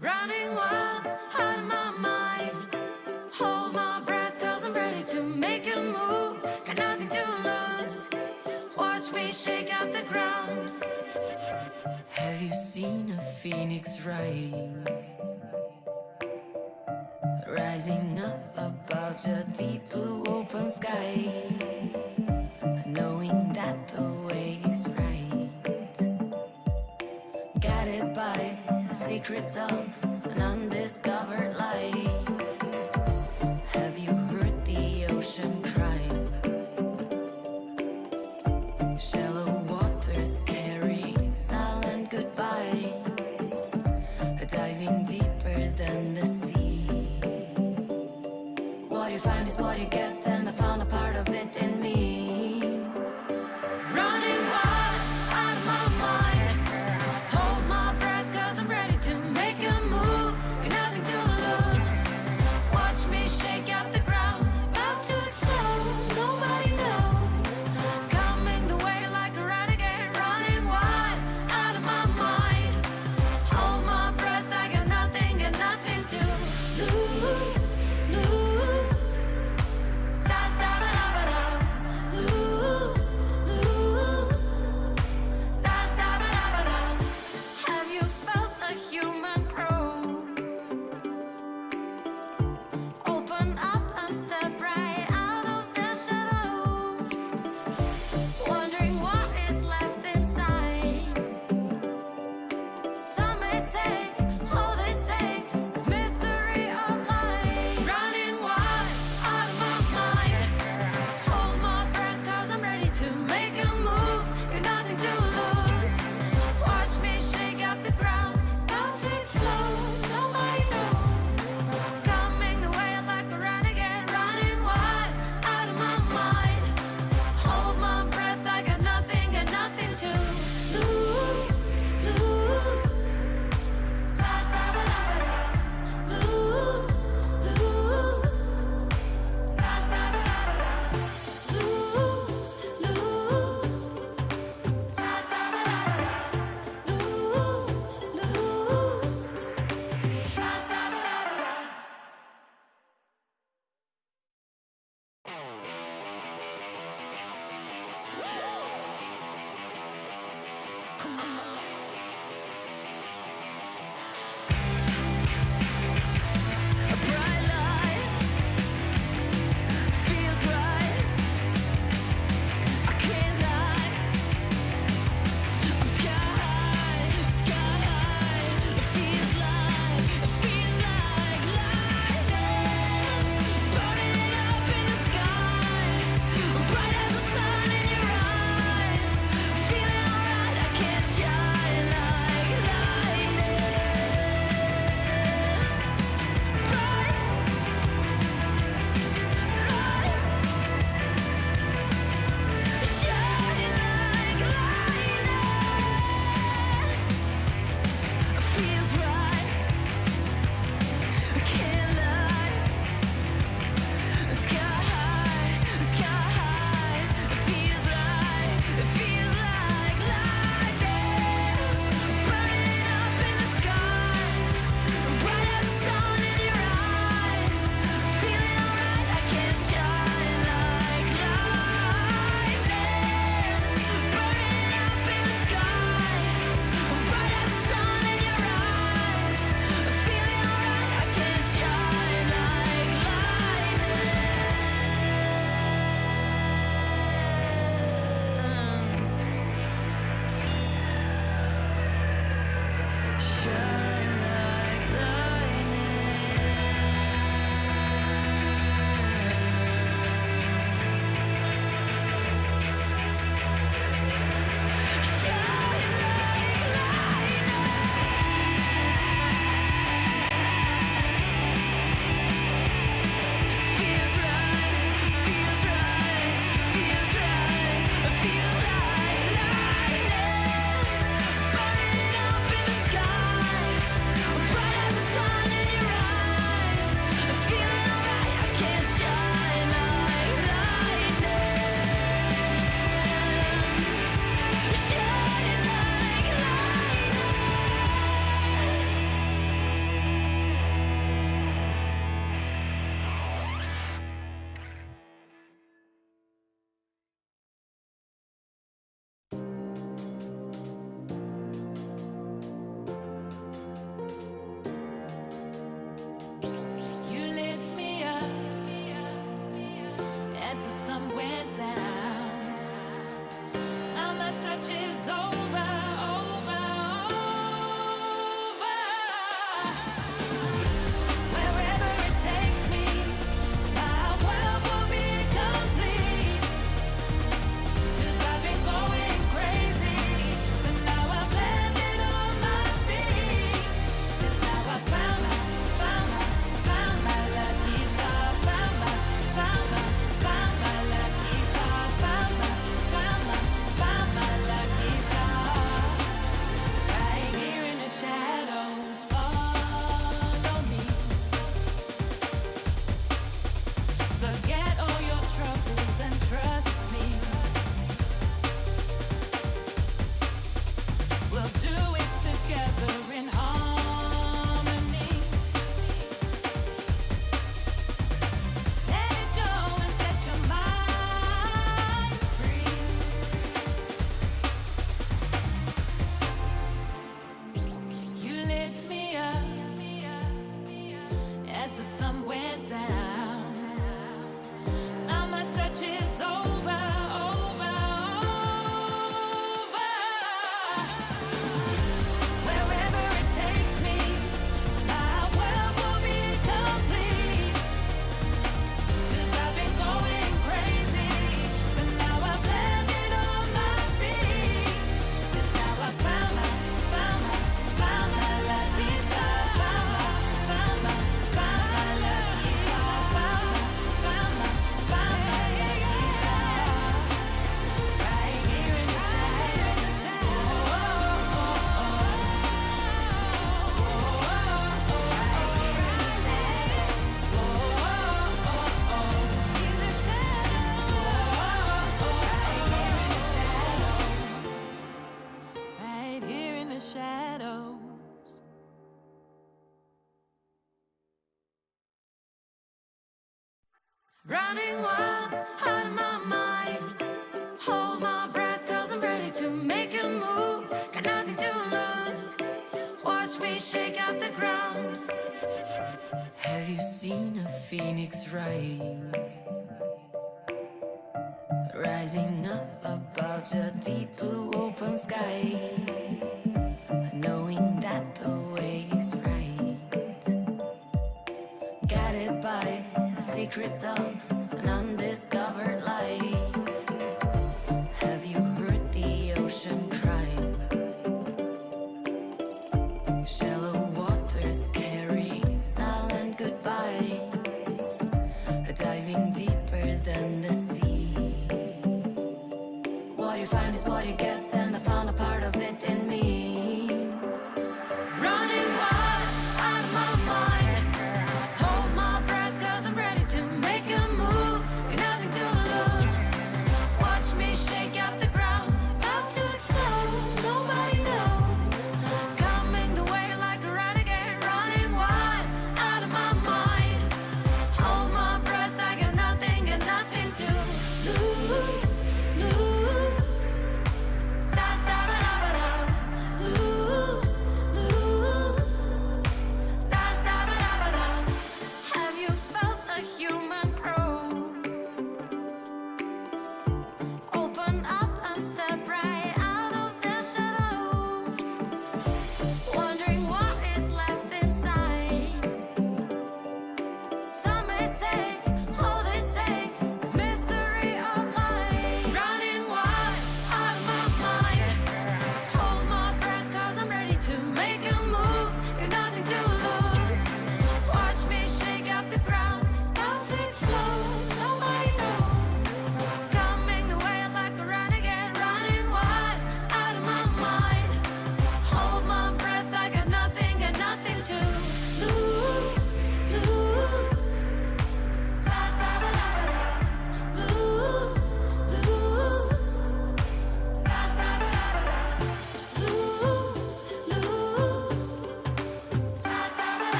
Running wild, out of my mind. Hold my breath, cause I'm ready to make a move. Got nothing to lose. Watch me shake up the ground. Have you seen a phoenix rise? Rising up above the deep blue open skies, knowing that the way is right, guided by the secrets of an undiscovered life. Have you heard the ocean cry? Shallow waters carry silent goodbye, diving deeper than the sea. What you find is what you get, and I found a part of it in me. Running wild, out of my mind. Hold my breath, cause I'm ready to make a move. Got nothing to lose. shadows. Running wild out of my mind. Hold my breath cause I'm ready to make a move. Got nothing to lose. Watch me shake up the ground. Have you seen a phoenix rise? Rising up above the deep blue open skies, knowing that the way is right, guided by the secrets of an undiscovered life. Have you heard the ocean cry? Shallow waters carry silent goodbye, diving deeper than the sea. What you find is what you get, and I found a part of it in me. Running wild out of my mind. Hold my breath cause I'm ready to make a move. Got nothing to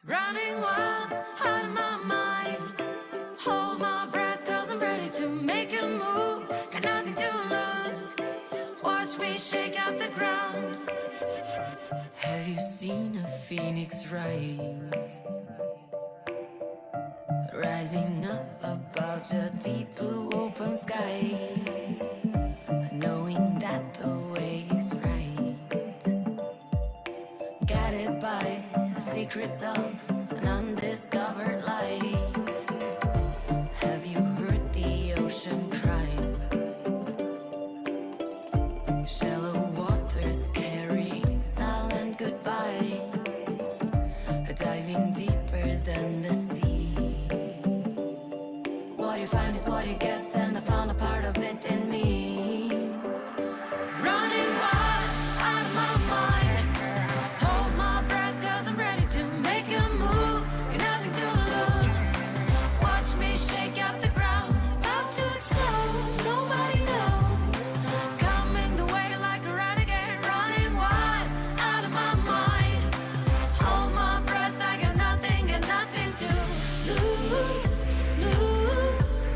Running wild, out of my mind. Hold my breath, cause I'm ready to make a move. Got nothing to lose. Watch me shake up the ground. Have you seen a phoenix rise? Rising up above the deep blue open skies. Knowing that the way is right. Guided by the secrets of an undiscovered life. Have you heard the ocean cry? Shallow waters carrying silent goodbye. Diving deeper than the sea. What you find is what you get, and I found a part of it in me. Running wild, out of my mind. Hold my breath, cause I'm ready to make a move. Got nothing to lose. Watch me shake up the ground. About to explode, nobody knows. Coming the way like a renegade. Running wild, out of my mind. Hold my breath, I got nothing to lose. Lose.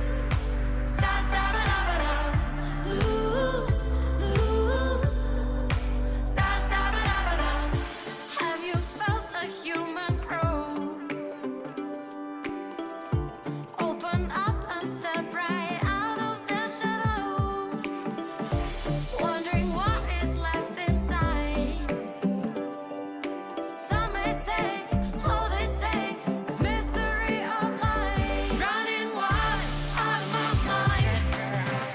Da da ba da ba da. Lose. Lose. Da da ba da ba da. Have you felt a human grow? Open up and step right out of the shadow. Wondering what is left inside. Some may say, oh they say, it's mystery of life. Running wild, out of my mind.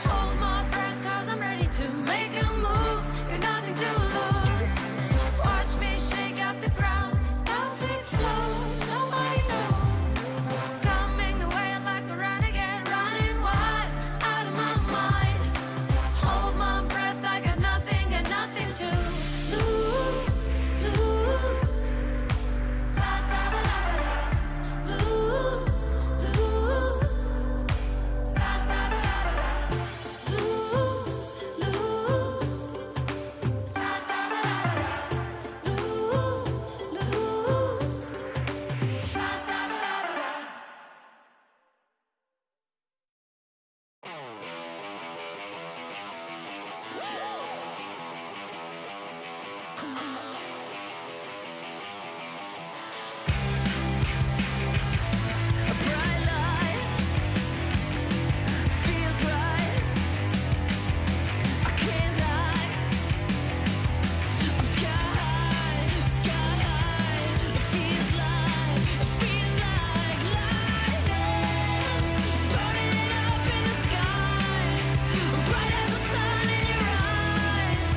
Hold my breath, cause I'm ready to make a move. Got nothing to lose. Watch me shake up the ground. About to explode, nobody knows. Coming the way like a renegade. Running wild, out of my mind. Hold my breath, I got nothing to lose. Lose. Da da ba da ba da. Lose. Lose. Da da ba da ba da. Lose. Lose. Da da ba da ba da. Lose. Lose. Da da ba da ba da. A bright light feels right. I can't lie. I'm sky high. It feels like lightning, burning up in the sky, bright as the sun in your eyes.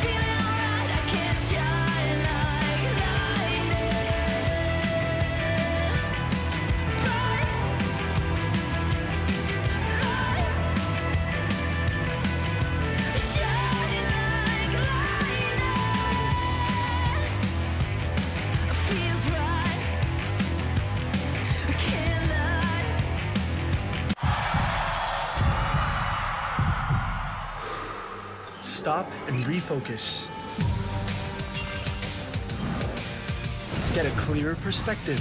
Feeling alright. I can't shine like lightning. Bright light, shine like lightning. Feels right. I can't lie. Stop and refocus. Get a clearer perspective.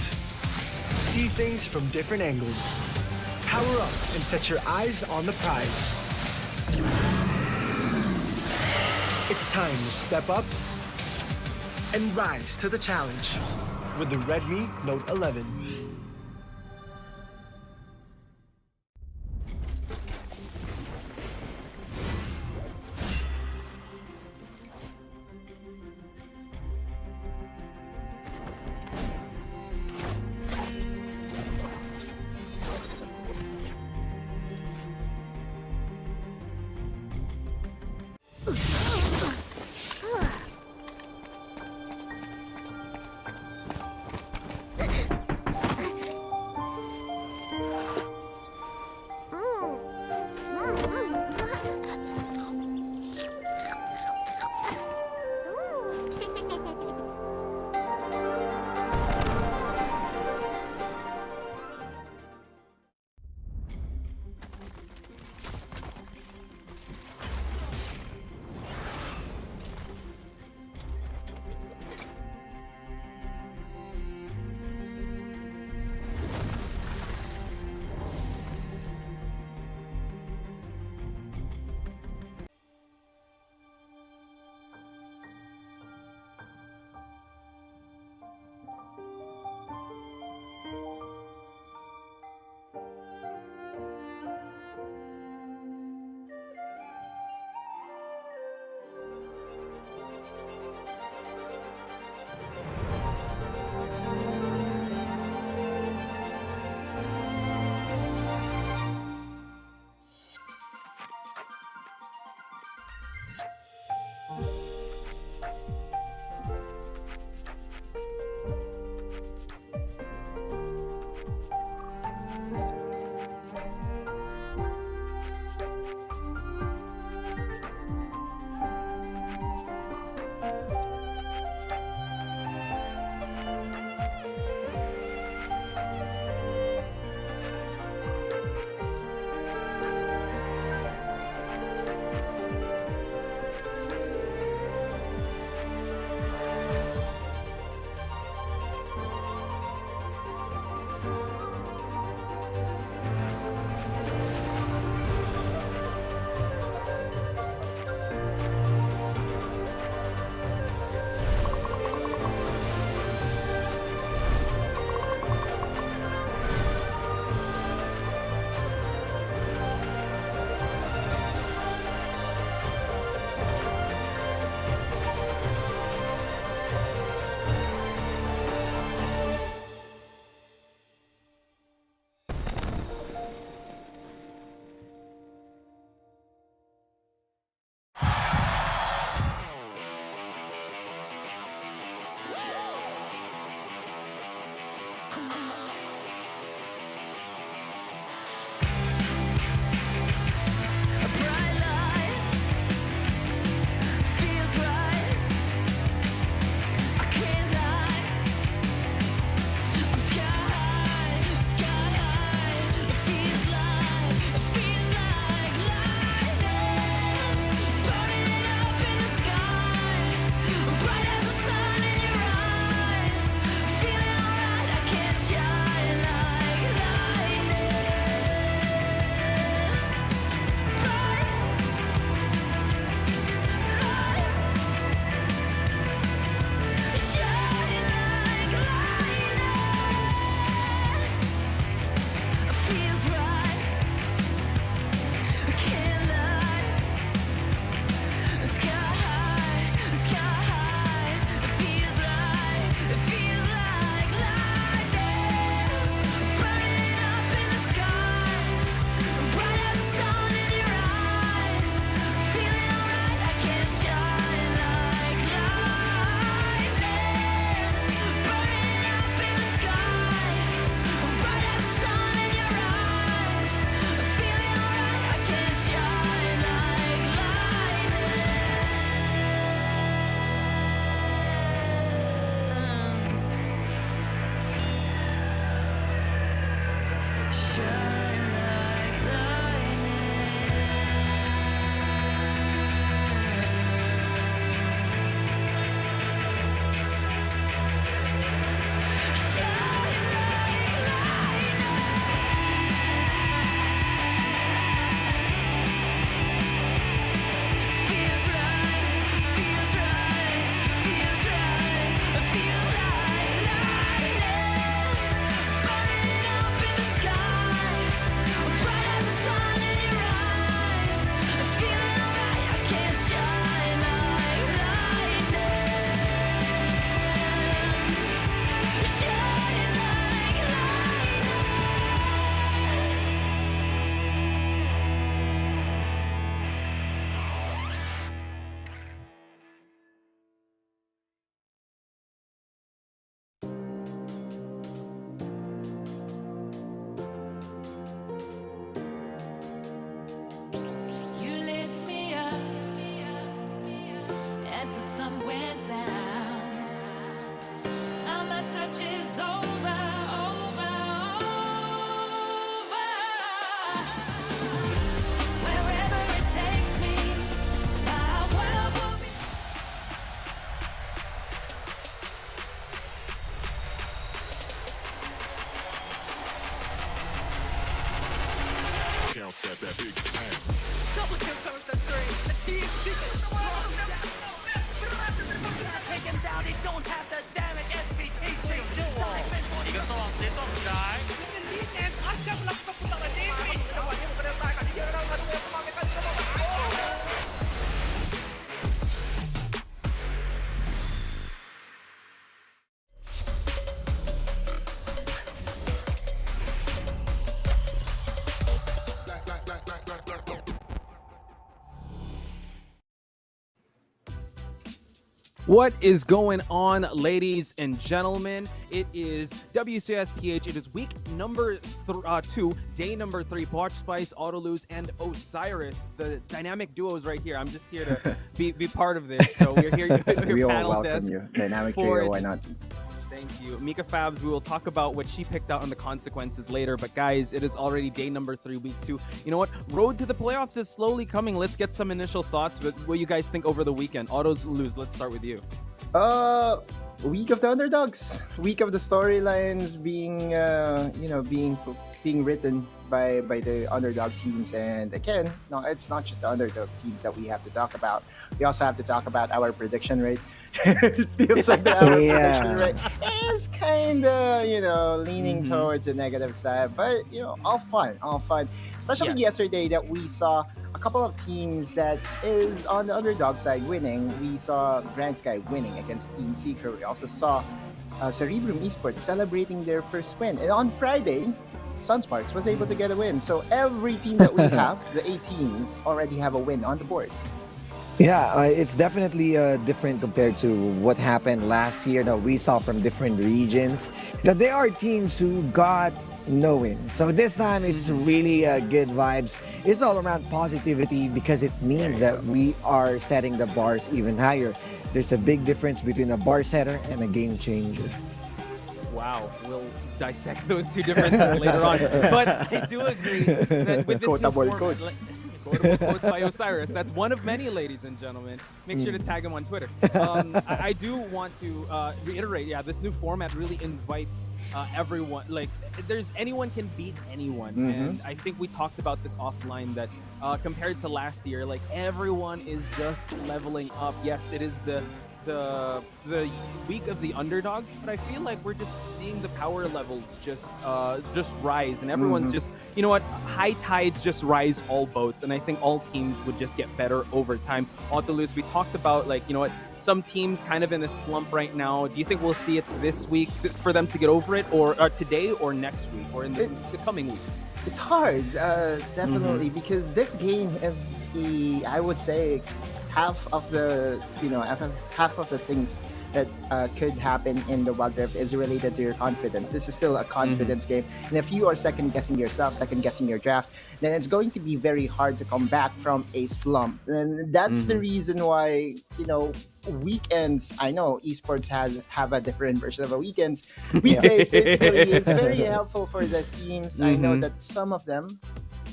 See things from different angles. Power up and set your eyes on the prize. It's time to step up and rise to the challenge with the Redmi Note 11. What is going on, ladies and gentlemen? It is WCSPH. It is week number 2, day number 3. Watch Spice, Autolose, and Osiris. The dynamic duo is right here. I'm just here to be part of this. So we're here. We all panel welcome desk you. Dynamic for- trio, why not? Thank you. Mika Fabs, we will talk about what she picked out on the consequences later. But guys, it is already day number 3, week 2. You know what? Road to the playoffs is slowly coming. Let's get some initial thoughts. But what you guys think over the weekend? Autolose, let's start with you. Week of the underdogs. Week of the storylines being being written by the underdog teams. And again, no, it's not just the underdog teams that we have to talk about. We also have to talk about our prediction rate. It feels like our prediction rate is kind of, leaning towards the negative side. But, all fun. Especially yesterday that we saw a couple of teams that is on the underdog side winning. We saw Grindsky winning against Team Seeker. We also saw Cerebrum Esports celebrating their first win. And on Friday, Sunsparks was able to get a win. So every team that we have, the 8 teams, already have a win on the board. Yeah, it's definitely different compared to what happened last year that we saw from different regions. That there are teams who got no win. So this time it's really good vibes. It's all around positivity because it means that we are setting the bars even higher. There's a big difference between a bar setter and a game changer. Wow, we'll dissect those two differences later on. But I do agree that with this Quotable new format, quotes. Quotable quotes by Osiris. That's one of many, ladies and gentlemen. Make sure to tag him on Twitter. I do want to reiterate, this new format really invites everyone. Like, anyone can beat anyone. And I think we talked about this offline that compared to last year, like, everyone is just leveling up. Yes, it is the week of the underdogs, but I feel like we're just seeing the power levels just rise, and everyone's just, high tides just rise all boats, and I think all teams would just get better over time. Autolose, we talked about, like, some teams kind of in a slump right now. Do you think we'll see it this week for them to get over it, or today, or next week, or in the coming weeks? It's hard, definitely, because this game is I would say, half of the things that could happen in the Wildrift is related to your confidence. This is still a confidence game, and if you are second guessing yourself, second guessing your draft, then it's going to be very hard to come back from a slump. And that's the reason why weekends. I know esports have a different version of a weekends. Weekdays basically is very helpful for these teams. I know that some of them.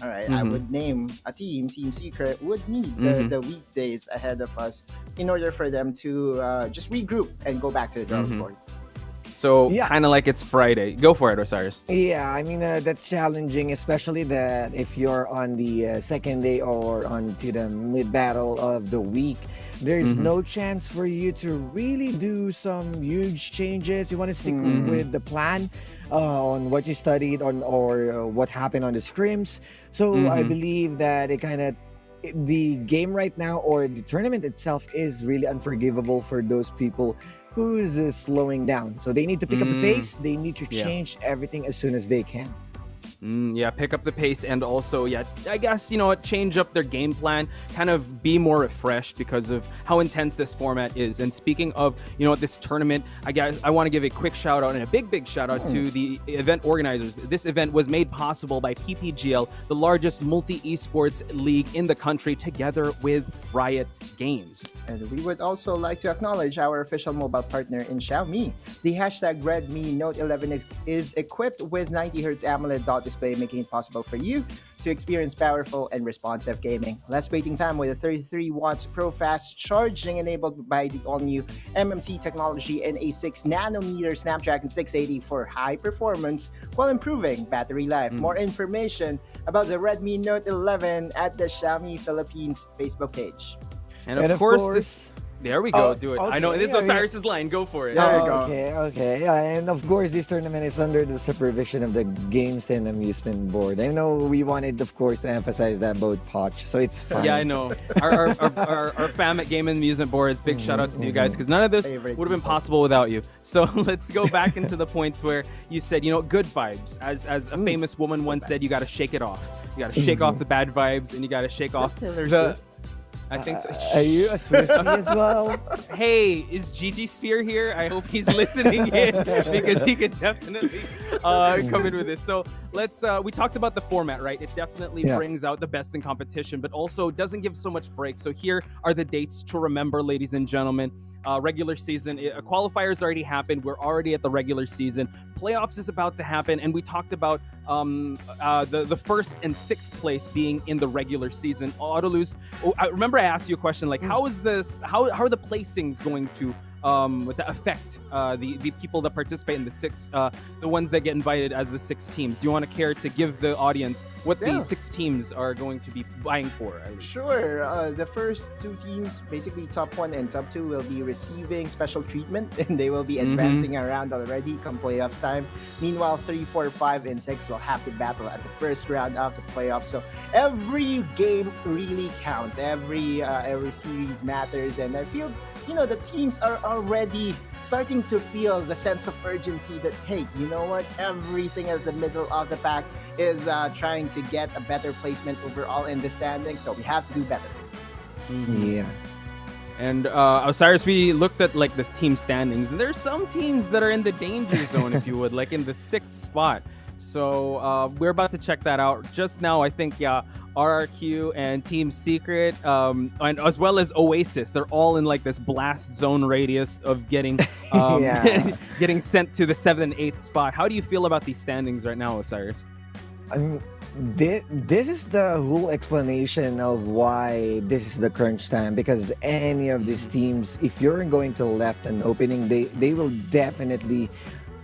All right, I would name a Team Secret would need the weekdays ahead of us in order for them to just regroup and go back to the drawing board. So kind of like it's Friday. Go for it, Osiris. Yeah, I mean, that's challenging, especially that if you're on the second day or onto the mid-battle of the week, there's no chance for you to really do some huge changes. You want to stick with the plan on what you studied on or what happened on the scrims. So I believe that the game right now or the tournament itself is really unforgivable for those people who's slowing down. So they need to pick up the pace. They need to change everything as soon as they can. Pick up the pace, and also, I guess, change up their game plan, kind of be more refreshed because of how intense this format is. And speaking of, this tournament, I guess I want to give a quick shout out and a big shout out to the event organizers. This event was made possible by PPGL, the largest multi-esports league in the country, together with Riot Games. And we would also like to acknowledge our official mobile partner in Xiaomi. The hashtag Redmi Note 11 is equipped with 90Hz AMOLED dot display, making it possible for you to experience powerful and responsive gaming. Less waiting time with a 33 watts pro fast charging enabled by the all-new MMT technology and a 6nm Snapdragon 680 for high performance while improving battery life. More information about the Redmi Note 11 at the Xiaomi Philippines Facebook page. And of course, there we go. Do it. I know this is Osiris's line. Go for it. There you go. Okay. Yeah, and of course, this tournament is under the supervision of the Games and Amusement Board. I know we wanted, of course, to emphasize that about Potch, so it's fine. Yeah, I know. Our fam at Game and Amusement Board, big shout outs to you guys, because none of this would have been possible without you. So let's go back into the points where you said, good vibes. As a famous woman once said, you got to shake it off. You got to shake off the bad vibes, and you got to shake off the I think so. Are you a Swiftie as well? Hey, is Gigi Spear here? I hope he's listening in because he could definitely come in with this. So let's. We talked about the format, right? It definitely brings out the best in competition, but also doesn't give so much break. So here are the dates to remember, ladies and gentlemen. Regular season qualifiers already happened. We're already at the regular season. Playoffs is about to happen, and we talked about the first and sixth place being in the regular season. Autolus, I remember I asked you a question like, how is this? How are the placings going to affect the people that participate in the ones that get invited as the 6 teams? Do you want to care to give the audience what the 6 teams are going to be vying for? Sure. The first 2 teams, basically top 1 and top 2, will be receiving special treatment, and they will be advancing around already come playoffs time. Meanwhile, 3, 4, 5, and 6 will have to battle at the first round of the playoffs. So every game really counts. Every series matters, and I feel the teams are already starting to feel the sense of urgency that, hey, you know what? Everything at the middle of the pack is trying to get a better placement overall in the standings, so we have to do better. Yeah. And Osiris, we looked at like this team standings, and there's some teams that are in the danger zone, if you would, like in the 6th spot. So we're about to check that out. Just now, I think, RRQ and Team Secret, and as well as Oasis, they're all in like this blast zone radius of getting getting sent to the 7th and 8th spot. How do you feel about these standings right now, Osiris? I mean, this is the whole explanation of why this is the crunch time, because any of these teams, if you're going to left an opening, they will definitely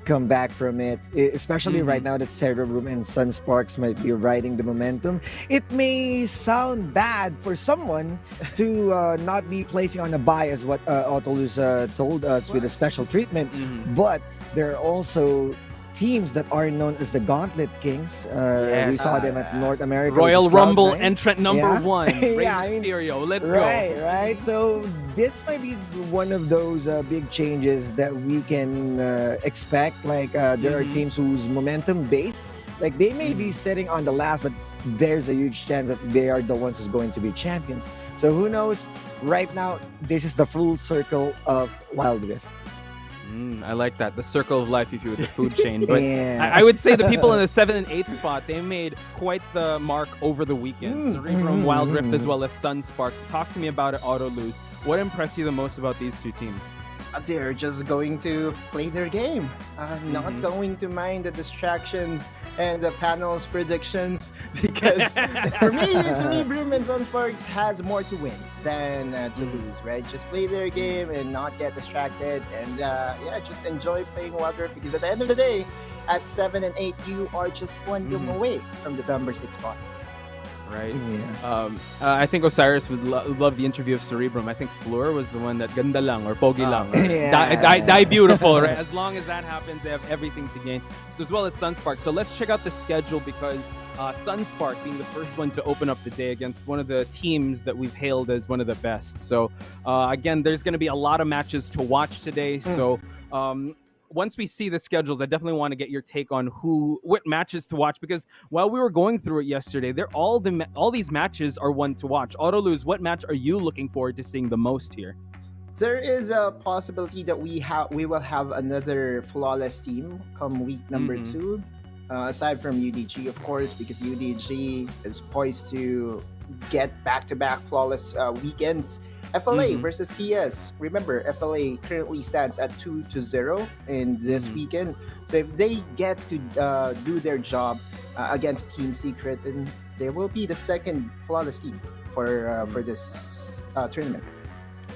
come back from it, especially right now that Cerebrum and Sunsparks might be riding the momentum. It may sound bad for someone to not be placing on a bye, as what Autolus told us with a special treatment, but there are also teams that are known as the Gauntlet Kings. We saw them at North America. Royal Rumble entrant number 1. Yeah, Mysterio. Let's go. Right. So this might be one of those big changes that we can expect. Like there are teams whose momentum base, like they may be sitting on the last, but there's a huge chance that they are the ones who's going to be champions. So who knows? Right now, this is the full circle of Wildrift. I like that. The circle of life, if you would, the food chain. But I would say the people in the 7th and 8th spot, they made quite the mark over the weekend. Cerebrum, Wildrift, as well as Sunspark. Talk to me about it, Autolus. What impressed you the most about these 2 teams? They're just going to play their game, not going to mind the distractions and the panel's predictions, because for me, Cerebrum and Sunsparks has more to win than to lose, right? Just play their game and not get distracted, and just enjoy playing Wildrift, because at the end of the day, at 7 and 8, you are just one game away from the number 6 spot. Right. I think Osiris would love the interview of Cerebrum. I think Fleur was the one that ganda lang or pogi lang. Die beautiful, right? As long as that happens, they have everything to gain. So as well as Sunspark. So let's check out the schedule, because Sunspark being the first one to open up the day against one of the teams that we've hailed as one of the best. So again, there's going to be a lot of matches to watch today. So once we see the schedules, I definitely want to get your take on what matches to watch, because while we were going through it yesterday, all these matches are one to watch. Autolus, what match are you looking forward to seeing the most here? There is a possibility that we will have another flawless team come week number 2, aside from UDG, of course, because UDG is poised to get back-to-back flawless weekends. FLA versus CS. Remember, FLA currently stands at 2-0 in this weekend. So if they get to do their job against Team Secret, then they will be the second flawless team for this tournament.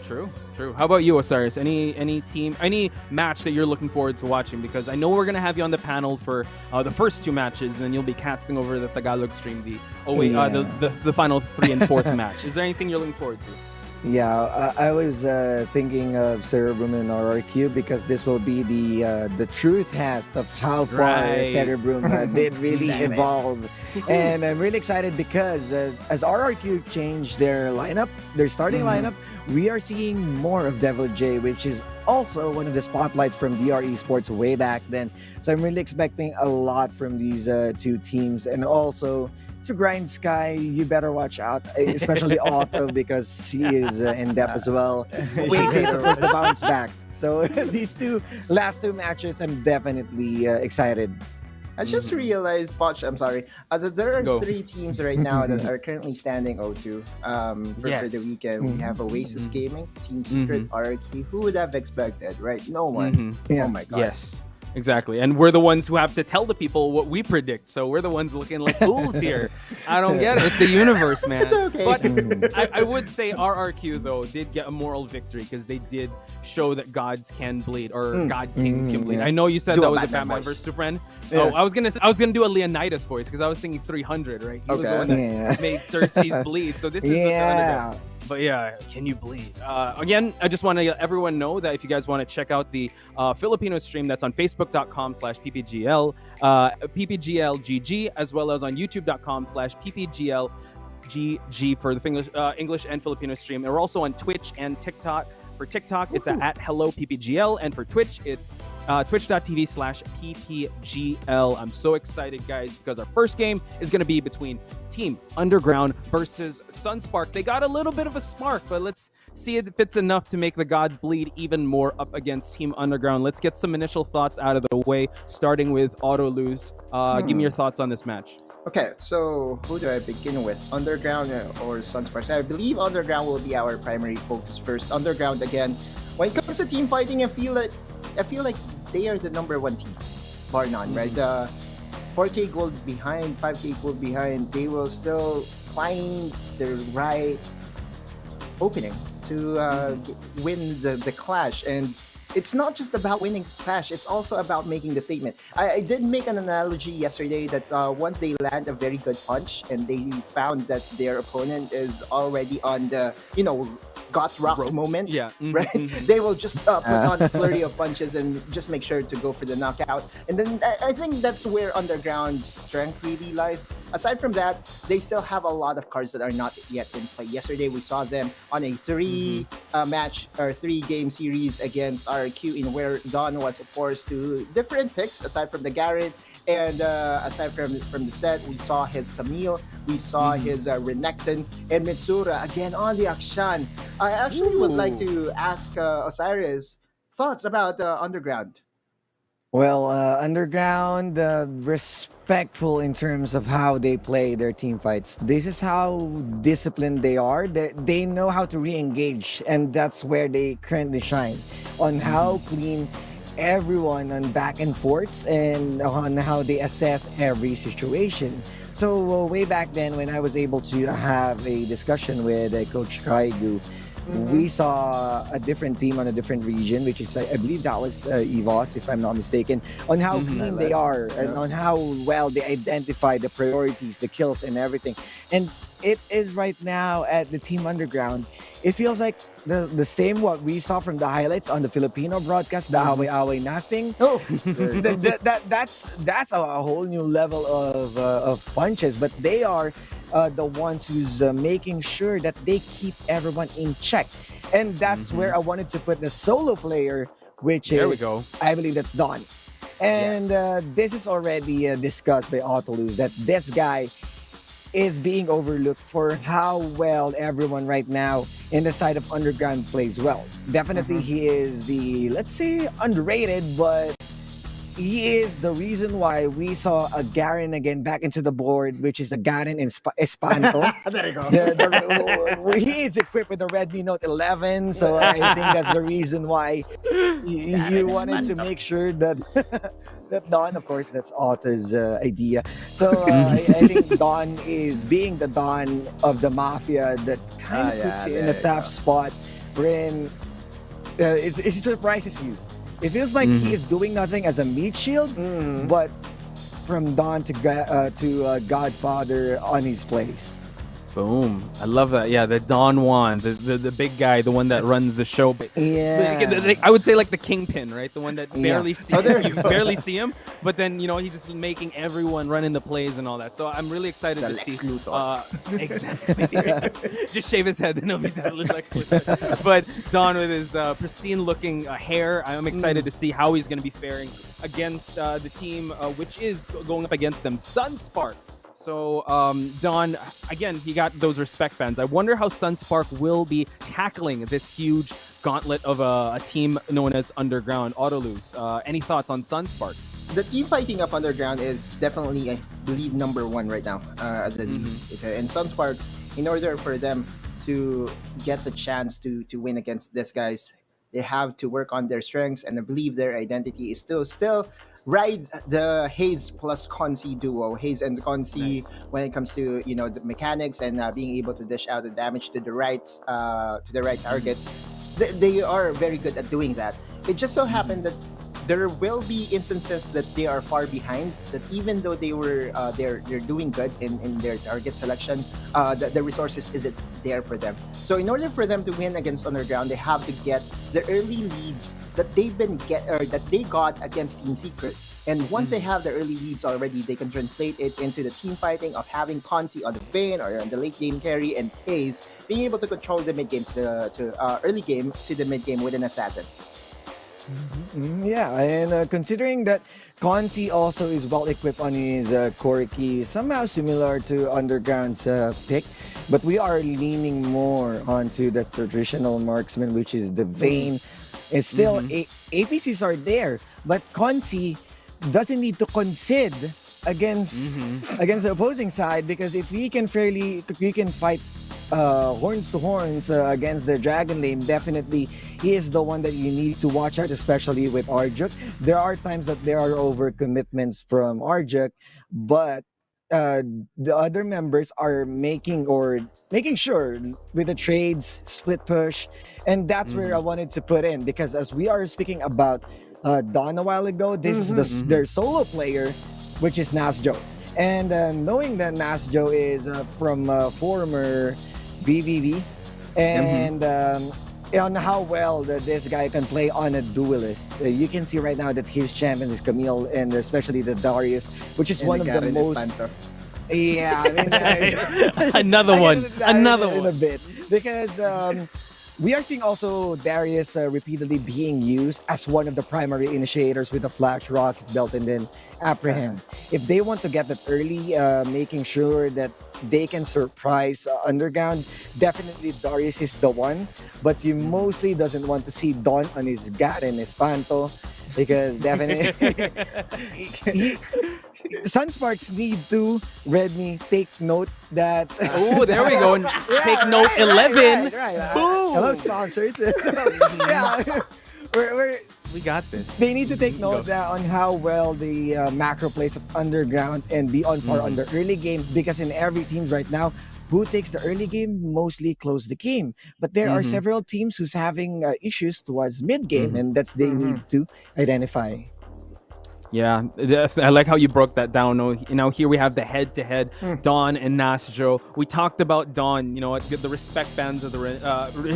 True. How about you, Osiris? Any team, any match that you're looking forward to watching? Because I know we're gonna have you on the panel for the first 2 matches, and then you'll be casting over the Tagalog stream the final 3 and 4th match. Is there anything you're looking forward to? Yeah, I was thinking of Cerebrum and RRQ, because this will be the true test of how far Cerebrum did really evolve. And I'm really excited because as RRQ changed their lineup, their starting lineup, we are seeing more of Devil J, which is also one of the spotlights from DR Esports way back then. So I'm really expecting a lot from these 2 teams. And also, to Grindsky, you better watch out, especially Otto, because he is in depth as well. Oasis, of course, the bounce back. So these last two matches, I'm definitely excited. I just realized, Botch, I'm sorry, that there are Go. 3 teams right now that are currently standing 0-2 for Yes. the weekend. We have Oasis Gaming, Team Secret, RRQ. Who would have expected, right? No one. Mhm. Oh my god. Yes, exactly. And we're the ones who have to tell the people what we predict. So we're the ones looking like fools here. I don't get it. It's the universe, man. It's okay. But I would say RRQ, though, did get a moral victory because they did show that gods can bleed or god kings can bleed. yeah. I know you said Do that a was a Batman Batman voice. versus Superman. Yeah. Oh, I was gonna do a Leonidas voice because I was thinking 300, right? He was the Okay. one that Yeah. made Cersei's bleed. So this is what the underdog. Yeah. But yeah, can you bleed? Again, I just want to let everyone know that if you guys want to check out the Filipino stream, that's on facebook.com/ppgl, ppglgg, as well as on youtube.com/ppglgg for the English and Filipino stream. And we're also on Twitch and TikTok. For TikTok, it's at Hello PPGL, and for Twitch, it's twitch.tv/ppgl. I'm so excited, guys, because our first game is going to be between Team Underground versus Sunspark. They got a little bit of a spark, but let's see if it's enough to make the gods bleed even more up against Team Underground. Let's get some initial thoughts out of the way, starting with Auto Lose. Give me your thoughts on this match. Okay, so who do I begin with? Underground or Sunsparks? I believe Underground will be our primary focus first. Underground, again, when it comes to team fighting, I feel like they are the #1 team, bar none, right? 4K gold behind, 5K gold behind, they will still find the right opening to win the clash. And it's not just about winning clash, it's also about making the statement. I did make an analogy yesterday that once they land a very good punch and they found that their opponent is already on the got rocked Ropes. moment, Yeah. right? They will just put on a flurry of punches and just make sure to go for the knockout. And then I think that's where Underground's strength really lies. Aside from that, they still have a lot of cards that are not yet in play. Yesterday, we saw them on a 3-game series against RQ, in where Don was forced to different picks aside from the Garrett. And aside from the set, we saw his Camille, we saw his Renekton, and Mitsura again on the action. I actually would like to ask Osiris thoughts about Underground. Well, Underground, respectful in terms of how they play their team fights. This is how disciplined they are. They know how to re-engage, and that's where they currently shine, on how clean everyone on back and forths and on how they assess every situation. So way back then, when I was able to have a discussion with Coach Kaigu, we saw a different team on a different region, which is, I believe that was EVOS, if I'm not mistaken, on how clean they are and on how well they identify the priorities, the kills, and everything. And it is right now at the Team Underground. It feels like the same what we saw from the highlights on the Filipino broadcast, the away nothing. Oh, That's a whole new level of punches, but they are the ones who's making sure that they keep everyone in check. And that's where I wanted to put the solo player, which There is, we go. I believe that's Don. And this is already discussed by Autolus, that this guy is being overlooked for how well everyone right now in the side of Underground plays well. Definitely he is the, let's say, underrated, but he is the reason why we saw a Garen again back into the board, which is a Garen in Espanto. there you go. Where he is equipped with the Redmi Note 11, so I think that's the reason why you wanted to make sure that that Don, of course, that's Otto's idea. So I think Don is being the Don of the Mafia that kind of puts you in a tough spot wherein it surprises you. It feels like he is doing nothing as a meat shield, but from Don to Godfather on his place. Boom. I love that. Yeah, the Don Juan, the big guy, the one that runs the show. Yeah. I would say like the kingpin, right? The one that barely sees there you barely see him, but then he's just making everyone run in the plays and all that. So I'm really excited The to Lex see. Luthor. Exactly. Just shave his head, then he'll be that Lex Luthor. But Don with his pristine-looking hair, I'm excited to see how he's going to be faring against the team, which is going up against them, Sunspark. So, Don, again, he got those respect bans. I wonder how Sunspark will be tackling this huge gauntlet of a team known as Underground. Autolus, any thoughts on Sunspark? The team fighting of Underground is definitely, I believe, number one right now at the league. Okay? And Sunsparks, in order for them to get the chance to win against these guys, they have to work on their strengths, and I believe their identity is still ride the Haze plus Consi duo, Haze and Consi, when it comes to the mechanics and being able to dish out the damage to the right targets. They are very good at doing that. It just so happened that there will be instances that they are far behind, that even though they're doing good in their target selection, the resources isn't there for them. So in order for them to win against Underground, they have to get the early leads that they got against Team Secret. And once they have the early leads already, they can translate it into the team fighting of having Consi on the Vayne or on the late game carry, and Haze being able to control the mid game to early game to the mid game with an assassin. Yeah, and considering that Conti also is well equipped on his core key, somehow similar to Underground's pick, but we are leaning more onto the traditional marksman, which is the Vayne. And still, APCs are there, but Conti doesn't need to concede against the opposing side, because if he can fight horns to horns against the Dragon Lane, definitely he is the one that you need to watch out, especially with Arjuk. There are times that there are overcommitments from Arjuk, but the other members are making sure with the trades, split push, and that's where I wanted to put in, because as we are speaking about Dawn a while ago, this is their solo player, which is Nasjo. And knowing that Nasjo is from former VVV, and on how well this guy can play on a duelist, you can see right now that his champions is Camille, and especially the Darius, which is one of the most. Yeah, I mean, another one in a bit, because we are seeing also Darius repeatedly being used as one of the primary initiators with the Flash Rocket Belt and then Apprehend. If they want to get that early, making sure that they can surprise Underground, definitely Darius is the one. But you mostly doesn't want to see Don on his Garen Espanto, because definitely Sunsparks need to take note that. Oh, there we go. Take note 11. Right. Boom. Hello, sponsors. Yeah, We got this. they need to take note on how well the macro plays of Underground and be on par on the early game, because in every team right now, who takes the early game mostly close the game. But there are several teams who's having issues towards mid game, and that's they need to identify. Yeah, I like how you broke that down. Now here we have the head-to-head Dawn and Nasjo. We talked about Dawn, the respect bands of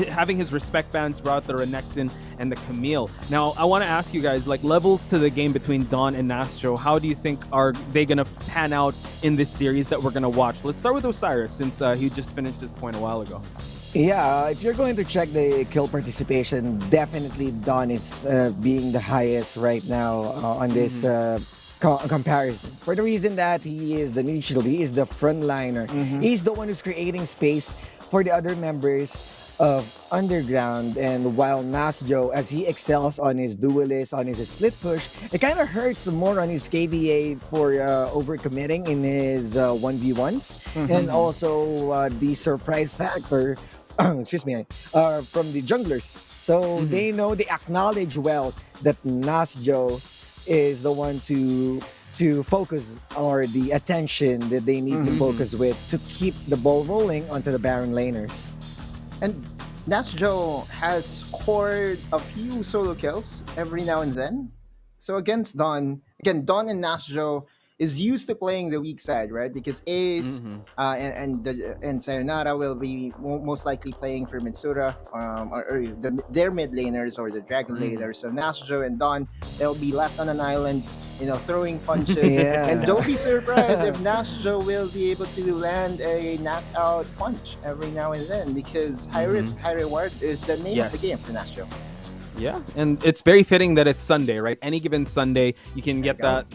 having his respect bands brought the Renekton and the Camille. Now I want to ask you guys, like, levels to the game between Dawn and Nasjo. How do you think are they gonna pan out in this series that we're gonna watch? Let's start with Osiris, since he just finished his point a while ago. Yeah, if you're going to check the kill participation, definitely Dawn is being the highest right now on this comparison. For the reason that he is the neutral, he is the frontliner. He's the one who's creating space for the other members of Underground. And while Nasjo, as he excels on his duelist, on his split push, it kind of hurts more on his KDA for overcommitting in his 1v1s. And also the surprise factor excuse me, from the junglers. So they acknowledge well that Nasjo is the one to focus, or the attention that they need to focus with to keep the ball rolling onto the Baron laners. And Nasjo has scored a few solo kills every now and then. So against Dawn, again, Dawn and Nasjo is used to playing the weak side, right? Because Ace and Sayonara will be most likely playing for Mitsura, or their mid laners or the Dragon laners. So Nasjo and Dawn, they'll be left on an island, throwing punches. And don't be surprised if Nasjo will be able to land a knockout punch every now and then, because high risk, high reward is the name of the game for Nasjo. Yeah, and it's very fitting that it's Sunday, right? Any given Sunday, you can get that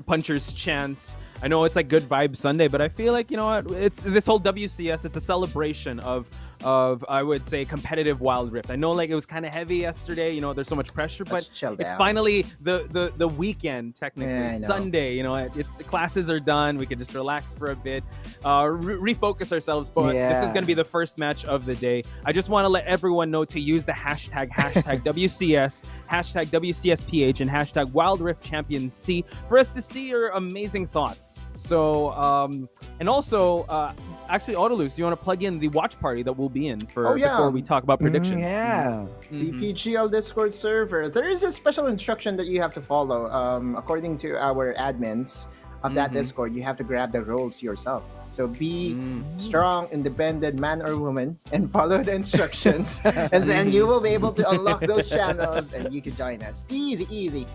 puncher's chance I know it's like Good Vibes Sunday, but I feel like, you know what, it's this whole WCS, it's a celebration of I would say competitive Wildrift. I know like it was kind of heavy yesterday, you know, there's so much pressure, but it's finally the weekend technically. Yeah, Sunday, you know, it's the classes are done, we can just relax for a bit, refocus ourselves, but this is going to be the first match of the day. I just want to let everyone know to use the hashtag WCS, hashtag WCSPH, and hashtag WildriftChampionC for us to see your amazing thoughts. So, and also, actually, Autolus, you want to plug in the watch party that we'll be in for before we talk about predictions? PPGL Discord server. There is a special instruction that you have to follow. According to our admins of that Discord, you have to grab the roles yourself. So be strong, independent man or woman and follow the instructions. And then you will be able to unlock those channels and you can join us. Easy.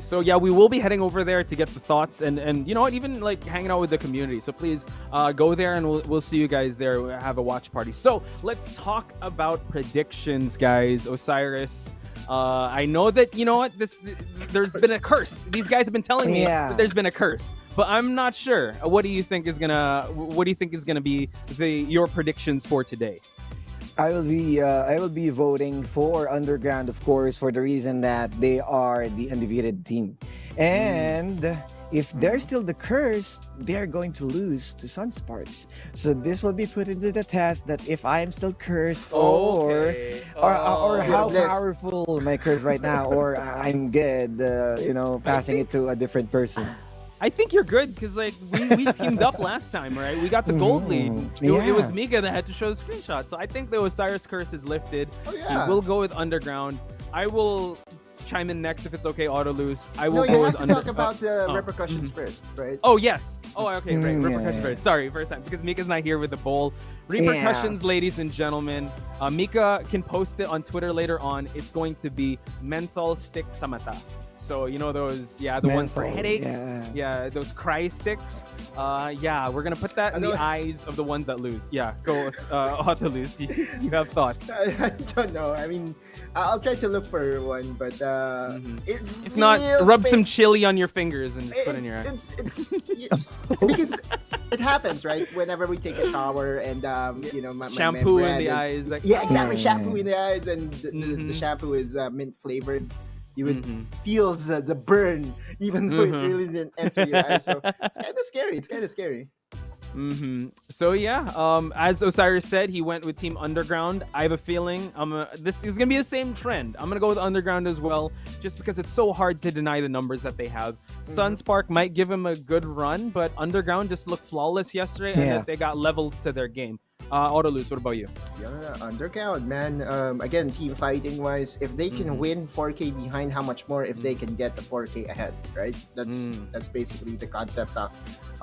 So yeah, we will be heading over there to get the thoughts and you know what, even like hanging out with the community. So please go there and we'll see you guys there. We'll have a watch party. So let's talk about predictions, guys. Osiris, I know that, you know what, there's been a curse. These guys have been telling me that there's been a curse, but I'm not sure. What do you think is gonna be your predictions for today? I will be voting for Underground, of course, for the reason that they are the undefeated team. And if they're still the curse, they're going to lose to Sunsparks. So this will be put into the test that if I am still cursed or how powerful my curse right now, or I'm good, you know, passing it to a different person. I think you're good because like we teamed up last time, right? We got the gold lead. It was Mika that had to show the screenshot. So I think the Osiris curse is lifted. We'll go with Underground. I will chime in next if it's okay, Autolus. I will go with have to talk about the repercussions first, right? Oh, yes. Oh, okay, right. Repercussions first. Sorry, first time. Because Mika's not here with the bowl. Repercussions, ladies and gentlemen. Mika can post it on Twitter later on. It's going to be menthol stick samata. So, you know those, the ones for headaches? Yeah, those cry sticks. We're going to put that in the eyes of the ones that lose. Yeah, go, Autolus. You have thoughts? I don't know. I mean, I'll try to look for one, but if not, rub some chili on your fingers and put in your eyes. Because it happens, right? Whenever we take a shower and, you know, my shampoo in the eyes. Like, exactly. Shampoo in the eyes, and the shampoo is mint flavored. You would feel the burn, even though it really didn't enter your eyes. So it's kind of scary. So yeah, as Osiris said, he went with Team Underground. I have a feeling this is gonna be the same trend. I'm gonna go with Underground as well, just because it's so hard to deny the numbers that they have. Sunspark might give him a good run, but Underground just looked flawless yesterday, and they got levels to their game. Autolus, what about you? Underground, man. Again, team fighting wise, if they can win 4K behind, how much more if they can get the 4K ahead, right? That's basically the concept of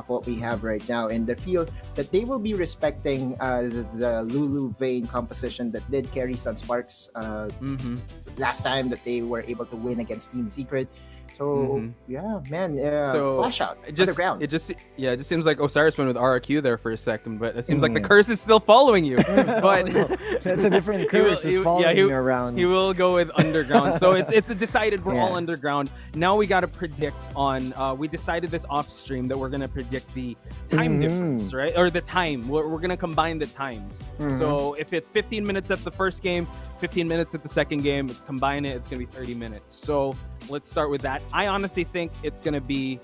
what we have right now, and the feel that they will be respecting the Lulu Vane composition that did carry Sunsparks last time that they were able to win against Team Secret. So flash out. Underground. It just seems like Osiris went with RRQ there for a second, but it seems like the curse is still following you. But that's a different curse. Is following you around. He will go with Underground. So it's decided we're all Underground. Now we got to predict on. We decided this off stream that we're gonna predict the time difference, right? Or the time. We're gonna combine the times. So if it's 15 minutes at the first game, 15 minutes at the second game, combine it, it's gonna be 30 minutes. So let's start with that. I honestly think it's going to be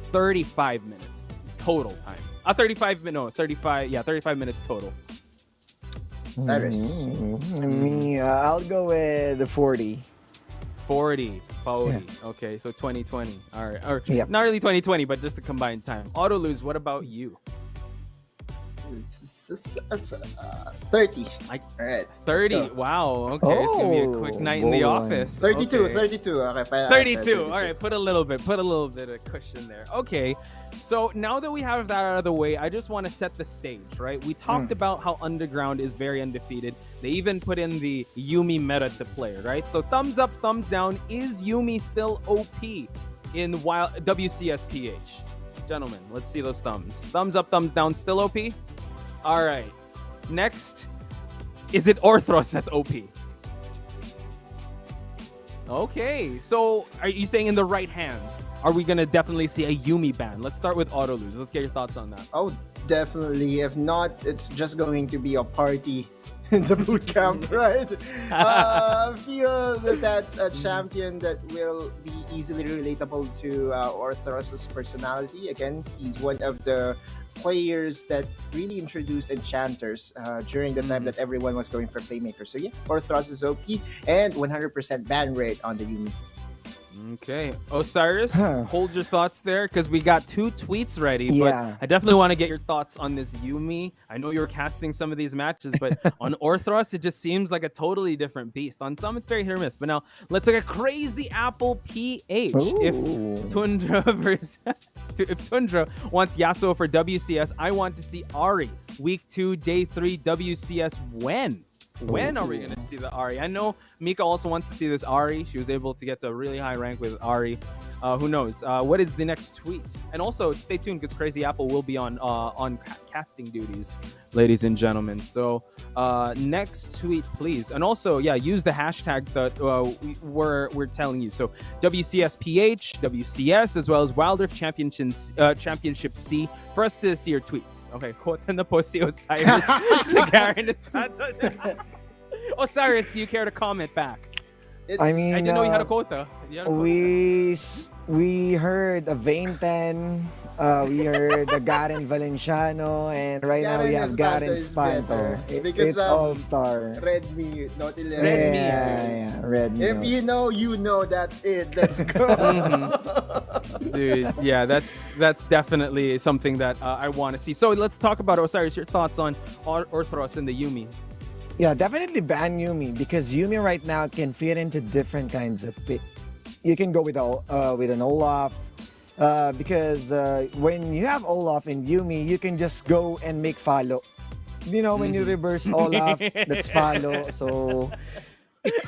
35 minutes total time. 35 minutes total. Cyrus. Me, I'll go with the 40. 40. Okay, so 2020. All right. Or not really 2020, but just the combined time. Autolus, what about you? 30. All right. 30. Wow. Okay. It's gonna be a quick night in the office. 32. Okay. 32. Okay. 32. All right. Put a little bit of cushion there. Okay. So now that we have that out of the way, I just want to set the stage, right? We talked about how Underground is very undefeated. They even put in the Yuumi meta to play, right? So thumbs up, thumbs down. Is Yuumi still OP in WCSPH? Gentlemen, let's see those thumbs. Thumbs up, thumbs down. Still OP? All right. Next, is it Orthros that's OP? Okay, so are you saying in the right hands? are we gonna definitely see a Yumi ban? Let's start with Autolose. Let's get your thoughts on that. Oh, definitely. If not, it's just going to be a party in the boot camp, right? I feel that that's a champion that will be easily relatable to Orthros's personality. Again, he's one of the players that really introduced enchanters during the time that everyone was going for playmakers. So yeah, Orthros is OP and 100% ban rate on the Yumi. Okay, Osiris, hold your thoughts there because we got 2 tweets ready. Yeah. But I definitely want to get your thoughts on this Yumi. I know you're casting some of these matches, but on Orthros, it just seems like a totally different beast. On some, it's very hit or miss. But now let's look at Crazy Apple PH. If Tundra wants Yasuo for WCS, I want to see Ari. Week 2, day 3, WCS when? When are we going to see the Ari? I know Mika also wants to see this Ari. She was able to get to a really high rank with Ari. Who knows? What is the next tweet? And also, stay tuned because Crazy Apple will be on casting duties, ladies and gentlemen. So next tweet, please. And also, yeah, use the hashtags that we're telling you. So WCSPH, WCS, as well as Wildrift Championship C for us to see your tweets. Okay, quote in the post, si Osiris. Osiris, do you care to comment back? I mean, I didn't know you had a quota. we heard a Vane 10, we heard a Garen Valenciano, and right now we have Garen Spanto. It's all-star. Red me, not 11. Red me. Yeah, red me. If you know, you know. That's it. Let's go. Dude, yeah, that's definitely something that I want to see. So let's talk about Osiris. Your thoughts on Orthros and the Yumi? Yeah, definitely ban Yumi because Yumi right now can fit into different kinds of pick. You can go with an Olaf because when you have Olaf and Yumi, you can just go and make follow. You know, when you reverse Olaf, that's follow. So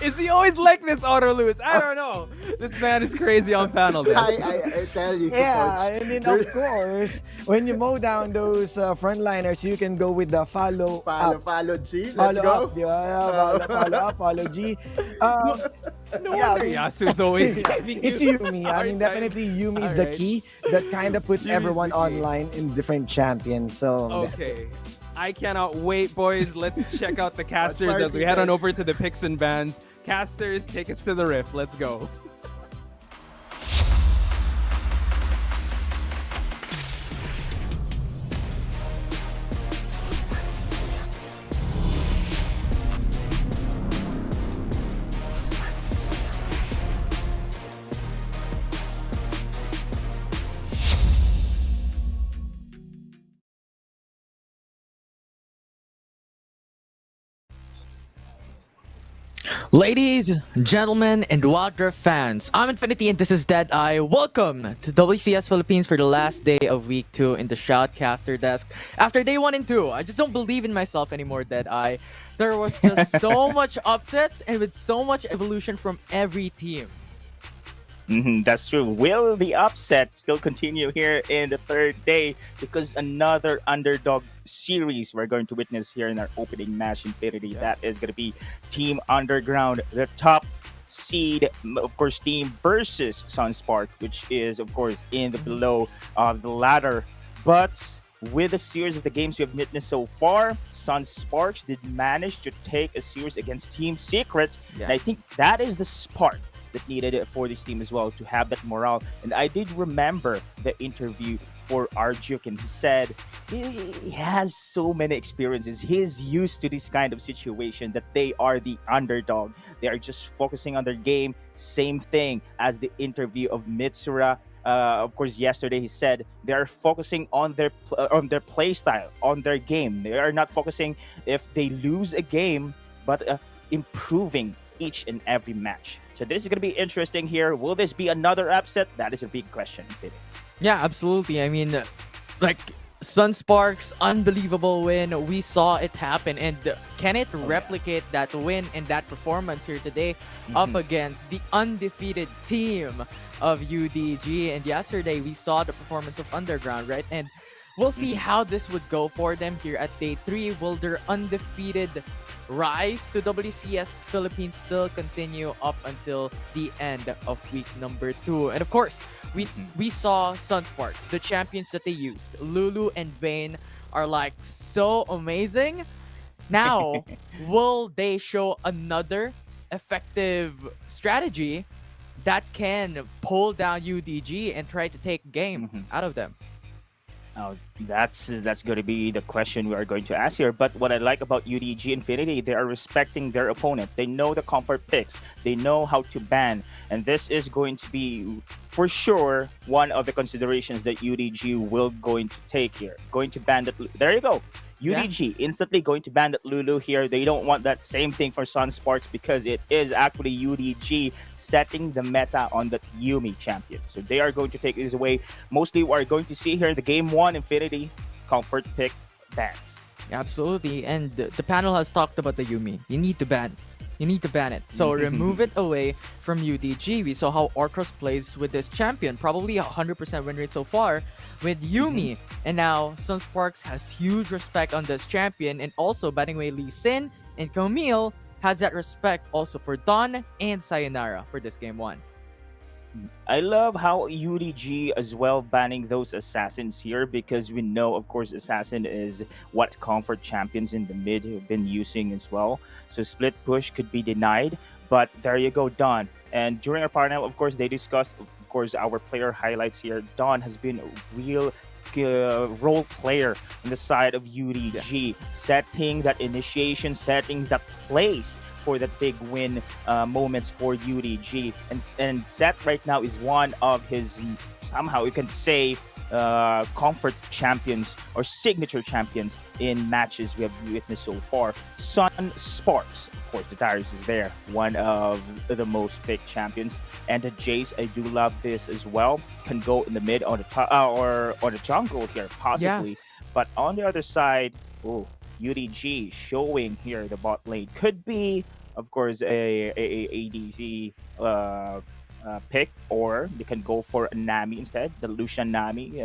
is he always like this, Autolose? I don't know. This man is crazy on panel. I tell you, yeah, and then of course, when you mow down those frontliners, you can go with the follow up. Follow G. Let's Follow go. up, yeah, follow up, follow G. No wonder Yasuo's always giving It's you Yumi. I hard mean, time. definitely Yumi is the Alright. key that kind of puts Yumi's everyone the key. online in different champions. So that's it. Okay. I cannot wait, boys. Let's check out the casters party, as we head on guys. over to the picks and bans. Casters, take us to the rift. Let's go. Ladies, gentlemen, and Wildrift fans, I'm Infinity and this is Deadeye. Welcome to WCS Philippines for the last day of week 2 in the Shoutcaster desk. After day 1 and 2, I just don't believe in myself anymore, Deadeye. There was just so much upsets and with so much evolution from every team. That's true. Will the upset still continue here in the 3rd day? Because another underdog series we're going to witness here in our opening match Infinity. That is going to be Team Underground, the top seed, of course, team versus Sunspark, which is, of course, in the below of the ladder. But with the series of the games we have witnessed so far, Sunsparks did manage to take a series against Team Secret. Yeah. And I think that is the spark that needed for this team as well to have that morale. And I did remember the interview for Arjuk, and he said he has so many experiences. He's used to this kind of situation that they are the underdog. They are just focusing on their game. Same thing as the interview of Mitsura. Of course, yesterday he said they are focusing on their play style, on their game. They are not focusing if they lose a game, but improving each and every match. So this is going to be interesting here. Will this be another upset? That is a big question. Yeah, absolutely. I mean, like, Sunsparks, unbelievable win. We saw it happen. And can it replicate that win and that performance here today up against the undefeated team of UDG? And yesterday, we saw the performance of Underground, right? And we'll see how this would go for them here at day 3. Will their undefeated rise to WCS Philippines still continue up until the end of week number 2. And of course, we saw Sunsparks, the champions that they used. Lulu and Vayne are like so amazing. Now, will they show another effective strategy that can pull down UDG and try to take game out of them? Oh, that's going to be the question we are going to ask here. But what I like about UDG Infinity, they are respecting their opponent. They know the comfort picks. They know how to ban, and this is going to be for sure one of the considerations that UDG will going to take here. Going to ban that. There you go. UDG instantly going to ban that Lulu here. They don't want that same thing for Sunsparks because it is actually UDG setting the meta on that Yumi champion. So they are going to take this away. Mostly we are going to see here the game 1 Infinity comfort pick bans. Absolutely. And the panel has talked about the Yumi. You need to ban. You need to ban it. So remove it away from UDG. We saw how Orcros plays with this champion. Probably 100% win rate so far with Yumi. And now Sunsparks has huge respect on this champion. And also banning away Lee Sin and Camille has that respect also for Dawn and Sayonara for this game 1. I love how UDG as well banning those assassins here because we know, of course, assassin is what comfort champions in the mid have been using as well. So split push could be denied, but there you go, Dawn. And during our panel, of course, they discussed, of course, our player highlights here. Dawn has been a real role player on the side of UDG, setting that initiation, setting that place for the big win moments for UDG. And Seth right now is one of his, somehow you can say, comfort champions or signature champions in matches we have witnessed so far. Sunsparks, of course, the Darius is there, one of the most picked champions. And the Jace, I do love this as well. Can go in the mid on the or on the jungle here, possibly. But on the other side, UDG showing here the bot lane could be, of course, a ADC pick, or they can go for a Nami instead, the Lucian Nami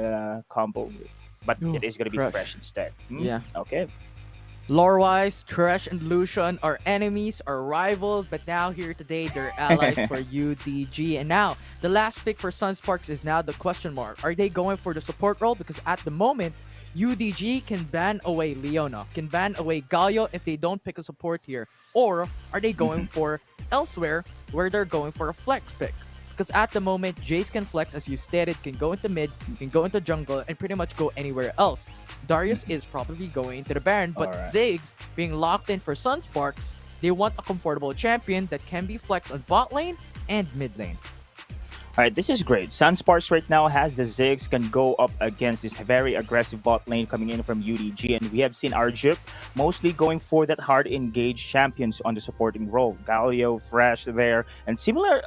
combo. But it is going to be Fresh instead. Yeah. Okay. Lore-wise, Crush and Lucian are enemies, are rivals, but now here today, they're allies for UDG. And now, the last pick for Sunsparks is now the question mark. Are they going for the support role? Because at the moment, UDG can ban away Leona, can ban away Galio if they don't pick a support here. Or are they going for elsewhere where they're going for a flex pick? Because at the moment, Jace can flex, as you stated, can go into mid, can go into jungle, and pretty much go anywhere else. Darius is probably going into the Baron, but Ziggs, being locked in for Sunsparks, they want a comfortable champion that can be flexed on bot lane and mid lane. All right, this is great. Sunsparks right now has the Ziggs, can go up against this very aggressive bot lane coming in from UDG. And we have seen Arjuk mostly going for that hard engaged champions on the supporting role. Galio, Thresh there, and similar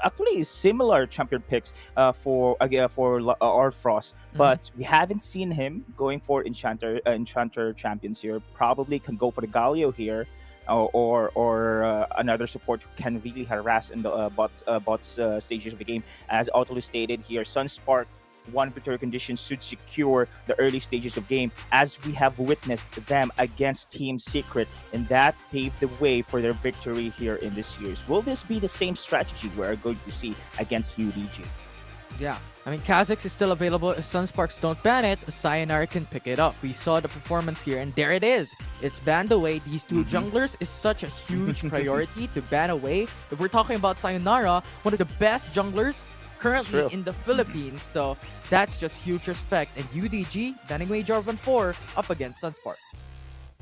champion picks for Orfrost. But we haven't seen him going for Enchanter champions here. Probably can go for the Galio here. Or another support who can really harass in the bots stages of the game. As Autolu stated here, Sunspark, one victory condition should secure the early stages of game, as we have witnessed them against Team Secret, and that paved the way for their victory here in this series. Will this be the same strategy we are going to see against UDG? Yeah, I mean, Kha'Zix is still available. If Sunsparks don't ban it, Sayonara can pick it up. We saw the performance here, and there it is. It's banned away. These two junglers is such a huge priority to ban away. If we're talking about Sayonara, one of the best junglers currently in the Philippines. So that's just huge respect. And UDG banning away Jarvan 4 up against Sunsparks.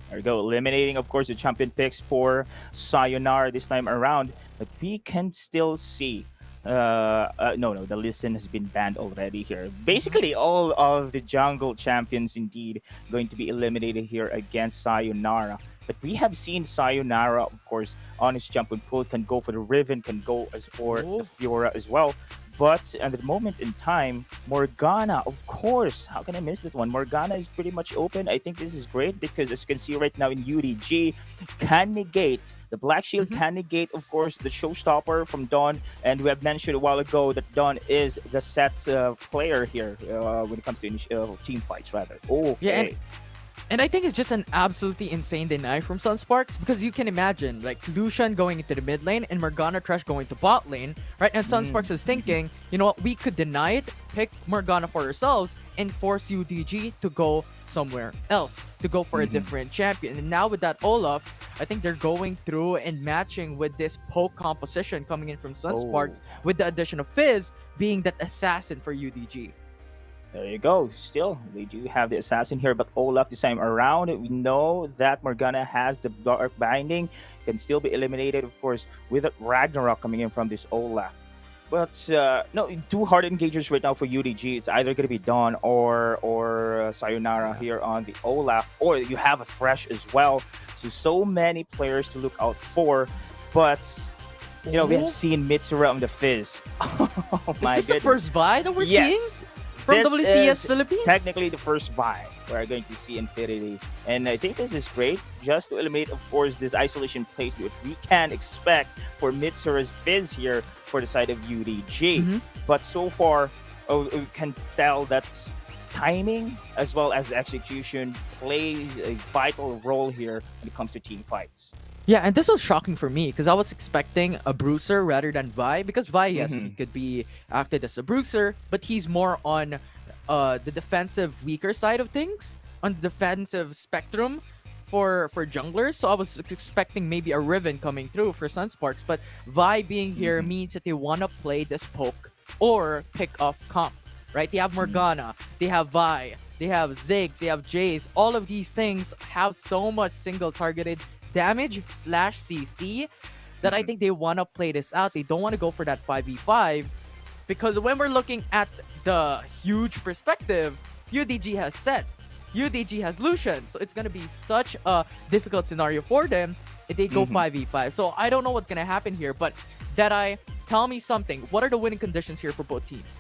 There we go, eliminating, of course, the champion picks for Sayonara this time around. But we can still see no, the Listen has been banned already here. Basically, all of the jungle champions indeed going to be eliminated here against Sayonara. But we have seen Sayonara, of course, on his jump and pull, can go for the Riven, can go as for the Fiora as well. But at the moment in time, Morgana, of course, how can I miss that one? Morgana is pretty much open. I think this is great because, as you can see right now in UDG, can negate, the Black Shield can negate, of course, the showstopper from Dawn. And we have mentioned a while ago that Dawn is the set player here when it comes to team fights, rather. Okay. Yeah, And I think it's just an absolutely insane deny from Sunsparks because you can imagine like Lucian going into the mid lane and Morgana Crush going to bot lane, right? And Sunsparks is thinking, you know what, we could deny it, pick Morgana for ourselves, and force UDG to go somewhere else, to go for a different champion. And now with that Olaf, I think they're going through and matching with this poke composition coming in from Sunsparks with the addition of Fizz being that assassin for UDG. There you go. Still, they do have the assassin here, but Olaf this time around, we know that Morgana has the dark binding, can still be eliminated, of course, with that Ragnarok coming in from this Olaf. But no, two hard engagers right now for UDG. It's either going to be Dawn or Sayonara here on the Olaf, or you have a Thresh as well. So many players to look out for, but you know we have seen Mitsura on the Fizz. Oh my Is this goodness! the first Vi that we're seeing? From This WCS is Philippines? technically the first buy we're going to see Infinity. And I think this is great just to eliminate, of course, this isolation place that we can expect for Mitsura's Fizz here for the side of UDG. But so far, we can tell that timing as well as execution plays a vital role here when it comes to team fights. Yeah, and this was shocking for me because I was expecting a bruiser rather than Vi because Vi, yes, he could be acted as a bruiser, but he's more on the defensive weaker side of things, on the defensive spectrum for junglers. So I was expecting maybe a Riven coming through for Sunsparks, but Vi being here means that they want to play this poke or pick off comp, right? They have Morgana, they have Vi, they have Ziggs, they have Jace. All of these things have so much single targeted damage / CC that I think they want to play this out. They don't want to go for that 5v5 because when we're looking at the huge perspective, UDG has Set, UDG has Lucian, so it's going to be such a difficult scenario for them if they go 5v5. So I don't know what's going to happen here, but Deadeye, tell me something. What are the winning conditions here for both teams?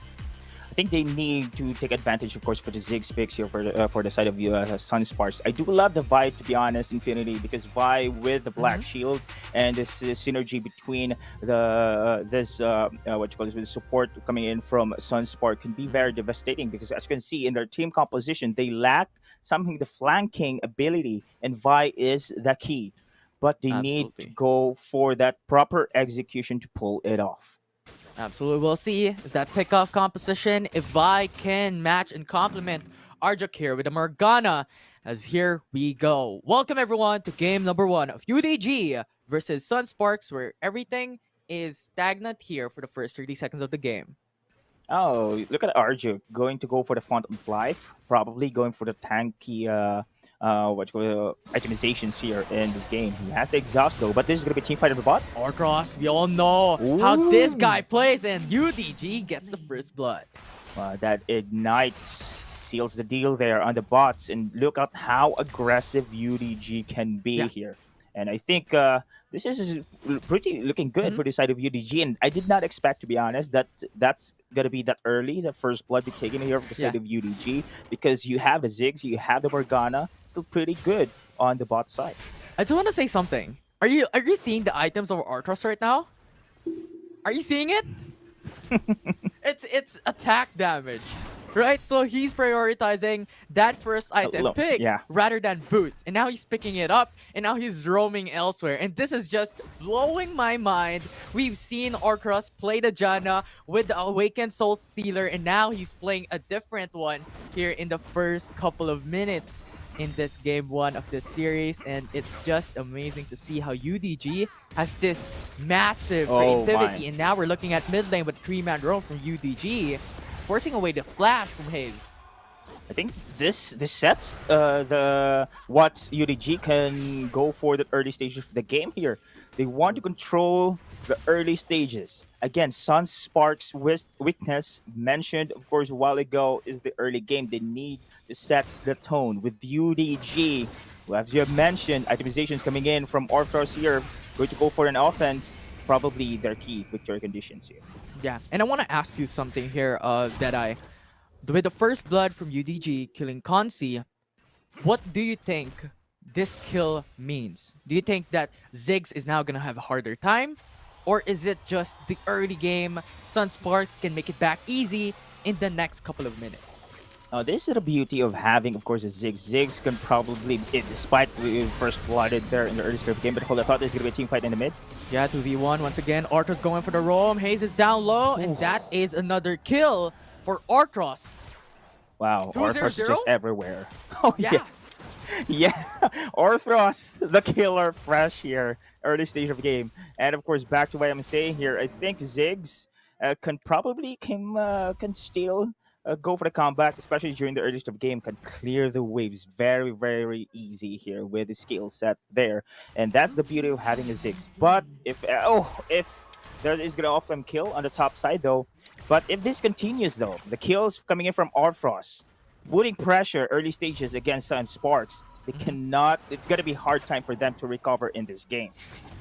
I think they need to take advantage, of course, for the Ziggs picks here for the side of Sunsparks. I do love the Vi, to be honest, Infinity, because Vi with the Black Shield and this synergy between the what you call this, with the support coming in from Sunspark can be very devastating because, as you can see in their team composition, they lack something, the flanking ability, and Vi is the key. But they need to go for that proper execution to pull it off. Absolutely. We'll see if that pick-off composition, if Vi can match and complement Arjuk here with the Morgana, as here we go. Welcome everyone to game number 1 of UDG versus Sunsparks, where everything is stagnant here for the first 30 seconds of the game. Oh, look at Arjuk going to go for the Font of Life, probably going for the tanky what you call itemizations here in this game. He has the exhaust though, but this is gonna be a team fight in the bot. Orcross, we all know how this guy plays, and UDG gets the first blood. That ignites, seals the deal there on the bots, and look at how aggressive UDG can be here. And I think this is pretty looking good for the side of UDG, and I did not expect, to be honest, that that's gonna be that early, the first blood be taken here for the side of UDG, because you have the Ziggs, you have the Morgana, still pretty good on the bot side. I just want to say something. Are you seeing the items of Orcross right now? Are you seeing it? It's attack damage, right? So he's prioritizing that first item pick rather than boots, and now he's picking it up, and now he's roaming elsewhere, and this is just blowing my mind. We've seen Orcross play the Janna with the Awakened Soul Stealer, and now he's playing a different one here in the first couple of minutes in this game 1 of this series, and it's just amazing to see how UDG has this massive creativity. And now we're looking at mid lane with 3-man roam from UDG, forcing away the flash from Hayes. I think this sets the what UDG can go for the early stages of the game here. They want to control the early stages. Again, Sunspark's weakness, mentioned, of course, a while ago, is the early game. They need to set the tone. With UDG, well, as you have mentioned, itemizations coming in from Orcross here, going to go for an offense, probably their key victory conditions here. Yeah, and I want to ask you something here, Deadeye. With the first blood from UDG killing Consi, what do you think this kill means? Do you think that Ziggs is now going to have a harder time? Or is it just the early game, Sunspark can make it back easy in the next couple of minutes? This is the beauty of having, of course, a Ziggs. Ziggs can probably, despite we first blooded there in the early start of the game, but hold on, I thought there's going to be a team fight in the mid. Yeah, 2v1 once again. Arthur's going for the roam. Hayes is down low, and that is another kill for Arthros. Wow, 2-0-0? Orthros is just everywhere. Oh, Yeah. Yeah, Orthros, the killer, fresh here, early stage of the game. And of course, back to what I'm saying here, I think Ziggs can still go for the comeback, especially during the early stage of the game, can clear the waves very, very easy here with the skill set there. And that's the beauty of having a Ziggs. But if there is going to offer him kill on the top side though, but if this continues though, the kills coming in from Orthros, putting pressure early stages against Sunsparks, they cannot. It's gonna be hard time for them to recover in this game.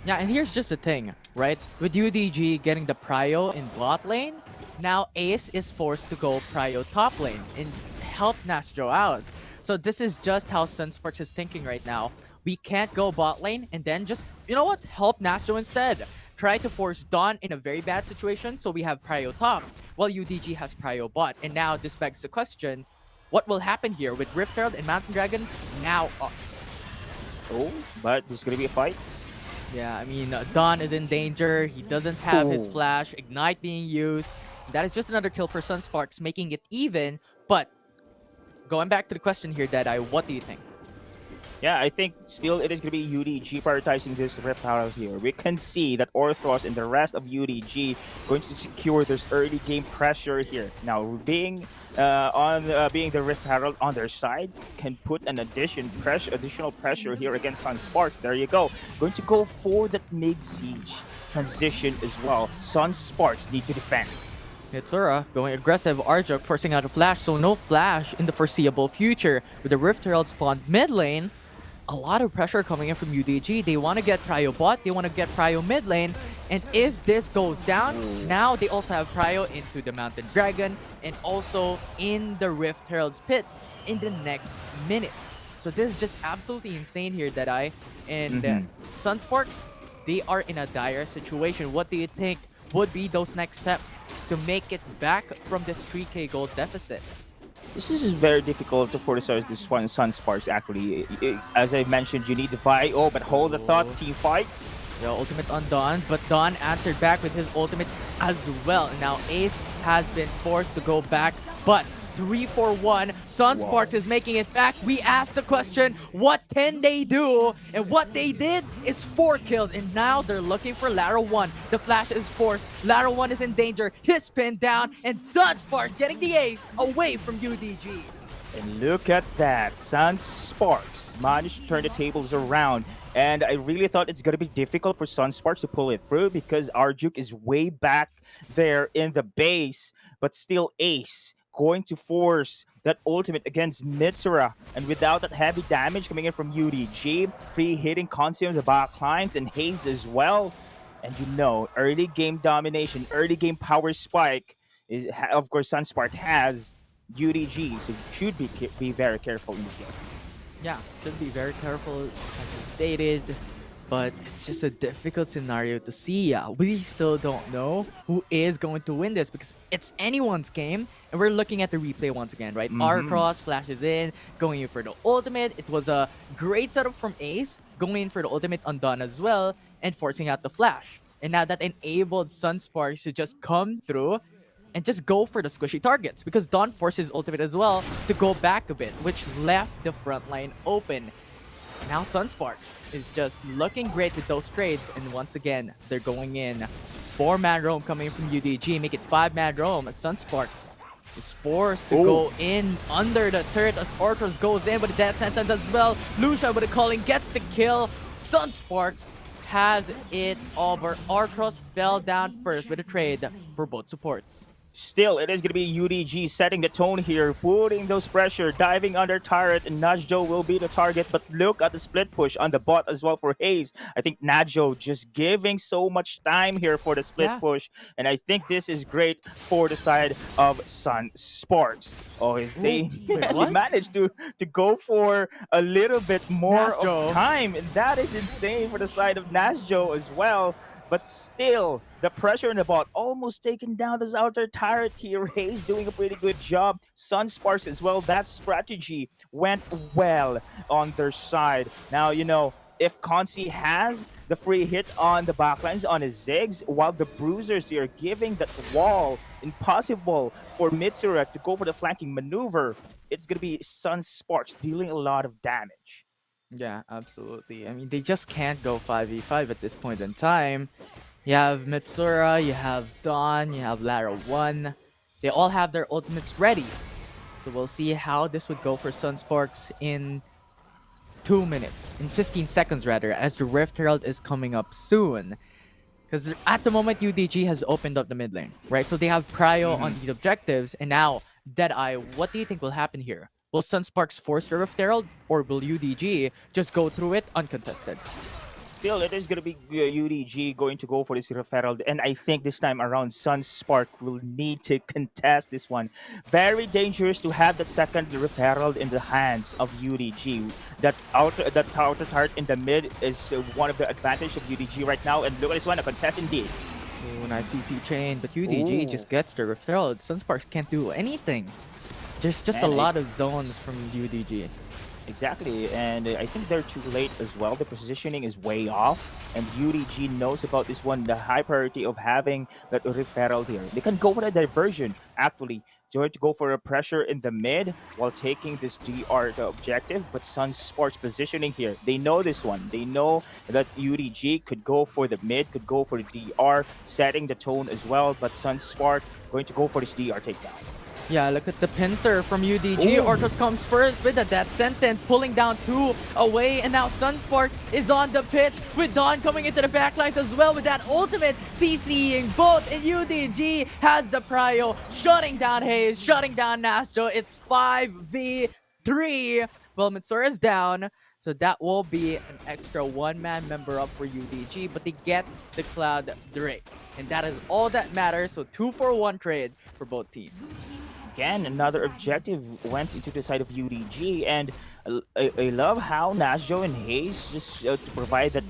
Yeah, and here's just the thing, right? With UDG getting the prio in bot lane, now Ace is forced to go prio top lane and help Nastro out. So this is just how Sunsparks is thinking right now. We can't go bot lane and then just, you know what, help Nastro instead. Try to force Dawn in a very bad situation so we have prio top, while UDG has prio bot. And now this begs the question, what will happen here with Rift Herald and Mountain Dragon now up? Oh, but there's gonna be a fight. Yeah, I mean, Dawn is in danger. He doesn't have his flash. Ignite being used. That is just another kill for Sunsparks, making it even. But going back to the question here, Deadeye, what do you think? Yeah, I think still it is going to be UDG prioritizing this Rift Herald here. We can see that Orthros and the rest of UDG going to secure this early game pressure here. Now, being the Rift Herald on their side can put an additional pressure here against Sunsparks. There you go. Going to go for that mid-siege transition as well. Sunsparks need to defend. Hitsura going aggressive, Arjuk forcing out a flash, so no flash in the foreseeable future. With the Rift Herald spawned mid lane, a lot of pressure coming in from UDG. They want to get prio bot, they want to get prio mid lane, and if this goes down, now they also have prio into the Mountain Dragon and also in the Rift Herald's pit in the next minutes. So this is just absolutely insane here, Deadeye. And Sunsparks, they are in a dire situation. What do you think would be those next steps to make it back from this 3k gold deficit? This is very difficult for this one Sunsparks actually. As I mentioned, you need the fight. Oh, but hold the thought, team fight. The ultimate on Dawn, but Dawn answered back with his ultimate as well. And now Ace has been forced to go back, but 3-4-1, Sunsparks is making it back. We asked the question, what can they do? And what they did is 4 kills, and now they're looking for Lateral 1. The flash is forced, Lateral 1 is in danger, he's pinned down, and Sunsparks getting the ace away from UDG. And look at that, Sunsparks managed to turn the tables around. And I really thought it's going to be difficult for Sunsparks to pull it through because Arjuk is way back there in the base, but still Ace going to force that ultimate against Mitsura, and without that heavy damage coming in from UDG, free hitting consumes the back lines and Hayes as well. And you know, early game domination, early game power spike is, of course, Sunspark has UDG, so you should be very careful in this game. Yeah, should be very careful, as you stated. But it's just a difficult scenario to see. We still don't know who is going to win this because it's anyone's game. And we're looking at the replay once again, right? R-Cross flashes in, going in for the ultimate. It was a great setup from Ace, going in for the ultimate on Dawn as well, and forcing out the flash. And now that enabled Sunsparks to just come through and just go for the squishy targets because Dawn forced his ultimate as well to go back a bit, which left the front line open. Now Sunsparks is just looking great with those trades, and once again, they're going in. 4-man roam coming from UDG, make it 5-man roam. Sunsparks is forced to go in under the turret as Arthros goes in with a death sentence as well. Lucia with a calling gets the kill. Sunsparks has it all, but Arthros fell down first with a trade for both supports. Still, it is going to be UDG setting the tone here, putting those pressure, diving under turret, and Najjo will be the target. But look at the split push on the bot as well for Hayes. I think Najjo just giving so much time here for the split push, and I think this is great for the side of Sunsparks. Oh, they managed to go for a little bit more of time, and that is insane for the side of Najjo as well. but still, the pressure in the bot almost taken down this outer turret here. Hayes doing a pretty good job. Sunsparks as well. That strategy went well on their side. Now, if Consi has the free hit on the backlines on his Ziggs, while the Bruisers here giving that wall impossible for Mitsura to go for the flanking maneuver, it's going to be Sunsparks dealing a lot of damage. Yeah, absolutely. I mean, they just can't go 5v5 at this point in time. You have Mitsura, you have Dawn, you have Lara 1. They all have their ultimates ready. So we'll see how this would go for Sunsparks in 2 minutes, in 15 seconds rather, as the Rift Herald is coming up soon. Because at the moment, UDG has opened up the mid lane, right? So they have prio on these objectives, and now, Deadeye, what do you think will happen here? Will Sunsparks force the Rift Herald, or will UDG just go through it uncontested? Still, it is going to be UDG going to go for this referral, and I think this time around, Sunspark will need to contest this one. Very dangerous to have the second referral in the hands of UDG. That outer turret in the mid is one of the advantage of UDG right now, and look at this one, a contest indeed. Ooh, nice CC chain, but UDG just gets the Rift Herald. Sunsparks can't do anything. There's just a lot of zones from UDG. Exactly, and I think they're too late as well. The positioning is way off, and UDG knows about this one, the high priority of having that referral here. They can go for a diversion, actually, to go for a pressure in the mid while taking this DR the objective, but Sunspark's positioning here, they know this one. They know that UDG could go for the mid, could go for the DR, setting the tone as well, but Sunspark going to go for this DR takedown. Yeah, look at the pincer from UDG. Orcos comes first with a death sentence, pulling down 2 away, and now Sunsparks is on the pitch with Dawn coming into the backlines as well with that ultimate CCing both, and UDG has the prio, shutting down Hayes, shutting down Nastro. It's 5v3. Well, Mitsura is down, so that will be an extra one-man member up for UDG, but they get the Cloud Drake, and that is all that matters. So 2-for-1 trade for both teams. Again, another objective went into the side of UDG, and I love how Nasjo and Hayes just to provide that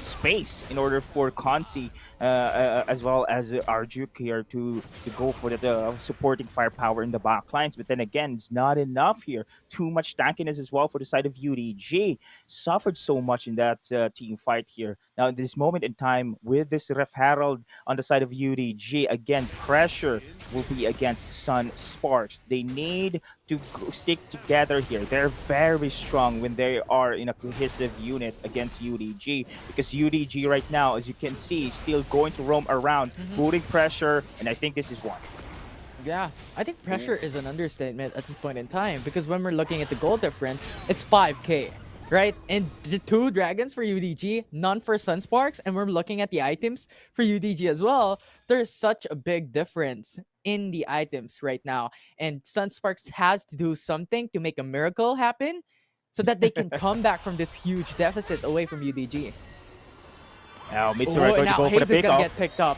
space in order for Consi as well as Arjuk here to go for the supporting firepower in the back lines. But then again, it's not enough here. Too much tankiness as well for the side of UDG. Suffered so much in that team fight here. Now, in this moment in time, with this Ref Herald on the side of UDG, again, pressure will be against Sunsparks. They need to stick together here. They're very strong when they are in a cohesive unit against UDG, because UDG right now, as you can see, still going to roam around, putting pressure, and I think this is one. Yeah, I think pressure is an understatement at this point in time, because when we're looking at the goal difference, it's 5k, right? And the 2 dragons for UDG, none for Sunsparks, and we're looking at the items for UDG as well. There's such a big difference in the items right now, and Sunsparks has to do something to make a miracle happen so that they can come back from this huge deficit away from UDG. Now Mitsura going to go for the Hayes is gonna pickoff. get picked up.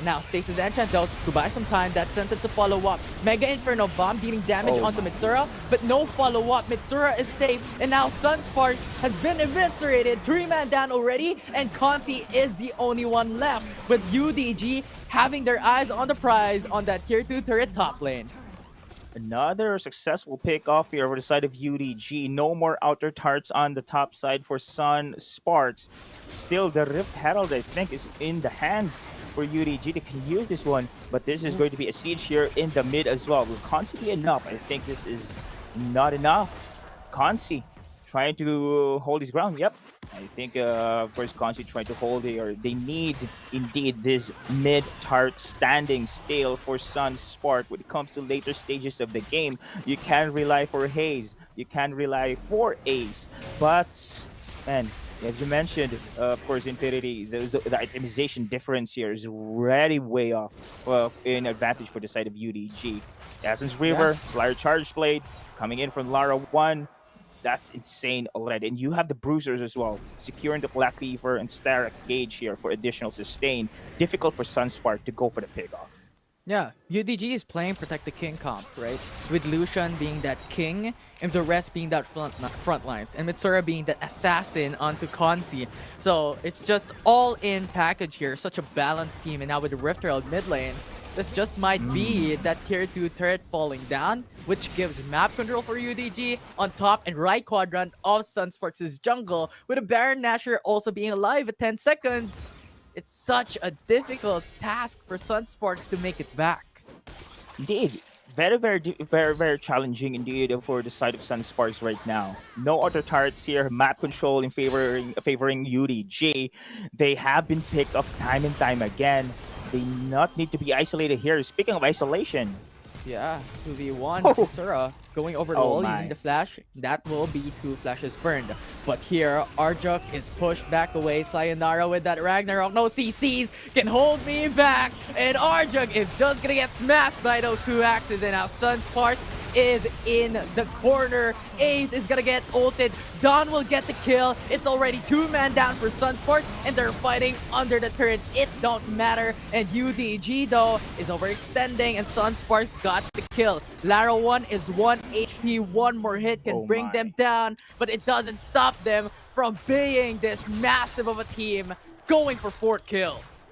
Now Stasis Enchant though to buy some time. That sentence to follow up. Mega Inferno Bomb dealing damage onto Mitsura, but no follow up. Mitsura is safe, and now Sunsparks has been eviscerated. 3-man down already, and Consi is the only one left, with UDG having their eyes on the prize on that tier 2 turret top lane. Another successful pick off here over the side of UDG. No more outer turrets on the top side for Sunsparks. Still, the Rift Herald, I think, is in the hands for UDG. They can use this one, but this is going to be a siege here in the mid as well. Will Consi be enough? I think this is not enough. Consi trying to hold his ground. Yep. I think, of course, Consi trying to hold it, or they need indeed this mid-turret standing still for Sunspark. When it comes to later stages of the game, you can rely for Hayes, you can rely for Ace, but, and as you mentioned, of course, Infinity, the itemization difference here is already way off in advantage for the side of UDG. Essence River, Flyer Charge Blade, coming in from Lara 1. That's insane already. And you have the Bruisers as well, securing the Black Beaver and Starex Gauge here for additional sustain. Difficult for Sunspark to go for the pickoff. Yeah, UDG is playing Protect the King comp, right? With Lucian being that king, and the rest being that front lines, and Mitsura being that assassin onto Consi. So it's just all in package here, such a balanced team, and now with the Rift Herald mid lane, this just might be that tier 2 turret falling down, which gives map control for UDG on top and right quadrant of Sunsparks' jungle, with a Baron Nashor also being alive at 10 seconds. It's such a difficult task for Sunsparks to make it back. Indeed. Very challenging indeed for the side of Sunsparks right now. No auto turrets here, map control in favoring UDG. They have been picked off time and time again. They not need to be isolated here. Speaking of isolation, Yeah, 2v1, Oh. Mitsura going over the Oh wall my. using the flash. That will be 2 flashes burned. But here, Arjuk is pushed back away. Sayonara with that Ragnarok. No CCs can hold me back. And Arjuk is just gonna get smashed by those 2 axes. And now Sunspark is in the corner. Ace is gonna get ulted. Dawn will get the kill. It's already 2-man down for Sunspark, and they're fighting under the turret. It don't matter. And UDG though is overextending, and Sunspark's got the kill. Lara 1 is 1 HP. One more hit can Oh bring my. them down, but it doesn't stop them from being this massive of a team, going for 4 kills.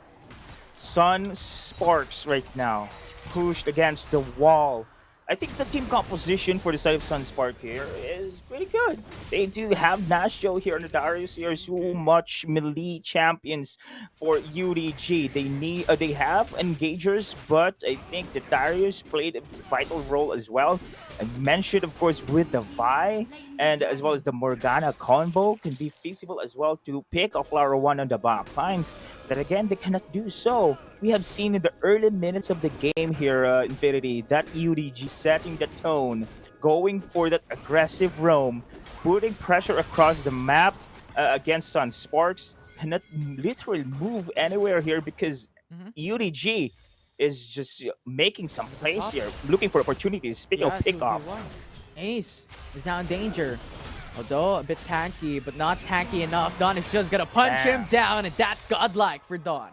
Sunsparks right now pushed against the wall. I think the team composition for the side of Sunspark here is pretty good. They do have Nasho here and the Darius here, so much melee champions for UDG. They have engagers, but I think the Darius played a vital role as well. And mentioned, of course, with the Vi and as well as the Morgana combo can be feasible as well to pick off Lara 1 on the back lines. But again, they cannot do so. We have seen in the early minutes of the game here, Infinity, that UDG setting the tone, going for that aggressive roam, putting pressure across the map against Sunsparks, cannot literally move anywhere here because UDG is just making some plays here, looking for opportunities. Speaking of pickoff, 2v1. Ace is now in danger. Although a bit tanky, but not tanky enough. Dawn is just gonna punch him down, and that's godlike for Dawn.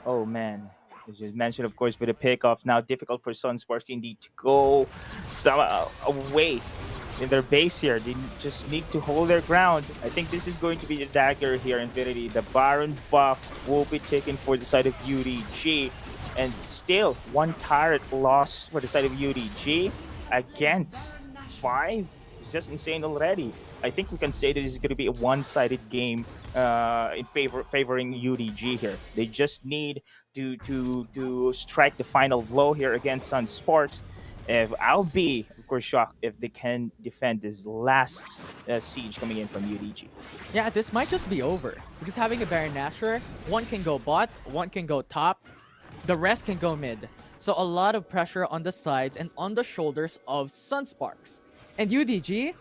oh man. As you mentioned, of course, with the pickoff, now difficult for Sunsparks indeed to go some away in their base here. They just need to hold their ground. I think this is going to be the dagger here, Infinity. The Baron buff will be taken for the side of UDG. And still, 1 turret loss for the side of UDG against 5. It's just insane already. I think we can say that this is going to be a one-sided game in favoring UDG here. They just need to strike the final blow here against Sunsparks. I'll be, of course, shocked if they can defend this last siege coming in from UDG. Yeah, this might just be over. Because having a Baron Nashor, one can go bot, one can go top, the rest can go mid. So a lot of pressure on the sides and on the shoulders of Sunsparks. And UDG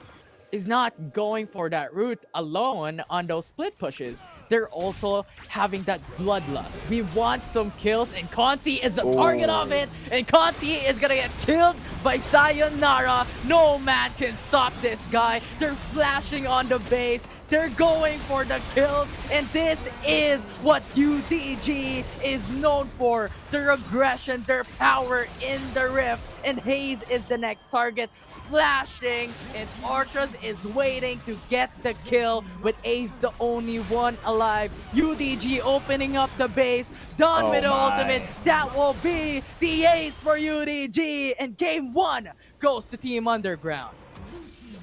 is not going for that route alone on those split pushes. They're also having that bloodlust. We want some kills, and Consi is the target of it. And Consi is gonna get killed by Sayonara. No man can stop this guy. They're flashing on the base. They're going for the kills, and this is what UDG is known for. Their aggression, their power in the rift. And Hayes is the next target, flashing, and Archers is waiting to get the kill with Ace the only one alive. UDG opening up the base. Done with the ultimate. That will be the ace for UDG, and game 1 goes to Team Underground.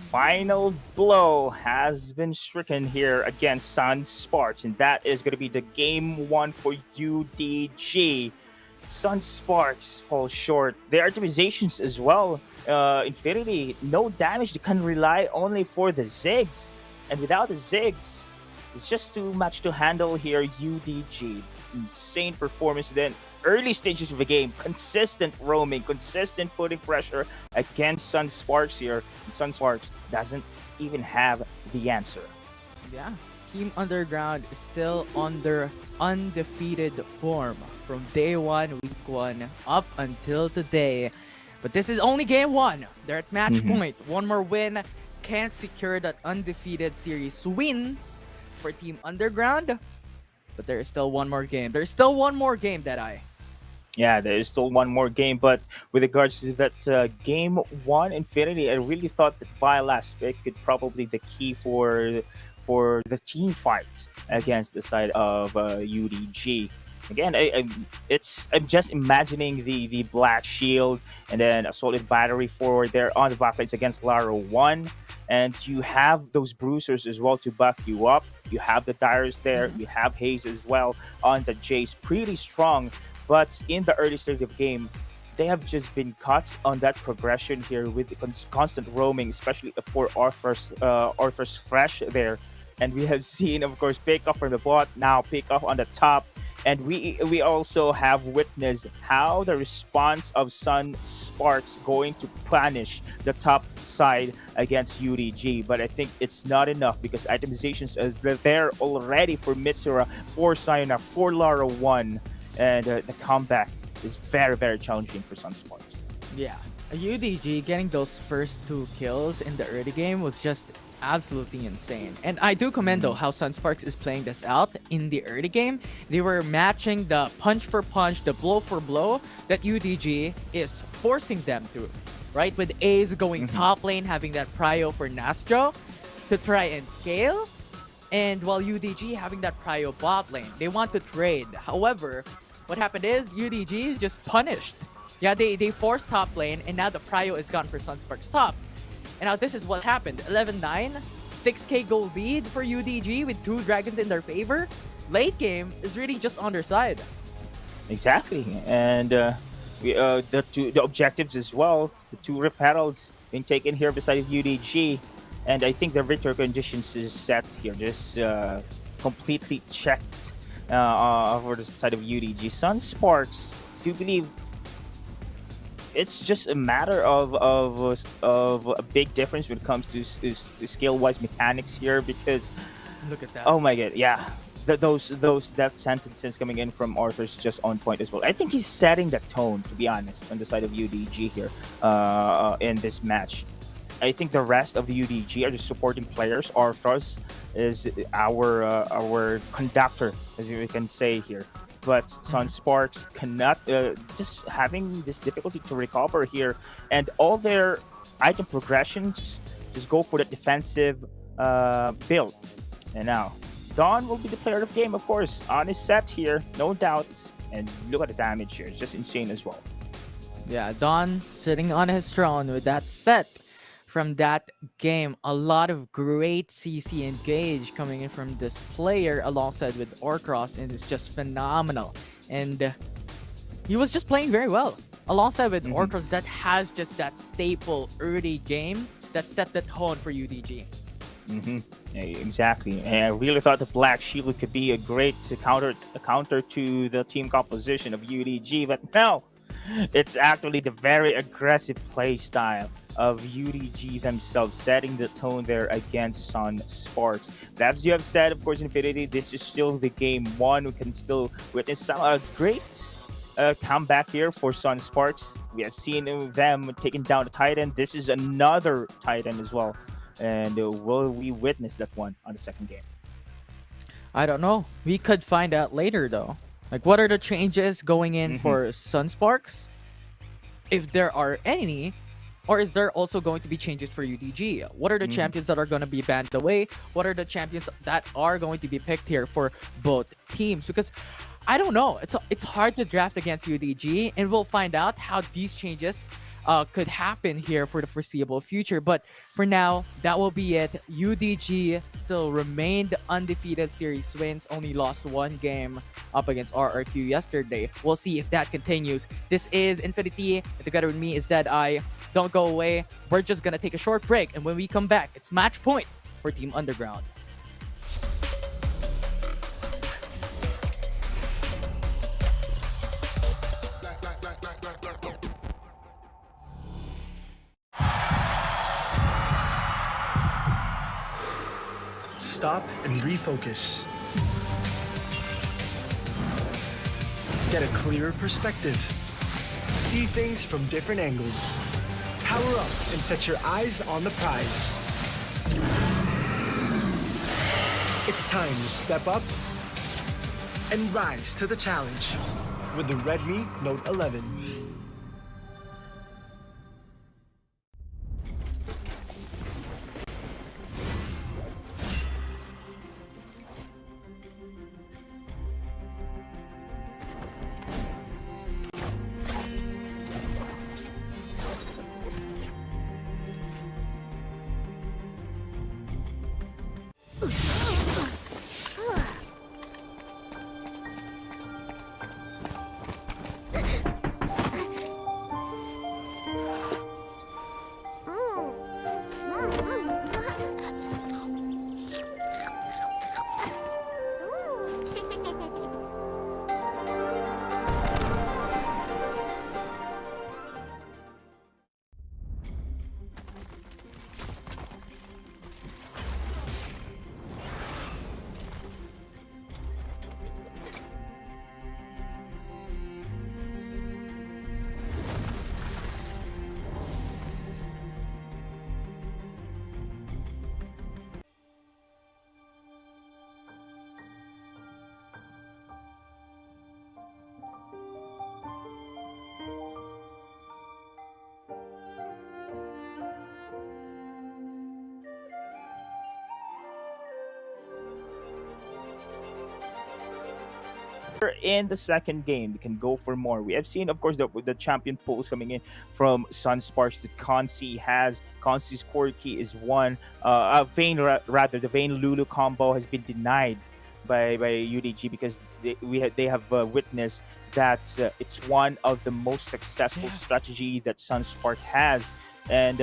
Final blow has been stricken here against Sunsparks, and that is going to be the game 1 for UDG. Sunsparks fall short. Their optimizations as well. Infinity, no damage. They can rely only for the Ziggs, and without the Ziggs, it's just too much to handle here. UDG, insane performance. Then early stages of the game, consistent roaming, consistent putting pressure against Sunsparks here. And Sunsparks doesn't even have the answer. Yeah, Team Underground is still on their undefeated form from day 1, week 1, up until today. But this is only game 1. They're at match point. One more win can't secure that undefeated series wins for Team Underground. But there is still one more game. There's still one more game, Deadeye. Yeah, there is still one more game, but with regards to that game one Infinity, I really thought that Vi last pick could probably the key for the team fight against the side of UDG. Again, I'm just imagining the black shield and then a solid battery forward there on the backlights against Lara 1, and you have those bruisers as well to back you up. You have the Dyers there, you have Hayes as well on the Jace, pretty strong. But in the early stage of the game, they have just been cut on that progression here with the constant roaming, especially for Arthur's Fresh there. And we have seen, of course, pick off from the bot, now pick off on the top. And we also have witnessed how the response of Sunsparks going to punish the top side against UDG. But I think it's not enough because itemizations are there already for Mitsura, for Sayona, for Lara 1. And the comeback is very, very challenging for Sunsparks. Yeah, UDG getting those first 2 kills in the early game was just absolutely insane. And I do commend though how Sunsparks is playing this out in the early game. They were matching the punch for punch, the blow for blow that UDG is forcing them to, right? With A's going top lane, having that prio for Nastro to try and scale. And while UDG having that prio bot lane, they want to trade. However, what happened is UDG just punished. Yeah, they forced top lane, and now the prio is gone for Sunsparks top. And now this is what happened. 11-9, 6k gold lead for UDG with 2 dragons in their favor. Late game is really just on their side. Exactly. And the objectives as well, the 2 Rift Heralds being taken here beside UDG. And I think the victory conditions is set here. Just completely checked over the side of UDG. Sunsparks, do you believe it's just a matter of a big difference when it comes to skill-wise mechanics here? Because look at that. Oh my god, yeah. Those death sentences coming in from Arthur's just on point as well. I think he's setting the tone, to be honest, on the side of UDG here in this match. I think the rest of the UDG are just supporting players. Arthur's is our conductor, as we can say here. But Sunsparks cannot, just having this difficulty to recover here. And all their item progressions just go for the defensive build. And now, Dawn will be the player of the game, of course, on his set here, no doubt. And look at the damage here, it's just insane as well. Yeah, Dawn sitting on his throne with that set from that game. A lot of great CC engage coming in from this player alongside with Orcross, and it's just phenomenal. And he was just playing very well alongside with Orcross that has just that staple early game that set the tone for UDG. Yeah, exactly. And I really thought the Black Shield could be a great counter to the team composition of UDG, but no, it's actually the very aggressive play style of UDG themselves setting the tone there against Sunsparks. But as you have said, of course, Infinity, this is still the game 1. We can still witness a great comeback here for Sunsparks. We have seen them taking down the Titan. This is another Titan as well. And will we witness that one on the second game? I don't know. We could find out later though. Like, what are the changes going in for Sunsparks? If there are any, or is there also going to be changes for UDG? What are the champions that are going to be banned away? What are the champions that are going to be picked here for both teams? Because I don't know. It's hard to draft against UDG, and we'll find out how these changes could happen here for the foreseeable future. But for now, that will be it. UDG still remained undefeated series wins, only lost 1 game up against RRQ yesterday. We'll see if that continues. This is Infinity, and together with me is Deadeye. Don't go away. We're just gonna take a short break, and when we come back, it's match point for Team Underground. Stop and refocus. Get a clearer perspective. See things from different angles. Power up and set your eyes on the prize. It's time to step up and rise to the challenge. with the Redmi Note 11. In the second game, we can go for more. We have seen, of course, the champion pools coming in from Sunsparks that Consi has. Consi's core key is one. The Vayne Lulu combo has been denied by UDG because they have witnessed that it's one of the most successful strategy that Sunspark has. And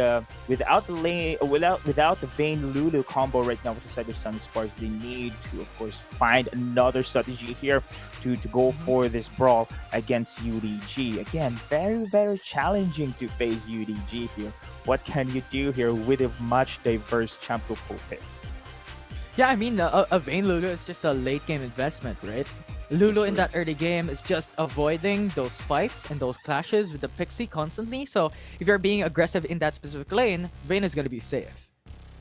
without the Vayne Lulu combo right now with the side of Sunsparks, they need to, of course, find another strategy here to go for this brawl against UDG. Again, very, very challenging to face UDG here. What can you do here with a much diverse champion pool picks? Yeah, I mean, a Vayne Lulu is just a late game investment, right? Lulu in that early game is just avoiding those fights and those clashes with the Pixie constantly. So if you're being aggressive in that specific lane, Vayne is going to be safe.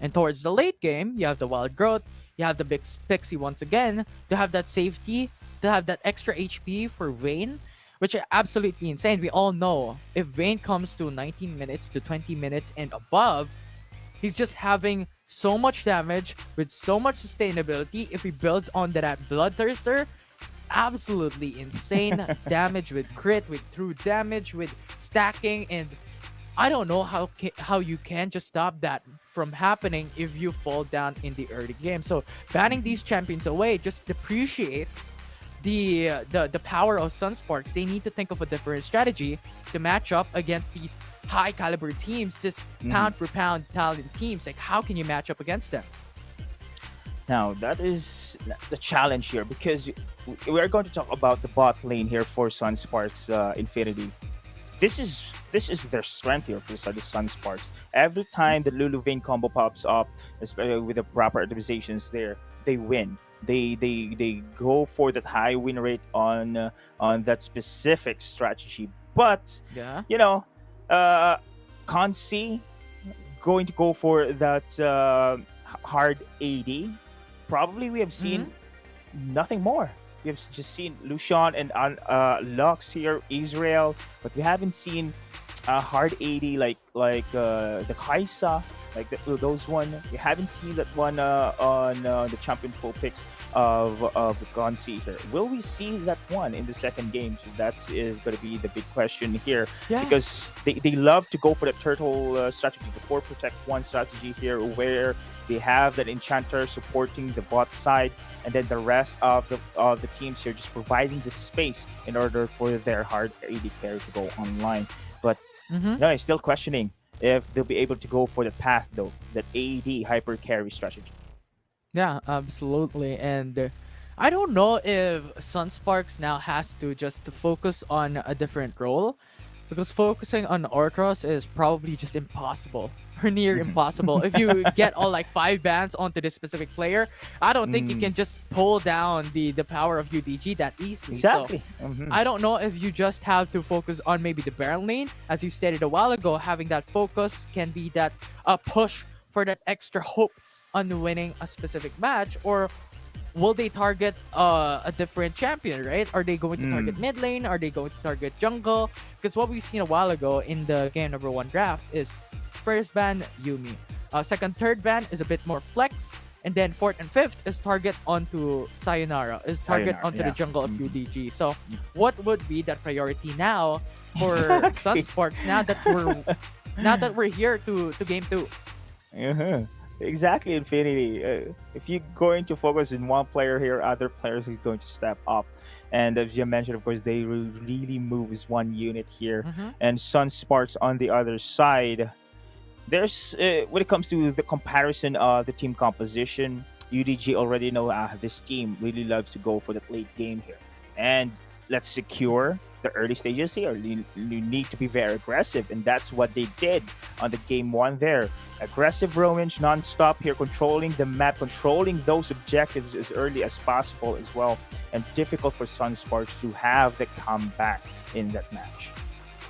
And towards the late game, you have the Wild Growth, you have the big Pixie once again, to have that safety, to have that extra HP for Vayne, which are absolutely insane. We all know if Vayne comes to 19 minutes to 20 minutes and above, he's just having so much damage with so much sustainability. If he builds on that Bloodthirster, absolutely insane damage with crit, with true damage, with stacking, and I don't know how you can just stop that from happening if you fall down in the early game. So banning these champions away just depreciates the power of Sunsparks. They need to think of a different strategy to match up against these high caliber teams, just pound for pound talent teams. Like, how can you match up against them? Now, that is the challenge here because we're going to talk about the bot lane here for Sunsparks Infinity. This is their strength here for the Sunsparks. Every time the Lulu Vayne combo pops up, especially with the proper optimizations there, they win. They go for that high win rate on that specific strategy. But you know, Consi going to go for that hard AD. Probably we have seen nothing more. We have just seen Lucian and Lux here, Israel, but we haven't seen hard AD like the Kaisa, like those one. We haven't seen that one on the champion pool picks of the Gonsi here. Will we see that one in the second game? So that is going to be the big question here, because they love to go for the turtle strategy, the 4 protect 1 strategy here, where they have that enchanter supporting the bot side, and then the rest of the teams here just providing the space in order for their hard AD carry to go online. But no, I'm still questioning if they'll be able to go for the path though, that AD hyper carry strategy. Yeah, absolutely. And I don't know if Sunsparks now has to just focus on a different role, because focusing on Orcross is probably just impossible or near impossible. If you get all like 5 bans onto this specific player, I don't think you can just pull down the power of UDG that easily. Exactly. So I don't know if you just have to focus on maybe the Baron lane, as you stated a while ago. Having that focus can be that push for that extra hope on winning a specific match, or will they target a different champion, right? Are they going to target mid lane? Are they going to target jungle? Because what we've seen a while ago in the game number 1 draft is first ban Yumi, second, third ban is a bit more flex, and then fourth and fifth is target onto Sayonara, is target Sayonara, onto yeah. the jungle of UDG. So what would be that priority now for Exactly. Sunsparks now that we're here to game 2? Uh-huh. Exactly, Infinity. If you're going to focus on one player here, other players is going to step up. And as you mentioned, of course, they really move as one unit here. Mm-hmm. And Sunsparks on the other side. There's when it comes to the comparison of the team composition, UDG already know this team really loves to go for the late game here, and let's secure the early stages here. You need to be very aggressive, and that's what they did on the game 1 there. Aggressive roamage non-stop here, controlling the map, controlling those objectives as early as possible as well, and difficult for Sunsparks to have the comeback in that match.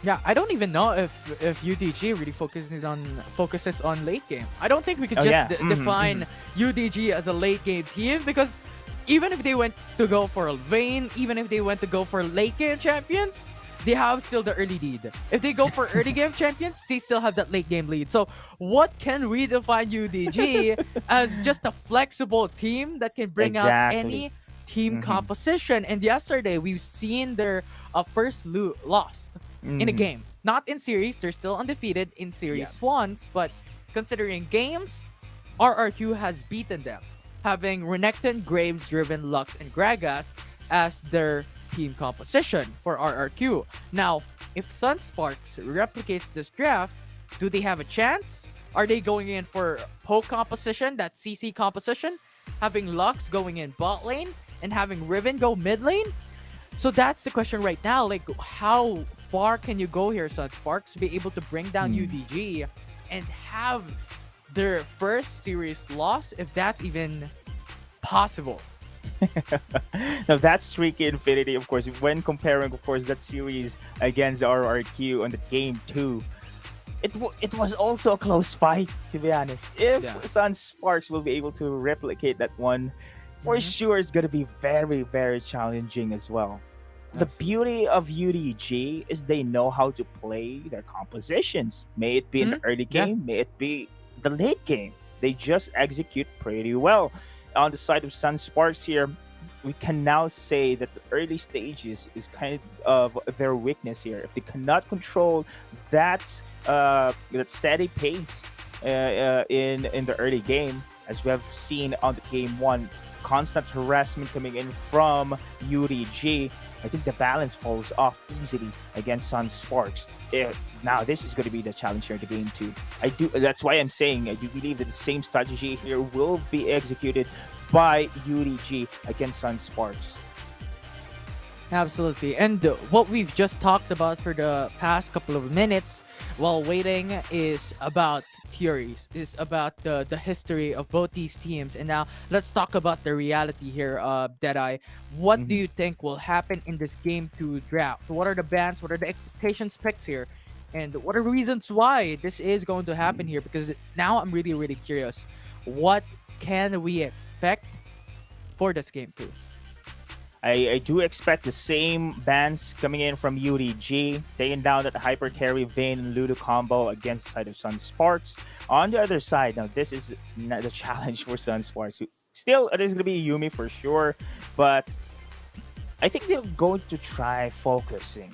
Yeah, I don't even know if UDG really focuses on late game. I don't think we could Oh, just yeah. define UDG as a late game team, because even if they went to go for a Vayne, even if they went to go for late game champions, they have still the early lead. If they go for early game champions, they still have that late game lead. So what can we define UDG as? Just a flexible team that can bring out Exactly. any team composition. And yesterday we've seen their first lost in a game. Not in series, they're still undefeated in series once, but considering games, RRQ has beaten them, having Renekton, Graves, Driven, Lux, and Gragas as their team composition for RRQ. Now, if Sunsparks replicates this draft, do they have a chance? Are they going in for poke composition, that CC composition, having Lux going in bot lane, and having Riven go mid lane? So that's the question right now. Like, how far can you go here, Sunsparks, to be able to bring down UDG and have their first series loss, if that's even possible? Now that's tricky, Infinity, of course. When comparing, of course, that series against RRQ on the game 2, it was also a close fight, to be honest. If Sunsparks will be able to replicate that one, for sure it's going to be very, very challenging as well. The beauty of UDG is they know how to play their compositions. May it be in the early game, may it be the late game. They just execute pretty well. On the side of Sunsparks here, we can now say that the early stages is kind of their weakness here. If they cannot control that steady pace in the early game, as we have seen on the game 1, constant harassment coming in from UDG, I think the balance falls off easily against Sunsparks. Now this is going to be the challenge here in the game 2. That's why I'm saying I do believe that the same strategy here will be executed by UDG against Sunsparks. Absolutely. And what we've just talked about for the past couple of minutes while waiting is about theories, is about the history of both these teams. And now let's talk about the reality here, Deadeye. What do you think will happen in this game 2 draft? What are the bans? What are the expectations picks here? And what are reasons why this is going to happen here? Because now I'm really, really curious. What can we expect for this game 2? I do expect the same bans coming in from UDG, taking down that hyper carry Vayne and Ludo combo against the side of Sunsparks. On the other side, now this is not the challenge for Sunsparks. Still, it is going to be Yumi for sure, but I think they're going to try focusing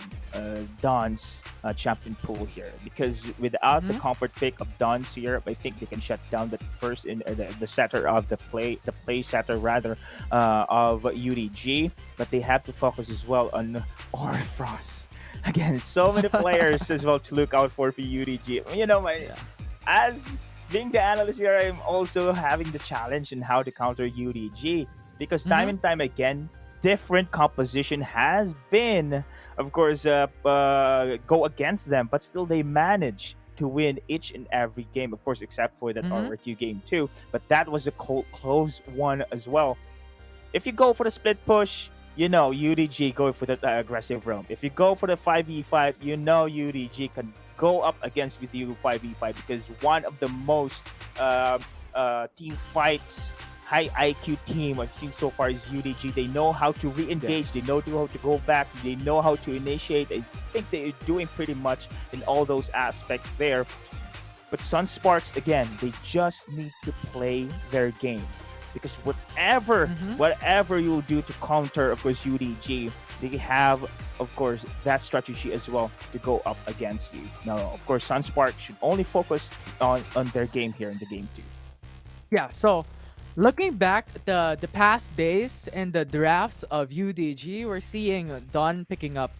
Don's champion pool here, because without the comfort pick of Don's here, I think they can shut down the first in the setter of the play setter rather of UDG. But they have to focus as well on Orfrost. Again, so many players as well to look out for UDG. You know, as being the analyst here, I'm also having the challenge in how to counter UDG, because time and time again, different composition has been, of course, go against them, but still they manage to win each and every game, of course, except for that RRQ game 2. But that was a close one as well. If you go for the split push, you know UDG going for the aggressive roam. If you go for the 5v5, you know UDG can go up against with you 5v5, because one of the most team fights high IQ team I've seen so far is UDG. They know how to re-engage. They know how to go back. They know how to initiate. I think they're doing pretty much in all those aspects there. But Sunsparks, again, they just need to play their game. Because whatever you'll do to counter, of course, UDG, they have, of course, that strategy as well to go up against you. Now, of course, Sunspark should only focus on their game here in the game 2. Yeah, so looking back the past days and the drafts of UDG, we're seeing Don picking up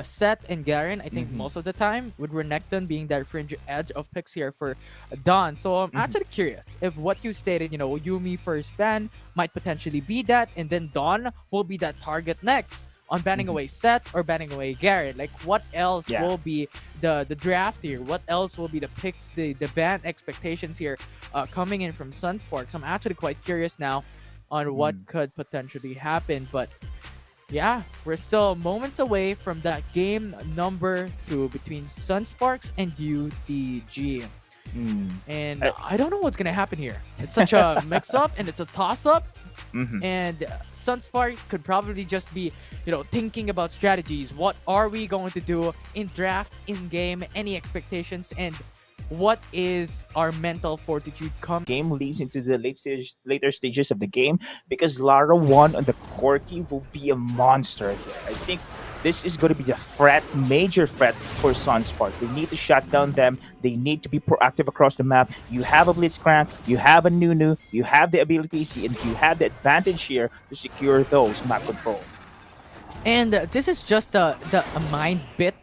Seth and Garen, I think most of the time, with Renekton being that fringe edge of picks here for Don. So I'm actually curious if what you stated, Yumi first ban might potentially be that, and then Don will be that target next on banning away Seth or banning away Garen. Like, what else will be the draft here? What else will be the picks, the ban expectations here coming in from Sunsparks? I'm actually quite curious now on what could potentially happen, but yeah, we're still moments away from that game number 2 between Sunsparks and UDG. And I don't know what's going to happen here. It's such a mix-up and it's a toss-up. And Sunsparks could probably just be, thinking about strategies. What are we going to do in draft, in-game, any expectations, and what is our mental fortitude come game leads into the later stages of the game, because Lara 1 on the Corki will be a monster there. I think this is going to be the major threat for Sunspark. They need to shut down them. They need to be proactive across the map. You have a Blitzcrank, you have a Nunu, you have the abilities, and you have the advantage here to secure those map control. And this is just a mind bit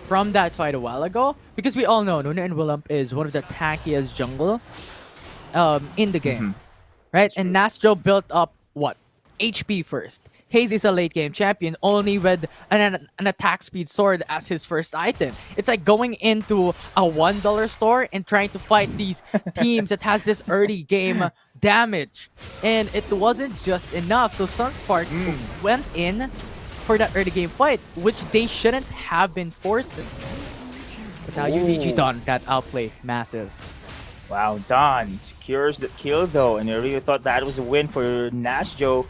from that side a while ago, because we all know Nunu and Willump is one of the tankiest jungle in the game, right? And Nasjo built up what? HP first. Haze is a late game champion only with an attack speed sword as his first item. It's like going into a $1 store and trying to fight these teams that has this early game damage. And it wasn't just enough. So Sunsparks went in for that early game fight, which they shouldn't have been forcing. But now UDG done that outplay massive. Wow, Don secures the kill though, and I really thought that was a win for Nasjo.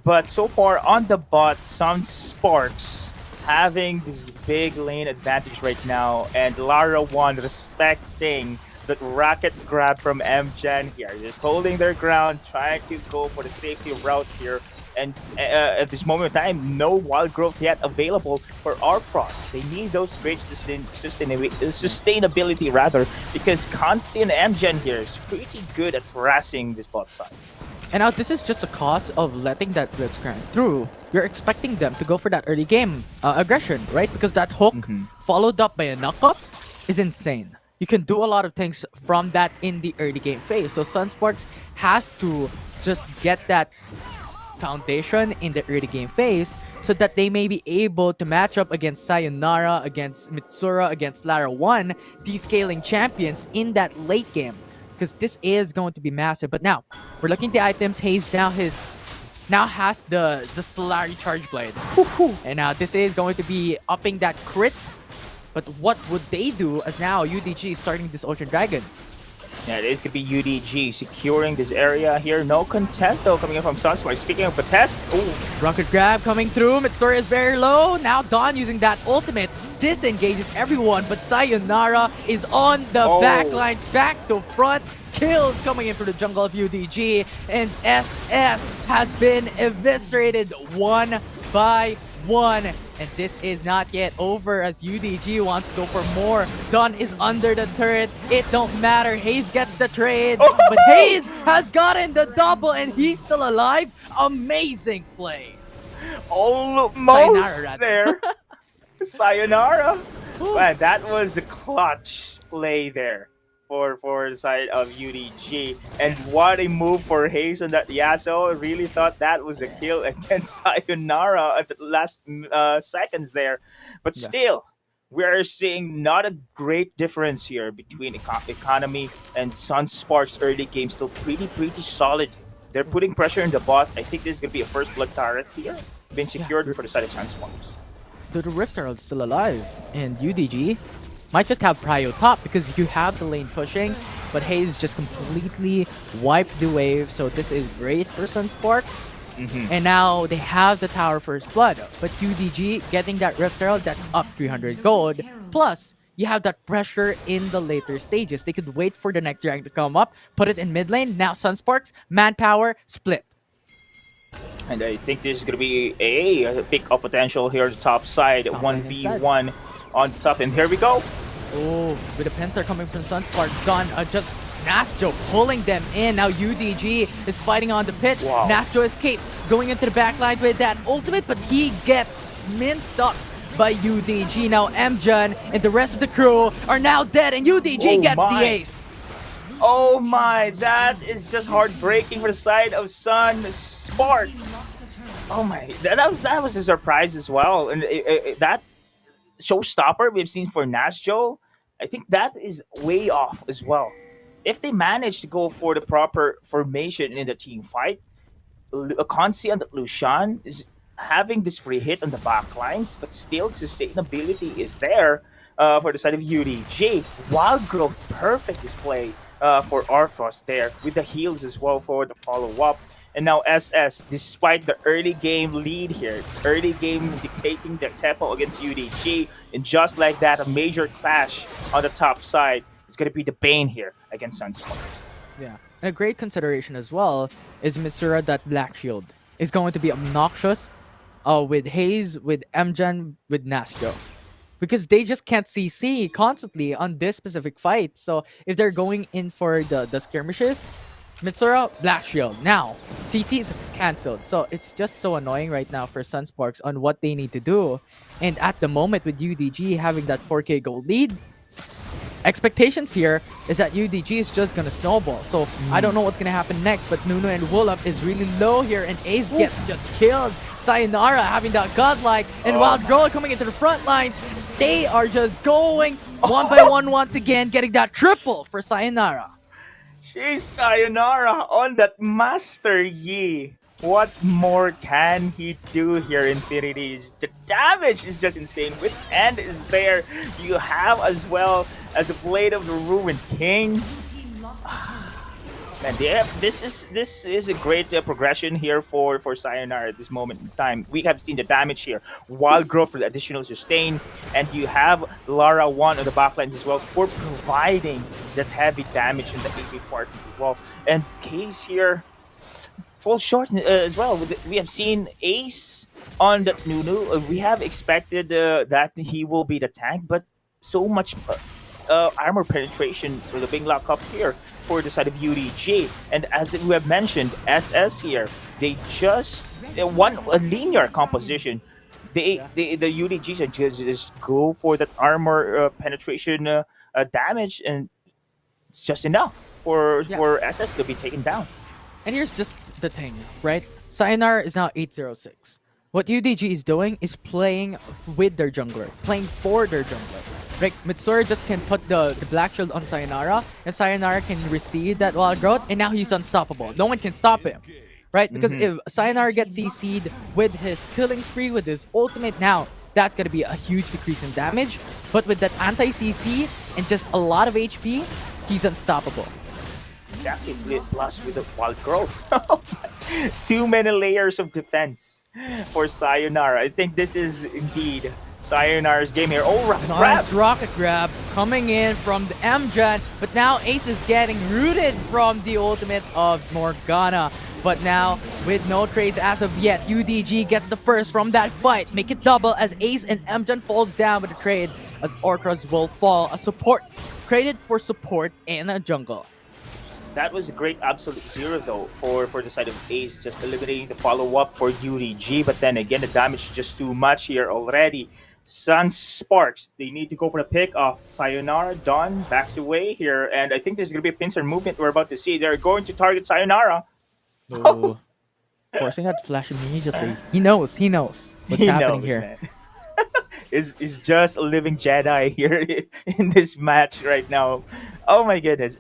But so far on the bot, Sunsparks having this big lane advantage right now, and Lara 1 respecting that rocket grab from MGen here. Just holding their ground, trying to go for the safety route here. And at this moment in time, no wild growth yet available for Arfrost. They need those great sustainability rather, because Kansi and MGen here is pretty good at harassing this bot side. And now this is just a cause of letting that Blitzcrank through. You're expecting them to go for that early game aggression, right? Because that hook followed up by a knock-up is insane. You can do a lot of things from that in the early game phase. So Sunsparks has to just get that foundation in the early game phase so that they may be able to match up against Sayonara, against Mitsura, against Lara 1, descaling champions in that late game. Because this is going to be massive. But now, we're looking at the items. Haze now has the Solari Charge Blade. And now this is going to be upping that crit. But what would they do as now UDG is starting this Ocean Dragon? Yeah, it is going to be UDG securing this area here. No contest though coming in from Sunspark. Speaking of contest, Rocket Grab coming through. Mitsuri is very low. Now Dawn using that ultimate disengages everyone, but Sayonara is on the backlines, back to front. Kills coming in for the jungle of UDG, and SS has been eviscerated 1 by 1. And this is not yet over as UDG wants to go for more. Don is under the turret. It don't matter. Haze gets the trade. But Haze has gotten the double and he's still alive. Amazing play. Almost Sayonara, there. Sayonara. Man, that was a clutch play there for the side of UDG. And what a move for Haze on that Yasuo. I really thought that was a kill against Sayonara at the last seconds there. But still, we are seeing not a great difference here between Economy and Sunspark's early game. Still pretty solid. They're putting pressure in the bot. I think this is going to be a first blood turret here. Been secured for the side of Sunsparks. The Rift Herald is still alive. And UDG might just have prio top because you have the lane pushing, but Hayes just completely wiped the wave, so this is great for Sunsparks. And now they have the tower first blood, but UDG getting that Rift Herald, that's up 300 gold. Plus, you have that pressure in the later stages. They could wait for the next rank to come up, put it in mid lane. Now Sunsparks, manpower, split. And I think this is going to be a pick of potential here on the top side. Top lane 1v1 on top. And here we go. Oh, with the Pinsir coming from Sunsparks, gone. Just Nastjo pulling them in. Now UDG is fighting on the pit. Wow. Nastjo escaped, going into the backline with that ultimate, but he gets minced up by UDG. Now Mjun and the rest of the crew are now dead, and UDG Oh gets my. the ace. Oh my, that is just heartbreaking for the side of Sunsparks. Oh my, that was a surprise as well. And that showstopper we've seen for Nastjo, I think that is way off as well. If they manage to go for the proper formation in the team fight, Consi and Lucian is having this free hit on the back lines, but still sustainability is there for the side of UDG. Wild Growth, perfect display for Arthos there, with the heals as well for the follow-up. And now SS, despite the early game lead here, early game dictating the tempo against UDG, and just like that, a major clash on the top side is going to be the bane here against Sunsparks. Yeah, and a great consideration as well is Mitsura that Black Shield is going to be obnoxious with Hayes, with Mjun, with Nastjo. Because they just can't CC constantly on this specific fight. So if they're going in for the skirmishes, Mitsura, Black Shield. Now, CC is cancelled. So it's just so annoying right now for Sunsparks on what they need to do. And at the moment with UDG having that 4k gold lead, expectations here is that UDG is just gonna snowball. So I don't know what's gonna happen next, but Nuno and Wolof is really low here, and Ace gets just killed. Sayonara having that godlike, and Wild Grower coming into the front line. They are just going one by one once again, getting that triple for Sayonara. Jeez, Sayonara on that Master Yi. What more can he do here, Infinity? The damage is just insane. Wit's End is there. You have as well as the Blade of the Ruined King. And this is a great progression here for Sayonara at this moment in time. We have seen the damage here. Wild Growth for the additional sustain. And you have Lara 1 on the backlines as well for providing that heavy damage in the AP part as well. And Case here falls short as well. We have seen Ace on that Nunu. We have expected that he will be the tank, but so much armor penetration for the Bing Lock up here for the side of UDG. And as we have mentioned, SS here, they just want a linear composition. The UDGs are just go for that armor penetration damage, and it's just enough for SS to be taken down. And here's just the thing, right? Sayonara is now 806. What UDG is doing is playing with their jungler, playing for their jungler. Right? Mitsura just can put the Black Shield on Sayonara, and Sayonara can receive that Wild Growth, and now he's unstoppable. No one can stop him. Right? Because if Sayonara gets CC'd with his killing spree, with his ultimate, now that's going to be a huge decrease in damage. But with that anti-CC and just a lot of HP, he's unstoppable. Exactly, plus with the Wild Growth. Too many layers of defense for Sayonara. I think this is indeed Sayonara's game here. Oh, nice rocket grab coming in from the Mjun, but now Ace is getting rooted from the ultimate of Morgana. But now, with no trades as of yet, UDG gets the first from that fight. Make it double as Ace and Mjun falls down with a trade, as Orcras will fall. A support, traded for support in a jungle. That was a great absolute zero though for the side of Ace, just eliminating the follow-up for UDG. But then again, the damage is just too much here already. Sunsparks, they need to go for the pick off. Sayonara, Dawn backs away here, and I think there's going to be a pincer movement we're about to see. They're going to target Sayonara. Oh. Forcing that flash immediately. He knows what's happening here. Man. is just a living Jedi here in this match right now. Oh my goodness.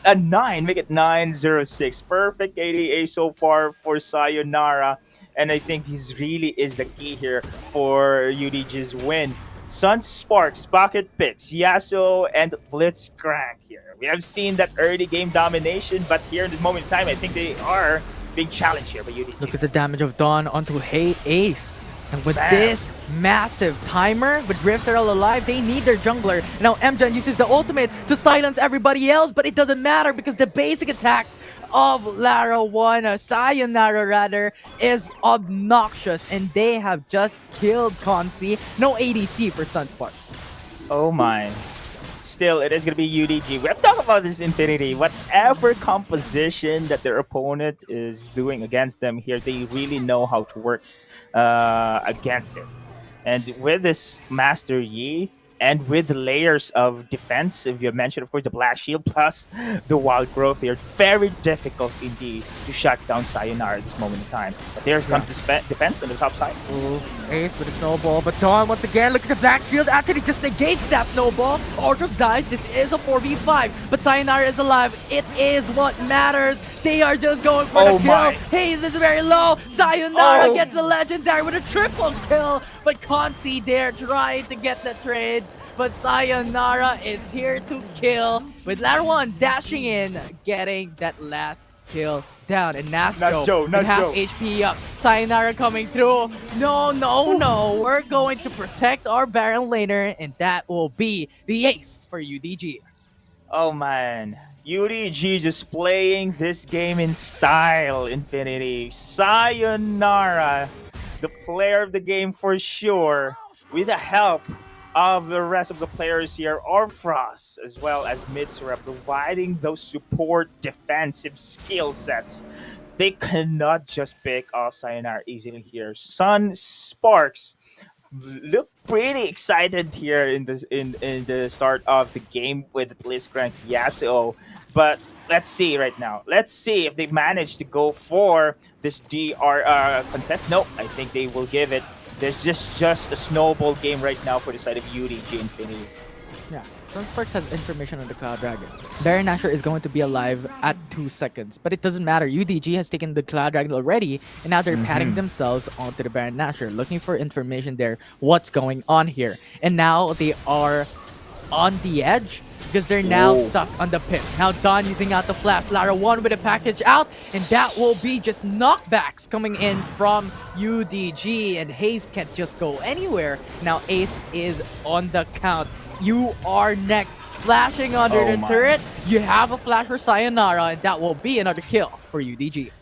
8-9, make it 9-0-6. Perfect ADA so far for Sayonara. And I think he's really is the key here for UDG's win. Sunsparks, Pocket Pits, Yasuo, and Blitzcrank here. We have seen that early game domination, but here in this moment in time, I think they are being challenged here by UDG. Look at the damage of Dawn onto Ace. And with Bam. this massive timer, with Rift Herald alive, they need their jungler. Now Mjan uses the ultimate to silence everybody else, but it doesn't matter because the basic attacks of Lara 1, Sayonara rather, is obnoxious. And they have just killed Consi. No ADC for Sunsparks. Oh my. Still, it is going to be UDG. We have talked about this Infinity. Whatever composition that their opponent is doing against them here, they really know how to work against it. And with this Master Yi, and with the layers of defense, if you mentioned, of course, the Black Shield plus the Wild Growth, they are very difficult indeed to shut down Sayonara at this moment in time. But there comes the defense on the top side. Ooh, Ace with a snowball, but Dawn once again, look at the Black Shield, actually just negates that snowball, or just dies. This is a 4v5, but Sayonara is alive. It is what matters. They are just going for the kill. My. Haze is very low. Sayonara gets a legendary with a triple kill, but Consi there trying to get the trade. But Sayonara is here to kill, with Lara 1 dashing in, getting that last kill down. And Nasjo with half HP up. Sayonara coming through. No. We're going to protect our Baron laner, and that will be the ace for UDG. Oh man. UDG just playing this game in style, Infinity. Sayonara, the player of the game for sure, with the help of the rest of the players here, Orphros, as well as Mitsura, providing those support defensive skill sets. They cannot just pick off Sayonara easily here. Sunsparks look pretty excited here in the start of the game with Blitzcrank Yasuo, but let's see right now. Let's see if they manage to go for this DR contest. No, I think they will give it. There's just a snowball game right now for the side of UDG Infinity. Yeah, Sunsparks has information on the Cloud Dragon. Baron Nashor is going to be alive at 2 seconds, but it doesn't matter. UDG has taken the Cloud Dragon already, and now they're patting themselves onto the Baron Nashor, looking for information there, what's going on here. And now they are on the edge, because they're now stuck on the pit. Now Dawn using out the flash. Lara 1 with a package out, and that will be just knockbacks coming in from UDG, and Haze can't just go anywhere. Now Ace is on the count. You are next. Flashing under the turret. You have a flash for Sayonara, and that will be another kill for UDG.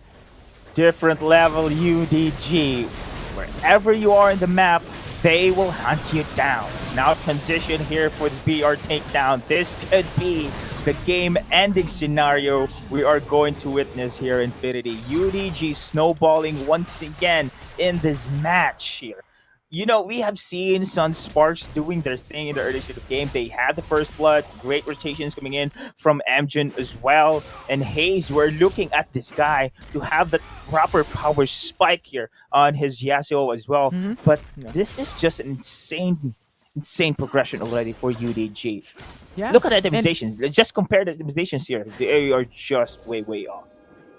Different level UDG. Wherever you are in the map, they will hunt you down. Now transition here for the BR takedown. This could be the game-ending scenario we are going to witness here in Infinity. UDG snowballing once again in this match here. You know, we have seen Sunsparks doing their thing in the early stage of the game. They had the first blood, great rotations coming in from Amgen as well. And Haze, we're looking at this guy to have the proper power spike here on his Yasuo as well. But this is just an insane progression already for UDG. Yeah. Look at the optimizations. Let's just compare the optimizations here. They are just way off.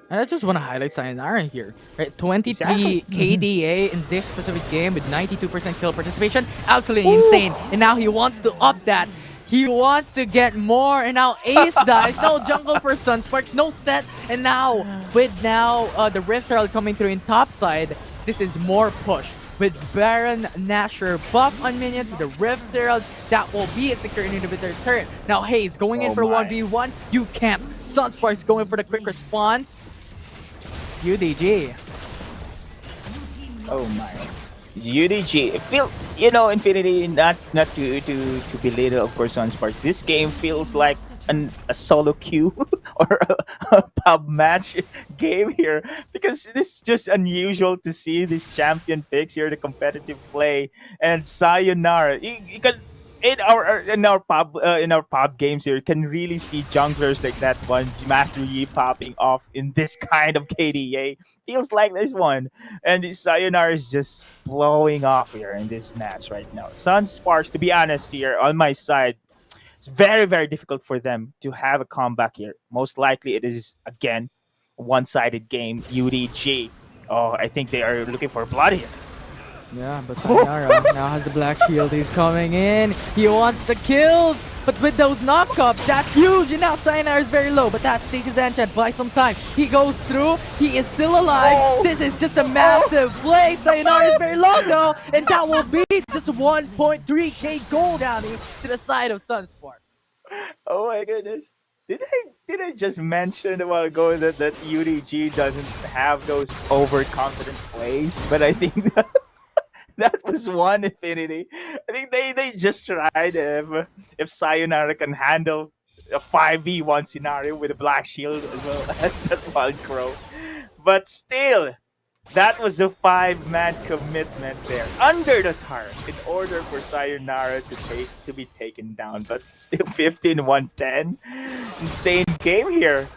And I just want to highlight Sayonara here. Right? 23 Exactly. KDA in this specific game with 92% kill participation. Absolutely insane. And now he wants to up that. He wants to get more. And now Ace dies. No jungle for Sunsparks. No set. And now, with the Rift Herald coming through in top side, this is more push. With Baron Nashor buff on minions, with the Rift Herald, that will be a secure inhibitor turret. Now Haze going in for 1v1. You can't. Sunsparks going for the quick response. UDG. Oh my. UDG. It feel, Infinity, not to belittle, of course, Sunsparks. This game feels like a solo queue or a pub match game here, because this is just unusual to see these champion picks here, the competitive play, and Sayonara. You can in our pub games here, you can really see junglers like that one, Master Yi, popping off in this kind of KDA. Feels like this one, and Sayonara is just blowing off here in this match right now. Sunsparks, to be honest here, on my side, it's very difficult for them to have a comeback here. Most likely it is, again, a one-sided game. UDG. Oh, I think they are looking for blood here. Yeah, but Sayonara now has the black shield. He's coming in. He wants the kills. But with those knockups, that's huge. And now Sayonara is very low. But that stages Enchant by some time. He goes through. He is still alive. This is just a massive play. Sayonara is very low though. And that will be just 1.3k gold bounty to the side of Sunsparks. Oh my goodness. Did I just mention a while ago that UDG doesn't have those overconfident plays? But I think that was one Infinity. I think they just tried if Sayonara can handle a 5v1 scenario with a black shield as well as that Wild Crow. But still, that was a 5-man commitment there under the turret in order for Sayonara to be taken down. But still 15-110. Insane game here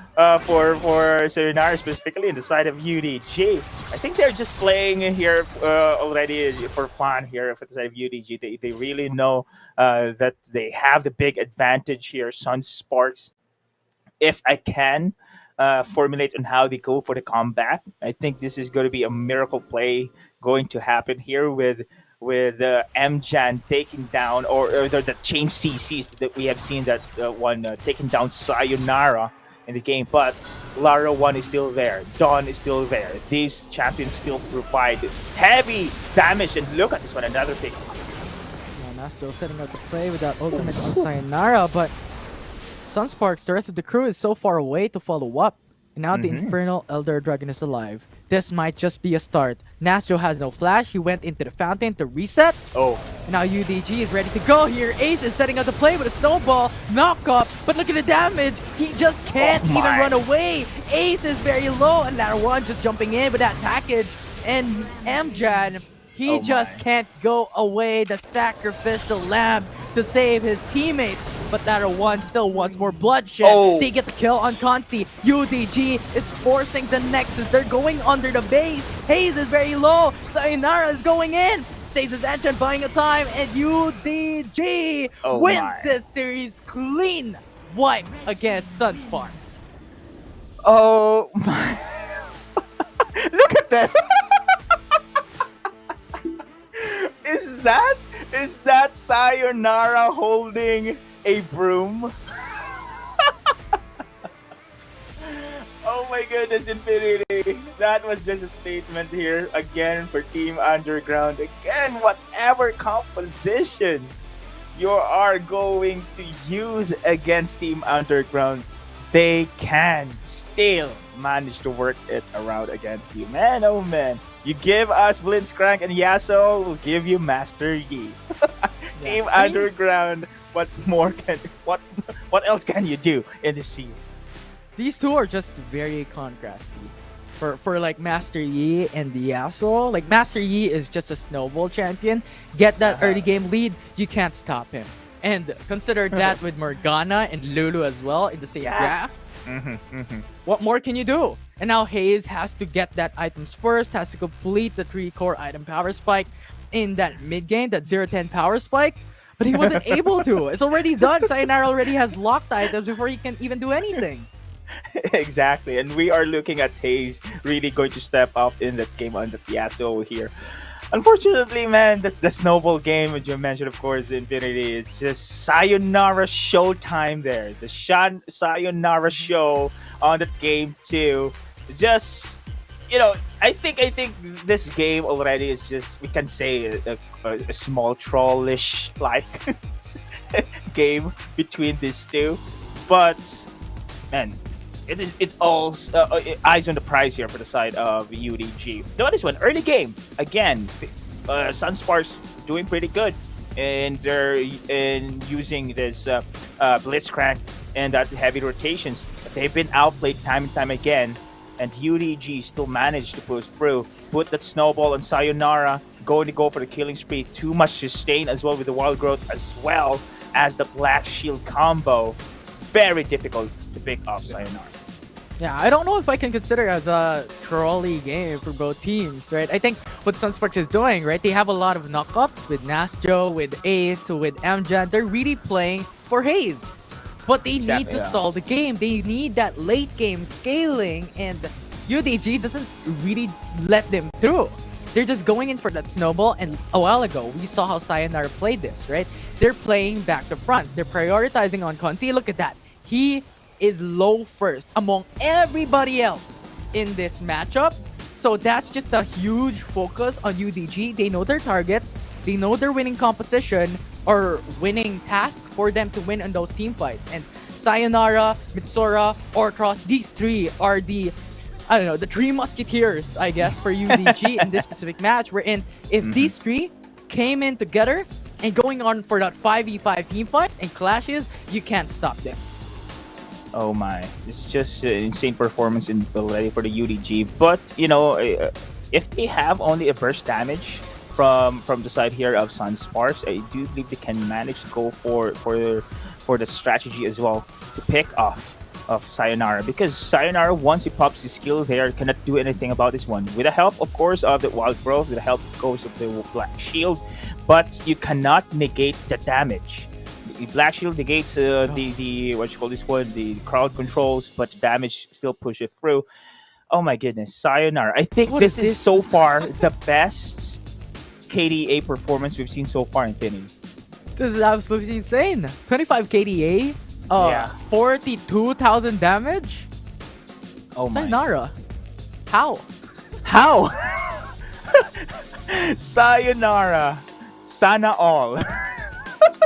for Sayonara, specifically in the side of UDG. I think they're just playing here already for fun here for the side of UDG. They really know that they have the big advantage here. Sunsparks, if I can formulate on how they go for the combat, I think this is going to be a miracle play going to happen here with Mjan taking down or the change CCs that we have seen that one taking down Sayonara in the game. But Lara 1 is still there. Dawn is still there. These champions still provide heavy damage. And look at this one, another pick. Now Nastro setting up the play with that ultimate on Sayonara, but Sunsparks, the rest of the crew is so far away to follow up. And now the Infernal Elder Dragon is alive. This might just be a start. Nastro has no flash. He went into the fountain to reset. Oh. And now UDG is ready to go here. Ace is setting up the play with a snowball. Knock up. But look at the damage. He just can't even run away. Ace is very low. And Lara 1 just jumping in with that package. And Mjan, he just can't go away. The sacrificial lamb to save his teammates. But Lara 1 still wants more bloodshed. They get the kill on Consi. UDG is forcing the Nexus. They're going under the base. Hayes is very low. Sayonara is going in. Stasis Enchant buying a time. And UDG wins this series clean wipe against Sunsparks. Oh my. Look at that. Is that Sayonara holding a broom? Oh my goodness, Infinity. That was just a statement here again for Team Underground. Again, whatever composition you are going to use against Team Underground, they can still manage to work it around against you. Man, oh man. You give us Blitzcrank and Yasuo, we'll give you Master Yi. Team Underground, what else can you do in the scene? These two are just very contrasty. For like Master Yi and the Yasuo, like Master Yi is just a snowball champion. Get that early game lead, you can't stop him. And consider that with Morgana and Lulu as well in the same draft. What more can you do? And now Hayes has to get that items first, has to complete the 3-core item power spike in that mid game, that 0-10 power spike. But he wasn't able to. It's already done. Sayonara already has locked items before he can even do anything. Exactly, and we are looking at Hayes really going to step up in that game on the Yasuo here. Unfortunately, man, that's the snowball game, as you mentioned, of course, Infinity. It's just Sayonara showtime there. The Sayonara show on that game too. Just, you know, I think this game already is just, we can say a small trollish like game between these two, but man, it all eyes on the prize here for the side of UDG. Now this one, early game again. Sunsparks doing pretty good, and they're using this Blitzcrank and that heavy rotations. They've been outplayed time and time again, and UDG still managed to push through. Put that snowball on Sayonara, going to go for the killing spree. Too much sustain as well with the wild growth, as well as the black shield combo. Very difficult to pick off Sayonara. Yeah, I don't know if I can consider it as a trolley game for both teams, right? I think what Sunsparks is doing, right? They have a lot of knockups with Nastro, with Ace, with Mjan. They're really playing for Hayes. But they need to stall the game. They need that late game scaling, and UDG doesn't really let them through. They're just going in for that snowball. And a while ago, we saw how Sayonara played this, right? They're playing back to front. They're prioritizing on Konsi. Look at that. He is low first among everybody else in this matchup. So that's just a huge focus on UDG. They know their targets. They know their winning composition or winning task for them to win in those team fights. And Sayonara, Mitsura, Orcross, these three are the, I don't know, the three musketeers, I guess, for UDG in this specific match. Wherein if these three came in together and going on for that 5v5 team fights and clashes, you can't stop them. Oh my, it's just insane performance already for the UDG. But you know, if they have only a burst damage from the side here of Sunsparks, I do believe they can manage to go for the strategy as well to pick off of Sayonara, because Sayonara, once he pops his skill there, cannot do anything about this one. With the help, of course, of the Wild Growth, with the help, of course, of the Black Shield, but you cannot negate the damage. The Black Shield negates the what you call this one, the crowd controls, but the damage still pushes through. Oh my goodness, Sayonara! I think What this is is so far the best KDA performance we've seen so far in Finny. This is absolutely insane. 25 KDA, Yeah. 42,000 damage. Oh my! Sayonara, how? How? Sayonara, sana all.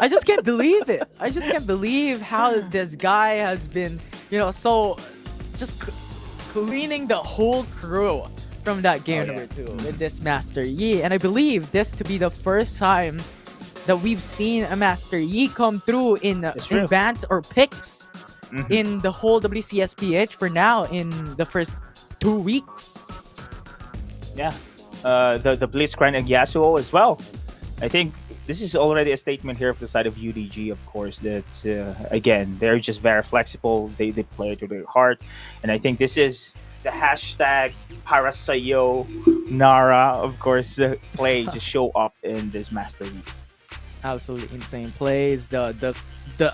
I just can't believe it. I just can't believe how this guy has been, so just cleaning the whole crew from that game number 2 with this Master Yi. And I believe this to be the first time that we've seen a Master Yi come through in bans or picks in the whole WCSPH for now in the first 2 weeks. Yeah, the Blitzcrank and Yasuo as well. I think this is already a statement here from the side of UDG, of course, that again, they're just very flexible. They play to their heart, and I think this is the hashtag Parasayo Nara, of course, play to show up in this Master League. Absolutely insane plays. The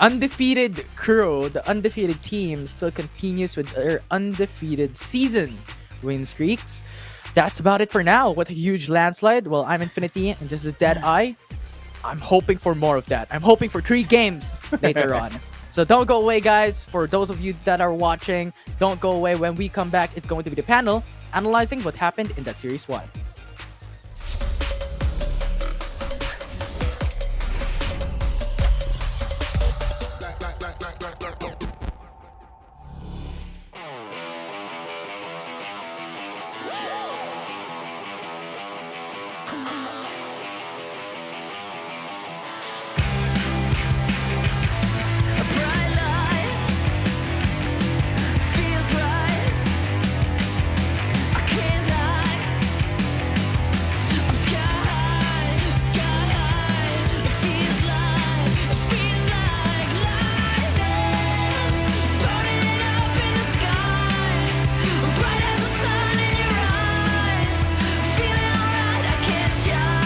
undefeated crew, the undefeated team still continues with their undefeated season win streaks. That's about it for now. What a huge landslide. Well, I'm Infinity, and this is Dead Eye. I'm hoping for more of that. I'm hoping for 3 games later on. So don't go away, guys. For those of you that are watching, don't go away. When we come back, it's going to be the panel analyzing what happened in that Series 1. A bright light feels right. I can't lie. I'm sky high. It feels like lightning, burning up in the sky, bright as the sun in your eyes. Feeling alright, I can't shine.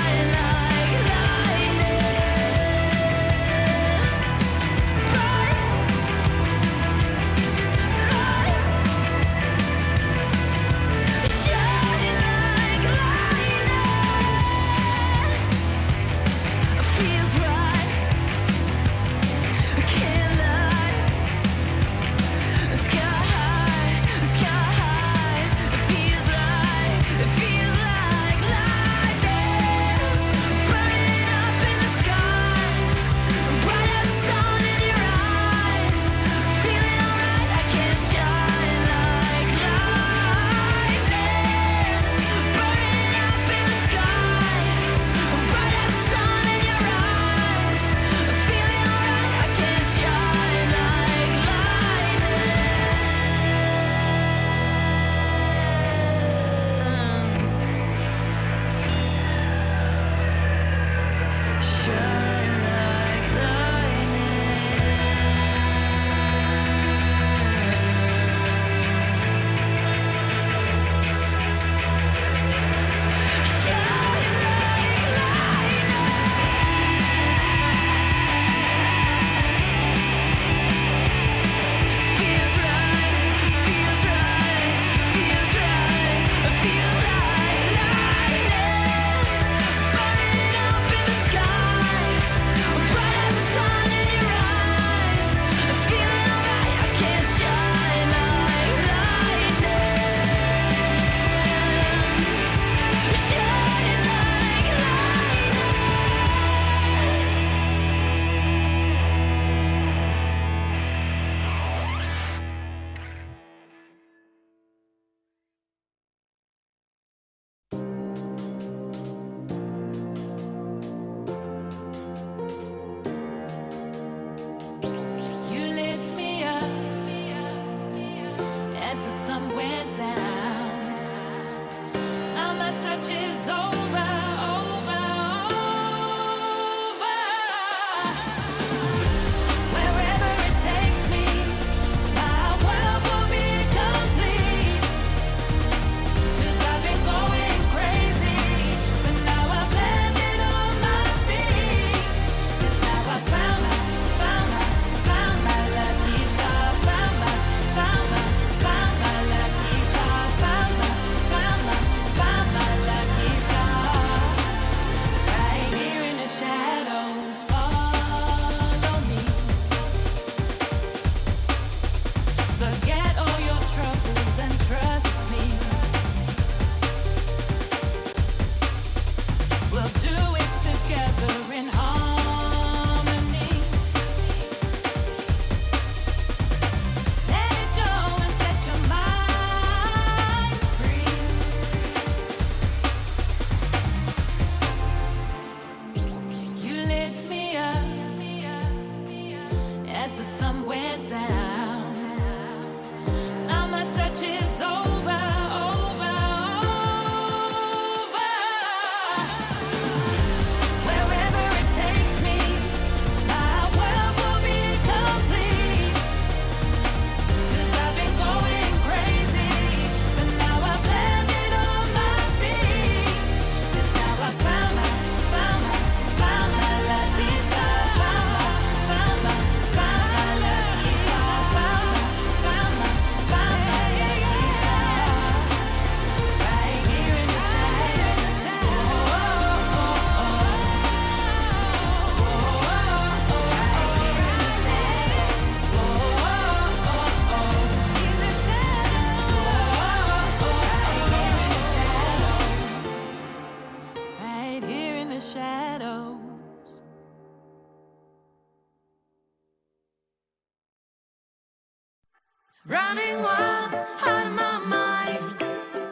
Running wild, out of my mind.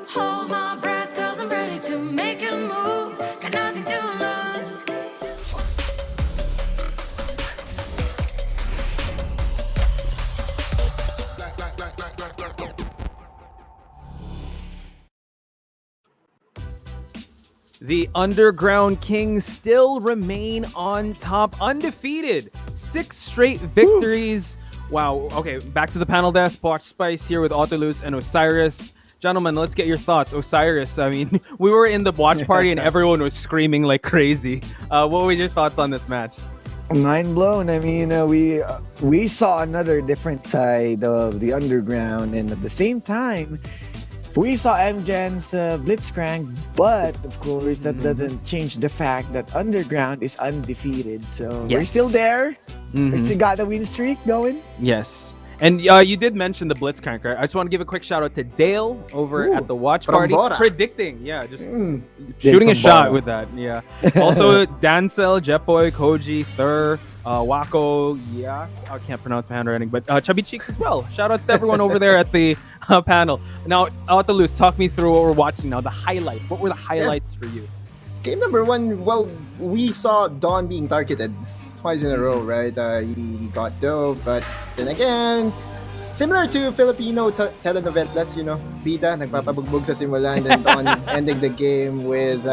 Hold my breath, cause I'm ready to make a move. Got nothing to lose. The Underground Kings still remain on top, undefeated. 6 straight victories. Wow. Okay, back to the panel desk. Watch Spice here with Autolus and Osiris. Gentlemen, let's get your thoughts. Osiris, I mean, we were in the watch party and everyone was screaming like crazy. What were your thoughts on this match? Mind blown. I mean, we saw another different side of the underground, and at the same time, we saw MGen's Blitzcrank, but of course, that doesn't change the fact that Underground is undefeated. So we're still there. We still got the win streak going. Yes. And you did mention the Blitzcrank, right? I just want to give a quick shout out to Dale over at the watch party, Bora. predicting, shooting a shot Bora. with that. Yeah. Also, Dancel, Jetboy, Koji, Thur, Wako, I can't pronounce my handwriting, but Chubby Cheeks as well. Shout outs to everyone over there at the panel. Now, Autolus, talk me through what we're watching now. The highlights. What were the highlights for you? Game number 1, well, we saw Dawn being targeted twice in a row, right? He got dove, but then again, similar to Filipino telenovelas, bida, nagpapabugbog sa simula, and then Dawn ending the game with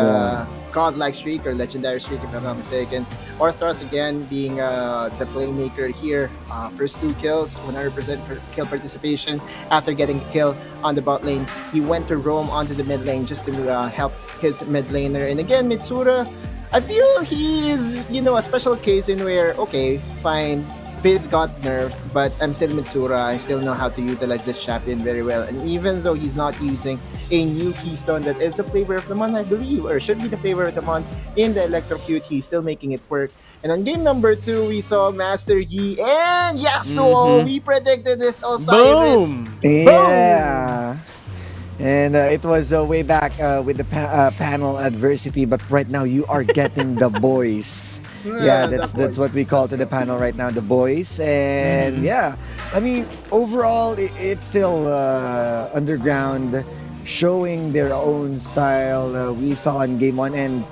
godlike streak or legendary streak, if I'm not mistaken. Orthros again being the playmaker here. First 2 kills, 100% kill participation. After getting a kill on the bot lane, he went to roam onto the mid lane just to help his mid laner. And again, Mitsura, I feel he is, a special case in where, okay, fine, Fizz got nerfed, but I'm still Mitsura. I still know how to utilize this champion very well. And even though he's not using a new keystone that is the flavor of the month, I believe, or should be the flavor of the month in the Electrocute, he's still making it work. And on game number 2, we saw Master Yi and Yasuo. We predicted this Osiris. Boom! Yeah. And it was way back with the panel adversity, but right now you are getting the boys. Yeah, that's what we call to the panel right now, the boys. And I mean, overall, it's still Underground showing their own style. We saw in game 1, and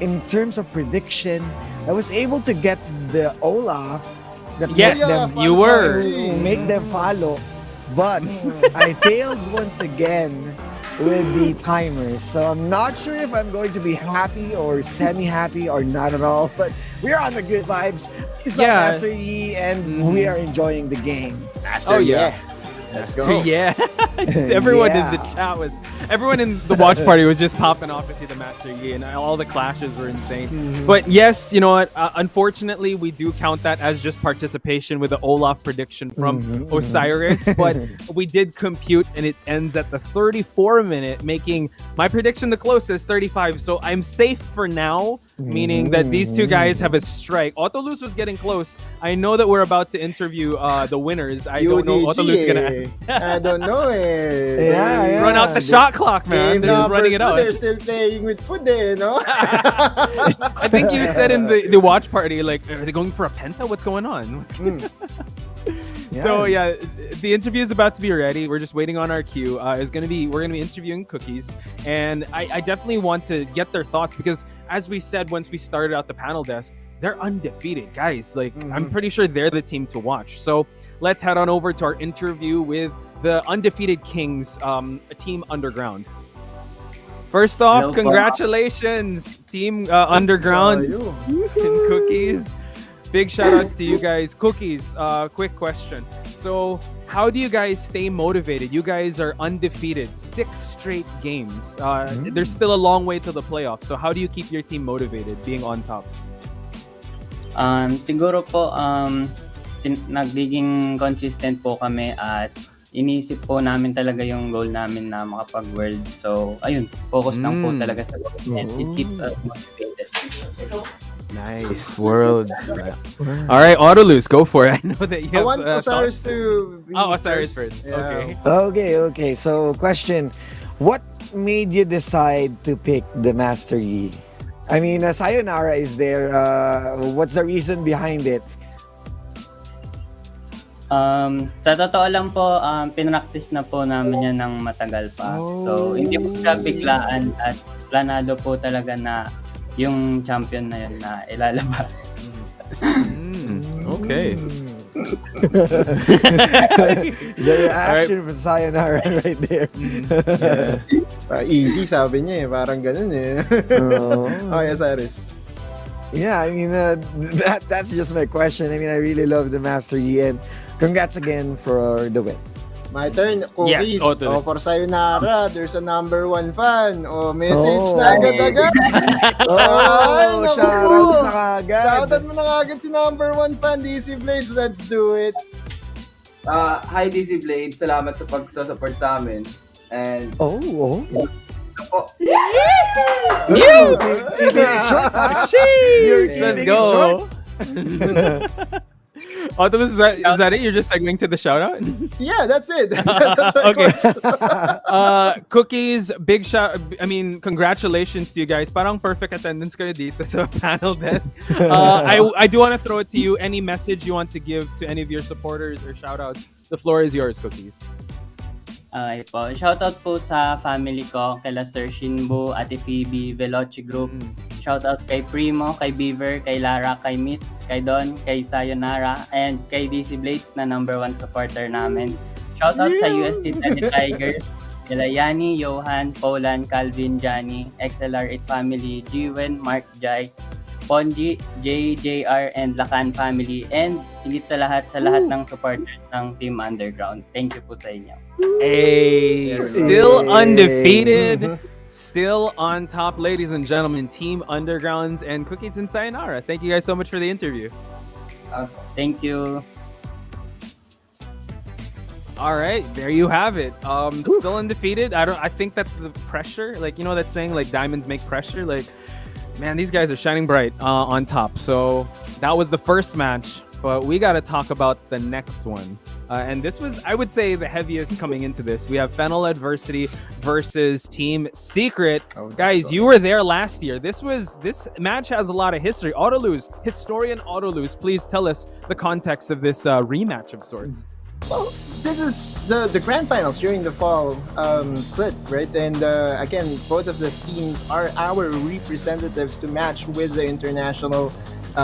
in terms of prediction, I was able to get the Olaf that Yes, you were. make them follow. But I failed once again with the timers. So I'm not sure if I'm going to be happy or semi-happy or not at all. But we're on the good vibes. It's Master Yi, and we are enjoying the game. Master Yi. Let's go. Yeah. Everyone in the chat everyone in the watch party was just popping off to see the Master Yi, and all the clashes were insane. But yes, you know what? Unfortunately, we do count that as just participation with the Olaf prediction from Osiris. But we did compute, and it ends at the 34-minute, making my prediction the closest, 35. So I'm safe for now, meaning that these two guys have a strike. Autolus was getting close. I know that we're about to interview the winners. I don't know Autolus gonna I don't know eh. run out the shot clock, man. They're just running it out. They're still playing with food, no? I think you said in the watch party, like, are they going for a penta? What's going on? So yeah, the interview is about to be ready. We're just waiting on our cue. We're gonna be interviewing Cookies, and I definitely want to get their thoughts because, as we said once we started out the panel desk, they're undefeated, guys. Like, I'm pretty sure they're the team to watch. So let's head on over to our interview with the undefeated Kings, Team Underground. First off, congratulations, Team Underground and Cookies. Big shout outs to you guys. Cookies, quick question. So how do you guys stay motivated? You guys are undefeated, 6 straight games. There's still a long way to the playoffs. So how do you keep your team motivated being on top? Siguro po, nagiging consistent po kami at inisip po namin talaga yung goal namin na makapag-world. So, ayun, focus lang po talaga sa goal and it keeps us motivated. Nice, worlds. All right, Autolus, go for it. I know that you have, I want Osiris to be Osiris first. Yeah. Okay. So, question. What made you decide to pick the Master Yi? I mean, Sayonara is there. What's the reason behind it? Sa totoo lang po, pinractice na po namin yan ng matagal pa. So, hindi po siya biglaan at planado po talaga na yung champion na yun na ilalabas. Okay. The action for sayonara right there. Easy, sabi niya eh. Parang ganun eh. Okay, Cyrus. Yeah, I mean, that's just my question. I mean, I really love the Master Yi, and congrats again for the win. My turn. Cookies. Yes, Otis. For sayonara, there's a number 1 fan. Message na agad-agad. Shoutouts na kagad. Shoutout mo na kagad si number 1 fan, DC Blades. Let's do it. Hi DC Blade, salamat sa pag-support sa amin. And Oh. po, Let's go. Optimus, is that it? You're just segueing to the shout out? Yeah, that's it. Okay. Cookies, big shout. I mean, congratulations to you guys. Parang perfect attendance kayo dito sa panel desk. I do want to throw it to you. Any message you want to give to any of your supporters or shout outs? The floor is yours, Cookies. Okay po. Shoutout po sa family ko, kay Sir Shinbu, Ate Phoebe, Veloci Group. Shoutout kay Primo, kay Beaver, kay Lara, kay Mitz, kay Don, kay Sayonara, and kay DC Blades na number 1 supporter namin. Shoutout sa UST Tele Tigers, kila Yani, Johan, Polan, Calvin, Johnny, XLR8 family, Jiwen, Mark Jai, Ponji, JJR, and Lacan family, and higit sa lahat ng supporters ng Team Underground. Thank you po sa inyo. Hey, still undefeated, still on top, ladies and gentlemen. Team Undergrounds and Cookies and Sayonara. Thank you guys so much for the interview. Thank you. All right, there you have it. Still undefeated. I think that's the pressure. Like, you know that saying, like, diamonds make pressure. Like, man, these guys are shining bright on top. So that was the first match, but we got to talk about the next one. And this was, I would say, the heaviest coming into this. We have Fennel Adversity versus Team Secret. Guys, you were there last year. This match has a lot of history. Autolose, historian Autolose, please tell us the context of this rematch of sorts. Well, this is the grand finals during the fall split, right? And again, both of these teams are our representatives to match with the international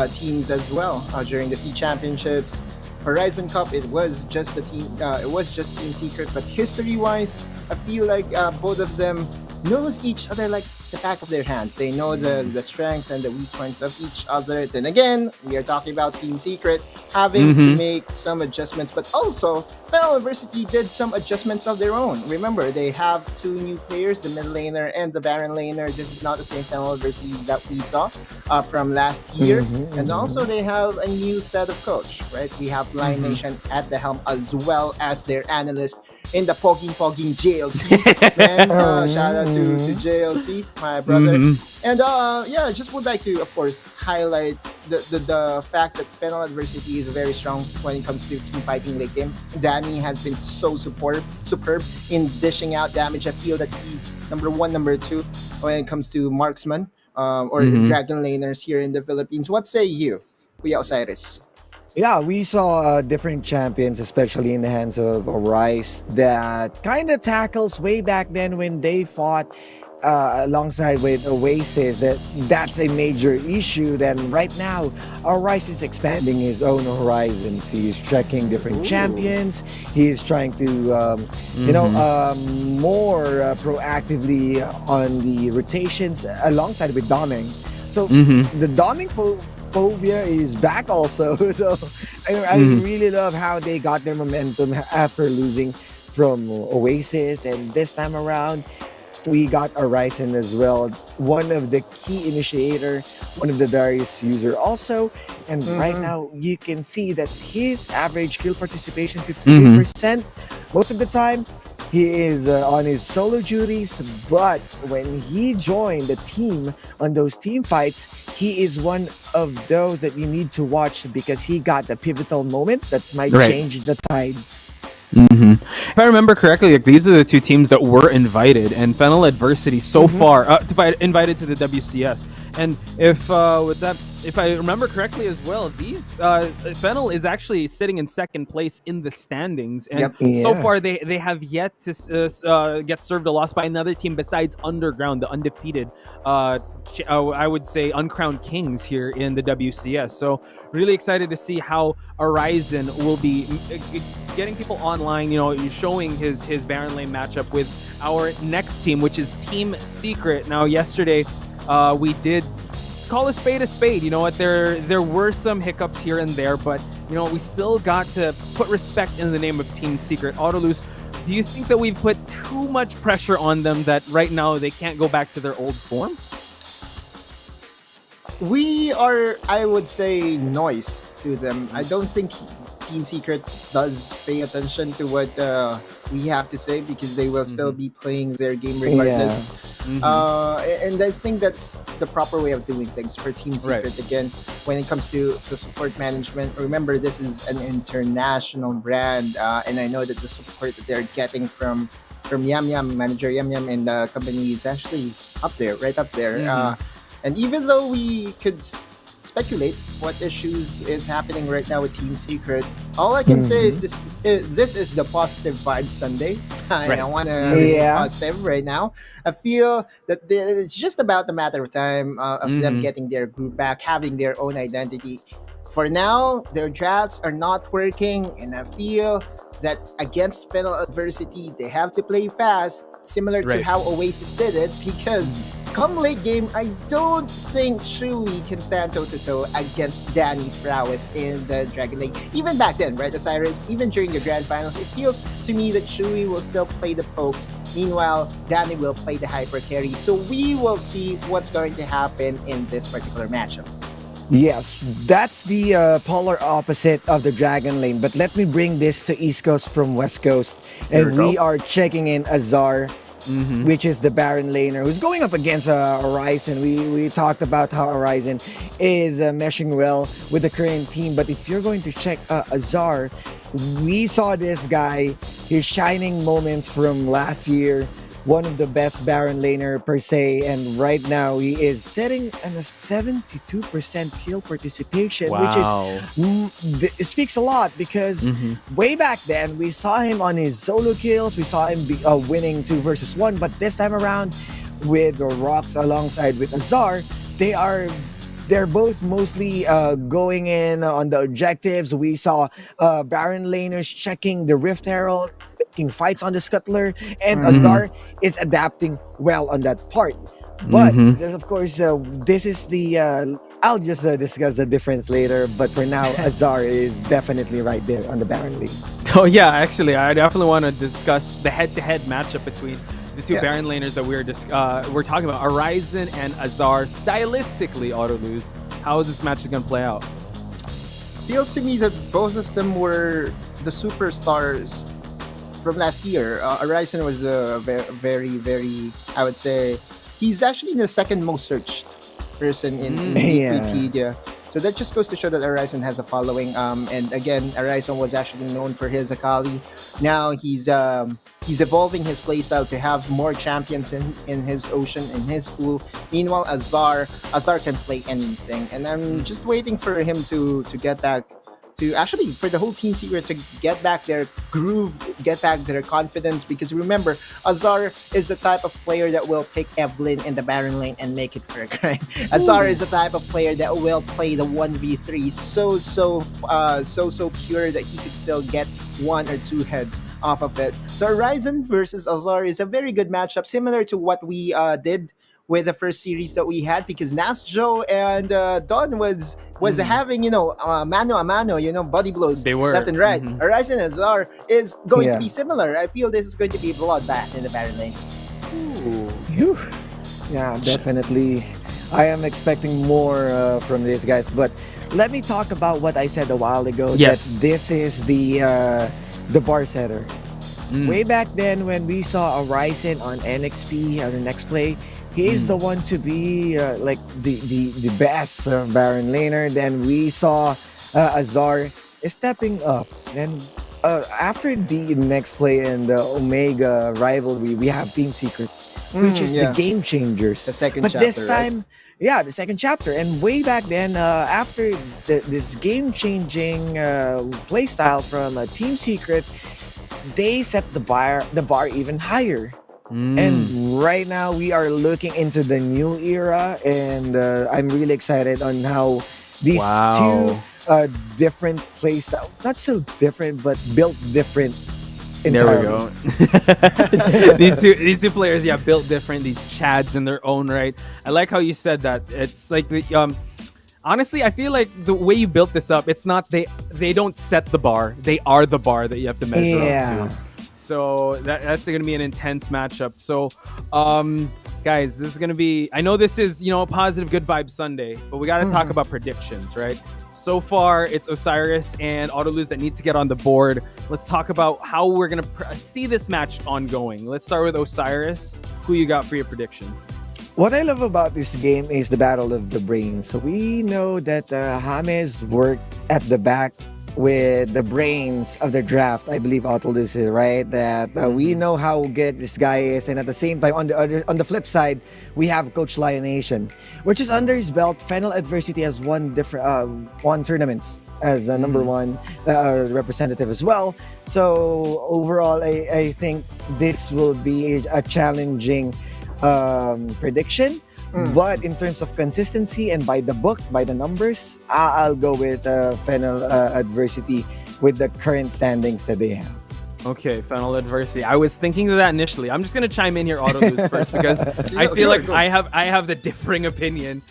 teams as well during the C Championships. Horizon Cup, it was just Team Secret, but history-wise, I feel like both of them knows each other like the back of their hands. They know the strength and the weak points of each other. Then again, we are talking about Team Secret having to make some adjustments, but also Fennel University did some adjustments of their own. Remember, they have 2 new players, the mid laner and the Baron laner. This is not the same Fennel University that we saw from last year. And also they have a new set of coach, right? We have Lion Nation at the helm, as well as their analyst in the pogging JLC. Man, shout out to JLC, my brother. And yeah, just would like to, of course, highlight the fact that Fennel Adversity is very strong when it comes to team fighting late game. Danny has been so superb in dishing out damage. I feel that he's number 1, number 2 when it comes to marksman or dragon laners here in the Philippines. What say you, Kuya Osiris? Yeah, we saw different champions, especially in the hands of Arise, that kind of tackles way back then when they fought alongside with Oasis. That's a major issue. Then right now, Arise is expanding his own horizons. He's checking different champions. He's trying to, more proactively on the rotations alongside with Doming. So the Doming phobia is back also. So I really love how they got their momentum after losing from Oasis, and this time around we got Horizon as well, one of the key initiator, one of the Darius user also. And right now you can see that his average kill participation 53%. Most of the time he is on his solo duties, but when he joined the team on those team fights, he is one of those that you need to watch because he got the pivotal moment that might change the tides. If I remember correctly, like, these are the 2 teams that were invited, and Fennel Adversity so far invited to the WCS. And if if I remember correctly as well, these Fennel is actually sitting in second place in the standings, and Yep. so Yeah. far they have yet to get served a loss by another team besides Underground, the undefeated, I would say uncrowned kings here in the WCS. So really excited to see how Horizon will be getting people online. Showing his Baron Lane matchup with our next team, which is Team Secret. Now, yesterday, we did call a spade a spade. You know what? There were some hiccups here and there, but we still got to put respect in the name of Team Secret. Autolus, do you think that we've put too much pressure on them that right now they can't go back to their old form? We are, I would say, noise to them. I don't think Team Secret does pay attention to what we have to say, because they will still be playing their game regardless. And I think that's the proper way of doing things for Team Secret. Right. Again, when it comes to support management, remember this is an international brand, and I know that the support that they're getting from Yam Yam, manager Yam Yam, and the company is actually up there, right up there. And even though we could speculate what issues is happening right now with Team Secret, all I can say is this is the positive vibe Sunday. I want to be positive right now. I feel that it's just about the matter of time of them getting their group back, having their own identity. For now, their drafts are not working, and I feel that against Fennel adversity, they have to play fast, similar to how Oasis did it, because come late game, I don't think Chewy can stand toe-to-toe against Danny's prowess in the Dragon League. Even back then, right, Osiris? Even during the Grand Finals, it feels to me that Chewy will still play the pokes. Meanwhile, Danny will play the hyper carry. So we will see what's going to happen in this particular matchup. Yes, that's the polar opposite of the Dragon Lane. But let me bring this to East Coast from West Coast. And we are checking in Azar, which is the Baron laner, who's going up against Horizon. We talked about how Horizon is meshing well with the current team. But if you're going to check Azar, we saw this guy, his shining moments from last year. One of the best Baron laner per se, and right now he is setting on a 72% kill participation, which is it speaks a lot, because way back then we saw him on his solo kills, we saw him winning 2 versus 1, but this time around with the Rocks alongside with Azar, they're both mostly going in on the objectives. We saw Baron laners checking the Rift Herald, picking fights on the Scuttler, and Azar is adapting well on that part. But there's, of course, this is the... I'll just discuss the difference later, but for now, Azar is definitely right there on the Baron League. Oh yeah, actually, I definitely want to discuss the head-to-head matchup between the two Baron laners that we're talking about, Horizon and Azar. Stylistically, Autolus, how is this match going to play out? Feels to me that both of them were the superstars from last year. Horizon was a very, very, I would say, he's actually the second most searched person in Wikipedia. So that just goes to show that Horizon has a following. And again, Horizon was actually known for his Akali. Now he's evolving his playstyle to have more champions in his ocean, in his pool. Meanwhile, Azar can play anything. And I'm just waiting for him to get back, to actually for the whole Team Secret to get back their groove, get back their confidence, because remember, Azar is the type of player that will pick Evelyn in the Baron lane and make it work, right? Azar is the type of player that will play the 1v3 so pure that he could still get 1 or 2 heads off of it. So Horizon versus Azar is a very good matchup, similar to what we did with the first series that we had, because Nasjo and Don was having, mano a mano, body blows They were. left and right. Horizon and Azar is going to be similar. I feel this is going to be a bloodbath in the Baron lane. Ooh. Yeah, definitely. I am expecting more from these guys, but let me talk about what I said a while ago. Yes. That this is the bar setter. Way back then, when we saw Horizon on NXP on the next play, he is the one to be like the best Baron laner. Then we saw Azar is stepping up. Then after the next play in the Omega rivalry, we have Team Secret, which is the game changers. The second but chapter, this time, yeah, the second chapter. And way back then, after this game-changing play style from Team Secret, they set the bar even higher. And right now we are looking into the new era, and I'm really excited on how these two different play style, not so different, but built different. There we entirely. go. These two players, yeah, built different. These Chads in their own right. I like how you said that. It's like the honestly, I feel like the way you built this up, it's not they don't set the bar. They are the bar that you have to measure up to. So that's going to be an intense matchup. So, guys, this is going to be. I know this is a positive, good vibe Sunday, but we got to talk about predictions, right? So far, it's Osiris and Autoluz that need to get on the board. Let's talk about how we're going to see this match ongoing. Let's start with Osiris. Who you got for your predictions? What I love about this game is the battle of the brains. So we know that James worked at the back with the brains of the draft. I believe Autoluz is right that we know how good this guy is, and at the same time, on the flip side, we have Coach Lionation, which is under his belt. Fennel Adversity has won tournaments as a number one representative as well. So overall, I think this will be a challenging prediction. But in terms of consistency and by the book, by the numbers, I'll go with Fennel Adversity with the current standings that they have. Okay, Fennel Adversity. I was thinking of that initially. I'm just gonna chime in here, Autoluz first, because I feel like I have the differing opinion.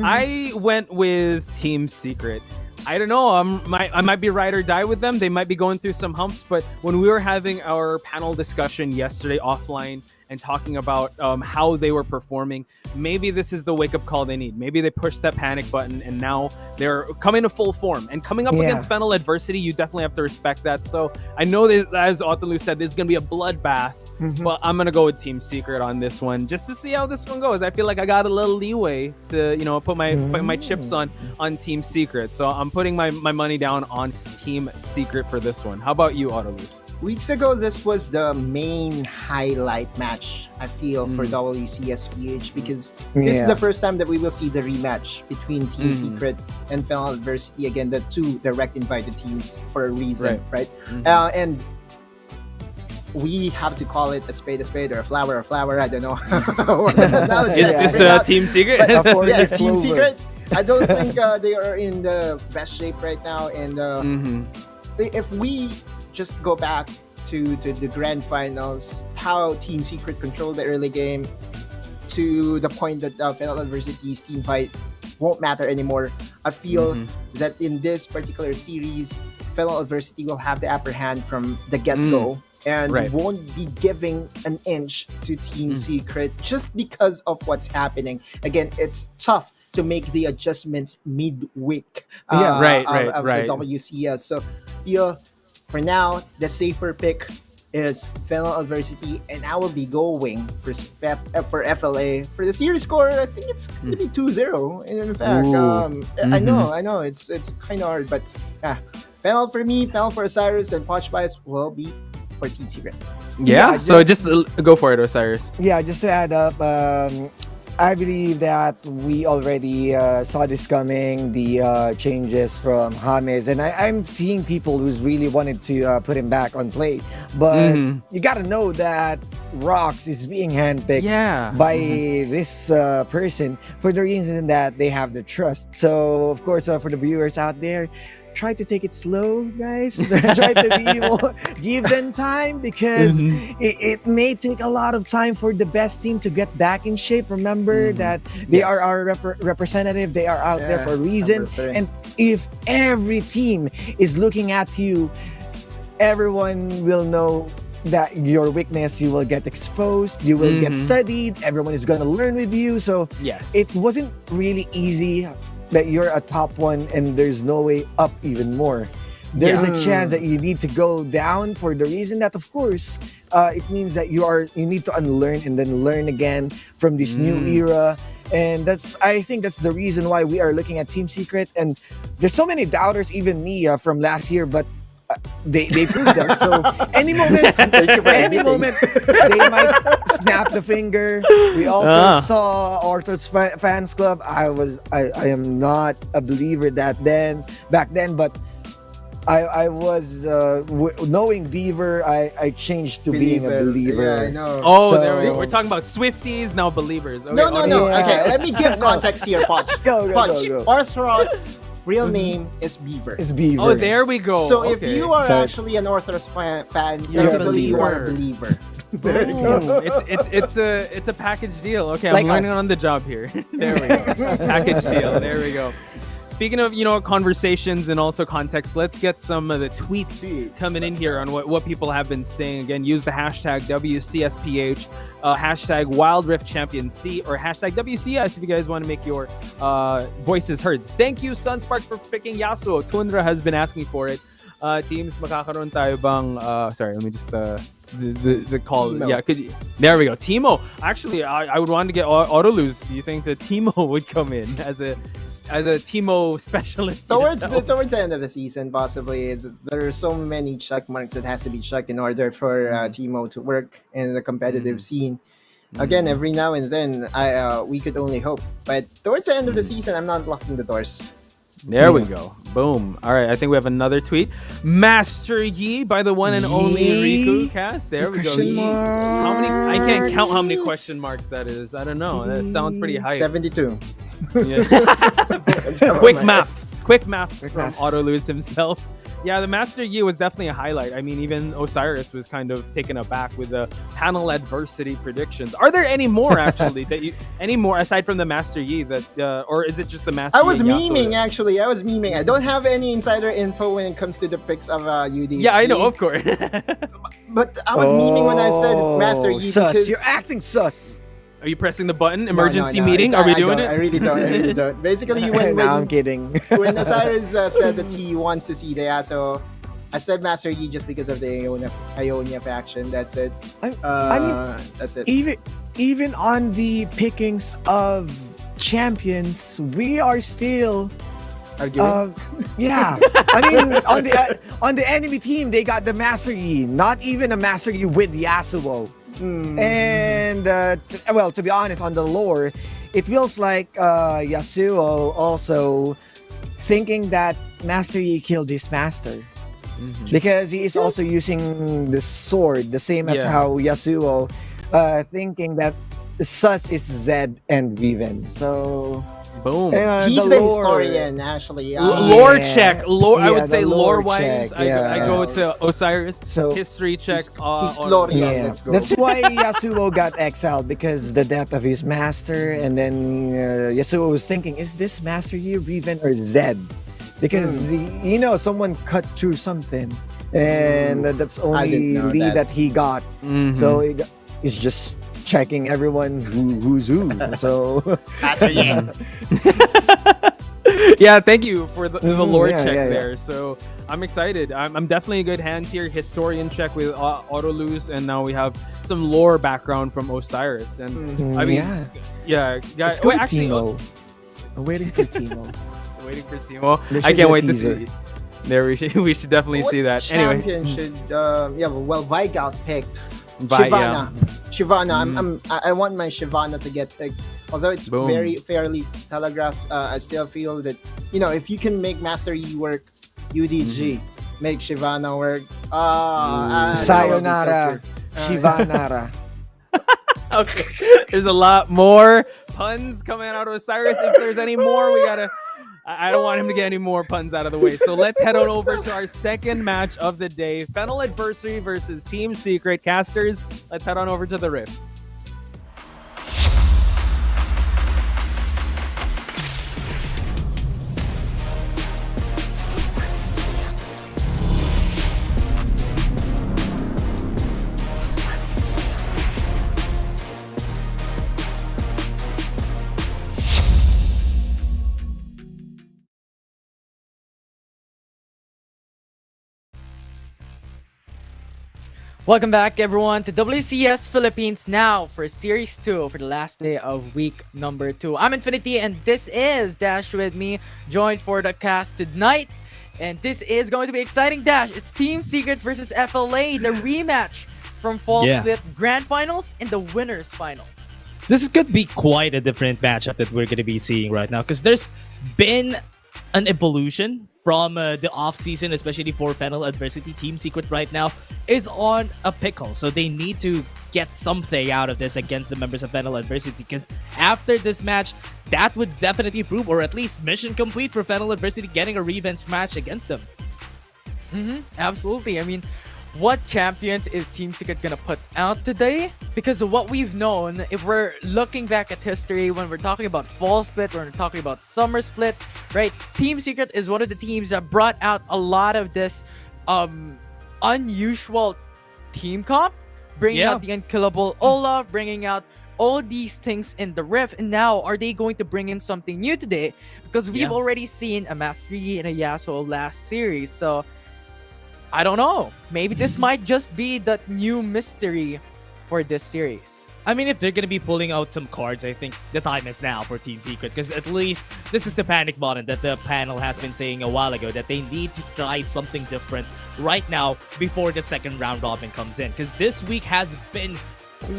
I went with Team Secret. I don't know. I might be ride or die with them. They might be going through some humps, but when we were having our panel discussion yesterday offline and talking about how they were performing, maybe this is the wake-up call they need. Maybe they pushed that panic button and now they're coming to full form. And coming up against Fennel Adversity, you definitely have to respect that. So I know that, as Autoluz said, this is going to be a bloodbath. But I'm gonna go with Team Secret on this one, just to see how this one goes. I feel like I got a little leeway to, put my chips on Team Secret. So I'm putting my money down on Team Secret for this one. How about you, Autoluz? Weeks ago, this was the main highlight match, I feel, for WCSPH, because this is the first time that we will see the rematch between Team Secret and Fennel Adversity. Again, the two direct invited teams for a reason, right? And we have to call it a spade or a flower. I don't know. Is this Team Secret? Yeah, Team Secret. I don't think they are in the best shape right now. And if we just go back to the grand finals, how Team Secret controlled the early game to the point that Fennel Adversity's team fight won't matter anymore. I feel that in this particular series, Fennel Adversity will have the upper hand from the get-go. And won't be giving an inch to Team Secret just because of what's happening. Again, it's tough to make the adjustments midweek of the WCS. So feel for now, the safer pick is Fennel Adversity, and I will be going for FLA. For the series score, I think it's going to be 2-0. In fact, I know it's kind of hard, but yeah, Fennel for me, Fennel for Osiris, and Poch Bias will be for Team Secret. So just go for it, Osiris. Yeah, just to add up, I believe that we already saw this coming, the changes from James, and I'm seeing people who's really wanted to put him back on play. But you got to know that Rox is being handpicked by this person for the reason that they have the trust. So, of course, for the viewers out there, try to take it slow, guys. Try to be more, give them time, because it may take a lot of time for the best team to get back in shape. Remember that they are our representative. They are out there for a reason. And if every team is looking at you, everyone will know that your weakness, you will get exposed, you will get studied, everyone is going to learn with you. So it wasn't really easy that you're a top one and there's no way up even more. There's a chance that you need to go down for the reason that, of course, it means that you need to unlearn and then learn again from this new era. And I think that's the reason why we are looking at Team Secret. And there's so many doubters, even me from last year, but they proved us. So any moment, they might snap the finger. We also saw Orthos Fans Club. I am not a believer back then, but I was knowing Beaver. I changed to being a believer. Yeah, I know. Oh, So- there we go. We're talking about Swifties, now believers. Okay, No. Yeah. Okay, let me give context here, Poch. Go. Orthros' real name is Beaver. It's Beaver. Oh, there we go. So if Okay. you are So- actually an Orthros fan, You're a technically you are a believer. believer. Ooh, it's a package deal. Okay, Like I'm learning us. on the job here. There we go. Package deal. There we go. Speaking of, conversations and also context, let's get some of the tweets coming in here on what people have been saying. Again, use the hashtag WCSPH, hashtag Wildrift Champion C, or hashtag WCS if you guys want to make your voices heard. Thank you, Sunsparks, for picking Yasuo. Tundra has been asking for it. Teams, makakaroon tayo bang... sorry, let me just... the call. Timo. Yeah, there we go. Timo. Actually, I would want to get Autolose. Do you think that Timo would come in as a Timo specialist? Towards yourself? the end of the season, possibly there are so many check marks that has to be checked in order for Timo to work in the competitive scene. Again, every now and then, we could only hope. But towards the end of the season, I'm not locking the doors. There we go. Boom. All right, I think we have another tweet. Master Yi by the one and only Yi? Riku Cast. There we go. Question Yi. How many? I can't marks. count how many question marks that is. I don't know. That sounds pretty high. 72. Yeah. Quick maths from maths. Autolose himself. Yeah, the Master Yi was definitely a highlight. I mean, even Osiris was kind of taken aback with the panel adversity predictions. Are there any more actually any more aside from the Master Yi that, or is it just the Master? I was Yi and Yasuo? memeing, actually. I don't have any insider info when it comes to the picks of UDG. Yeah, I know, of course. But I was memeing when I said Master Yi sus. because... You're acting sus. Are you pressing the button? No, Emergency no, meeting? I Are we don't. doing I it? really don't. Basically, when No, I'm kidding. when Osiris said that he wants to see the Yasuo, I said Master Yi just because of the Ionia faction. That's it. I mean, that's it. even on the pickings of champions, we are still Arguing? yeah. I mean, on the enemy team, they got the Master Yi, not even a Master Yi with Yasuo. And to be honest, on the lore, it feels like Yasuo also thinking that Master Yi killed his master. Because he is also using the sword, the same as Yeah. how Yasuo thinking that Sus is Zed and Riven. So Boom. He's the the lore. historian, actually. Lore Yeah. check. Lore. I Yeah, would the say lore lore-wise, check, I yeah. go to Osiris. So- History check. He's on- Lorian. yeah, Let's go. that's why Yasuo got exiled, because the death of his master, and then Yasuo was thinking, is this Master Yi, Riven, or Zed? Because someone cut through something, and that's didn't only know lead that. that he got. Mhm. So he's just checking everyone who's who. So Master Yi. Yeah, thank you for the lore yeah, check yeah, yeah. there. So I'm excited. I'm definitely in good hands here. Historian check with Autolose, and now we have some lore background from Osiris. And I mean, yeah, guys. let's go Wait, to actually, Timo. I'm waiting for Timo. waiting for Timo. There I should be can't a wait to teaser. see. There we should definitely What see that. Anyway, champion should Viscount picked yeah. Shyvana. I want my Shyvana to get picked. Although it's Boom. very fairly telegraphed, I still feel that if you can make Master Yi work, UDG make Shyvana work. Sayonara, Shivanara. Okay, there's a lot more puns coming out of Osiris. If there's any more, we gotta. I don't want him to get any more puns out of the way. So let's head on over to our second match of the day: Fennel Adversary versus Team Secret. Casters, let's head on over to the Rift. Welcome back, everyone, to WCS Philippines now for Series 2 for the last day of week number 2. I'm Infinity, and this is Dash with me, joined for the cast tonight. And this is going to be exciting, Dash. It's Team Secret versus FLA, the rematch from Fall Yeah. Split Grand Finals in the Winners Finals. This could be quite a different matchup that we're going to be seeing right now because there's been an evolution from the off season, especially for Fennel Adversity. Team Secret right now is on a pickle, so they need to get something out of this against the members of Fennel Adversity, because after this match, that would definitely prove, or at least mission complete for Fennel Adversity, getting a revenge match against them. Absolutely. I mean, what champions is Team Secret gonna put out today? Because of what we've known, if we're looking back at history, when we're talking about Fall Split, when we're talking about Summer Split, right? Team Secret is one of the teams that brought out a lot of this unusual team comp, bringing out the unkillable Olaf, bringing out all these things in the Rift, and now are they going to bring in something new today? Because we've already seen a Master Yi and a Yasuo last series, so I don't know. Maybe this might just be the new mystery for this series. I mean, if they're going to be pulling out some cards, I think the time is now for Team Secret, because at least this is the panic button that the panel has been saying a while ago, that they need to try something different right now before the second round robin comes in, because this week has been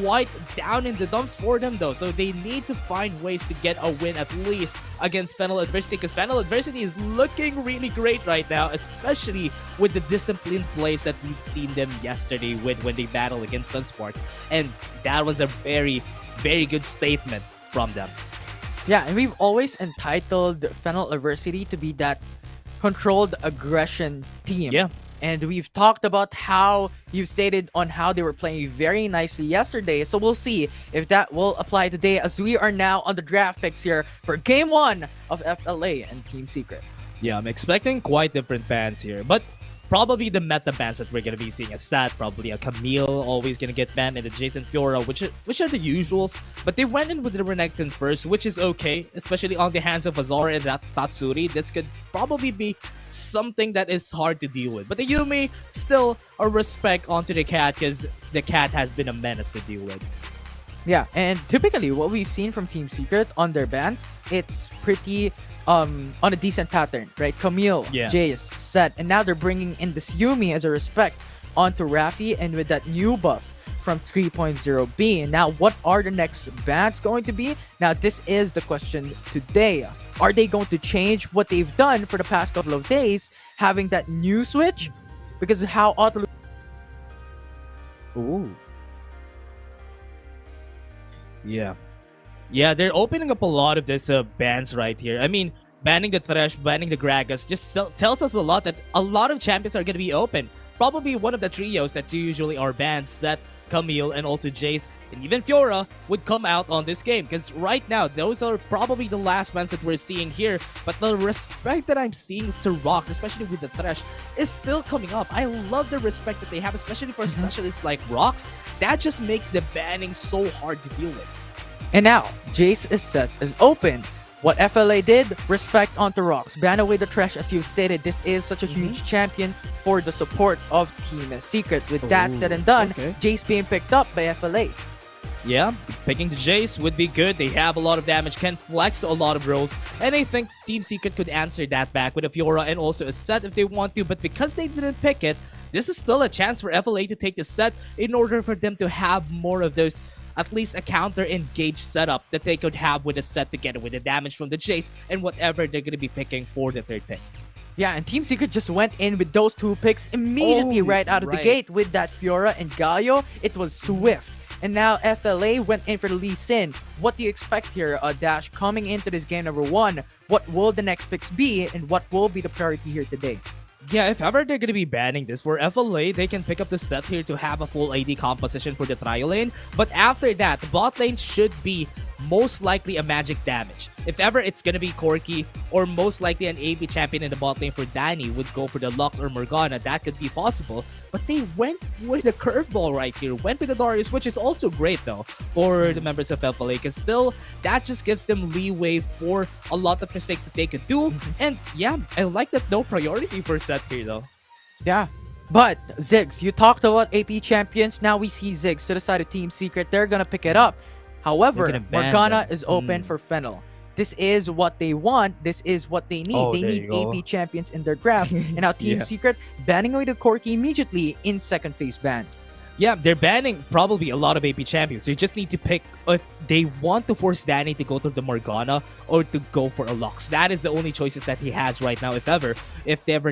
quite down in the dumps for them though, so they need to find ways to get a win at least against Fennel Adversity, because Fennel Adversity is looking really great right now, especially with the disciplined plays that we've seen them yesterday with when they battled against Sunsparks, and that was a very, very good statement from them. Yeah, and we've always entitled Fennel Adversity to be that controlled aggression team. Yeah. And we've talked about how you've stated on how they were playing very nicely yesterday. So we'll see if that will apply today, as we are now on the draft picks here for Game 1 of FLA and Team Secret. Yeah, I'm expecting quite different bans here, but probably the meta bans that we're going to be seeing, a Sat, probably a Camille always going to get banned, and a Jason Fiora, which are the usuals, but they went in with the Renekton first, which is okay, especially on the hands of Azor and that Tatsuri. This could probably be something that is hard to deal with, but the Yumi, still a respect onto the cat, because the cat has been a menace to deal with. Yeah, and typically what we've seen from Team Secret on their bans, it's pretty on a decent pattern, right? Camille, Jace, Set, and now they're bringing in this Yumi as a respect onto Raffi, and with that new buff from 3.0B. And now what are the next bans going to be? Now this is the question today. Are they going to change what they've done for the past couple of days, having that new switch? Because of how auto... Ooh. Yeah, they're opening up a lot of this bans right here. I mean, banning the Thresh, banning the Gragas just tells us a lot that a lot of champions are going to be open. Probably one of the trios that usually are banned, Seth, Camille, and also Jace, and even Fiora would come out on this game. Because right now, those are probably the last bans that we're seeing here. But the respect that I'm seeing to Rox, especially with the Thresh, is still coming up. I love the respect that they have, especially for specialists like Rox. That just makes the banning so hard to deal with. And now, Jace is set as open. What FLA did, respect onto Rox. Ban away the trash, as you stated. This is such a huge champion for the support of Team Secret. With that said and done, Jace being picked up by FLA. Yeah, picking the Jace would be good. They have a lot of damage, can flex to a lot of roles, and I think Team Secret could answer that back with a Fiora and also a Set if they want to, but because they didn't pick it, this is still a chance for FLA to take the Set in order for them to have more of those, at least a counter-engaged setup that they could have with a Set together with the damage from the Jace and whatever they're going to be picking for the third pick. Yeah, and Team Secret just went in with those two picks immediately right out of the gate with that Fiora and Galio. It was swift. And now FLA went in for the Lee Sin. What do you expect here, Dash, coming into this game number 1? What will the next picks be, and what will be the priority here today? Yeah, if ever they're going to be banning this, for FLA, they can pick up the Set here to have a full AD composition for the trial lane. But after that, bot lane should be most likely a magic damage. If ever it's going to be Corki, or most likely an AV champion in the bot lane for Danny would go for the Lux or Morgana, that could be possible. But they went with the curveball right here, went with the Darius, which is also great though for the members of FLA, because still, that just gives them leeway for a lot of mistakes that they could do. And yeah, I like that no priority for Set here though. Yeah. But, Ziggs, you talked about AP champions. Now we see Ziggs to the side of Team Secret. They're going to pick it up. However, Morgana is open for Fennel. this is what they want. This is what they need. Oh, They there need you go. AP champions in their draft. And now Team Yeah. Secret banning away the Corki immediately in second phase bans. Yeah, they're banning probably a lot of AP champions. They just need to pick if they want to force Danny to go to the Morgana or to go for a Lux. That is the only choices that he has right now, if ever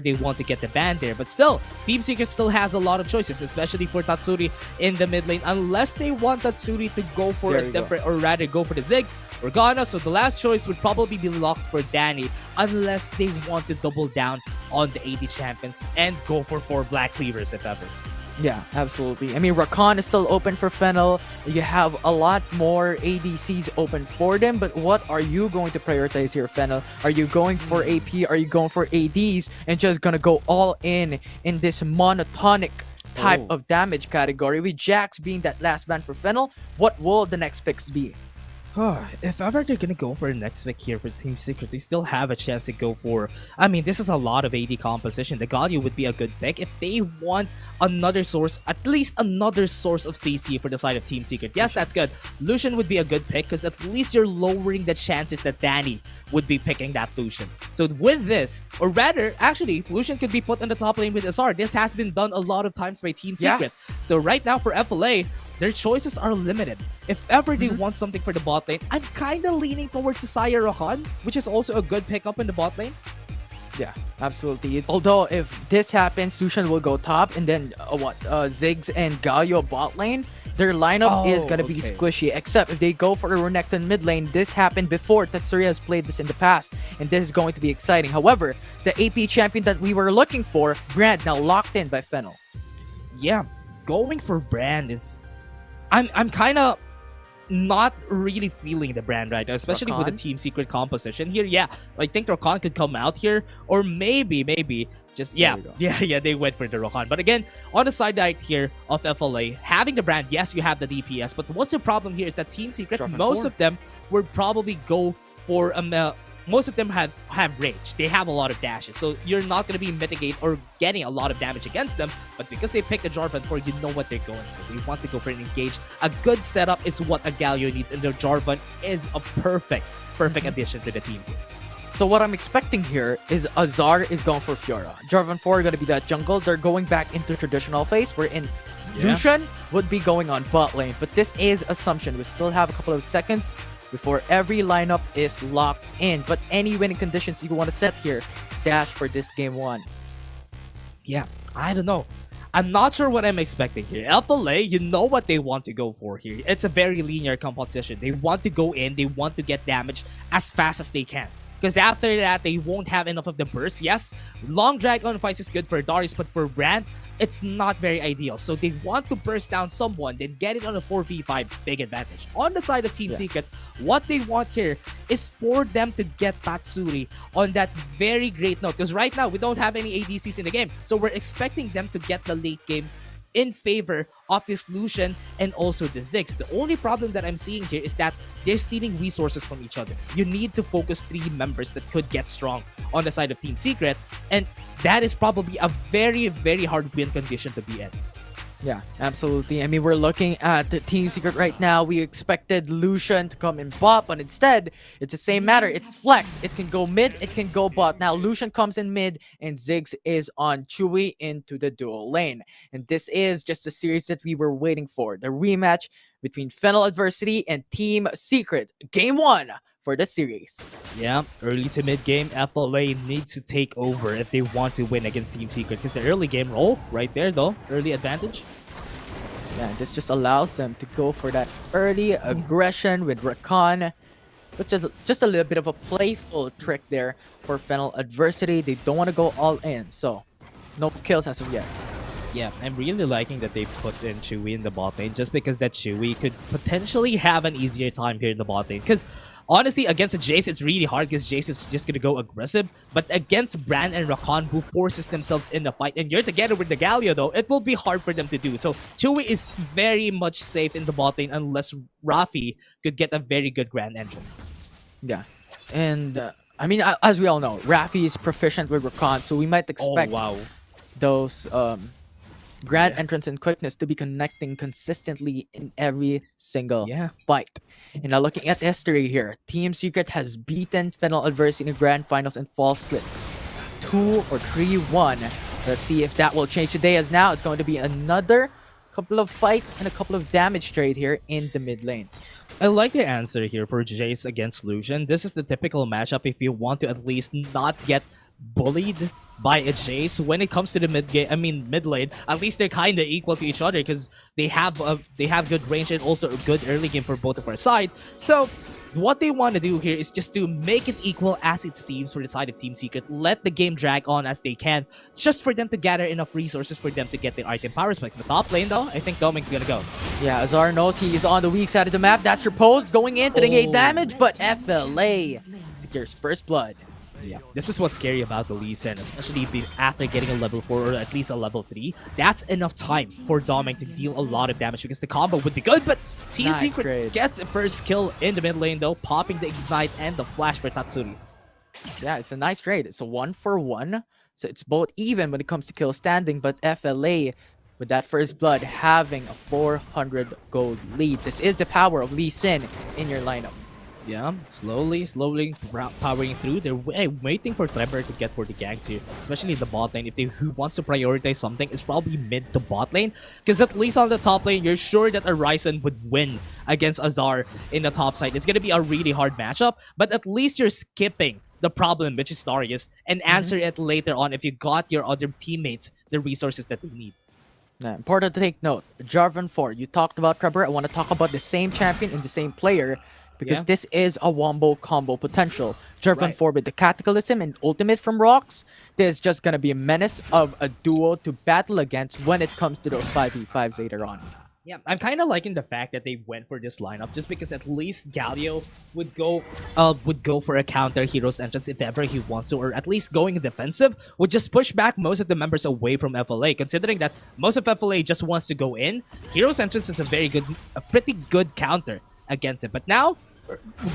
they want to get the ban there. But still, Team Secret still has a lot of choices, especially for Tatsuri in the mid lane, unless they want Tatsuri to go for There a you go. different, or rather go for the Ziggs, Morgana. So the last choice would probably be Lux for Danny, unless they want to double down on the AD champions and go for 4 Black Cleavers, if ever. Yeah, absolutely. I mean, Rakan is still open for Fennel. You have a lot more ADCs open for them, but what are you going to prioritize here, Fennel? Are you going for AP? Are you going for ADs? And just gonna go all in this monotonic type of damage category, with Jax being that last ban for Fennel? What will the next picks be? If ever they're gonna go for the next pick here for Team Secret, they still have a chance to go for. I mean, this is a lot of AD composition. The Galio would be a good pick if they want another source, at least another source of CC for the side of Team Secret. Yes, that's good. Lucian would be a good pick because at least you're lowering the chances that Danny would be picking that Lucian. So with this, or rather, actually, Lucian could be put on the top lane with SR. This has been done a lot of times by Team Yeah. Secret. So right now for FLA, their choices are limited. If ever they want something for the bot lane, I'm kind of leaning towards Saya Rakan, which is also a good pickup in the bot lane. Yeah, absolutely. Although if this happens, Lucian will go top, and then Ziggs and Galio bot lane. Their lineup is gonna be okay. squishy. Except if they go for a Renekton mid lane, this happened before. Tatsuri has played this in the past, and this is going to be exciting. However, the AP champion that we were looking for, Brand, now locked in by Fennel. Yeah, going for Brand is... I'm kind of not really feeling the Brand right now, especially with the Rakan? Team Secret composition here. Yeah, I think Rakan could come out here, or maybe just There you go. yeah, they went for the Rakan. But again, on the side right here of FLA, having the Brand, yes, you have the DPS, but what's the problem here is that Team Secret, Drop in most 4. of them would probably go for most of them have range. They have a lot of dashes, so you're not going to be mitigate or getting a lot of damage against them. But because they pick a Jarvan 4, you know what they're going for. They want to go for an engage. A good setup is what a Galio needs, and their Jarvan is a perfect addition to the team here. So what I'm expecting here is Azar is going for Fiora. Jarvan 4 are going to be that jungle. They're going back into traditional phase, wherein Lucian would be going on bot lane. But this is assumption. We still have a couple of seconds before every lineup is locked in. But any winning conditions you want to set here, dash for this game 1. Yeah, I don't know. I'm not sure what I'm expecting here. FLA, you know what they want to go for here. It's a very linear composition. They want to go in, they want to get damaged as fast as they can. Because after that, they won't have enough of the burst. Yes, long drag on fights is good for Darius, but for Brand, it's not very ideal. So they want to burst down someone, then get it on a 4v5, big advantage. On the side of Team Secret, what they want here is for them to get Tatsuri on that very great note. Because right now, we don't have any ADCs in the game. So we're expecting them to get the late game in favor of this Lucian and also the Ziggs. The only problem that I'm seeing here is that they're stealing resources from each other. You need to focus 3 members that could get strong on the side of Team Secret, and that is probably a very, very hard win condition to be in. Yeah, absolutely. I mean, we're looking at the Team Secret right now. We expected Lucian to come in bot, but instead, it's the same matter. It's flex. It can go mid, it can go bot. Now, Lucian comes in mid, and Ziggs is on Chewy into the dual lane. And this is just the series that we were waiting for. The rematch between Fennel Adversity and Team Secret. Game 1 for the series. Yeah, early to mid game, FLA needs to take over if they want to win against Team Secret. Because the early game roll right there, though, early advantage. Yeah, this just allows them to go for that early aggression with Rakan. Which is just a little bit of a playful trick there for Fennel Adversity. They don't want to go all in, so no kills as of yet. Yeah, I'm really liking that they put in Chewy in the bot lane, just because that Chewy could potentially have an easier time here in the bot lane. Because honestly, against a Jace, it's really hard because Jace is just going to go aggressive. But against Brand and Rakan, who forces themselves in the fight, and you're together with the Galio, though, it will be hard for them to do. So Chewy is very much safe in the bot lane unless Rafi could get a very good Grand entrance. Yeah, and I mean, as we all know, Rafi is proficient with Rakan, so we might expect those Grand entrance and quickness to be connecting consistently in every single Yeah. fight. And now looking at history here, Team Secret has beaten Fennel Adversity in the grand finals and fall split 2 or 3-1. Let's see if that will change today, as now it's going to be another couple of fights and a couple of damage trade here in the mid lane. I like the answer here for Jace against Lucian. This is the typical matchup if you want to at least not get bullied by a Jace when it comes to the mid lane. At least they're kind of equal to each other because they have good range and also a good early game for both of our side. So what they want to do here is just to make it equal as it seems for the side of Team Secret. Let the game drag on as they can, just for them to gather enough resources for them to get their item power spikes. But top lane though, I think Dominic's gonna go. Yeah, Azar knows he is on the weak side of the map. That's proposed going in to negate damage, but FLA secures first blood. Yeah, this is what's scary about the Lee Sin, especially after getting a level 4 or at least a level 3. That's enough time for Dominic to deal a lot of damage because the combo would be good, but Team Nice Secret trade. gets a first kill in the mid lane though, popping the Ignite and the Flash for Tatsuri. Yeah, it's a nice trade. It's a 1-for-1. So it's both even when it comes to kill standing, but FLA with that first blood having a 400 gold lead. This is the power of Lee Sin in your lineup. Yeah, slowly powering through. They're waiting for Trevor to get for the ganks here, especially the bot lane. If they who wants to prioritize something, it's probably mid to bot lane, because at least on the top lane, you're sure that Horizon would win against Azar in the top side. It's gonna be a really hard matchup, but at least you're skipping the problem, which is Darius, and answer it later on if you got your other teammates the resources that they need. Yeah, important to take note. Jarvan 4, you talked about Trevor. I want to talk about the same champion and the same player, because this is a wombo combo potential. Jarvan 4 with the Cataclysm and Ultimate from Rocks. This is just going to be a menace of a duo to battle against when it comes to those 5v5s later on. Yeah, I'm kind of liking the fact that they went for this lineup just because at least Galio would go for a counter Hero's Entrance if ever he wants to, or at least going defensive would just push back most of the members away from FLA. Considering that most of FLA just wants to go in, Hero's Entrance is a pretty good counter against it. But now,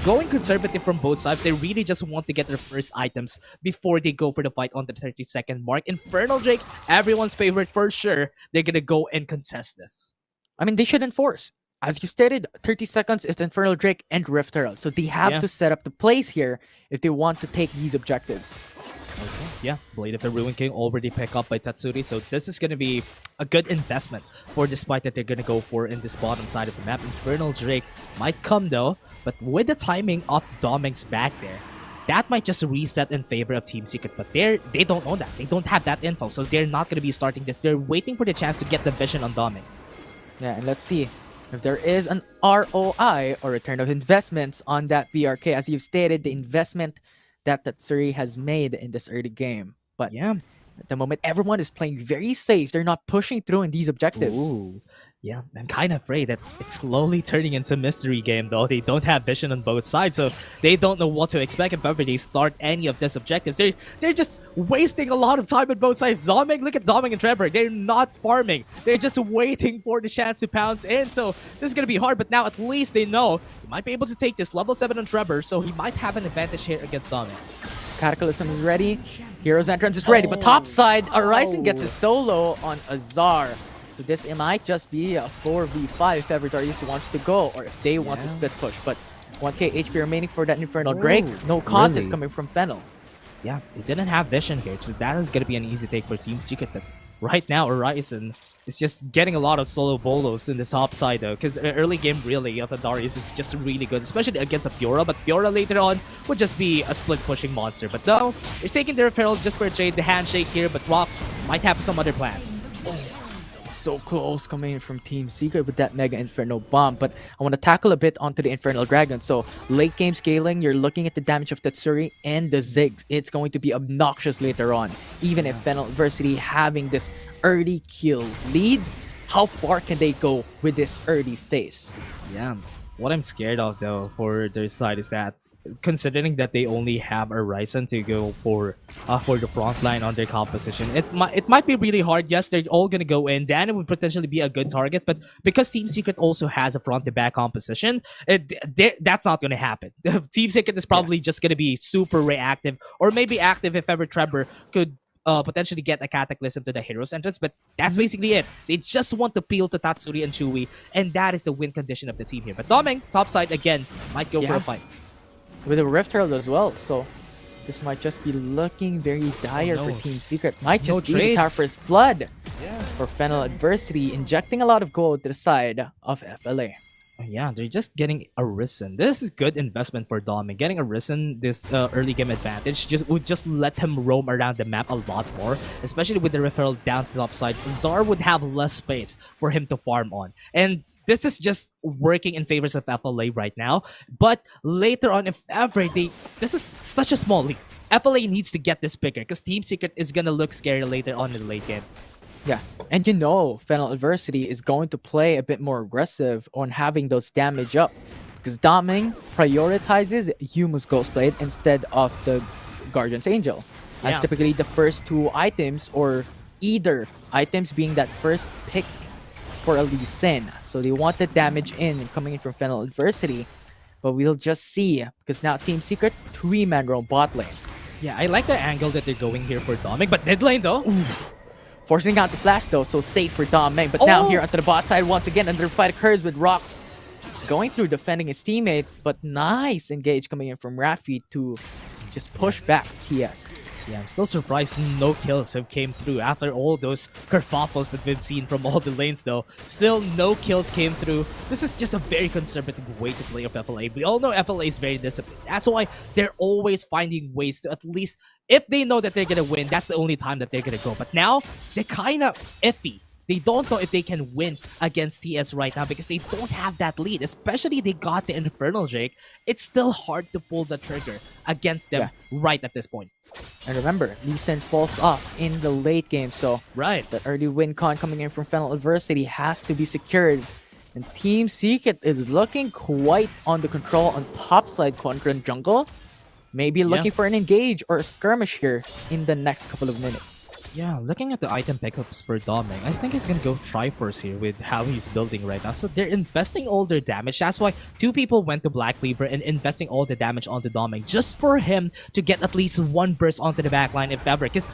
going conservative from both sides, they really just want to get their first items before they go for the fight on the 30-second mark. Infernal Drake, everyone's favorite for sure. They're gonna go and contest this. I mean, they should enforce. As you stated, 30 seconds is Infernal Drake and Rift Herald. So they have to set up the plays here if they want to take these objectives. Okay. Yeah, Blade of the Ruin King already picked up by Tatsuri, so this is going to be a good investment for this fight that they're going to go for in this bottom side of the map. Infernal Drake might come though, but with the timing of Dominic's back there, that might just reset in favor of Team Secret, but they don't know that. They don't have that info, so they're not going to be starting this. They're waiting for the chance to get the vision on Dominic. Yeah, and let's see if there is an ROI or return of investments on that BRK. As you've stated, the investment that Tatsuri has made in this early game. But yeah, at the moment, everyone is playing very safe. They're not pushing through in these objectives. Ooh. Yeah, I'm kind of afraid that it's slowly turning into a mystery game though. They don't have vision on both sides, so they don't know what to expect if ever they start any of these objectives. They're just wasting a lot of time on both sides. Dominic, look at Dominic and Trevor. They're not farming. They're just waiting for the chance to pounce in, so this is going to be hard, but now at least they know he might be able to take this level 7 on Trevor, so he might have an advantage here against Dominic. Cataclysm is ready. Hero's Entrance is ready, but top side, Horizon gets a solo on Azar. So this might just be a 4v5 if ever Darius wants to go, or if they want to split push. But 1k HP remaining for that Infernal Drake. No contest coming from Fennel. Yeah, they didn't have vision here, so that is going to be an easy take for Team Secret. But right now, Horizon is just getting a lot of solo bolos in the top side though, because early game really of the Darius is just really good, especially against a Fiora, but Fiora later on would just be a split pushing monster. But no, they're taking their Herald just for a trade, the handshake here, but Rocks might have some other plans. So close coming in from Team Secret with that Mega Inferno Bomb, but I want to tackle a bit onto the Infernal Dragon. So late game scaling, you're looking at the damage of Tatsuri and the Ziggs. It's going to be obnoxious later on. Even if Fennel Adversity having this early kill lead, how far can they go with this early phase? Yeah, what I'm scared of though for their side is that considering that they only have Horizon to go for the front line on their composition, it might be really hard. Yes, they're all gonna go in. Dan would potentially be a good target, but because Team Secret also has a front to back composition, that's not gonna happen. Team Secret is probably just gonna be super reactive, or maybe active if ever Trevor could potentially get a Cataclysm to the Heroes entrance, but that's basically it. They just want to peel to Tatsuri and Chewy, and that is the win condition of the team here. But Doming, top side again, might go for a fight. With a Rift Herald as well, so this might just be looking very dire for Team Secret. Might just be the Tower First Blood for Fennel Adversity, injecting a lot of gold to the side of FLA. Yeah, they're just getting Arisen. This is good investment for Dom. And getting Arisen, this early game advantage, would just let him roam around the map a lot more. Especially with the referral down to the upside, Zar would have less space for him to farm on. And this is just working in favors of FLA right now. But later on, if ever this is such a small lead. FLA needs to get this bigger because Team Secret is gonna look scary later on in the late game. Yeah, and you know Fennel Adversity is going to play a bit more aggressive on having those damage up. Because Doming prioritizes Yumu's Ghostblade instead of the Guardian's Angel. As typically the first two items, or either items being that first pick for a Lee Sin. So they want the damage coming in from Fennel Adversity. But we'll just see, because now Team Secret, 3-man roam bot lane. Yeah, I like the angle that they're going here for Doming, but mid lane though. Forcing out the flash though, so safe for Doming. But now here onto the bot side once again, another fight occurs with Rocks going through defending his teammates, but nice engage coming in from Rafi to just push back TS. Yeah, I'm still surprised no kills have came through after all those kerfuffles that we've seen from all the lanes though. Still no kills came through. This is just a very conservative way to play of FLA. We all know FLA is very disciplined. That's why they're always finding ways to at least, if they know that they're gonna win, that's the only time that they're gonna go. But now, they're kind of iffy. They don't know if they can win against TS right now because they don't have that lead. Especially they got the Infernal Drake. It's still hard to pull the trigger against them right at this point. And remember, Lee Sin falls off in the late game, so the early win con coming in from Fennel Adversity has to be secured. And Team Secret is looking quite on the control on top side quadrant jungle. Maybe looking for an engage or a skirmish here in the next couple of minutes. Yeah, looking at the item pickups for Doming, I think he's gonna go Triforce here with how he's building right now. So they're investing all their damage. That's why two people went to Black Cleaver and investing all the damage onto Doming just for him to get at least one burst onto the backline if ever. Because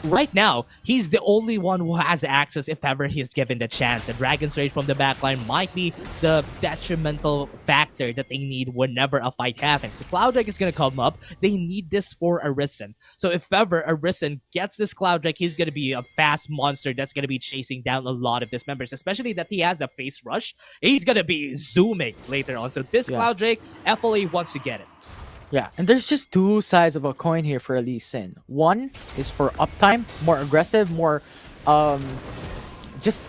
right now, he's the only one who has access if ever he is given the chance. And Dragon's Rage from the backline might be the detrimental factor that they need whenever a fight happens. The Cloud Drake is going to come up. They need this for Arisen. So if ever Arisen gets this Cloud Drake, he's going to be a fast monster that's going to be chasing down a lot of his members, especially that he has a face rush. He's going to be zooming later on. So this Cloud Drake, FLA wants to get it. Yeah, and there's just two sides of a coin here for Lee Sin. One is for uptime, more aggressive, more just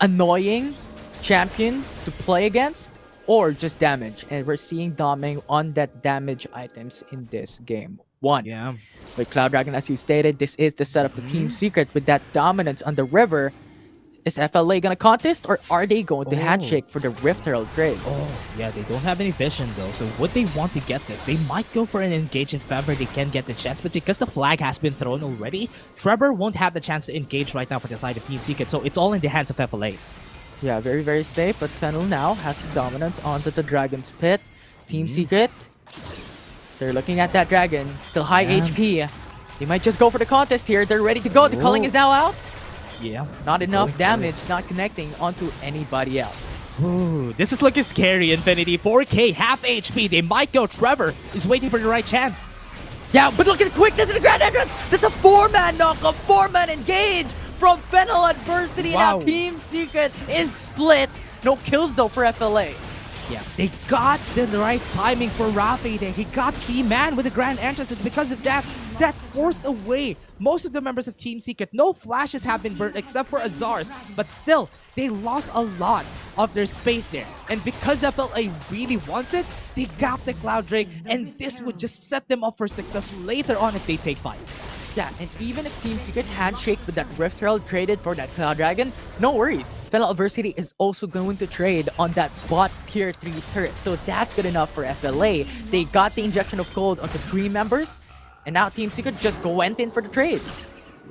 annoying champion to play against, or just damage. And we're seeing Doming on that damage items in this game. One. Yeah. With Cloud Dragon, as you stated, this is the setup of Team Secret with that dominance on the river. Is FLA gonna contest, or are they going to handshake for the Rift Herald trade? Yeah, they don't have any vision though, so would they want to get this? They might go for an engage if ever they can get the chance, but because the flag has been thrown already, Trevor won't have the chance to engage right now for the side of Team Secret, so it's all in the hands of FLA. Yeah, very, very safe, but Fennel now has the dominance onto the Dragon's Pit. Team Secret, they're looking at that Dragon, still high HP. They might just go for the contest here, they're ready to go, the culling is now out. Yeah. Not enough damage, not connecting onto anybody else. Ooh, this is looking scary, Infinity. 4K, half HP. They might go. Trevor is waiting for the right chance. Yeah, but look at the quickness of the Grand Entrance. That's a 4-man knockup, 4-man engage from Fennel Adversity. Now Team Secret is split. No kills though for FLA. Yeah, they got the right timing for Rafi there. He got 3-man with the Grand Entrance, and because of that, that forced away most of the members of Team Secret. No flashes have been burnt except for Azar's, but still, they lost a lot of their space there. And because FLA really wants it, they got the Cloud Drake, and this would just set them up for success later on if they take fights. Yeah, and even if Team Secret handshake with that Rift Herald traded for that Cloud Dragon, no worries. Fennel Adversity is also going to trade on that bot tier 3 turret. So that's good enough for FLA. They got the injection of gold onto 3 members, and now Team Secret just went in for the trade.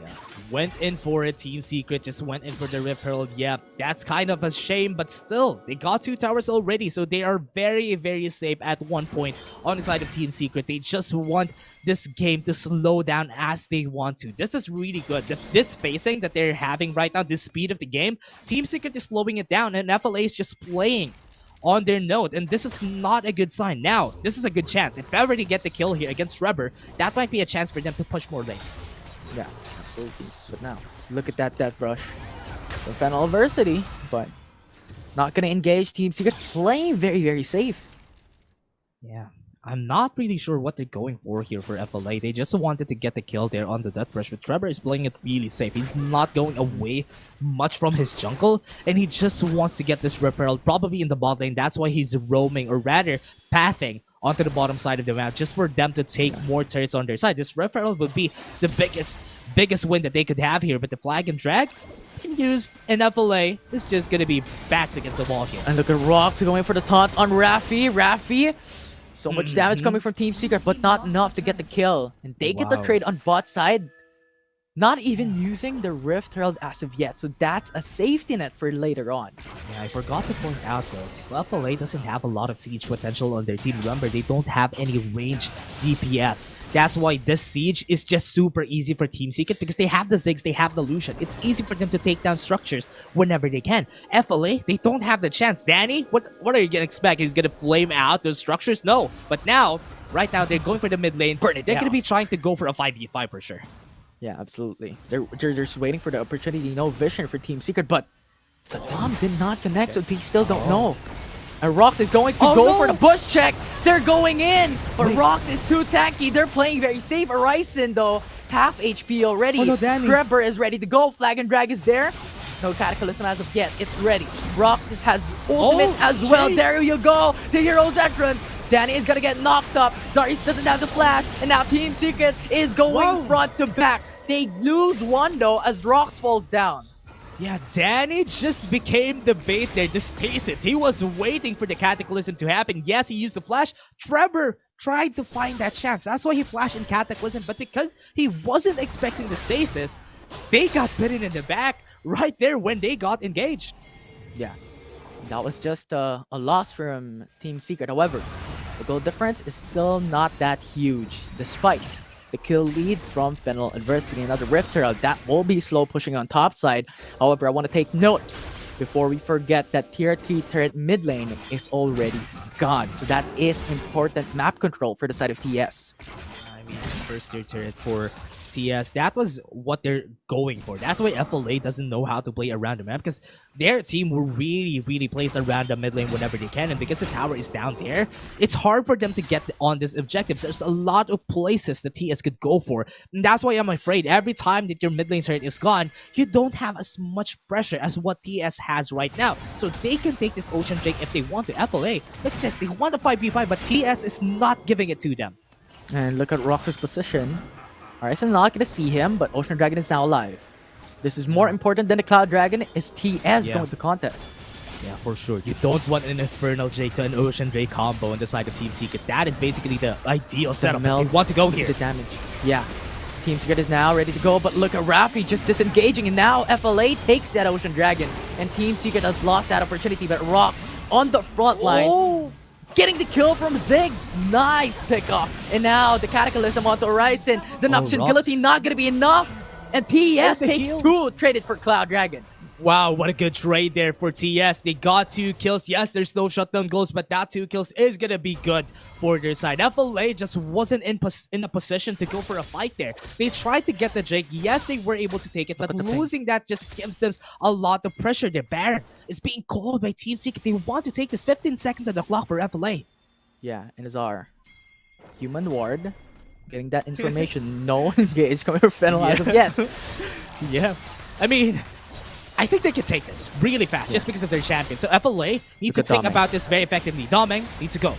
Yeah, went in for it. Team Secret just went in for the Rift Herald. Yeah, that's kind of a shame, but still, they got 2 towers already, so they are very, very safe at one point on the side of Team Secret. They just want this game to slow down as they want to. This is really good. This spacing that they're having right now, this speed of the game, Team Secret is slowing it down, and FLA is just playing on their node, and this is not a good sign. Now, this is a good chance. If ever they get the kill here against Rebber, that might be a chance for them to push more lanes. Yeah, absolutely. But now, look at that death rush. So Fennel adversity, but not gonna engage. Team Secret playing very, very safe. Yeah, I'm not really sure what they're going for here for FLA. They just wanted to get the kill there on the death rush, but Trevor is playing it really safe. He's not going away much from his jungle, and he just wants to get this Rift Herald probably in the bot lane. That's why he's roaming, or rather pathing onto the bottom side of the map, just for them to take more turrets on their side. This Rift Herald would be the biggest win that they could have here, but the flag and drag used, and FLA is just gonna be backs against the wall here. And look at Rox going for the taunt on Raffi. Raffi, so much damage coming from Team Secret, but not enough to get the kill. And they get the trade on bot side, not even using the Rift Herald as of yet. So that's a safety net for later on. Yeah, I forgot to point out though, FLA doesn't have a lot of siege potential on their team. Remember, they don't have any range DPS. That's why this siege is just super easy for Team Secret, because they have the Ziggs, they have the Lucian. It's easy for them to take down structures whenever they can. FLA, they don't have the chance. Danny, what are you gonna expect? He's gonna flame out those structures? No. But now, right now, they're going for the mid lane. Burn it They're down. gonna be trying to go for a 5v5 for sure. Yeah, absolutely. They're just waiting for the opportunity. No vision for Team Secret, but the bomb did not connect, so they still don't know. And Rox is going to go for the bush check. They're going in, but Rox is too tanky. They're playing very safe. Horizon, though, half HP already. Oh, no, Danny. Grabber is ready to go. Flag and drag is there. No Cataclysm as of yet. It's ready. Rox has ultimate as well. There you go. The hero's entrance. Danny is gonna get knocked up. Darius doesn't have the flash, and now Team Secret is going front to back. They lose one though as Rox falls down. Yeah, Danny just became the bait there, the stasis. He was waiting for the Cataclysm to happen. Yes, he used the flash. Trevor tried to find that chance. That's why he flashed in Cataclysm, but because he wasn't expecting the stasis, they got bitten in the back right there when they got engaged. Yeah, that was just a loss from Team Secret. However, the goal difference is still not that huge, despite the kill lead from Fennel adversity. Another Rift Herald that will be slow pushing on top side. However, I want to take note before we forget that tier 3 turret mid lane is already gone. So that is important map control for the side of TS. I mean, first tier turret for TS, that was what they're going for. That's why FLA doesn't know how to play around the map, because their team will really place around the mid lane whenever they can, and because the tower is down there, it's hard for them to get on these objectives. There's a lot of places that TS could go for, and that's why I'm afraid every time that your mid lane turret is gone, you don't have as much pressure as what TS has right now. So they can take this Ocean Drake if they want to. FLA, look at this, they want a 5v5, but TS is not giving it to them. And look at Rox's position. Horizon not gonna see him, but Ocean Dragon is now alive. This is more important than the Cloud Dragon. Is TS going to contest? Yeah, for sure. You don't want an Infernal Drake to an Ocean Drake combo on the side of Team Secret. That is basically the ideal setup. You want to go here. The damage. Yeah. Team Secret is now ready to go, but look at Raffi just disengaging, and now FLA takes that Ocean Dragon, and Team Secret has lost that opportunity, but Rox on the front lines. Getting the kill from Ziggs. Nice pickoff. And now the Cataclysm onto Horizon. The Noxian Guillotine not going to be enough. And TS takes 2, traded for Cloud Dragon. Wow, what a good trade there for TS. They got 2 kills. Yes, there's no shutdown goals, but that 2 kills is going to be good for their side. FLA just wasn't in a position to go for a fight there. They tried to get the Drake. Yes, they were able to take it, but losing that just gives them a lot of pressure. The Baron is being called by Team Secret. They want to take this 15 seconds on the clock for FLA. Yeah, and Azar. Human Ward. Getting that information. No engage coming from Fennel as of yet. Yeah. I mean, I think they can take this really fast just because of their champion. So FLA needs to think about this very effectively. Domeng needs to go.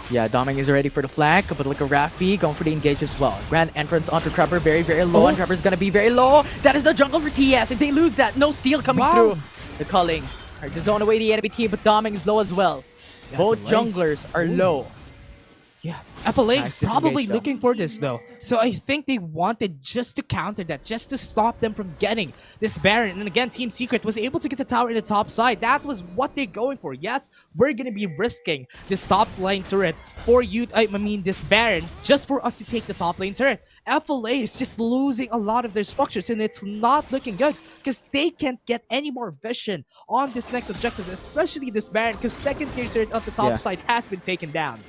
Yeah, Domeng is ready for the flank, but look at Raffi going for the engage as well. Grand entrance onto Trevor, very low, and Trevor's gonna be very low. That is the jungle for TS. If they lose that, no steal coming through. The culling are to zone away the enemy team, but Domeng is low as well. Both junglers are low. Yeah, FLA Nice probably disengage, though. looking for this though. So I think they wanted just to counter that, just to stop them from getting this Baron. And again, Team Secret was able to get the tower in the top side. That was what they're going for. Yes, we're gonna be risking this top lane turret for you. I mean, this Baron just for us to take the top lane turret. FLA is just losing a lot of their structures, and it's not looking good because they can't get any more vision on this next objective, especially this Baron, because second tier turret of the top Yeah. side has been taken down.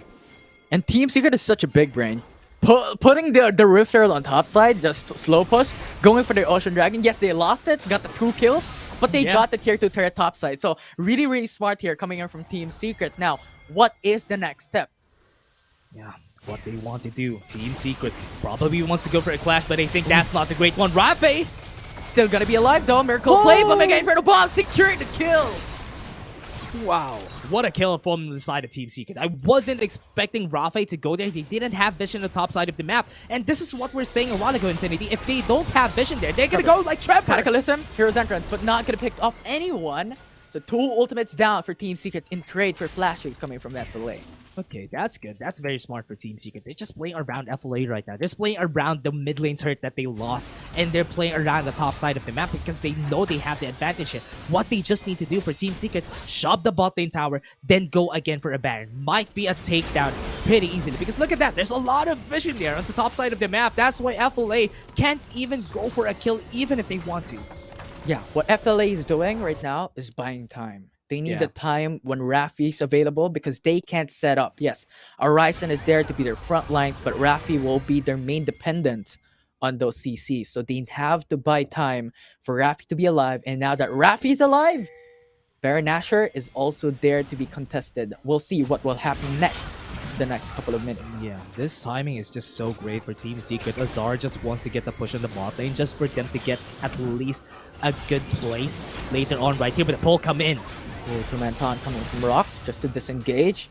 And Team Secret is such a big brain. Putting the Rift Herald on top side, just slow push, going for the Ocean Dragon. Yes, they lost it, got the 2 kills, but they Yeah. got the tier 2 turret top side. So really, really smart here coming in from Team Secret. Now, what is the next step? Yeah, what they want to do. Team Secret probably wants to go for a clash, but I think that's not the great one. Rafe! Still gonna be alive though. Miracle play, but Mega Inferno Bomb securing the kill. Wow, what a kill from the side of Team Secret. I wasn't expecting Rafe to go there. They didn't have vision on the top side of the map. And this is what we're saying a while ago, Infinity. If they don't have vision there, they're gonna go like Trevor. Cataclysm, Hero's Entrance, but not gonna pick off anyone. So 2 ultimates down for Team Secret in trade for flashes coming from FLA. Okay, that's good. That's very smart for Team Secret. They're just playing around FLA right now. They're just playing around the mid lane turret that they lost, and they're playing around the top side of the map because they know they have the advantage here. What they just need to do for Team Secret, shove the bot lane tower, then go again for a Baron. Might be a takedown pretty easily because look at that. There's a lot of vision there on the top side of the map. That's why FLA can't even go for a kill even if they want to. Yeah, what FLA is doing right now is buying time. They need Yeah. the time when Rafi's available because they can't set up. Yes, Horizon is there to be their front lines, but Rafi will be their main dependent on those CCs. So they have to buy time for Rafi to be alive. And now that Rafi is alive, Baron Nashor is also there to be contested. We'll see what will happen next. The next couple of minutes. Yeah, this timing is just so great for Team Secret. Azar just wants to get the push on the bot lane just for them to get at least a good place later on right here. But the pull come in. Ooh, 2-man taunt coming from Rocks just to disengage.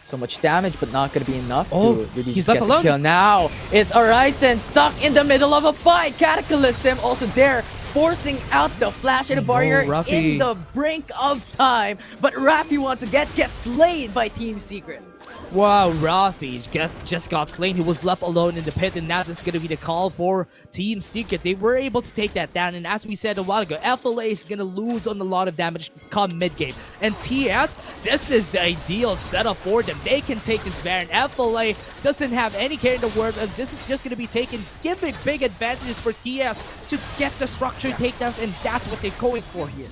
So much damage, but not going to be enough Oh, to really he's just left get the alone. kill. Now, it's Horizon stuck in the middle of a fight. Cataclysm also there, forcing out the flash and the barrier Rafi. in the brink of time. But Rafi once again gets slain by Team Secret. Wow, Rafi just got slain. He was left alone in the pit, and now this is going to be the call for Team Secret. They were able to take that down, and as we said a while ago, FLA is going to lose on a lot of damage come mid-game. And TS, this is the ideal setup for them. They can take this Baron. FLA doesn't have any care in the world, and this is just going to be taken, giving big advantages for TS to get the structured takedowns, and that's what they're going for here.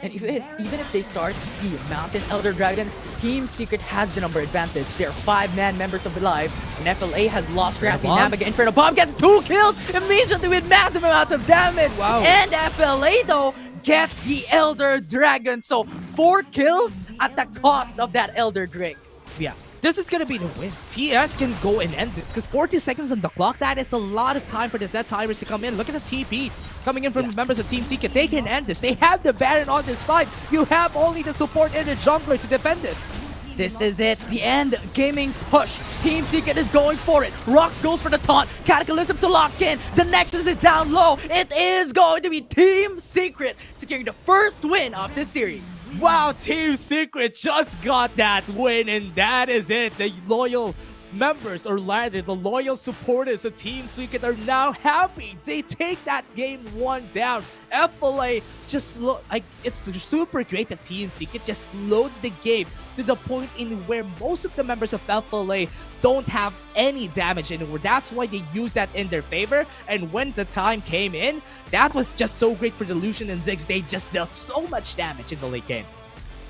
And even if they start the Mountain Elder Dragon, Team Secret has the number advantage. They're 5-man members of the live, and FLA has lost Rafi. Now Mega Inferno Bomb gets 2 kills immediately with massive amounts of damage. Wow. And FLA though gets the Elder Dragon. So 4 kills at the cost of that Elder Drake. Yeah, this is gonna be the win. TS can go and end this because 40 seconds on the clock, that is a lot of time for the Death Tyrants to come in. Look at the TPs coming in from members of Team Secret. They can end this. They have the Baron on this side. You have only the support and the jungler to defend this. This is it, the end gaming push. Team Secret is going for it. Rocks goes for the taunt. Cataclysm to lock in. The Nexus is down low. It is going to be Team Secret securing the first win of this series. Wow, Team Secret just got that win, and that is it. The loyal members, or rather the loyal supporters of Team Secret are now happy. They take that game 1 down. FLA just like it's super great that Team Secret just slowed the game to the point in where most of the members of FLA don't have any damage anymore. That's why they use that in their favor. And when the time came in, that was just so great for Delusion and Ziggs. They just dealt so much damage in the late game.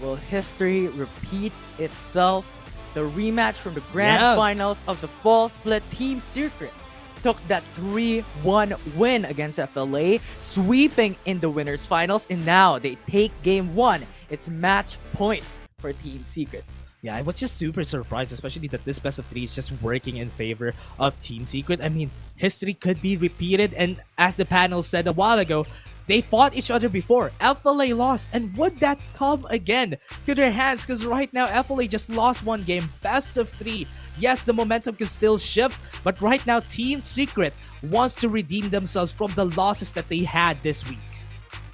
Will history repeat itself? The rematch from the grand finals of the fall split, Team Secret took that 3-1 win against FLA, sweeping in the winners finals, and now they take game 1. It's match point for Team Secret. Yeah, I was just super surprised, especially that this best of 3 is just working in favor of Team Secret. I mean, history could be repeated, and as the panel said a while ago, they fought each other before. FLA lost, and would that come again to their hands? Because right now, FLA just lost 1 game, best of 3. Yes, the momentum can still shift, but right now, Team Secret wants to redeem themselves from the losses that they had this week.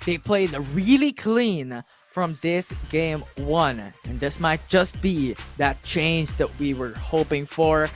They played really clean from this game 1, and this might just be that change that we were hoping for.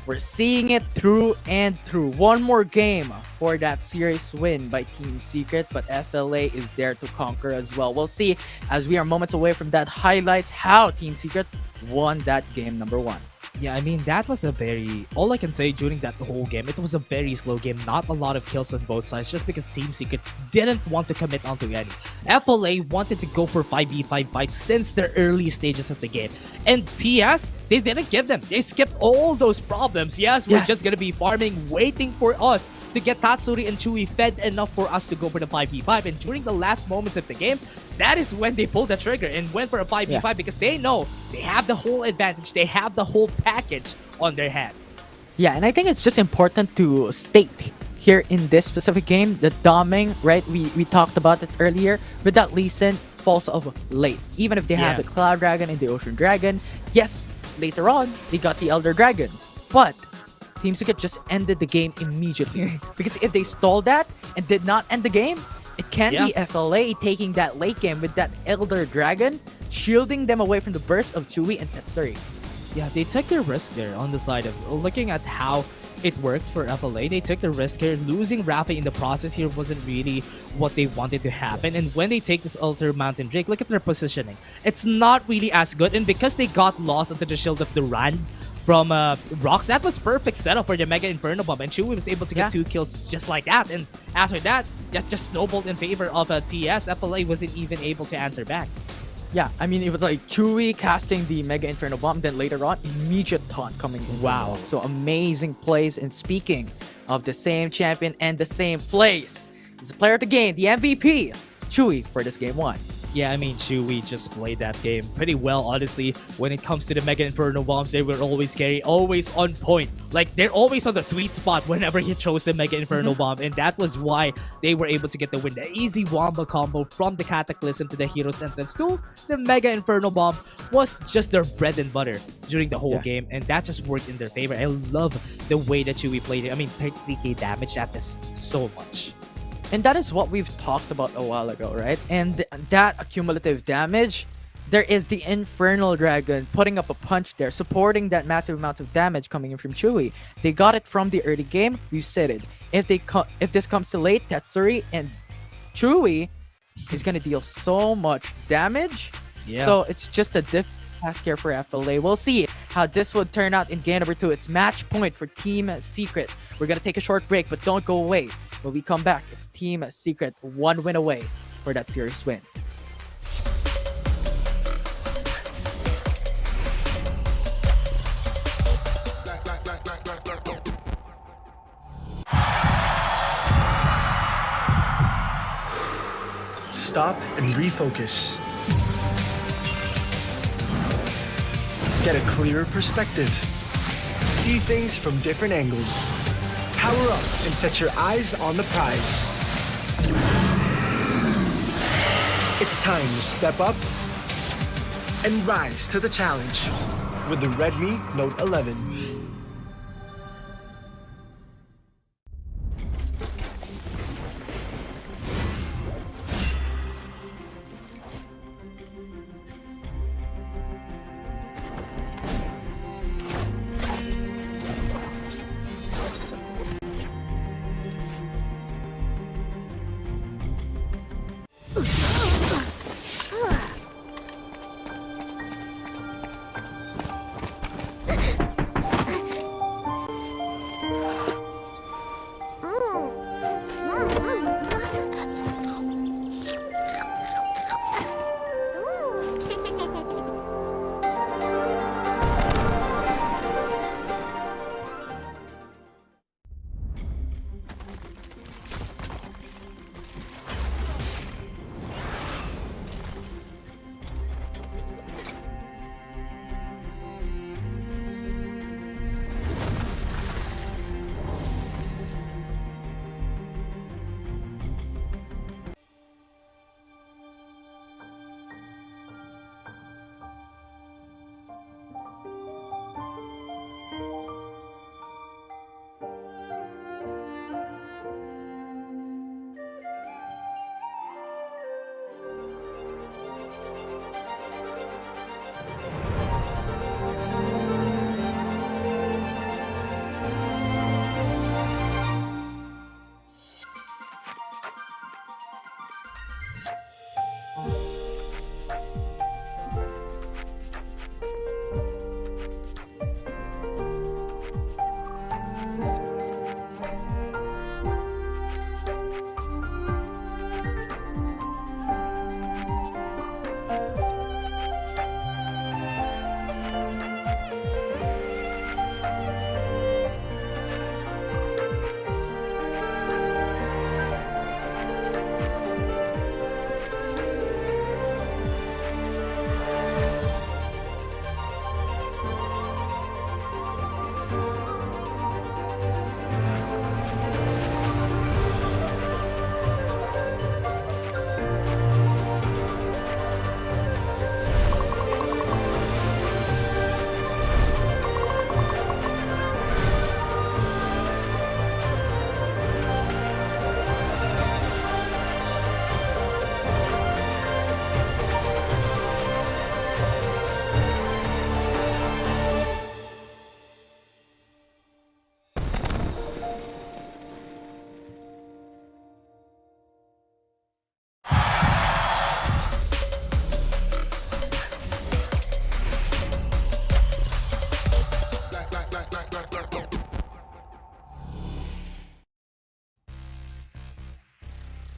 We're seeing it through and through. One more game for that series win by Team Secret, but FLA is there to conquer as well. We'll see as we are moments away from that highlights how Team Secret won that game number 1. Yeah, I mean, that was a very... All I can say during that whole game, it was a very slow game. Not a lot of kills on both sides, just because Team Secret didn't want to commit onto any. FLA wanted to go for 5v5 fights since the early stages of the game. And TS, they didn't give them. They skipped all those problems. Yes, we're just gonna be farming, waiting for us to get Tatsuri and Chewy fed enough for us to go for the 5v5. And during the last moments of the game, that is when they pulled the trigger and went for a 5v5 because they know they have the whole advantage. They have the whole package on their hands. Yeah, and I think it's just important to state here in this specific game, the doming, right? We talked about it earlier. With that Lee Sin falls off late. Even if they have the Cloud Dragon and the Ocean Dragon, yes, later on, they got the Elder Dragon. But Team Secret just ended the game immediately. Because if they stalled that and did not end the game, it can be FLA taking that late game with that Elder Dragon, shielding them away from the burst of Chewy and Tetsuri. Yeah, they took their risk there on the side of looking at how it worked for FLA. They took the risk here. Losing Rafa in the process here wasn't really what they wanted to happen. And when they take this Ultra Mountain Drake, look at their positioning. It's not really as good. And because they got lost into the shield of Duran from Rocks, that was perfect setup for the Mega Inferno Bomb. And Chewy was able to get 2 kills just like that. And after that, just snowballed in favor of TS. FLA wasn't even able to answer back. Yeah, I mean, it was like Chewy casting the Mega Inferno Bomb, then later on, immediate taunt coming in. Wow. So amazing plays. And speaking of the same champion and the same place, it's a player of the game, the MVP, Chewy, for this game 1. Yeah, I mean, Chewy just played that game pretty well, honestly. When it comes to the Mega Inferno Bombs, they were always scary, always on point. Like, they're always on the sweet spot whenever he chose the Mega Inferno Bomb, and that was why they were able to get the win. The easy Wamba combo from the Cataclysm to the Hero's Entrance to the Mega Inferno Bomb was just their bread and butter during the whole game, and that just worked in their favor. I love the way that Chewy played it. I mean, 33k damage, that's just so much. And that is what we've talked about a while ago, right? And that accumulative damage, there is the Infernal Dragon putting up a punch there, supporting that massive amount of damage coming in from Chewy. They got it from the early game. We've said it. If this comes to late, Tetsuri and Chewy is going to deal so much damage. Yeah. So it's just a difficult task here for FLA. We'll see how this would turn out in game number 2. It's match point for Team Secret. We're going to take a short break, but don't go away. When we come back, it's Team Secret 1 win away for that series win. Stop and refocus. Get a clearer perspective. See things from different angles. Power up and set your eyes on the prize. It's time to step up and rise to the challenge with the Redmi Note 11.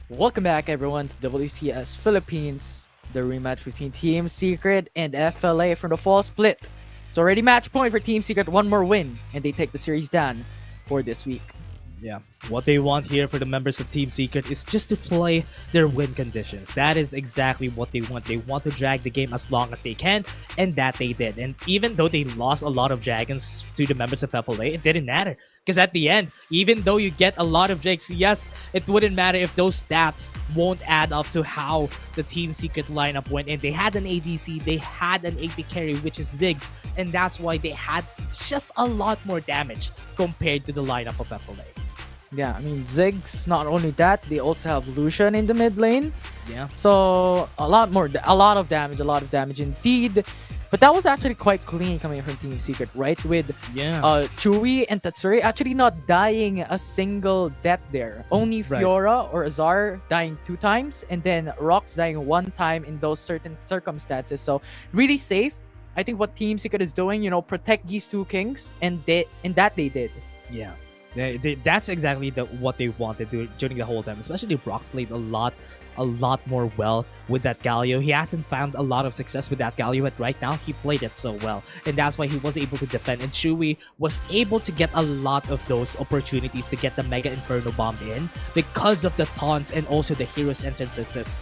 Welcome back, everyone, to WCS Philippines, the rematch between Team Secret and FLA from the fall split. It's already match point for Team Secret, one more win, and they take the series down for this week. Yeah, what they want here for the members of Team Secret is just to play their win conditions. That is exactly what they want. They want to drag the game as long as they can, and that they did. And even though they lost a lot of dragons to the members of FLA, it didn't matter. Because at the end, even though you get a lot of drakes, yes, it wouldn't matter if those stats won't add up to how the Team Secret lineup went. And they had an ADC, they had an AP carry, which is Ziggs, and that's why they had just a lot more damage compared to the lineup of FLA. Yeah, I mean, Ziggs, not only that, they also have Lucian in the mid lane. Yeah. So, a lot of damage indeed. But that was actually quite clean coming from Team Secret, right? With Chewy and Tatsuri actually not dying a single death there. Only Fiora or Azar dying 2 times, and then Rox dying 1 time in those certain circumstances. So, really safe. I think what Team Secret is doing, protect these 2 kings, and that they did. Yeah. That's exactly what they wanted to do during the whole time. Especially Brox played a lot more well with that Galio. He hasn't found a lot of success with that Galio, but right now he played it so well, and that's why he was able to defend. And Chewy was able to get a lot of those opportunities to get the Mega Inferno Bomb in because of the taunts and also the hero's entrances.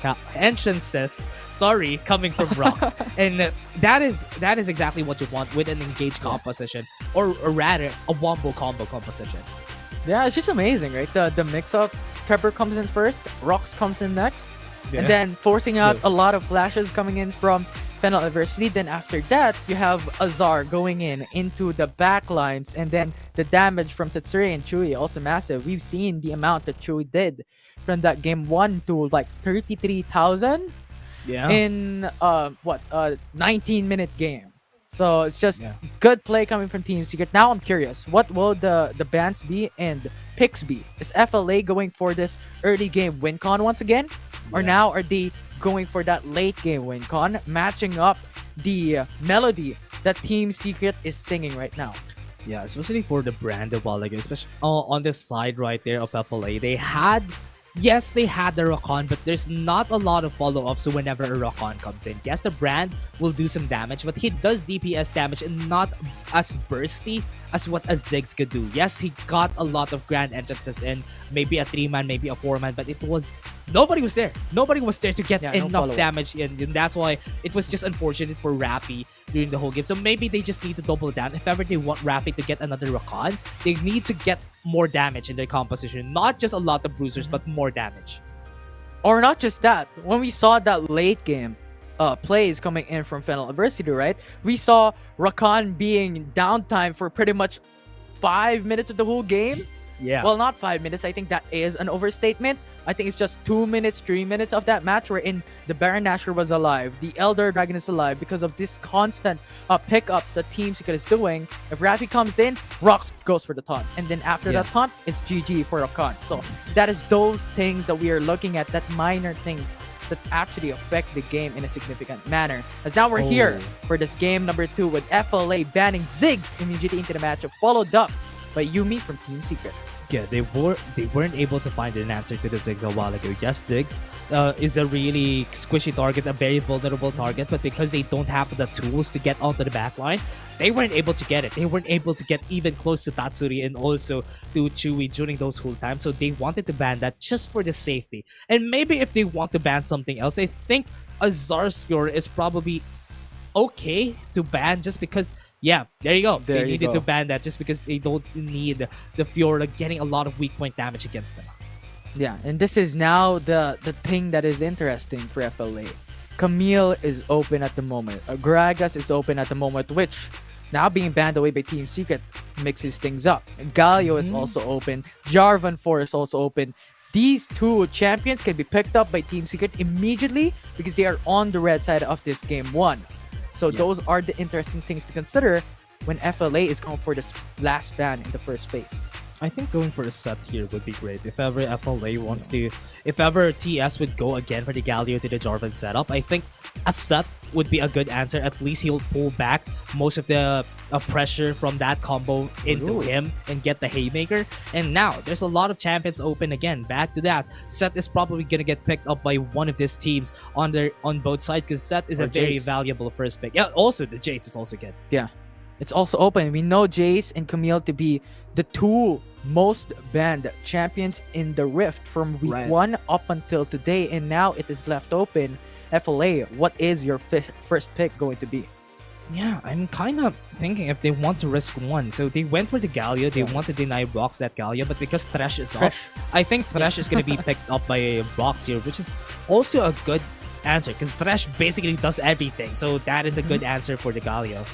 Coming from Brox, and that is exactly what you want with an engaged composition, or rather a wombo combo composition. Yeah, it's just amazing, right? The mix-up, Pepper comes in first, Rox comes in next, and then forcing out a lot of flashes coming in from Fennel Adversity. Then after that, you have Azar going into the back lines, and then the damage from Tatsuri and Chewy also massive. We've seen the amount that Chewy did from that game 1 to like 33,000 in 19-minute game. So it's just good play coming from Team Secret. Now I'm curious, what will the bans be and picks be? Is FLA going for this early game win con once again? Or now are they going for that late game win con, matching up the melody that Team Secret is singing right now? Yeah, especially for the brand a while ago, especially on this side right there of FLA, they had the Rakon, but there's not a lot of follow-ups whenever a Rakon comes in. Yes, the brand will do some damage, but he does DPS damage and not as bursty as what a Ziggs could do. Yes, he got a lot of grand entrances in, maybe a 3-man, maybe a 4-man, but nobody was there. Nobody was there to get enough damage in, and that's why it was just unfortunate for Rappy during the whole game. So maybe they just need to double down. If ever they want Rappy to get another Rakan, they need to get more damage in their composition. Not just a lot of bruisers, but more damage. Or not just that. When we saw that late game plays coming in from Fennel Adversity, right? We saw Rakan being downtime for pretty much 5 minutes of the whole game. Yeah. Well, not 5 minutes. I think that is an overstatement. I think it's just 2 minutes, 3 minutes of that match wherein the Baron Nashor was alive. The Elder Dragon is alive because of this constant pickups that Team Secret is doing. If Rafi comes in, Rox goes for the taunt. And then after that taunt, it's GG for Rakan. So that is those things that we are looking at, that minor things that actually affect the game in a significant manner. As now we're here for this game number 2 with FLA banning Ziggs immediately into the matchup, followed up by Yuumi from Team Secret. Yeah, they weren't able to find an answer to the Ziggs a while ago. Yes, Ziggs is a really squishy target, a very vulnerable target, but because they don't have the tools to get onto the backline, they weren't able to get it. They weren't able to get even close to Tatsuri and also to Chewy during those whole times. So they wanted to ban that just for the safety. And maybe if they want to ban something else, I think Azar's Fiora is probably okay to ban just because. Yeah, there you go. They needed to ban that just because they don't need the Fiora getting a lot of weak point damage against them. Yeah, and this is now the thing that is interesting for FLA. Camille is open at the moment. Gragas is open at the moment, which now being banned away by Team Secret mixes things up. Galio is also open. Jarvan 4 is also open. These 2 champions can be picked up by Team Secret immediately because they are on the red side of this game 1. So those are the interesting things to consider when FLA is going for this last ban in the first phase. I think going for a set here would be great. If ever FLA wants to, if ever TS would go again for the Galio to the Jarvan setup, I think a set would be a good answer. At least he'll pull back most of the a pressure from that combo into him and get the haymaker. And now there's a lot of champions open again. Back to that, Seth is probably gonna get picked up by one of these teams on both sides, because Seth is Or a very Jace. valuable first pick. Yeah, also the Jace is also good. It's also open. We know Jace and Camille to be the two most banned champions in the Rift from week Right. 1 up until today, and now it is left open. FLA, what is your first pick going to be? Yeah, I'm kind of thinking if they want to risk one. So they went for the Galio. They want to deny Rox that Galio, but because Thresh is up, Thresh. I think Thresh is going to be picked up by Rox here, which is also a good answer because Thresh basically does everything. So that is a good answer for the Galio.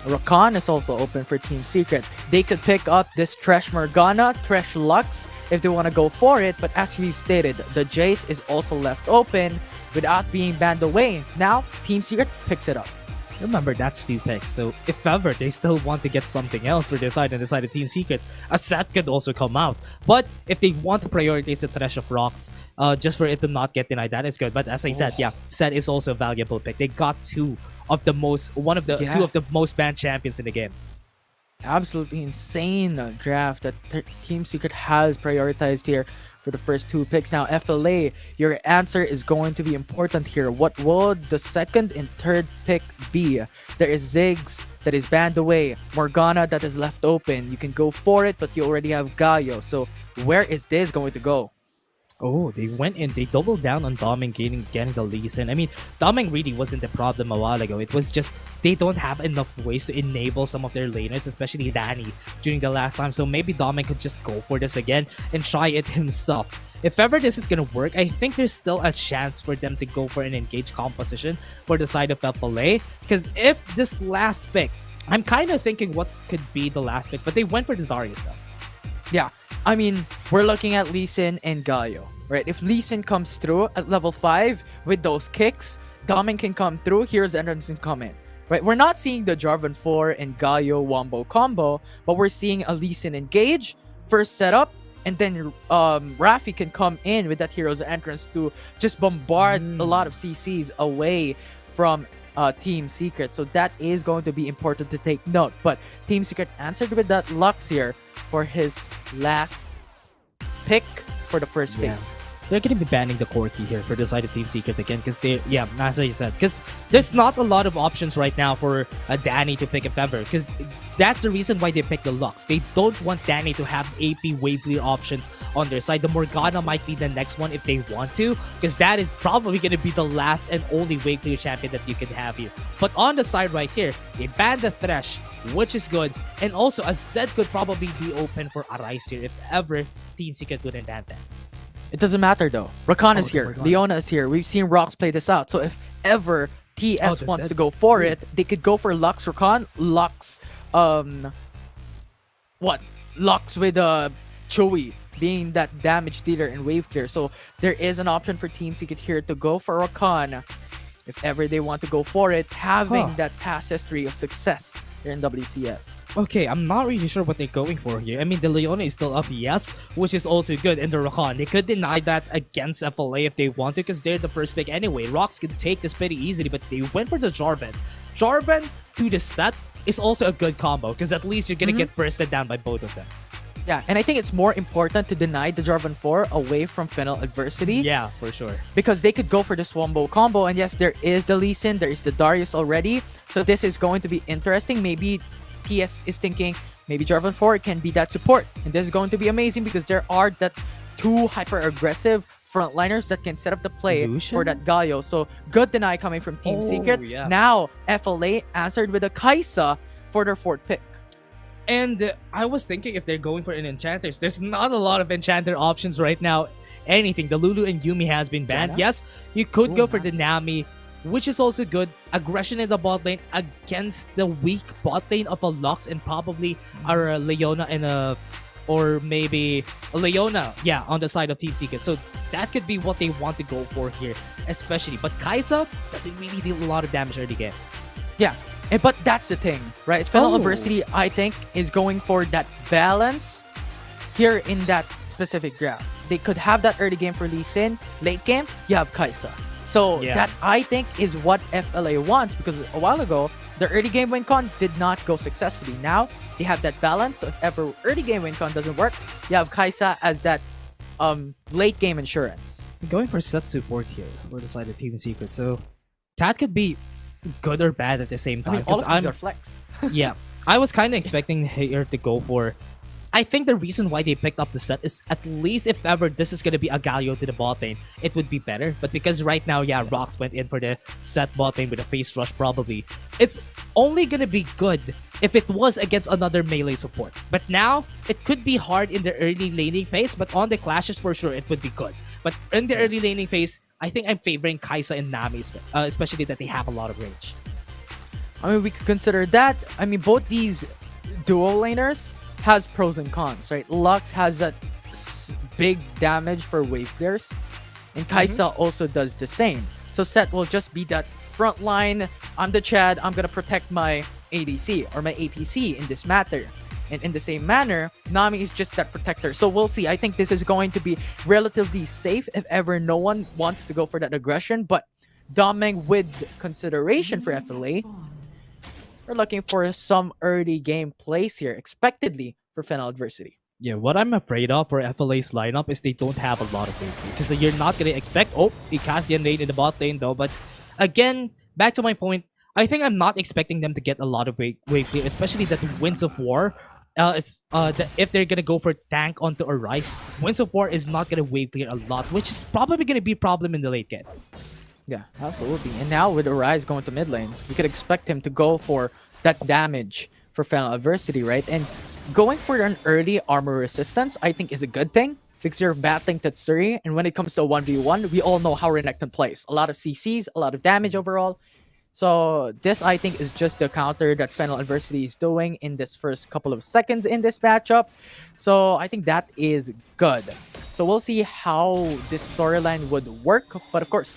Rakan is also open for Team Secret. They could pick up this Thresh Morgana, Thresh Lux if they want to go for it, but as we stated, the Jace is also left open without being banned away. Now, Team Secret picks it up. Remember, that's 2 picks. So if ever they still want to get something else for their side and decide a Team Secret, a set could also come out. But if they want to prioritize the Thresh of Rocks, just for it to not get denied, that is good. But as I said, yeah, Set is also a valuable pick. They got two of the most banned champions in the game. Absolutely insane draft that Team Secret has prioritized here for the first 2 picks. Now, FLA, your answer is going to be important here. What would the second and third pick be? There is Ziggs that is banned away, Morgana that is left open. You can go for it, but you already have Galio. So where is this going to go? Oh, they went in. They doubled down on Doming getting the Lee Sin. I mean, Doming really wasn't the problem a while ago. It was just they don't have enough ways to enable some of their laners, especially Danny, during the last time. So maybe Doming could just go for this again and try it himself. If ever this is going to work, I think there's still a chance for them to go for an engaged composition for the side of FLA. Because if this last pick, I'm kind of thinking what could be the last pick, but they went for the Darius though. Yeah, I mean, we're looking at Lee Sin and Galio, right? If Lee Sin comes through at level 5 with those kicks, Doming can come through, Hero's Entrance can come in, right? We're not seeing the Jarvan 4 and Galio Wombo combo, but we're seeing a Lee Sin engage, first setup, and then Rafi can come in with that Hero's Entrance to just bombard a lot of CCs away from Team Secret. So that is going to be important to take note. But Team Secret answered with that Lux here for his last pick for the first phase. They're going to be banning the Corki here for the side of Team Secret again because as I said, because there's not a lot of options right now for Danny to pick if ever, because that's the reason why they picked the Lux. They don't want Danny to have AP wave clear options on their side. The Morgana might be the next one if they want to, because that is probably going to be the last and only wave clear champion that you can have here. But on the side right here, they banned the Thresh, which is good, and also a Zed could probably be open for Arise here if ever Team Secret wouldn't ban that. It doesn't matter though. Rakan is here. Leona is here. We've seen Rox play this out. So if ever TS wants to go for it, they could go for Lux Rakan. Lux, Lux with Chewy being that damage dealer and wave clear. So there is an option for Team Secret here to go for Rakan. If ever they want to go for it, having that past history of success here in WCS. Okay, I'm not really sure what they're going for here. I mean, the Leona is still up, yes, which is also good. And the Rakan, they could deny that against FLA if they want to, because they're the first pick anyway. Rox can take this pretty easily, but they went for the Jarvan. Jarvan to the set is also a good combo, because at least you're gonna get bursted down by both of them. Yeah, and I think it's more important to deny the Jarvan 4 away from Fennel adversity. Yeah, for sure. Because they could go for this Wombo combo, and yes, there is the Lee Sin, there is the Darius already. So this is going to be interesting. Maybe TS is thinking maybe Jarvan 4 can be that support, and this is going to be amazing because there are that 2 hyper aggressive frontliners that can set up the play for that Galio. So good deny coming from Team Secret. Yeah. Now FLA answered with a Kaisa for their 4th pick. And I was thinking if they're going for an Enchanters, there's not a lot of Enchanter options right now. Anything. The Lulu and Yumi has been banned. Janna? Yes, you could go for the Nami, which is also good. Aggression in the bot lane against the weak bot lane of a Lux and probably a Leona and or maybe a Leona, on the side of Team Secret. So that could be what they want to go for here, especially. But Kaisa doesn't really deal a lot of damage early game. Yeah, but that's the thing, right? Fennel Adversity, I think, is going for that balance here in that specific draft. They could have that early game for Lee Sin. Late game, you have Kaisa. So that, I think, is what FLA wants, because a while ago, the early game win con did not go successfully. Now they have that balance. So if ever early game win con doesn't work, you have Kaisa as that late game insurance. Going for set support here for the side of Team Secret. So that could be good or bad at the same I time. mean, all 'cause of these are flex. yeah, I was kind of expecting here to go for. I think the reason why they picked up the set is at least if ever this is gonna be a Galio to the bot lane, it would be better. But because right now, yeah, Rox went in for the set bot lane with a face rush probably. It's only gonna be good if it was against another melee support. But now, it could be hard in the early laning phase, but on the clashes for sure, it would be good. But in the early laning phase, I think I'm favoring Kaisa and Nami, especially that they have a lot of range. I mean, we could consider that. I mean, both these duo laners has pros and cons, right? Lux has that big damage for wave clears, and Kaisa also does the same. So Set will just be that front line. I'm the Chad. I'm gonna protect my ADC or my APC in this matter. And in the same manner, Nami is just that protector. So we'll see. I think this is going to be relatively safe if ever no one wants to go for that aggression. But Domeng, with consideration for FLA, we're looking for some early game plays here, expectedly for Fennel adversity. Yeah, what I'm afraid of for FLA's lineup is they don't have a lot of AP. Because you're not going to expect, the Qeon lane in the bot lane though. But again, back to my point, I think I'm not expecting them to get a lot of wave clear, especially that Winds of War. If they're going to go for tank onto a Rice, Winds of War is not going to wave clear a lot, which is probably going to be a problem in the late game. Yeah, absolutely. And now with Arise going to mid lane, we could expect him to go for that damage for Fennel adversity, right? And going for an early armor resistance, I think is a good thing because you're battling Tetsuri, and when it comes to a 1v1, we all know how Renekton plays. A lot of CCs, a lot of damage overall. So this, I think, is just the counter that Fennel adversity is doing in this first couple of seconds in this matchup. So I think that is good. So we'll see how this storyline would work. But of course,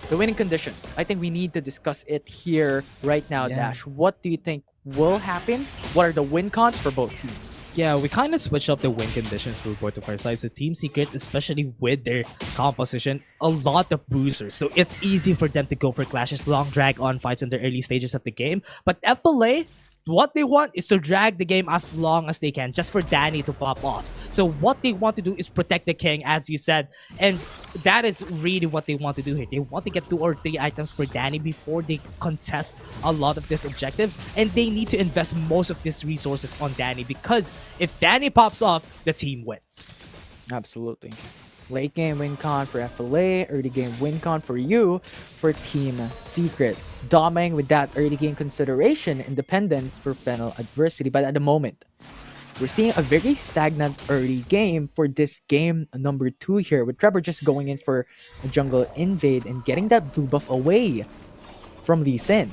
the winning conditions. I think we need to discuss it here right now, Dash. What do you think will happen? What are the win cons for both teams? Yeah, we kind of switched up the win conditions for both of our sides. So Team Secret, especially with their composition, a lot of boosters. So it's easy for them to go for clashes, long drag on fights in the early stages of the game. But FLA, what they want is to drag the game as long as they can, just for Danny to pop off. So what they want to do is protect the king, as you said. And that is really what they want to do here. They want to get 2 or 3 items for Danny before they contest a lot of these objectives. And they need to invest most of these resources on Danny, because if Danny pops off, the team wins. Absolutely. Late game win con for FLA, early game win con for you for Team Secret. Doming with that early game consideration, independence for Fennel adversity. But at the moment, we're seeing a very stagnant early game for this game number 2 here, with Trevor just going in for a jungle invade and getting that blue buff away from Lee Sin.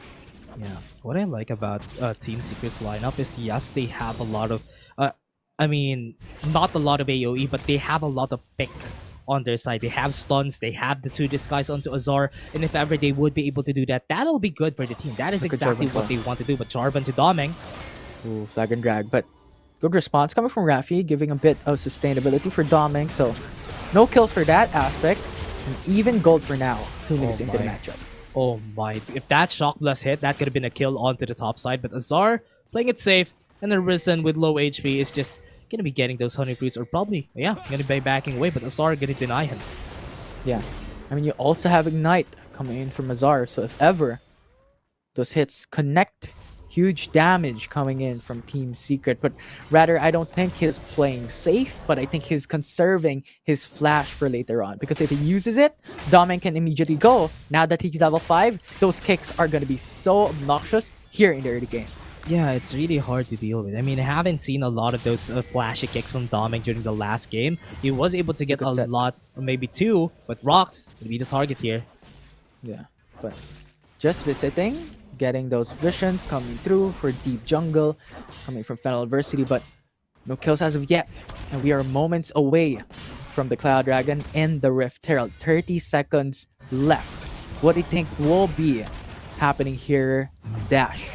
Yeah, what I like about Team Secret's lineup is, yes, they have a lot of, not a lot of AoE, but they have a lot of pick on their side. They have stuns, they have the 2 disguise onto Azar, and if ever they would be able to do that, that'll be good for the team. That is exactly what they want to do. But Jarvan to Doming. Ooh, flag and drag, but good response coming from Rafi, giving a bit of sustainability for Doming, so no kills for that aspect, and even gold for now, 2 minutes into the matchup. Oh my, if that Shock Blast hit, that could have been a kill onto the top side, but Azar playing it safe, and then Risen with low HP is just gonna be getting those honey fruits, or probably, gonna be backing away, but Azar gonna deny him. Yeah, I mean, you also have Ignite coming in from Azar, so if ever those hits connect, huge damage coming in from Team Secret. But rather, I don't think he's playing safe, but I think he's conserving his flash for later on, because if he uses it, Doming can immediately go. Now that he's level 5, those kicks are gonna be so obnoxious here in the early game. Yeah, it's really hard to deal with. I mean, I haven't seen a lot of those flashy kicks from Doming during the last game. He was able to get a lot, or maybe 2, but Rox will be the target here. Yeah, but just visiting, getting those visions coming through for deep jungle, coming from Fennel adversity, but no kills as of yet. And we are moments away from the Cloud Dragon and the Rift Herald. 30 seconds left. What do you think will be happening here, Dash?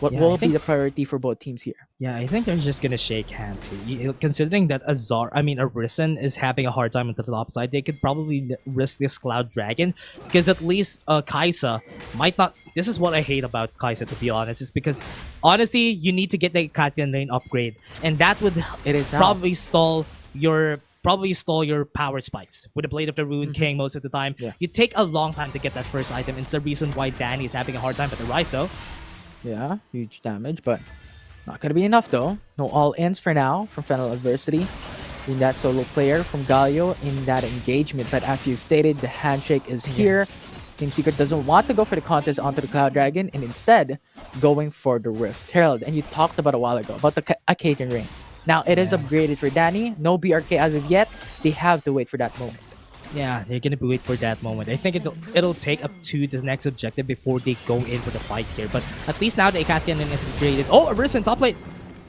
What Yeah, will I be think- the priority for both teams here? Yeah, I think they're just gonna shake hands here. Considering that Arisen is having a hard time at the top side, they could probably risk this Cloud Dragon because at least Kaisa might not. This is what I hate about Kaisa, to be honest, is because honestly, you need to get the Cathian lane upgrade, and that would It is now. probably stall your power spikes with the Blade of the Rune King most of the time. Yeah. You take a long time to get that first item. It's the reason why Danny is having a hard time at the Rise though. Yeah, huge damage, but not gonna be enough though. No all-ins for now from Fennel Adversity. Being that solo player from Galio in that engagement. But as you stated, the handshake is here. Team Secret doesn't want to go for the contest onto the Cloud Dragon and instead going for the Rift Herald. And you talked about a while ago about the Acadian Ring. Now it is upgraded for Danny. No BRK as of yet. They have to wait for that moment. Yeah, they're gonna wait for that moment. I think it'll take up to the next objective before they go in for the fight here. But at least now the Acadian is upgraded. Oh, Arisen top lane.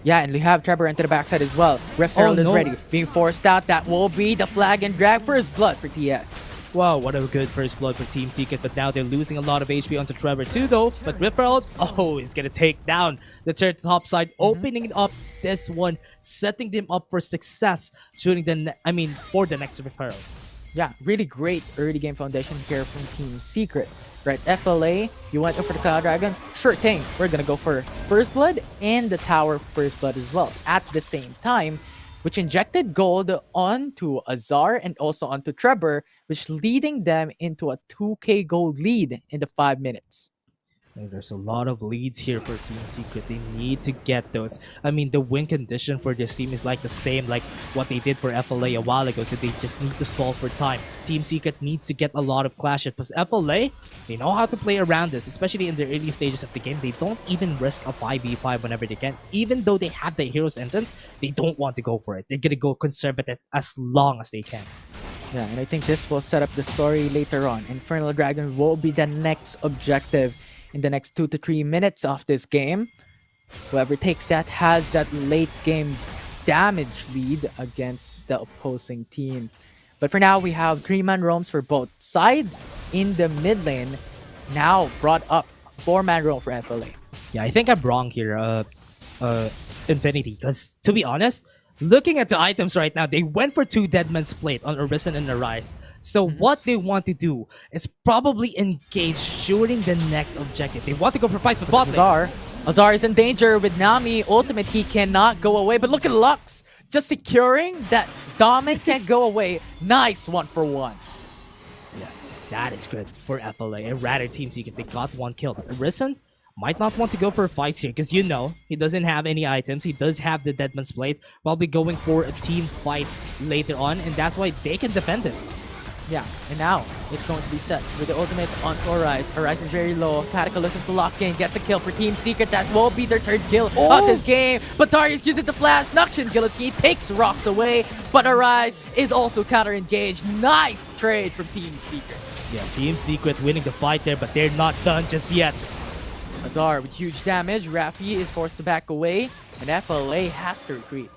Yeah, and we have Trevor into the backside as well. Rift Herald is no. ready. Being forced out. That will be the flag and drag first blood for TS. Wow, what a good first blood for Team Secret. But now they're losing a lot of HP onto Trevor too, though. But Rift Herald, oh, is gonna take down the turret top side, opening up this one, setting them up for success during for the next Rift Herald. Yeah, really great early game foundation here from Team Secret. Right, FLA, you went in for the Cloud Dragon? Sure thing, we're gonna go for First Blood and the Tower First Blood as well at the same time, which injected gold onto Azar and also onto Trevor, which leading them into a 2k gold lead in the 5 minutes. And there's a lot of leads here for Team Secret. They need to get those. The win condition for this team is like the same like what they did for FLA a while ago, so they just need to stall for time. Team Secret needs to get a lot of clashes, because FLA, they know how to play around this, especially in the early stages of the game. They don't even risk a 5v5 whenever they can. Even though they have the hero's entrance, they don't want to go for it. They're gonna go conservative as long as they can. Yeah, and I think this will set up the story later on. Infernal Dragon will be the next objective in the next 2 to 3 minutes of this game. Whoever takes that has that late game damage lead against the opposing team. But for now, we have 3-man roams for both sides in the mid lane. Now brought up a 4-man roam for FLA. Yeah, I think I'm wrong here, Infinity, because to be honest, looking at the items right now, they went for 2 Deadman's Plate on Arisen and Arise. So what they want to do is probably engage during the next objective. They want to go for fight with bot lane. Azar is in danger with Nami. Ultimate, he cannot go away. But look at Lux, just securing that Dominic can't go away. Nice 1-for-1. Yeah, that is good for FLA. And rather Team Secret, they got 1 kill. But Arisen might not want to go for fights here, because he doesn't have any items. He does have the Deadman's Plate. While be going for a team fight later on, and that's why they can defend this. Yeah, and now it's going to be set with the ultimate on Arise. Arise is very low. Tactical listens to lock in, gets a kill for Team Secret. That will be their 3rd kill of this game. But Darius uses the flash. Nuction Guillotine takes rocks away. But Arise is also counter-engaged. Nice trade from Team Secret. Yeah, Team Secret winning the fight there, but they're not done just yet. Azar with huge damage. Rafi is forced to back away, and FLA has to retreat.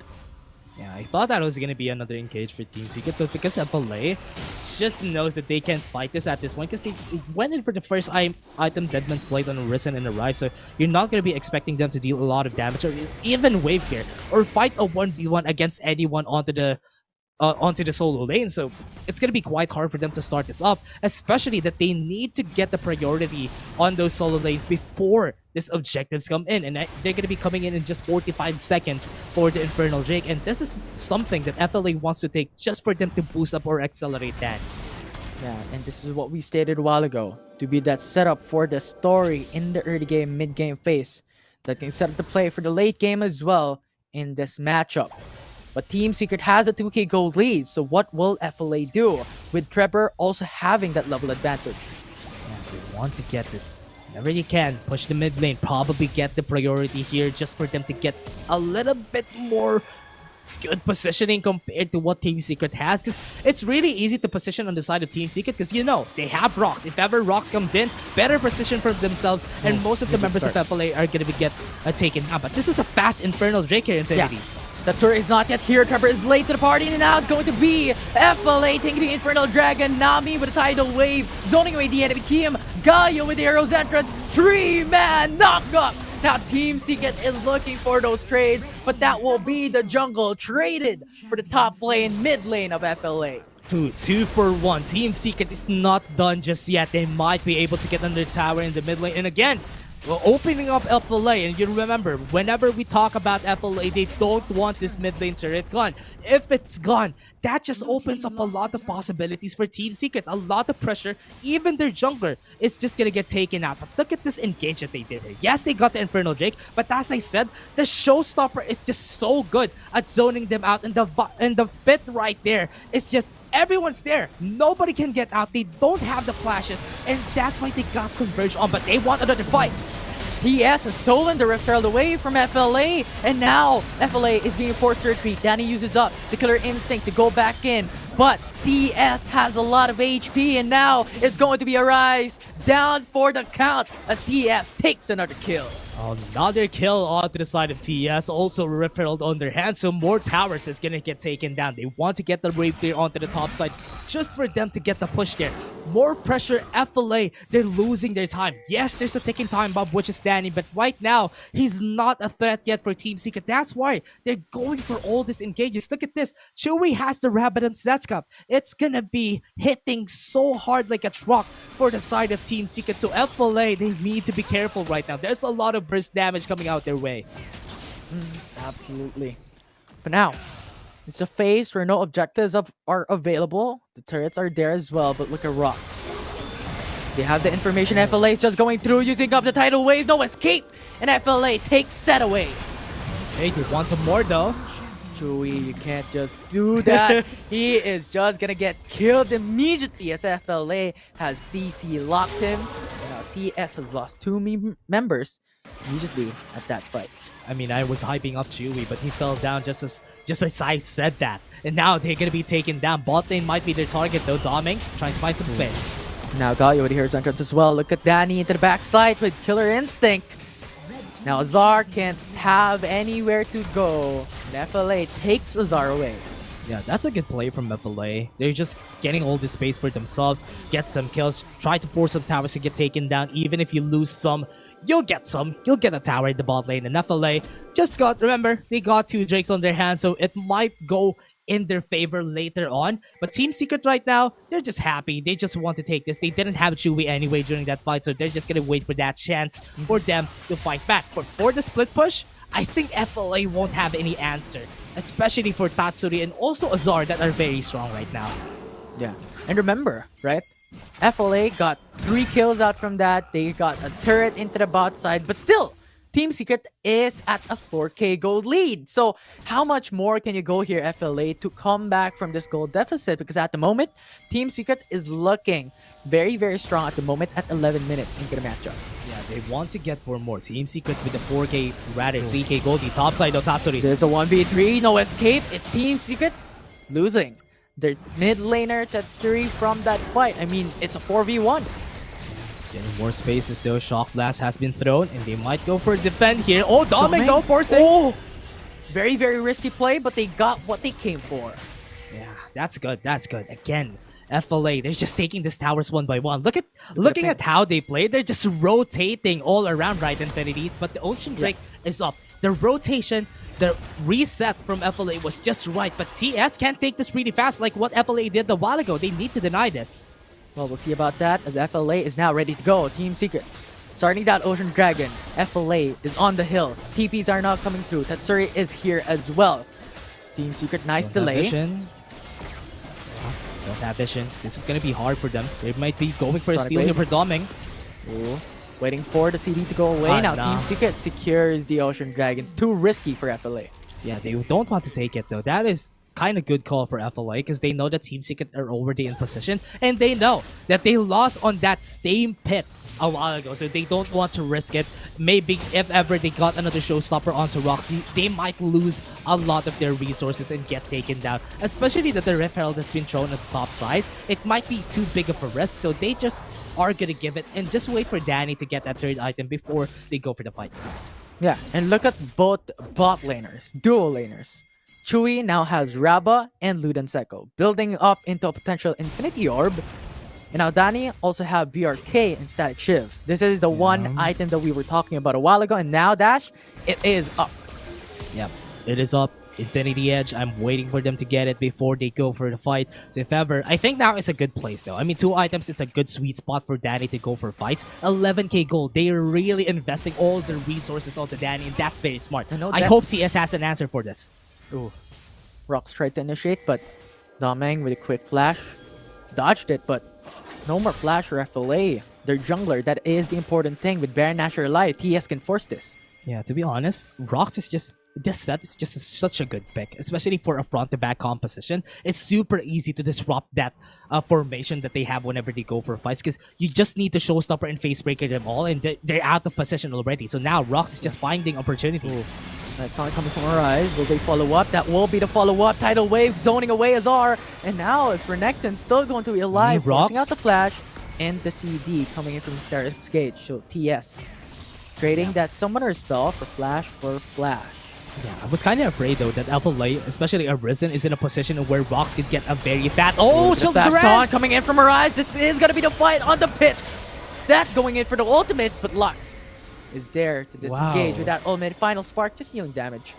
Yeah, I thought that was going to be another engage for Team Secret, but because FLA just knows that they can't fight this at this point, because they went in for the first item Deadman's Plate on Arisen and Arise, so you're not going to be expecting them to deal a lot of damage, or even wave here, or fight a 1v1 against anyone onto the solo lane. So it's going to be quite hard for them to start this up, especially that they need to get the priority on those solo lanes before these objectives come in, and they're going to be coming in just 45 seconds for the Infernal Drake, and this is something that FLA wants to take just for them to boost up or accelerate that. Yeah, and this is what we stated a while ago, to be that setup for the story in the early game, mid game phase that can set up the play for the late game as well in this matchup. But Team Secret has a 2k gold lead, so what will FLA do with Trevor also having that level advantage? Yeah, they want to get this. Whenever you can, push the mid lane, probably get the priority here just for them to get a little bit more good positioning compared to what Team Secret has, because it's really easy to position on the side of Team Secret, because they have rocks. If ever rocks comes in, better position for themselves, and most of the members of FLA are going to get taken out. But this is a fast Infernal Drake here, Infinity. Yeah. The turret is not yet here. Trevor is late to the party, and now it's going to be FLA taking the Infernal Dragon. Nami with a tidal wave, zoning away the enemy team. Galio with the arrows entrance. 3-man knock up. Now Team Secret is looking for those trades, but that will be the jungle traded for the top lane, mid lane of FLA. Ooh, 2 for 1. Team Secret is not done just yet. They might be able to get under the tower in the mid lane. And again, we're opening up FLA, and you remember, whenever we talk about FLA, they don't want this mid lane turret gone. If it's gone, that just opens up a lot of possibilities for Team Secret. A lot of pressure. Even their jungler is just gonna get taken out. But look at this engage that they did here. Yes, they got the Infernal Drake, but as I said, the Showstopper is just so good at zoning them out. And the fit right there is just everyone's there. Nobody can get out. They don't have the flashes, and that's why they got converged on. But they want another fight. TS has stolen the Rift Herald away from FLA, and now FLA is being forced to retreat. Danny uses up the Killer Instinct to go back in, but TS has a lot of HP, and now it's going to be a rise down for the count as TS takes another kill. Another kill onto the side of TS. Also Rift Herald on their hands, so more towers is gonna get taken down. They want to get the Brave there onto the top side just for them to get the push there. More pressure, FLA, they're losing their time. Yes, there's a ticking time bomb, which is Danny, but right now, he's not a threat yet for Team Secret. That's why they're going for all these engages. Look at this. Chewy has the Rabbit and Zetscup. It's gonna be hitting so hard like a truck for the side of Team Secret. So FLA, they need to be careful right now. There's a lot of burst damage coming out their way. Absolutely. But now, it's a phase where no objectives are available. The turrets are there as well, but look at Rocks. They have the information. FLA is just going through, using up the tidal wave. No escape! And FLA takes set away. Hey, you want some more though? Chewy, you can't just do that. He is just gonna get killed immediately as FLA has CC locked him. And now TS has lost 2 members immediately at that fight. I mean, I was hyping up Chewy, but he fell down just as I said that. And now they're gonna be taken down. Bot lane might be their target though. Doming, trying to find some space. Now Galio with the Hero's Entrance as well. Look at Danny into the backside with Killer Instinct. Now Azar can't have anywhere to go. And FLA takes Azar away. Yeah, that's a good play from FLA. They're just getting all the space for themselves, get some kills, try to force some towers to get taken down. Even if you lose some, you'll get some. You'll get a tower in the bot lane. And FLA just got, remember, they got 2 Drakes on their hands, so it might go in their favor later on. But Team Secret right now, they're just happy. They just want to take this. They didn't have Chewy anyway during that fight, so they're just gonna wait for that chance for them to fight back. But for the split push, I think FLA won't have any answer, especially for Tatsuri and also Azar that are very strong right now. Yeah. And remember, right? FLA got 3 kills out from that. They got a turret into the bot side, but still, Team Secret is at a 4k gold lead. So how much more can you go here, FLA, to come back from this gold deficit? Because at the moment, Team Secret is looking very, very strong at the moment at 11 minutes into the matchup. Yeah, they want to get 4 more. Team Secret with the 4k, rather 3k goldie. Top side of Tatsuri. There's a 1v3, no escape. It's Team Secret losing their mid laner Tatsuri from that fight. I mean, it's a 4v1. Getting more spaces though. Shock Blast has been thrown and they might go for a defend here. Oh, Doming though, forcing. Oh, very, very risky play, but they got what they came for. Yeah, that's good. That's good. Again, FLA, they're just taking these towers one by one. Looking at how they play. They're just rotating all around right Infinity, but the Ocean Drake is up. The rotation, the reset from FLA was just right, but TS can't take this really fast like what FLA did a while ago. They need to deny this. Well, we'll see about that as FLA is now ready to go. Team Secret starting that Ocean Dragon. FLA is on the hill. TPs are now coming through. Tatsuri is here as well. Team Secret, nice delay. Don't have vision. This is going to be hard for them. They might be going for a steal here for Doming. Ooh. Waiting for the CD to go away. Now Team Secret secures the Ocean Dragons. Too risky for FLA. Yeah, they don't want to take it though. That is kind of good call for FLA because they know that Team Secret are already in position and they know that they lost on that same pit a while ago, so they don't want to risk it. Maybe if ever they got another showstopper onto Roxy, they might lose a lot of their resources and get taken down, especially that the Rift Herald has been thrown at the top side. It might be too big of a risk, so they just are gonna give it and just wait for Danny to get that 3rd item before they go for the fight. Yeah, and look at both bot laners, duo laners. Chewy now has Rabba and Ludenseco, building up into a potential Infinity Orb. And now Danny also have BRK and Static Shiv. This is the one item that we were talking about a while ago, and now Dash, it is up. Yep, it is up. Infinity Edge, I'm waiting for them to get it before they go for the fight. So if ever, I think now is a good place though. I mean, 2 items is a good sweet spot for Danny to go for fights. 11k gold. They are really investing all their resources onto Danny, and that's very smart. I hope CS has an answer for this. Ooh. Rox tried to initiate, but Dameng with a quick flash dodged it, but no more flash or FLA. Their jungler, that is the important thing. With Baron Nashor alive, TS can force this. Yeah, to be honest, Rox is just... This set is just such a good pick, especially for a front-to-back composition. It's super easy to disrupt that formation that they have whenever they go for fights, because you just need to showstopper and facebreaker them all, and they're out of position already. So now Rox is just finding opportunities. That's not coming from Arise. Will they follow up? That will be the follow-up. Tidal Wave zoning away Azar. And now it's Renekton still going to be alive, forcing out the flash. And the CD coming in from the Star's Gate. So TS trading that Summoner spell for flash for flash. Yeah, I was kind of afraid though that FLA, especially Arisen, is in a position where Rox could get a very fat... Oh, Children coming in from Arise. This is going to be the fight on the pitch. Seth going in for the ultimate, but Lux is there to disengage with that ultimate. Final Spark, just healing damage.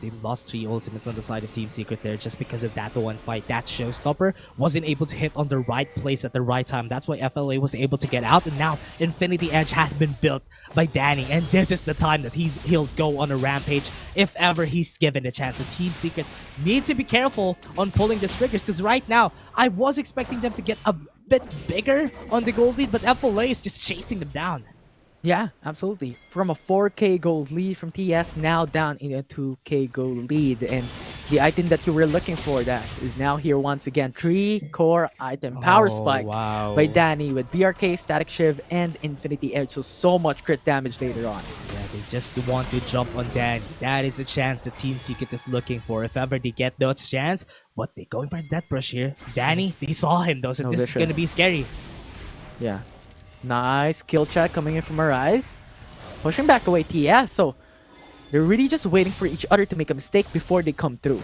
They lost 3 ultimates on the side of Team Secret there just because of that one fight. That showstopper wasn't able to hit on the right place at the right time. That's why FLA was able to get out, and now Infinity Edge has been built by Danny, and this is the time that he'll go on a rampage if ever he's given a chance. So Team Secret needs to be careful on pulling the triggers, because right now I was expecting them to get a bit bigger on the gold lead, but FLA is just chasing them down. Yeah, absolutely. From a 4k gold lead from TS, now down in a 2k gold lead. And the item that you were looking for, that is now here once again. 3 core item. Power Spike by Danny with BRK, Static Shiv, and Infinity Edge. So much crit damage later on. Yeah, they just want to jump on Danny. That is a chance the Team Secret is looking for. If ever they get that chance, but they're going for that brush here. Danny, they saw him though, so this is going to be scary. Yeah. Nice kill check coming in from Arise. Pushing back away TS. So they're really just waiting for each other to make a mistake before they come through.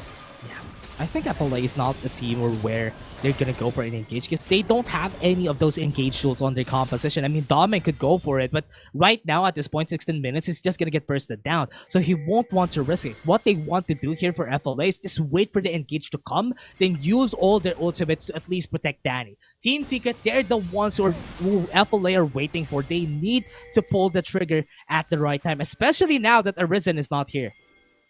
Yeah, I think FLA is not a team where they're gonna go for an engage, because they don't have any of those engage tools on their composition. I mean, Domin could go for it, but right now at this point, 16 minutes, he's just gonna get bursted down. So he won't want to risk it. What they want to do here for FLA is just wait for the engage to come, then use all their ultimates to at least protect Danny. Team Secret, they're the ones who FLA are waiting for. They need to pull the trigger at the right time, especially now that Arisen is not here.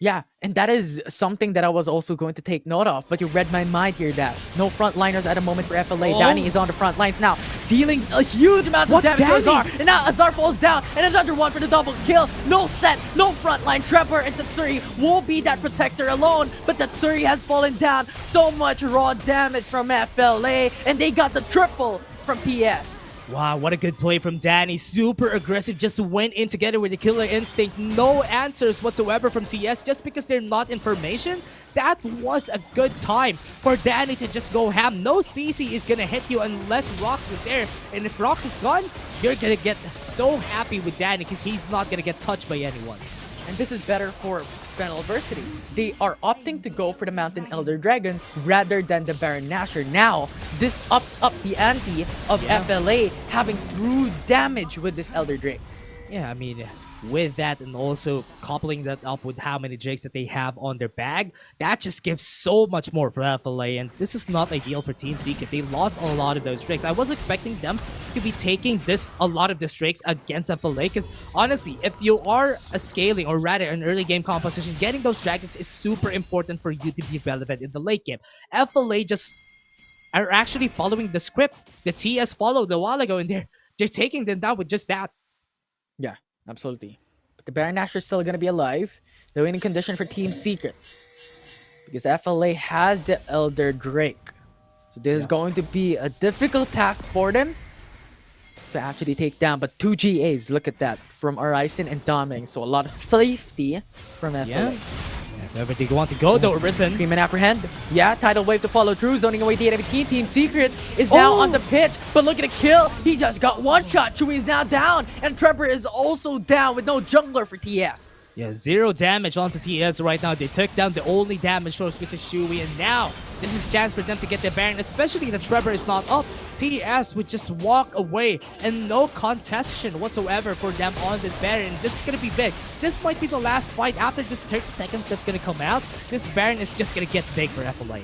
Yeah, and that is something that I was also going to take note of, but you read my mind here, Dash. No frontliners at the moment for FLA. Danny is on the front lines now, dealing a huge amount of damage to Azar. And now Azar falls down, and another one for the double kill. No set, no frontline. Trevor and Tatsuri will be that protector alone, but Tatsuri has fallen down. So much raw damage from FLA, and they got the triple from TS. Wow, what a good play from Danny. Super aggressive, just went in together with the killer instinct. No answers whatsoever from TS just because they're not in formation. That was a good time for Danny to just go ham. No CC is gonna hit you unless Rox was there. And if Rox is gone, you're gonna get so happy with Danny because he's not gonna get touched by anyone. And this is better for Fennel Adversity. They are opting to go for the Mountain Elder Dragon rather than the Baron Nashor. Now, this ups up the ante of FLA having true damage with this Elder Drake. Yeah, I mean, with that and also coupling that up with how many Drakes that they have on their bag, that just gives so much more for FLA, and this is not ideal for Team Secret. They lost a lot of those Drakes. I was expecting them to be taking a lot of these Drakes against FLA, because honestly, if you are a scaling or rather an early game composition, getting those dragons is super important for you to be relevant in the late game. FLA just are actually following the script the TS followed a while ago, and they're taking them down with just that. Yeah, absolutely. But the Baron Nashor is still going to be alive. The winning condition for Team Secret, because FLA has the Elder Drake. So this is going to be a difficult task for them to actually take down. But 2 GAs, look at that, from Arisen and Doming. So a lot of safety from FLA. Yeah. If ever they want to go though, Arisen. Cream and Apprehend. Yeah, Tidal Wave to follow through, zoning away the enemy team. Team Secret is now on the pitch, but look at the kill. He just got one shot. Chewie is now down, and Trevor is also down with no jungler for TS. Yeah, 0 damage onto TS right now. They took down the only damage source, which is Shui, and now this is a chance for them to get the Baron, especially that Trevor is not up. TS would just walk away and no contestation whatsoever for them on this Baron. This is going to be big. This might be the last fight after this 30 seconds that's going to come out. This Baron is just going to get big for FLA.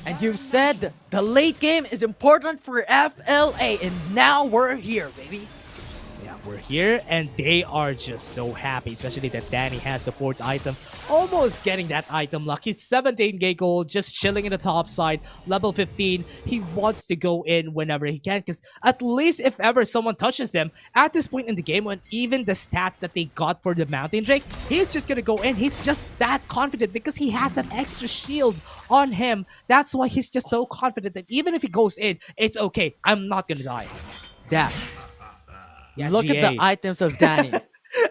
And you said the late game is important for FLA, and now we're here, baby. Yeah, we're here, and they are just so happy, especially that Danny has the 4th item, almost getting that item luck. He's 17k gold, just chilling in the top side, level 15. He wants to go in whenever he can, because at least if ever someone touches him, at this point in the game, when even the stats that they got for the Mountain Drake, he's just gonna go in. He's just that confident because he has that extra shield on him. That's why he's just so confident that even if he goes in, it's okay. I'm not gonna die. That. Yeah, Look GA. at the items of Danny.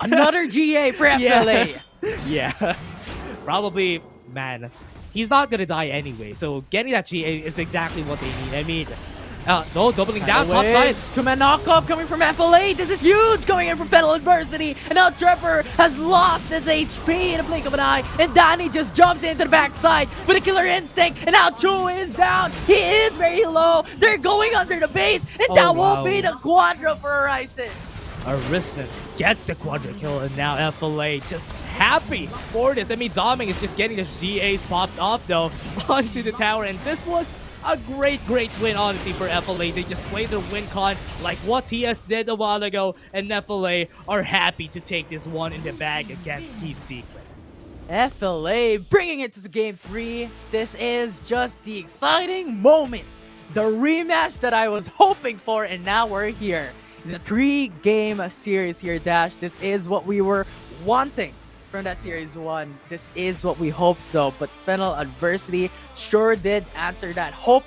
Another GA for FLA. Yeah, probably, man. He's not gonna die anyway, so getting that GA is exactly what they need. I mean, no, doubling down, top side. Two-man knockoff coming from FLA. This is huge coming in from Fennel Adversity. And now Trevor has lost his HP in a blink of an eye. And Danny just jumps into the backside with a killer instinct. And now Chu is down. He is very low. They're going under the base. And that will be the quadra for Horizon. Arisen gets the quadra kill, and now FLA just happy for this. I mean, Doming is just getting the GAs popped off though onto the tower, and this was a great win, honestly, for FLA. They just played their win con like what TS did a while ago, and FLA are happy to take this one in the bag against Team Secret. FLA bringing it to game 3. This is just the exciting moment. The rematch that I was hoping for, and now we're here. It's a 3-game series here, Dash. This is what we were wanting from that series 1. This is what we hoped so, but Fennel Adversity sure did answer that hope.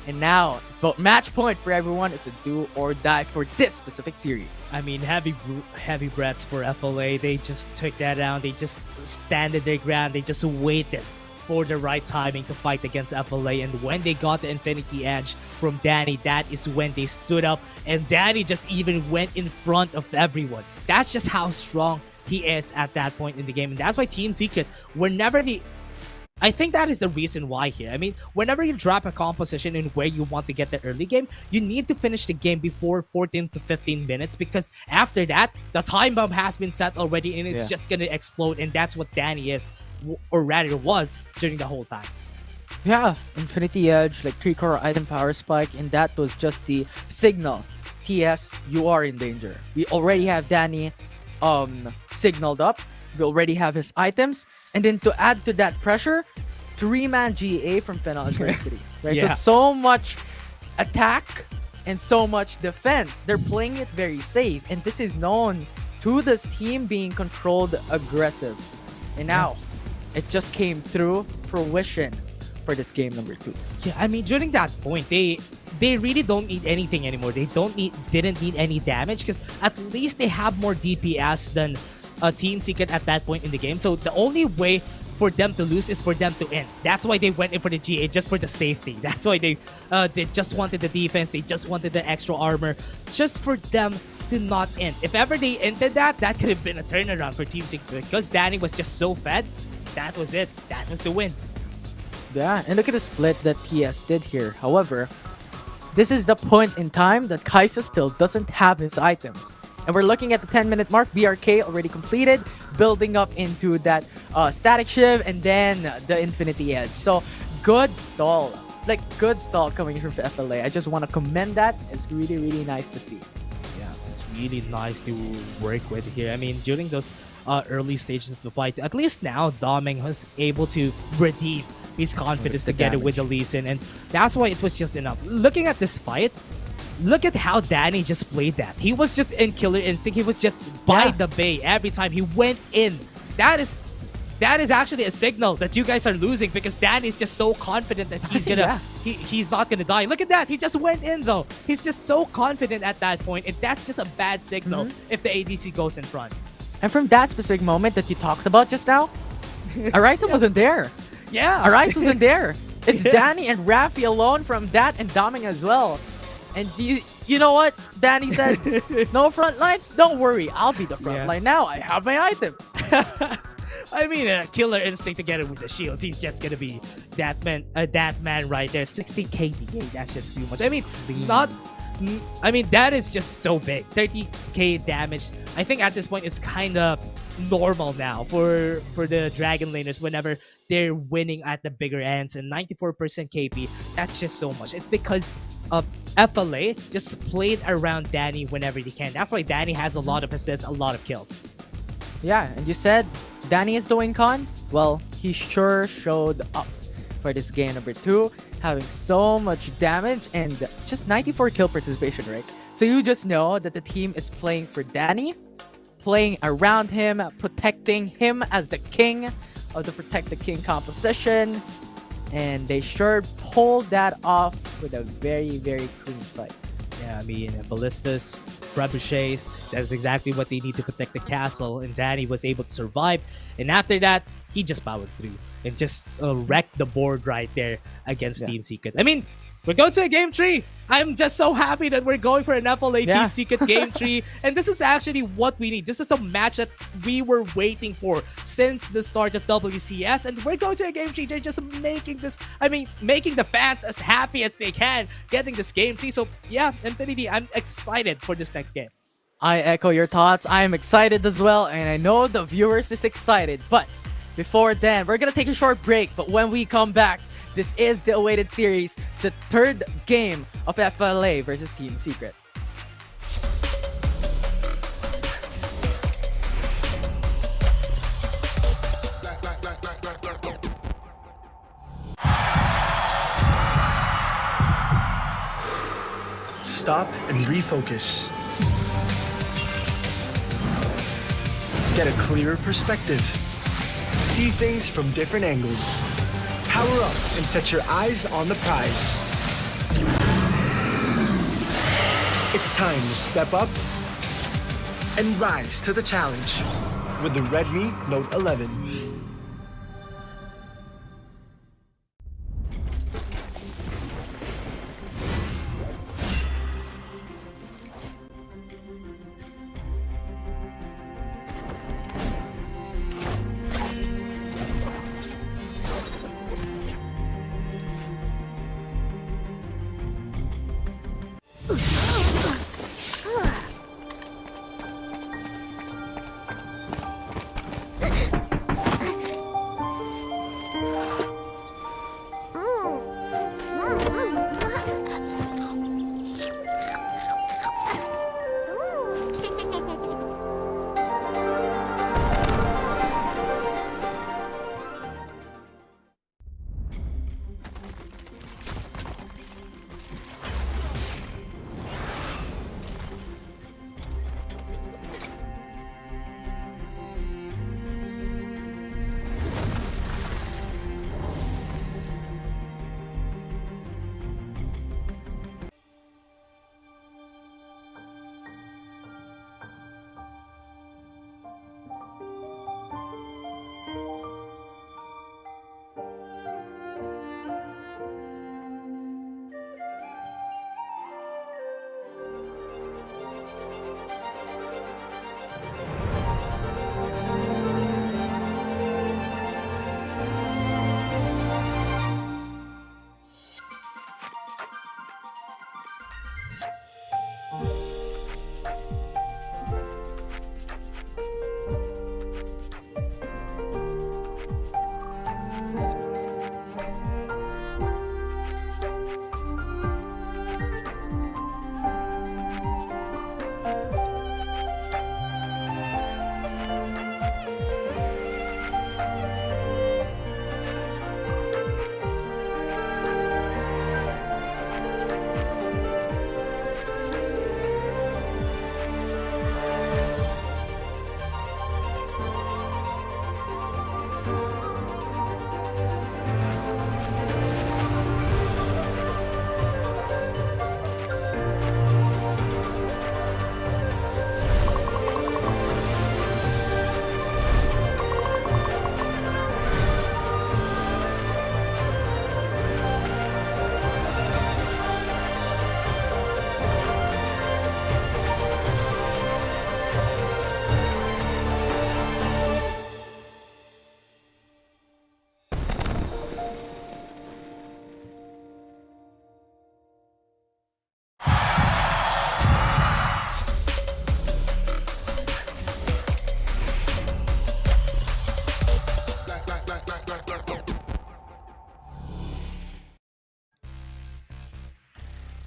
And now it's about match point for everyone. It's a do or die for this specific series. I mean, heavy breaths for FLA. They just took that down. They just standed their ground. They just waited for the right timing to fight against FLA, and when they got the Infinity Edge from Danny, that is when they stood up, and Danny just even went in front of everyone. That's just how strong he is at that point in the game, and that's why Team Secret, whenever I think that is the reason why here. I mean, whenever you drop a composition in where you want to get the early game, you need to finish the game before 14 to 15 minutes, because after that, the time bomb has been set already and it's just gonna explode, and that's what Danny is, or rather was, during the whole time. Yeah, Infinity Edge, like 3-core item power spike, and that was just the signal. TS, you are in danger. We already have Danny signaled up. We already have his items. And then to add to that pressure, 3-man GA from Fennel Adversity. Right? Yeah. So much attack and so much defense. They're playing it very safe. And this is known to this team being controlled aggressive. And now, it just came through fruition for this game number 2. Yeah, I mean, during that point, they really don't need anything anymore. They didn't need any damage, because at least they have more DPS than Team Secret at that point in the game. So the only way for them to lose is for them to end. That's why they went in for the GA, just for the safety. That's why they just wanted the defense. They just wanted the extra armor, just for them to not end. If ever they ended that could have been a turnaround for Team Secret, because Danny was just so fed. That was it. That was the win. Yeah, and look at the split that TS did here. However, this is the point in time that Kaisa still doesn't have his items. And we're looking at the 10-minute mark. BRK already completed, building up into that static shiv and then the Infinity Edge. So good stall. Like, good stall coming from FLA. I just want to commend that. It's really, really nice to see. Yeah, it's really nice to work with here. I mean, during those early stages of the fight, at least now Doming was able to redeem his confidence together with the Lee Sin, and that's why it was just enough. Looking at this fight, look at how Danny just played that. He was just in killer instinct. He was just by the bay every time he went in. That is actually a signal that you guys are losing, because Danny's just so confident that he's gonna he's not gonna die. Look at that. He just went in though. He's just so confident at that point, and that's just a bad signal if the ADC goes in front. And from that specific moment that you talked about just now, Arisa wasn't there. Yeah. Arise wasn't there. It's Danny and Rafi alone from that, and Doming as well. And you know what? Danny said, no front lines? Don't worry, I'll be the front Yeah. line now. I have my items. I mean, Killer Instinct together with the shields. He's just gonna be that man right there. 60 KDA. That's just too much. I mean, that is just so big. 30k damage. I think at this point it's kind of normal now for the Dragon laners whenever they're winning at the bigger ends, and 94% KP. That's just so much. It's because FLA just played around Danny whenever they can. That's why Danny has a lot of assists, a lot of kills. Yeah, and you said Danny is the win con? Well, he sure showed up for this game number 2, having so much damage and just 94 kill participation, right? So you just know that the team is playing for Danny, playing around him, protecting him as the king of the Protect the King composition, and they sure pulled that off with a very, very clean fight. Yeah, I mean, ballistas, trebuchets, that's exactly what they need to protect the castle, and Danny was able to survive. And after that, he just powered through and just wrecked the board right there against Team Secret. I mean, we're going to a game 3. I'm just so happy that we're going for an FLA Team Secret game 3. And this is actually what we need. This is a match that we were waiting for since the start of WCS. And we're going to a game 3. They're just making this, making the fans as happy as they can, getting this game 3. So yeah, Infinity, I'm excited for this next game. I echo your thoughts. I am excited as well, and I know the viewers is excited. But before then, we're gonna take a short break. But when we come back, this is the awaited series, the 3rd game of FLA versus Team Secret. Stop and refocus. Get a clearer perspective. See things from different angles. Power up and set your eyes on the prize. It's time to step up and rise to the challenge with the Redmi Note 11.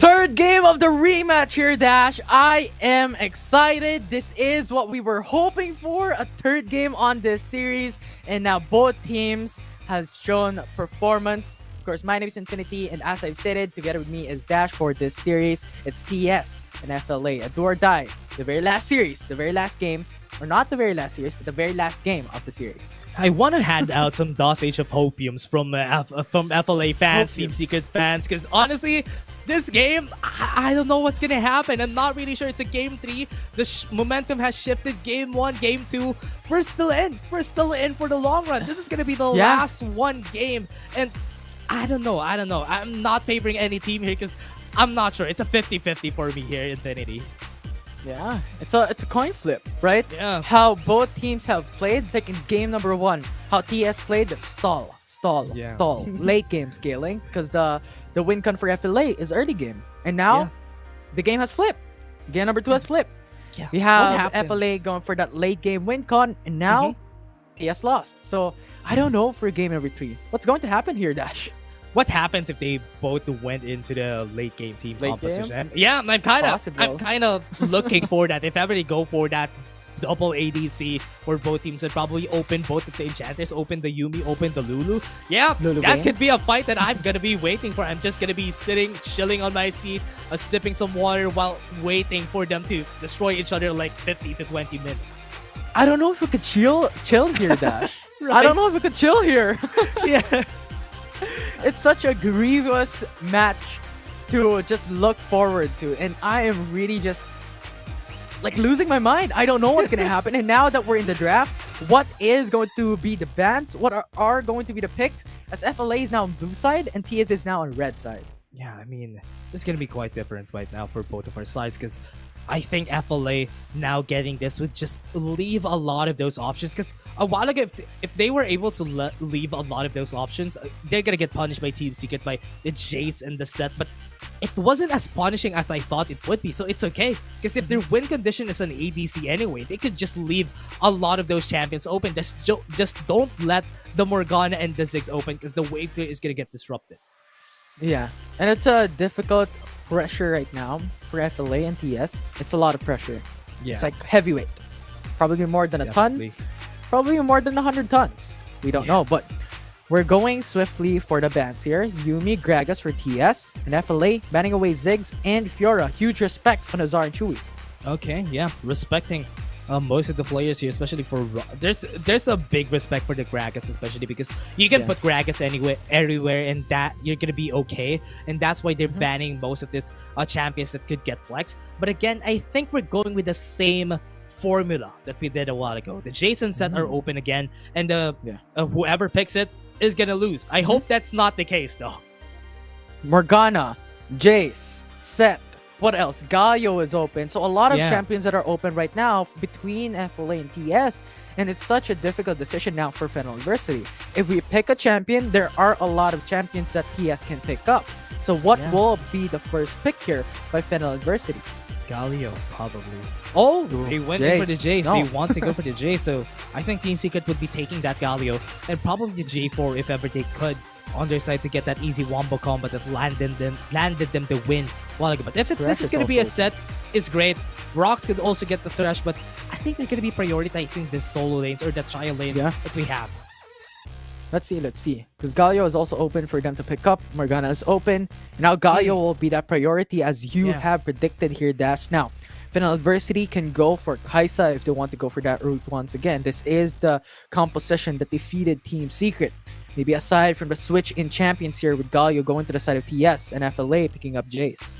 Third game of the rematch here, Dash. I am excited. This is what we were hoping for, a third game on this series. And now both teams has shown performance. Of course, my name is Infinity, and as I've stated, together with me is Dash for this series. It's TS and FLA, a do or die. The very last series, the very last game, or not the very last series, but the very last game of the series. I want to hand out some DOS Age of Hopiums from FLA fans, Team Secret fans, because honestly, this game, I don't know what's going to happen. I'm not really sure. It's a game 3. The momentum has shifted. Game 1, game 2. We're still in. We're still in for the long run. This is going to be the last one game. And I don't know. I'm not favoring any team here because I'm not sure. It's a 50-50 for me here, Infinity. Yeah, it's a coin flip, right? Yeah. How both teams have played, like in game number 1, how TS played, stall, late game scaling, because the win con for FLA is early game, and now the game has flipped. Game number 2 has flipped. Yeah. We have FLA going for that late game win con, and now TS lost. So I don't know for game number 3. What's going to happen here, Dash? What happens if they both went into the late game team Late composition? game? Yeah, I'm kind Possible. of looking for that. If ever they go for that double ADC for both teams and probably open both of the enchanters, open the Yumi, open the Lulu. Yeah, Lulu that game. could be a fight that I'm gonna be waiting for. I'm just gonna be sitting, chilling on my seat, sipping some water while waiting for them to destroy each other like 50 to 20 minutes. I don't know if we could chill here, Dash. I don't know if we could chill here. Yeah. It's such a grievous match to just look forward to, and I am really just like losing my mind. I don't know what's gonna happen. And now that we're in the draft, what is going to be the bans? What are going to be the picks? As FLA is now on blue side and TS is now on red side. Yeah, I mean, this is gonna be quite different right now for both of our sides because I think FLA now getting this would just leave a lot of those options because a while ago, if they were able to leave a lot of those options, they're gonna get punished by Team Secret, by the Jace and the set, but it wasn't as punishing as I thought it would be, so it's okay. Because if their win condition is an ADC anyway, they could just leave a lot of those champions open. Just don't let the Morgana and the Ziggs open because the wave clear is gonna get disrupted. Yeah, and it's a difficult pressure right now for FLA and TS. It's a lot of pressure. Yeah. It's like heavyweight. Probably more than a ton. Probably more than 100 tons. We don't know, but we're going swiftly for the bans here. Yumi, Gragas for TS, and FLA banning away Ziggs and Fiora. Huge respects on Azar and Chewy. Okay, yeah, respecting most of the players here, especially for there's a big respect for the Gragas, especially because you can put Gragas everywhere, and that you're gonna be okay, and that's why they're banning most of these champions that could get flex. But again, I think we're going with the same formula that we did a while ago. The Jason set are open again, and whoever picks it is gonna lose. I hope that's not the case though. Morgana, Jace, Seth. What else? Galio is open. So a lot of champions that are open right now between FLA and TS. And it's such a difficult decision now for Fennel University. If we pick a champion, there are a lot of champions that TS can pick up. So what will be the first pick here by Fennel University? Galio, probably. Oh, they went in for the Jace. No. They want to go for the Jace. So I think Team Secret would be taking that Galio and probably the J4 if ever they could on their side to get that easy wombo combo that landed them the win while ago. But if this is going to be a set, it's great. Rocks could also get the Thresh, but I think they're going to be prioritizing the solo lanes or the trial lanes that we have. Let's see. Because Galio is also open for them to pick up. Morgana is open. And now Galio will be that priority as you have predicted here, Dash. Now, Fennel Adversity can go for Kaisa if they want to go for that route once again. This is the composition that defeated Team Secret. Maybe aside from the switch in champions here with Galio going to the side of TS and FLA picking up Jace.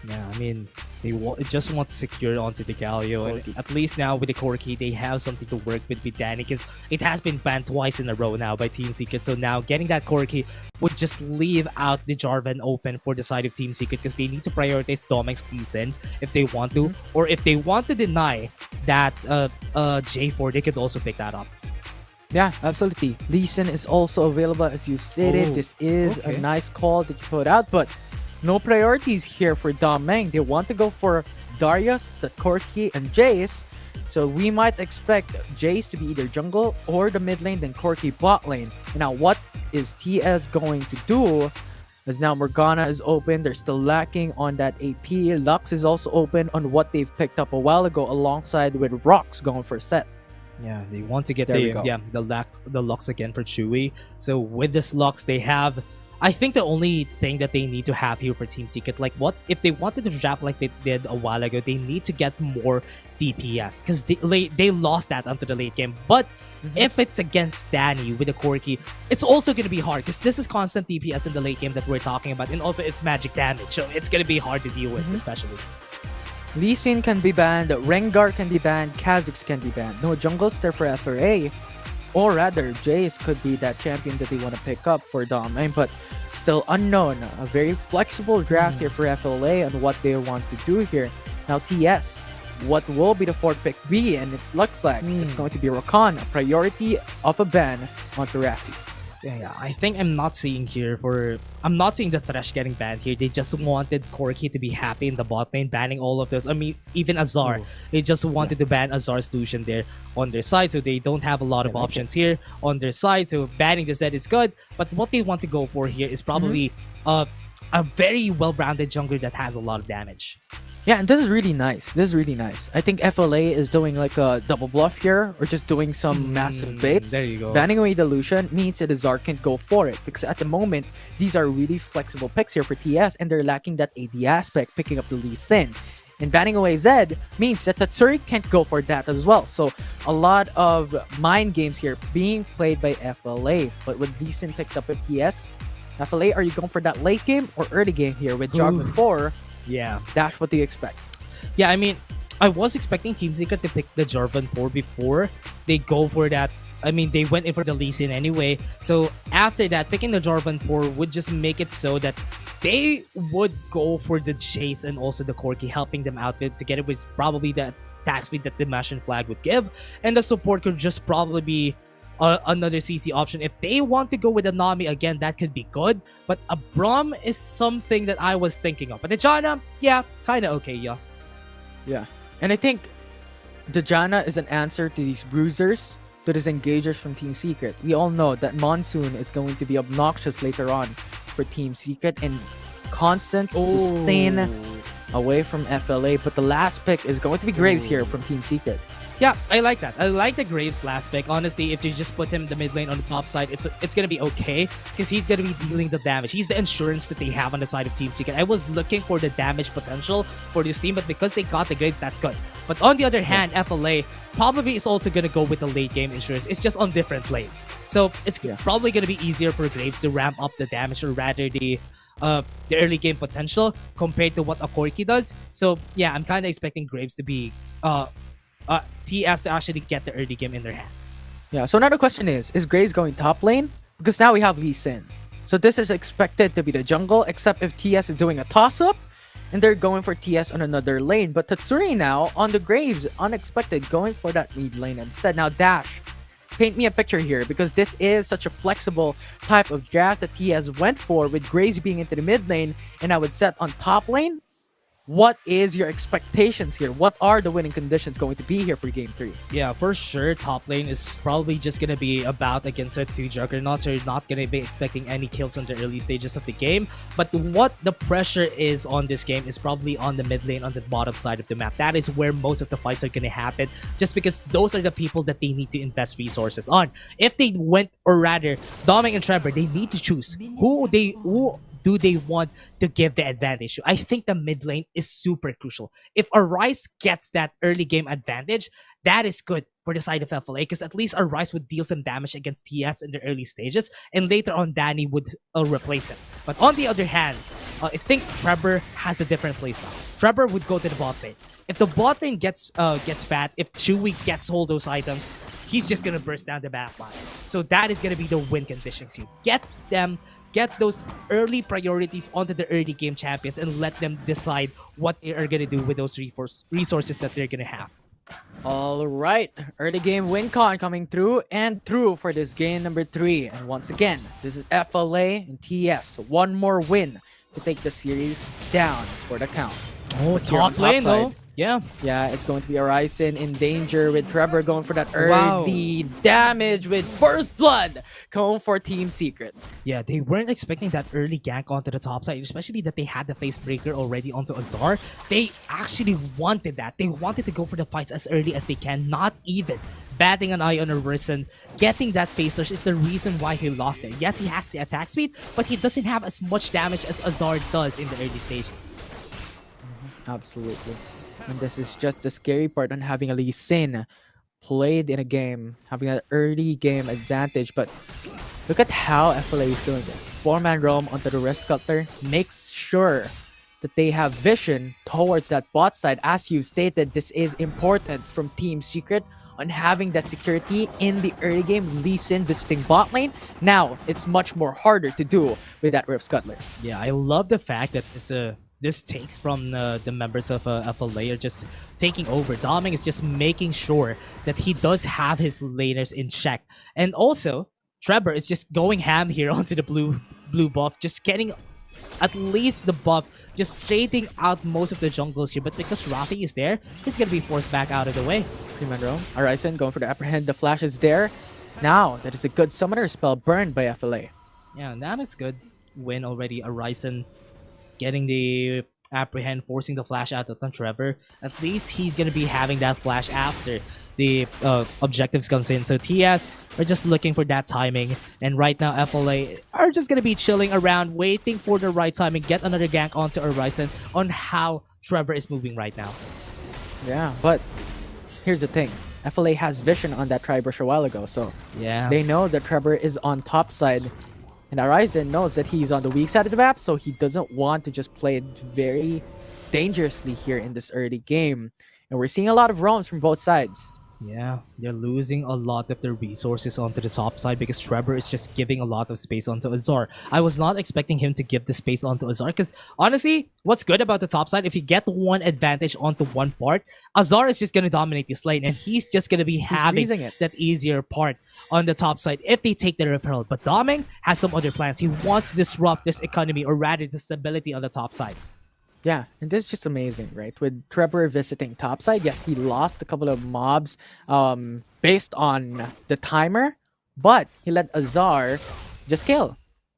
Yeah, I mean, they just want to secure onto the Galio. And at least now with the Corki, they have something to work with Danny because it has been banned twice in a row now by Team Secret. So now getting that Corki would just leave out the Jarvan open for the side of Team Secret because they need to prioritize Domex's Decent if they want to. Or if they want to deny that J4, they could also pick that up. Yeah, absolutely. Lee Sin is also available as you stated. This is a nice call that you put out, but no priorities here for Domeng. They want to go for Darius, the Corki, and Jace. So we might expect Jace to be either jungle or the mid lane, then Corki bot lane. And now what is TS going to do? as now Morgana is open. They're still lacking on that AP. Lux is also open on what they've picked up a while ago alongside with Rocks going for set. Yeah, they want to get There we go. the Lux again for Chewy. So with this Lux, they have. I think the only thing that they need to have here for Team Secret, like what if they wanted to draft like they did a while ago, they need to get more DPS because they lost that onto the late game. But if it's against Danny with a Corki, it's also going to be hard because this is constant DPS in the late game that we're talking about, and also it's magic damage, so it's going to be hard to deal with, especially. Lee Sin can be banned, Rengar can be banned, Kha'Zix can be banned. No jungle star for FRA. Or rather, Jace could be that champion that they want to pick up for Dom lane, but still unknown. A very flexible draft here for FLA on what they want to do here. Now TS, what will be the fourth pick be? And it looks like it's going to be Rakan, a priority of a ban onto Rafi. Yeah, I think I'm not seeing the Thresh getting banned here. They just wanted Corki to be happy in the bot lane, banning all of those. I mean, even Azar. They just wanted to ban Azar's Lucian there on their side, so they don't have a lot of options here on their side. So banning the Zed is good, but what they want to go for here is probably a very well-rounded jungler that has a lot of damage. Yeah, and this is really nice. This is really nice. I think FLA is doing like a double bluff here, or just doing some massive baits. There you go. Banning away the Lucian means that Azar can go for it, because at the moment, these are really flexible picks here for TS, and they're lacking that AD aspect, picking up the Lee Sin. And banning away Zed means that Tatsuri can't go for that as well. So a lot of mind games here being played by FLA. But with Lee Sin picked up with TS, FLA, are you going for that late game or early game here with Jarvan 4? Yeah. Dash, what do you expect? Yeah, I mean, I was expecting Team Secret to pick the Jarvan 4 before they go for that. I mean, they went in for the Lee Sin anyway. So after that, picking the Jarvan 4 would just make it so that they would go for the Chase and also the Corki, helping them out together with probably the attack speed that the Mashin Flag would give. And the support could just probably be another CC option. If they want to go with a Nami again, that could be good. But a Braum is something that I was thinking of. But the Janna, yeah, kind of okay, yeah. Yeah. And I think Dejana is an answer to these bruisers, to these engagers from Team Secret. We all know that Monsoon is going to be obnoxious later on for Team Secret and constant sustain away from FLA. But the last pick is going to be Graves here from Team Secret. Yeah, I like that. I like the Graves last pick. Honestly, if you just put him in the mid lane on the top side, it's gonna be okay because he's gonna be dealing the damage. He's the insurance that they have on the side of Team Secret. I was looking for the damage potential for this team, but because they got the Graves, that's good. But on the other hand, FLA probably is also gonna go with the late game insurance. It's just on different lanes, so it's probably gonna be easier for Graves to ramp up the damage, or rather the early game potential compared to what a Corki does. So yeah, I'm kind of expecting Graves to be TS to actually get the early game in their hands. Yeah, so another question is Graves going top lane? Because now we have Lee Sin. So this is expected to be the jungle, except if TS is doing a toss-up, and they're going for TS on another lane. But Tatsuri now on the Graves, unexpected, going for that mid lane instead. Now Dash, paint me a picture here, because this is such a flexible type of draft that TS went for, with Graves being into the mid lane, and I would set on top lane. What is your expectations here? What are the winning conditions going to be here for Game 3? Yeah, for sure, top lane is probably just going to be about against the two Juggernauts. So you're not going to be expecting any kills in the early stages of the game. But what the pressure is on this game is probably on the mid lane, on the bottom side of the map. That is where most of the fights are going to happen, just because those are the people that they need to invest resources on. If they went, or rather, Dominic and Trevor, they need to choose who do they want to give the advantage to. I think the mid lane is super crucial. If Arise gets that early game advantage, that is good for the side of FLA, because at least Arise would deal some damage against TS in the early stages, and later on Danny would replace him. But on the other hand, I think Trevor has a different playstyle. Trevor would go to the bot lane. If the bot lane gets fat, if Chewy gets hold those items, he's just gonna burst down the back line. So that is gonna be the win conditions. You get those early priorities onto the early game champions and let them decide what they are going to do with those resources that they're going to have. All right, early game win con coming through for this game number 3. And once again, this is FLA and TS. One more win to take the series down for the count. Oh, top lane though. Yeah. Yeah, it's going to be Horizon in danger with Trevor going for that Wow. early damage with First Blood going for Team Secret. Yeah, they weren't expecting that early gank onto the top side, especially that they had the face breaker already onto Azar. They actually wanted that. They wanted to go for the fights as early as they can, not even batting an eye on Horizon. Getting that face rush is the reason why he lost it. Yes, he has the attack speed, but he doesn't have as much damage as Azar does in the early stages. Absolutely. And this is just the scary part on having a Lee Sin played in a game, having an early game advantage. But look at how FLA is doing this. 4-man roam onto the Risk Cutler makes sure that they have vision towards that bot side. As you stated, this is important from Team Secret on having that security in the early game. Lee Sin visiting bot lane. Now, it's much more harder to do with that Rift Cutler. Yeah, I love the fact that this takes from the members of FLA are just taking over. Doming is just making sure that he does have his laners in check. And also, Trevor is just going ham here onto the blue buff, just getting at least the buff, just straightening out most of the jungles here. But because Rafi is there, he's going to be forced back out of the way. 3-man roam. Horizon going for the apprehend. The flash is there. Now, that is a good summoner spell burned by FLA. Yeah, and that is good win already. Horizon getting the apprehend, forcing the flash out on Trevor. At least he's going to be having that flash after the objectives comes in. So TS are just looking for that timing. And right now, FLA are just going to be chilling around, waiting for the right timing, get another gank onto Horizon on how Trevor is moving right now. Yeah, but here's the thing. FLA has vision on that Tri-Brush a while ago. So yeah, they know that Trevor is on top side. And Horizon knows that he's on the weak side of the map, so he doesn't want to just play it very dangerously here in this early game. And we're seeing a lot of roams from both sides. Yeah, they're losing a lot of their resources onto the top side because Trevor is just giving a lot of space onto Azar. I was not expecting him to give the space onto Azar because honestly, what's good about the top side, if you get one advantage onto one part, Azar is just going to dominate this lane and he's just going to be having that easier part on the top side if they take the referral. But Doming has some other plans. He wants to disrupt this economy, or rather the stability on the top side. Yeah, and this is just amazing, right? With Trevor visiting topside, yes, he lost a couple of mobs based on the timer, but he let Azar just kill.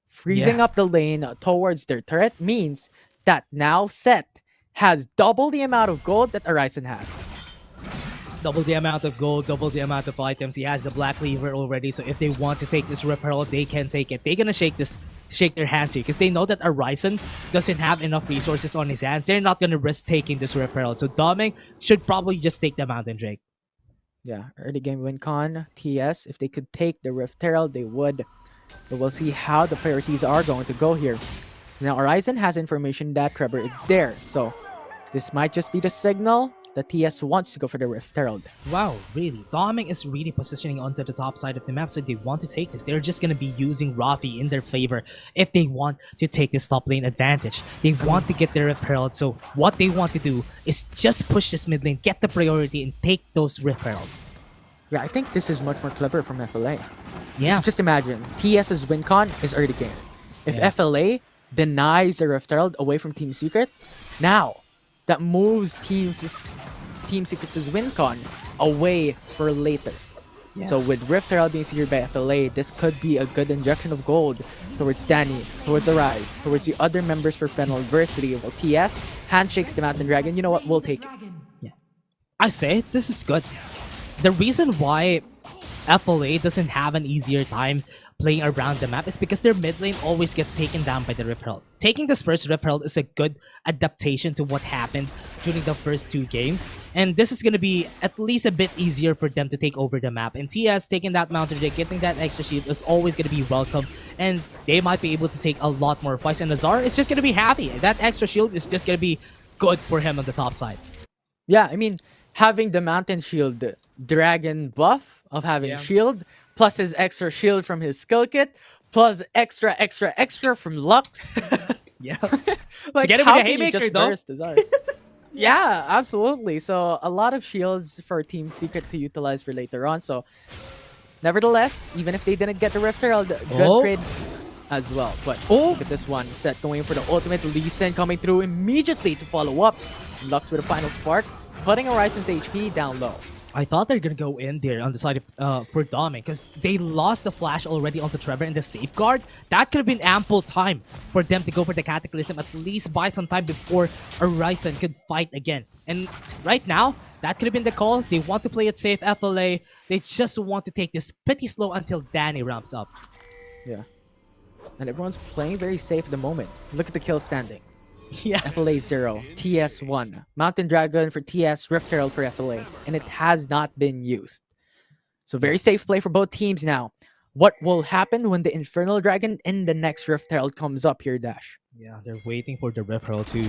Freezing up the lane towards their turret means that now Set has double the amount of gold that Horizon has. Double the amount of gold, double the amount of items. He has the Black Lever already, so if they want to take this referral, they can take it. They're gonna shake their hands here because they know that Horizon doesn't have enough resources on his hands. They're not gonna risk taking this referral, so Doming should probably just take the Mountain Drake. Yeah, early game win con, TS, if they could take the Rift Herald, they would. But we'll see how the priorities are going to go here. Now, Horizon has information that Trevor is there, so this might just be the signal that TS wants to go for the Rift Herald. Wow, really? Doming is really positioning onto the top side of the map, so they want to take this. They're just going to be using Rafi in their favor if they want to take this top lane advantage. They want to get the Rift Herald, so what they want to do is just push this mid lane, get the priority, and take those Rift Heralds. Yeah, I think this is much more clever from FLA. Yeah. Just imagine, TS's win con is early game. If FLA denies the Rift Herald away from Team Secret, now that moves Team Secret's win con away for later. Yeah. So with Rift Herald being secured by FLA, this could be a good injection of gold towards Danny, towards Arise, towards the other members for Fennel Adversity. Well, TS handshakes the Mountain Dragon. You know what? We'll take it. Yeah, I say this is good. The reason why FLA doesn't have an easier time playing around the map is because their mid lane always gets taken down by the Rift Herald. Taking this first Rift Herald is a good adaptation to what happened during the first two games, and this is going to be at least a bit easier for them to take over the map. And TS taking that Mountain Drake, getting that extra shield is always going to be welcome, and they might be able to take a lot more fights. And Azar is just going to be happy. That extra shield is just going to be good for him on the top side. Yeah, I mean, having the Mountain Shield Dragon buff of having shield, plus his extra shield from his skill kit, plus extra from Lux. Yeah. Like, to get it with a haymaker, though. Yeah, absolutely. So a lot of shields for Team Secret to utilize for later on. So nevertheless, even if they didn't get the Rift Herald, good trade as well. But look at this one. Set going for the ultimate. Lee Sin coming through immediately to follow up. Lux with a final spark. cutting Horizon's HP down low. I thought they're gonna go in there on the side of for Doming because they lost the flash already onto Trevor in the safeguard. That could have been ample time for them to go for the Cataclysm, at least buy some time before Horizon could fight again. And right now, that could have been the call. They want to play it safe, FLA. They just want to take this pretty slow until Danny ramps up. Yeah. And everyone's playing very safe at the moment. Look at the kill standing. Yeah. FLA 0, TS 1, Mountain Dragon for TS, Rift Herald for FLA, and it has not been used. So very safe play for both teams now. What will happen when the Infernal Dragon in the next Rift Herald comes up here, Dash? Yeah, they're waiting for the Rift Herald to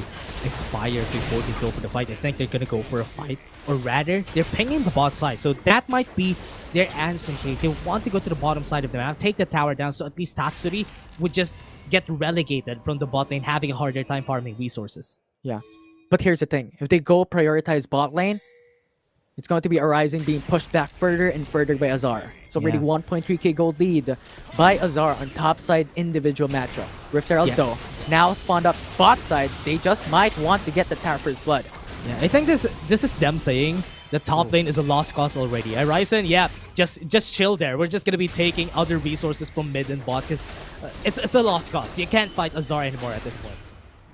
expire before they go for the fight. I think they're gonna go for a fight, or rather, they're pinging the bot side. So that might be their answer here. They want to go to the bottom side of the map, take the tower down, so at least Tatsuri would just get relegated from the bot lane, having a harder time farming resources. Yeah. But here's the thing. If they go prioritize bot lane, it's going to be Horizon being pushed back further and further by Azar. It's already 1.3k gold lead by Azar on top side individual matchup. Rift Herald though, now spawned up bot side, they just might want to get the tower first blood. Yeah, I think this is them saying the top lane is a lost cause already. Horizon, yeah, just chill there. We're just gonna be taking other resources from mid and bot because it's a lost cause. You can't fight Azar anymore at this point.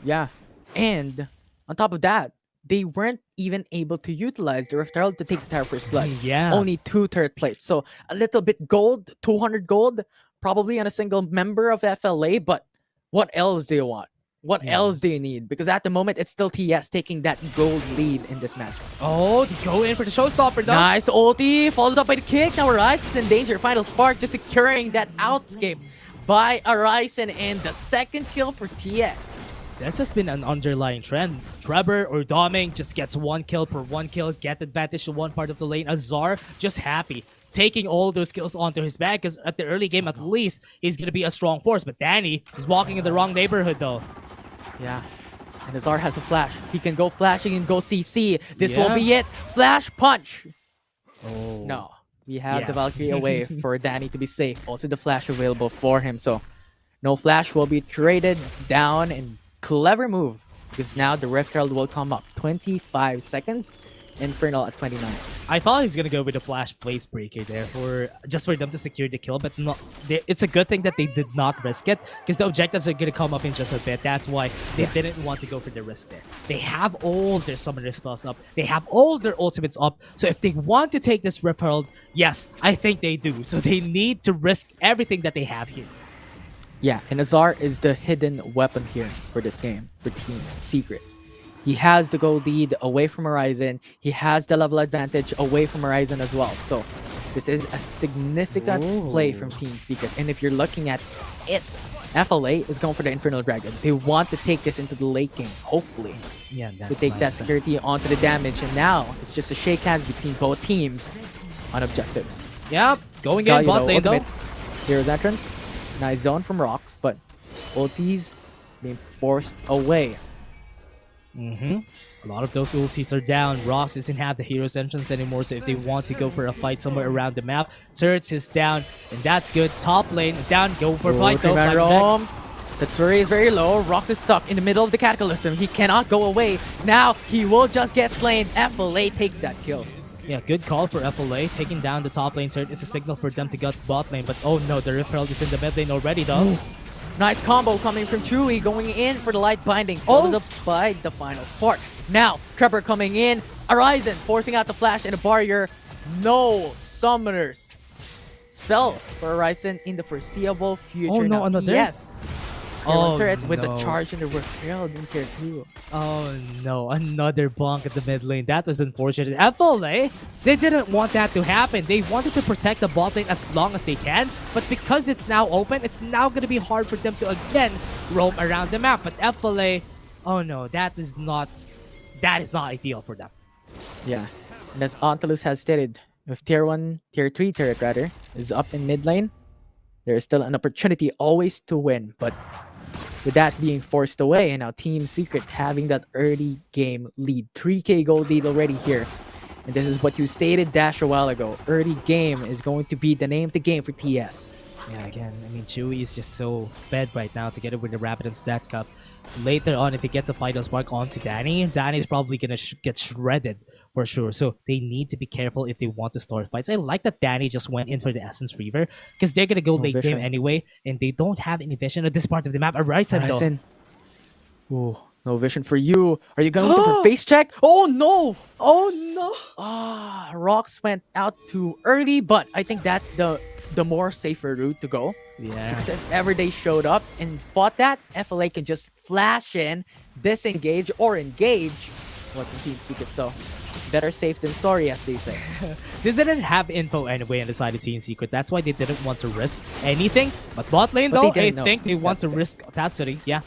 Yeah, and on top of that, they weren't even able to utilize the Rift Herald to take the tower first blood. Yeah. Only 2 turret plates. So a little bit gold, 200 gold, probably on a single member of FLA, but what else do you want? What else do you need? Because at the moment, it's still TS taking that gold lead in this match. Oh, they go in for the showstopper though. Nice ulti, followed up by the kick. Now Horizon is in danger. Final Spark just securing that outscape by Horizon and the second kill for TS. This has been an underlying trend. Trevor or Doming just gets 1 kill per 1 kill, get advantage to one part of the lane. Azar just happy, taking all those kills onto his back because at the early game at least, he's going to be a strong force. But Danny is walking in the wrong neighborhood though. Yeah. And Azar has a flash. He can go flashing and go CC. This will be it. Flash punch. Oh. No. We have the Valkyrie away for Danny to be safe. Also the flash available for him. So no flash will be traded down, and clever move because now the Rift Herald will come up. 25 seconds. Infernal at 29. I thought he's gonna go with a flash place breaker there for just for them to secure the kill, but not. It's a good thing that they did not risk it because the objectives are gonna come up in just a bit. That's why they didn't want to go for the risk there. They have all their summoner spells up. They have all their ultimates up. So if they want to take this Rift Herald, yes, I think they do. So they need to risk everything that they have here. Yeah, and Azar is the hidden weapon here for this game for Team Secret. He has the gold lead away from Horizon. He has the level advantage away from Horizon as well. So this is a significant play from Team Secret. And if you're looking at it, FLA is going for the Infernal Dragon. They want to take this into the late game, hopefully. Yeah, that's to take that security onto the damage. And now it's just a shake hands between both teams on objectives. Yep, going in bot lane though. Hero's entrance. Nice zone from Rocks, but ultis being forced away. A lot of those ultis are down. Ross doesn't have the hero's entrance anymore, so if they want to go for a fight somewhere around the map, Turrets is down, and that's good. Top lane is down. Go for a fight though. The Tsuri is very low. Rox is stuck in the middle of the Cataclysm. He cannot go away. Now he will just get slain. FLA takes that kill. Yeah, good call for FLA. Taking down the top lane turret is a signal for them to get bot lane, but oh no, the Rift Herald is in the mid lane already though. Nice combo coming from Chewy, going in for the light binding, followed up by the final spark. Now, Trevor coming in, Horizon forcing out the flash and a barrier. No summoners. Spell for Horizon in the foreseeable future. Oh no, now, another? Yes. Oh, turret with the no. charge in the Rift Herald in tier 2. Oh no, another bonk at the mid lane. That was unfortunate. FLA, they didn't want that to happen. They wanted to protect the bot lane as long as they can, but because it's now open, it's now going to be hard for them to again roam around the map. But FLA, oh no, that is not ideal for them. Yeah, and as Ontalus has stated, if tier 3 turret rather, is up in mid lane, there is still an opportunity always to win, but with that being forced away, and now Team Secret having that early game lead. 3k gold lead already here. And this is what you stated, Dash, a while ago. Early game is going to be the name of the game for TS. Yeah, again, I mean, Chewy is just so fed right now together with the Rapid and Stat Cup. later on, if he gets a Final Spark onto Danny, Danny's probably gonna get shredded for sure. So they need to be careful if they want to start fights. I like that Danny just went in for the Essence Reaver because they're gonna go late game anyway, and they don't have any vision at this part of the map. Arising though. Horizon. Ooh, no vision for you. Are you going to go for face check? Oh no! Oh no! Ah, Rocks went out too early, but I think that's the more safer route to go. Yeah. Because if ever they showed up and fought that, FLA can just flash in, disengage, or engage what the Team Secret. So better safe than sorry, as they say. They didn't have info anyway on the side of Team Secret. That's why they didn't want to risk anything. But bot lane, though, I think they want to risk Tatsuri. Yeah.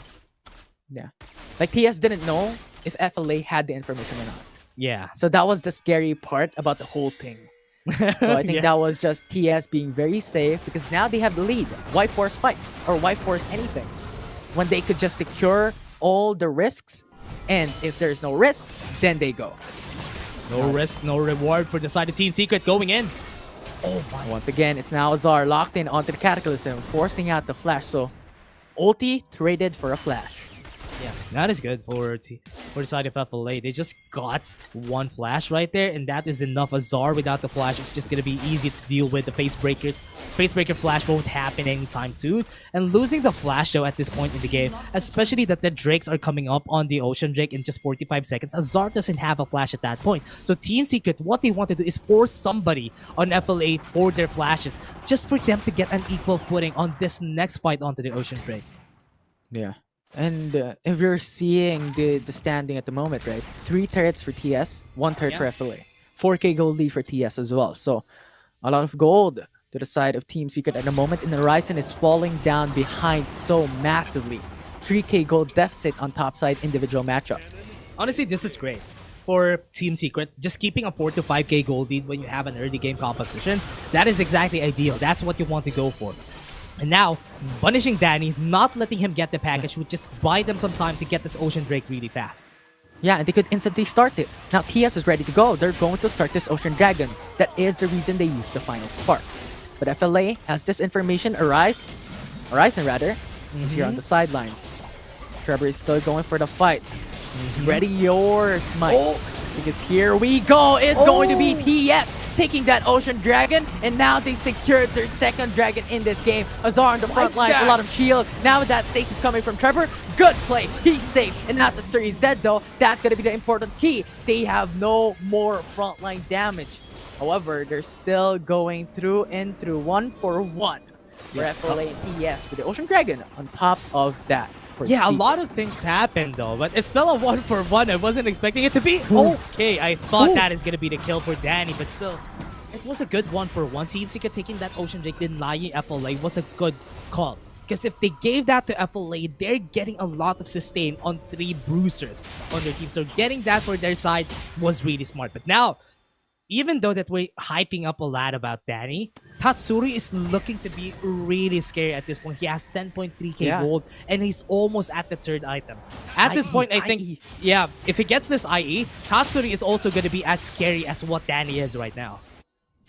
Yeah. Like, TS didn't know if FLA had the information or not. Yeah. So that was the scary part about the whole thing. So I think that was just TS being very safe because now they have the lead. Why force fights? Or why force anything? When they could just secure all the risks, and if there's no risk, then they go. No risk, no reward for the side of Team Secret going in. Oh my. Once again, it's now Azar locked in onto the Cataclysm, forcing out the flash. So ulti traded for a flash. Yeah, that is good for the side of FLA. They just got one flash right there, and that is enough. Azar without the flash, it's just going to be easy to deal with the face breakers. Face breaker flash won't happen anytime soon. And losing the flash, though, at this point in the game, especially that the Drakes are coming up on the Ocean Drake in just 45 seconds, Azar doesn't have a flash at that point. So Team Secret, what they want to do is force somebody on FLA for their flashes, just for them to get an equal footing on this next fight onto the Ocean Drake. Yeah. And if you're seeing the standing at the moment, right? 3 turrets for TS, 1 turret for FLA. 4k gold lead for TS as well. So a lot of gold to the side of Team Secret at the moment. And Horizon is falling down behind so massively. 3k gold deficit on top side individual matchup. Honestly, this is great for Team Secret. Just keeping a 4 to 5k gold lead when you have an early game composition, that is exactly ideal. That's what you want to go for. And now, punishing Danny, not letting him get the package would just buy them some time to get this Ocean Drake really fast. Yeah, and they could instantly start it. Now TS is ready to go. They're going to start this Ocean Dragon. That is the reason they used the Final Spark. But FLA has this information. Horizon rather, is here on the sidelines. Trevor is still going for the fight. Ready your smites. Because here we go. It's going to be TS taking that Ocean Dragon, and now they secured their second dragon in this game. Azar on the front lines, a lot of shield. Now that stasis coming from Trevor, good play. He's safe, and now that Suri is dead though, that's gonna be the important key. They have no more frontline damage. However, they're still going through 1 for 1 for FLA and TS with the Ocean Dragon on top of that. Yeah, a lot of things happened though, but it's still a 1 for 1. I wasn't expecting it to be okay. I thought that is gonna be the kill for Danny, but still, it was a good 1 for 1. Team Secret taking that Ocean Drake, denying FLA was a good call. Because if they gave that to FLA, they're getting a lot of sustain on 3 bruisers on their team. So getting that for their side was really smart. But now, even though that we're hyping up a lot about Danny, Tatsuri is looking to be really scary at this point. He has 10.3k gold, and he's almost at the 3rd item. At this point, I think, yeah, if he gets this IE, Tatsuri is also going to be as scary as what Danny is right now.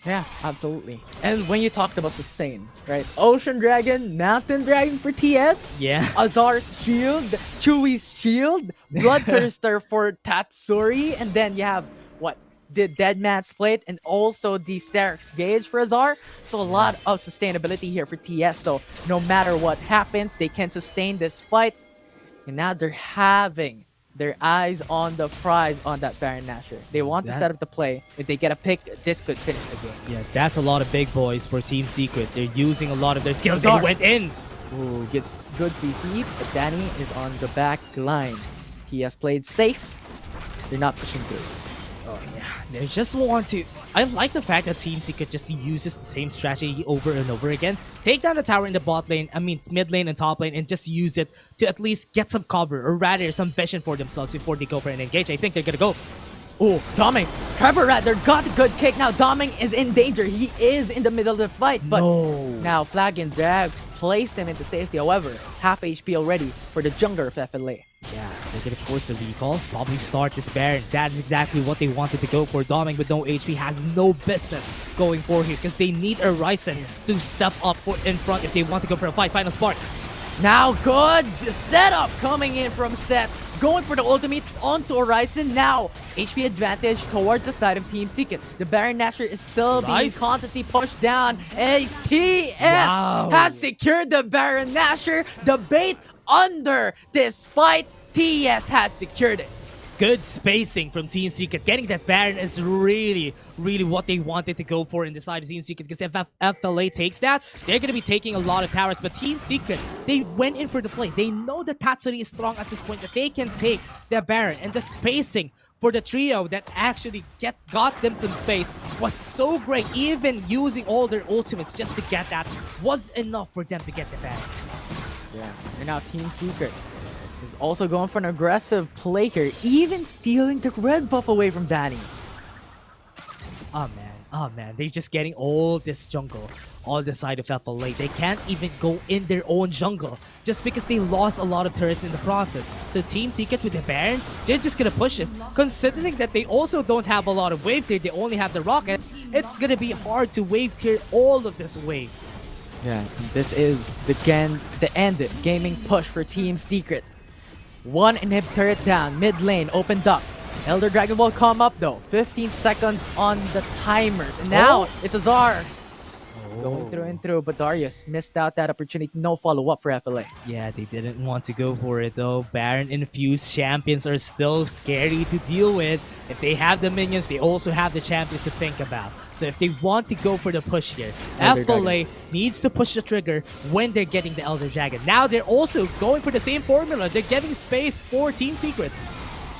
Yeah, absolutely. And when you talked about sustain, right? Ocean Dragon, Mountain Dragon for TS. Yeah. Azar's shield, Chewy's shield, Bloodthirster for Tatsuri, and then you have the Dead Man's Plate, and also the Sterix Gauge for Azar. So a lot of sustainability here for TS. So no matter what happens, they can sustain this fight. And now they're having their eyes on the prize on that Baron Nashor. They want to set up the play. If they get a pick, this could finish the game. Yeah, that's a lot of big boys for Team Secret. They're using a lot of their skills. Azar. They went in. Ooh, gets good CC, but Danny is on the back lines. TS played safe. They're not pushing through. Oh yeah, they just want to. I like the fact that Team Secret just uses the same strategy over and over again. Take down the tower in the bot lane, mid lane and top lane, and just use it to at least get some cover, or rather some vision for themselves before they go for an engage. I think they're gonna go. Oh, Doming. Trevor rather got a good kick. Now Doming is in danger. He is in the middle of the fight, but now Flag and Drag placed him into safety. However, half HP already for the jungler of FLA. Yeah, they're gonna force a recall. Probably start this Baron. That's exactly what they wanted to go for. Doming with no HP has no business going for here because they need a Ryzen to step up in front if they want to go for a fight. Final Spark. Now good setup coming in from Seth. Going for the ultimate onto Horizon. Now HP advantage towards the side of Team Secret. The Baron Nashor is still being Nice. constantly pushed down. ATS Wow. has secured the Baron Nashor. The bait under this fight. TS has secured it. Good spacing from Team Secret. Getting that Baron is really what they wanted to go for in the side of Team Secret, because if FLA takes that, they're going to be taking a lot of towers. But Team Secret, they went in for the play. They know that Tatsuri is strong at this point, that they can take the Baron, and the spacing for the trio that actually got them some space was so great. Even using all their ultimates just to get that was enough for them to get the Baron. Yeah, and now Team Secret is also going for an aggressive play here, even stealing the red buff away from Danny. Oh man, they're just getting all this jungle on the side of FLA. They can't even go in their own jungle just because they lost a lot of turrets in the process. So Team Secret with the Baron, they're just gonna push this. Considering that they also don't have a lot of wave clear, they only have the rockets, it's gonna be hard to wave clear all of these waves. Yeah, this is the end gaming push for Team Secret. One inhib turret down, mid lane opened up. Elder Dragon will come up though. 15 seconds on the timers. And now it's Azar. Going through and through, but Darius missed out that opportunity. No follow-up for FLA. Yeah, they didn't want to go for it though. Baron infused champions are still scary to deal with. If they have the minions, they also have the champions to think about. So if they want to go for the push here, Elder FLA needs to push the trigger when they're getting the Elder Dragon. Now they're also going for the same formula. They're giving space for Team Secret.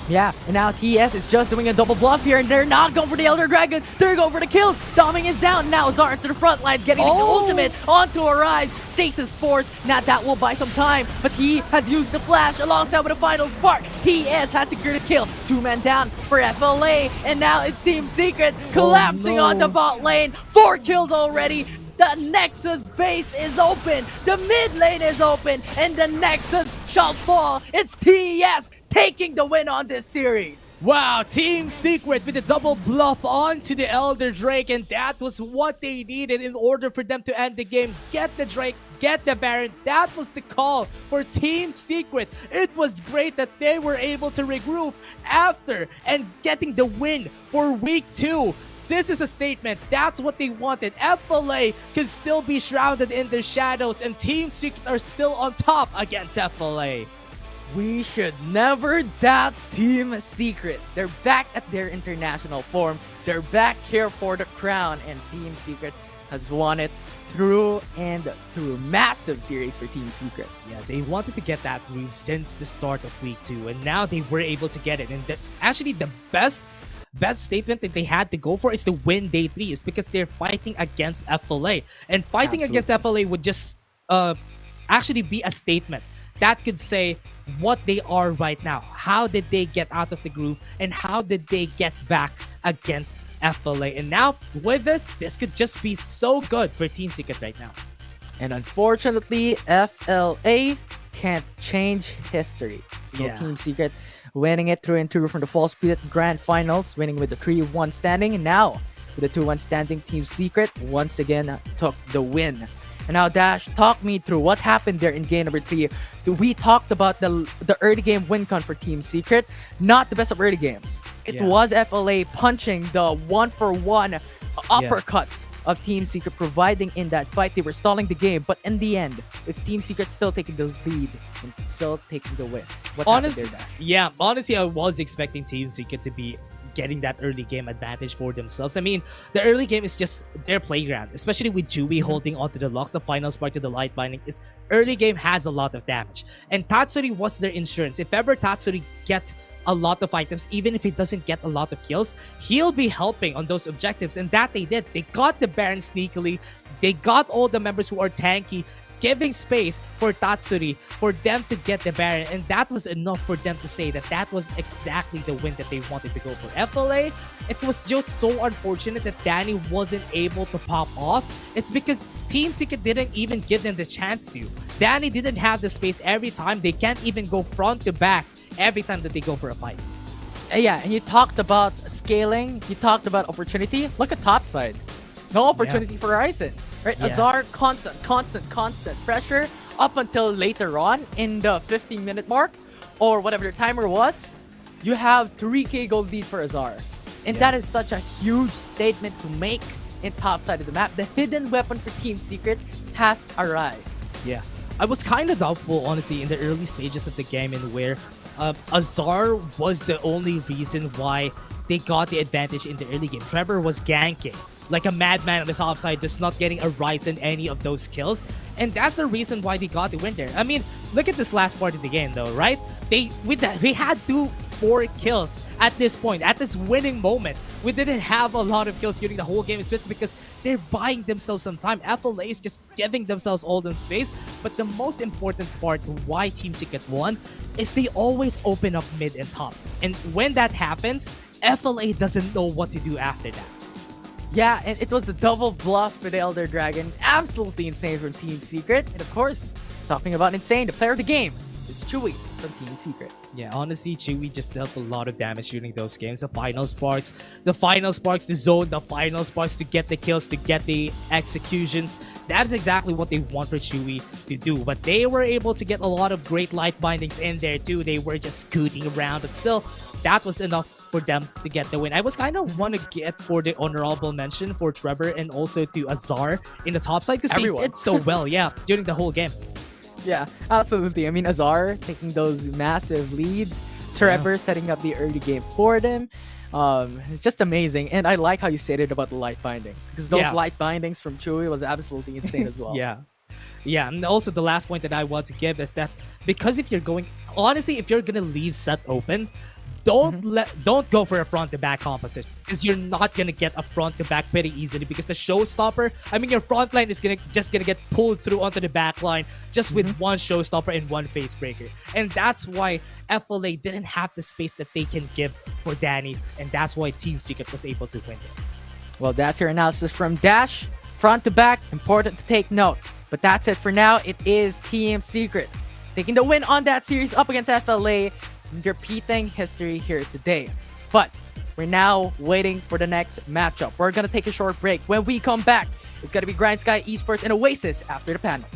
Yeah, and now TS is just doing a double bluff here, and they're not going for the Elder Dragon. They're going for the kills. Doming is down. Now Zar into the front lines, getting the ultimate onto Arise. Stasis Force. Now that will buy some time, but he has used the flash alongside with the final spark. TS has secured a kill. 2-man down for FLA, and now it seems Secret collapsing on the bot lane. 4 kills already. The Nexus base is open. The mid lane is open, and the Nexus shall fall. It's TS taking the win on this series. Wow, Team Secret with a double bluff onto the Elder Drake, and that was what they needed in order for them to end the game. Get the Drake, get the Baron. That was the call for Team Secret. It was great that they were able to regroup after and getting the win for week 2. This is a statement. That's what they wanted. FLA could still be shrouded in their shadows, and Team Secret are still on top against FLA. We should never doubt Team Secret. They're back at their international form. They're back here for the crown, and Team Secret has won it through and through. Massive series for Team Secret. Yeah, they wanted to get that move since the start of week 2, and now they were able to get it. And actually, the best statement that they had to go for is to win day 3, is because they're fighting against FLA, and fighting against FLA would just actually be a statement that could say what they are right now. How did they get out of the groove, and how did they get back against FLA? And now with this could just be so good for Team Secret right now. And unfortunately, FLA can't change history. So Yeah. Team Secret winning it through and through from the Fall Split Grand Finals, winning with the 3-1 standing. And now, with the 2-1 standing, Team Secret once again took the win. And now, Dash, talk me through what happened there in game number 3. We talked about the early game win con for Team Secret. Not the best of early games. It was FLA punching the 1-for-1 uppercuts of Team Secret, providing in that fight. They were stalling the game, but in the end, it's Team Secret still taking the lead and still taking the win. What happened there, Dash? Honestly, I was expecting Team Secret to be getting that early game advantage for themselves. I mean, the early game is just their playground, especially with Chewy holding onto the locks, the final spark to the light binding. Is early game has a lot of damage, and Tatsuri was their insurance. If ever Tatsuri gets a lot of items, even if he doesn't get a lot of kills, he'll be helping on those objectives, and that they did. They got the Baron sneakily, they got all the members who are tanky, giving space for Tatsuri for them to get the Baron, and that was enough for them to say that that was exactly the win that they wanted to go for. FLA, it was just so unfortunate that Danny wasn't able to pop off. It's because Team Secret didn't even give them the chance to. Danny didn't have the space every time. They can't even go front to back every time that they go for a fight. Yeah, and you talked about scaling, you talked about opportunity. Look at top side. No opportunity for Ryzen. Right? Yeah. Azar, constant pressure up until later on in the 15-minute mark, or whatever the timer was, you have 3k gold lead for Azar. And that is such a huge statement to make in top side of the map. The hidden weapon for Team Secret has arrived. Yeah. I was kind of doubtful, honestly, in the early stages of the game, in where Azar was the only reason why they got the advantage in the early game. Trevor was ganking like a madman on the top side, just not getting a rise in any of those kills. And that's the reason why they got the win there. I mean, look at this last part of the game though, right? They had 4 kills at this point, at this winning moment. We didn't have a lot of kills during the whole game, especially because they're buying themselves some time. FLA is just giving themselves all the space. But the most important part why Team Secret won is they always open up mid and top. And when that happens, FLA doesn't know what to do after that. Yeah, and it was a double bluff for the Elder Dragon. Absolutely insane from Team Secret. And of course, talking about insane, the player of the game is Chewy from Team Secret. Yeah, honestly, Chewy just dealt a lot of damage during those games. The final sparks to zone, the final sparks to get the kills, to get the executions. That's exactly what they want for Chewy to do. But they were able to get a lot of great light bindings in there too. They were just scooting around, but still, that was enough for them to get the win. I was kind of want to get for the honorable mention for Trevor and also to Azar in the top side, because they did so well, yeah, during the whole game. Yeah, absolutely. I mean, Azar taking those massive leads, Trevor setting up the early game for them. It's just amazing. And I like how you stated about the light bindings, because those light bindings from Chewy was absolutely insane as well. Yeah, and also the last point that I want to give is that because if you're going, honestly, if you're gonna leave set open, don't go for a front to back composition, because you're not gonna get a front to back pretty easily, because the showstopper, I mean, your front line is gonna get pulled through onto the back line just with one showstopper and one face breaker. And that's why FLA didn't have the space that they can give for Danny, and that's why Team Secret was able to win it. Well, that's your analysis from Dash. Front to back, important to take note. But that's it for now. It is Team Secret taking the win on that series up against FLA, repeating history here today. But we're now waiting for the next matchup. We're gonna take a short break. When we come back, it's gonna be Grindsky, Esports, and Oasis after the panel.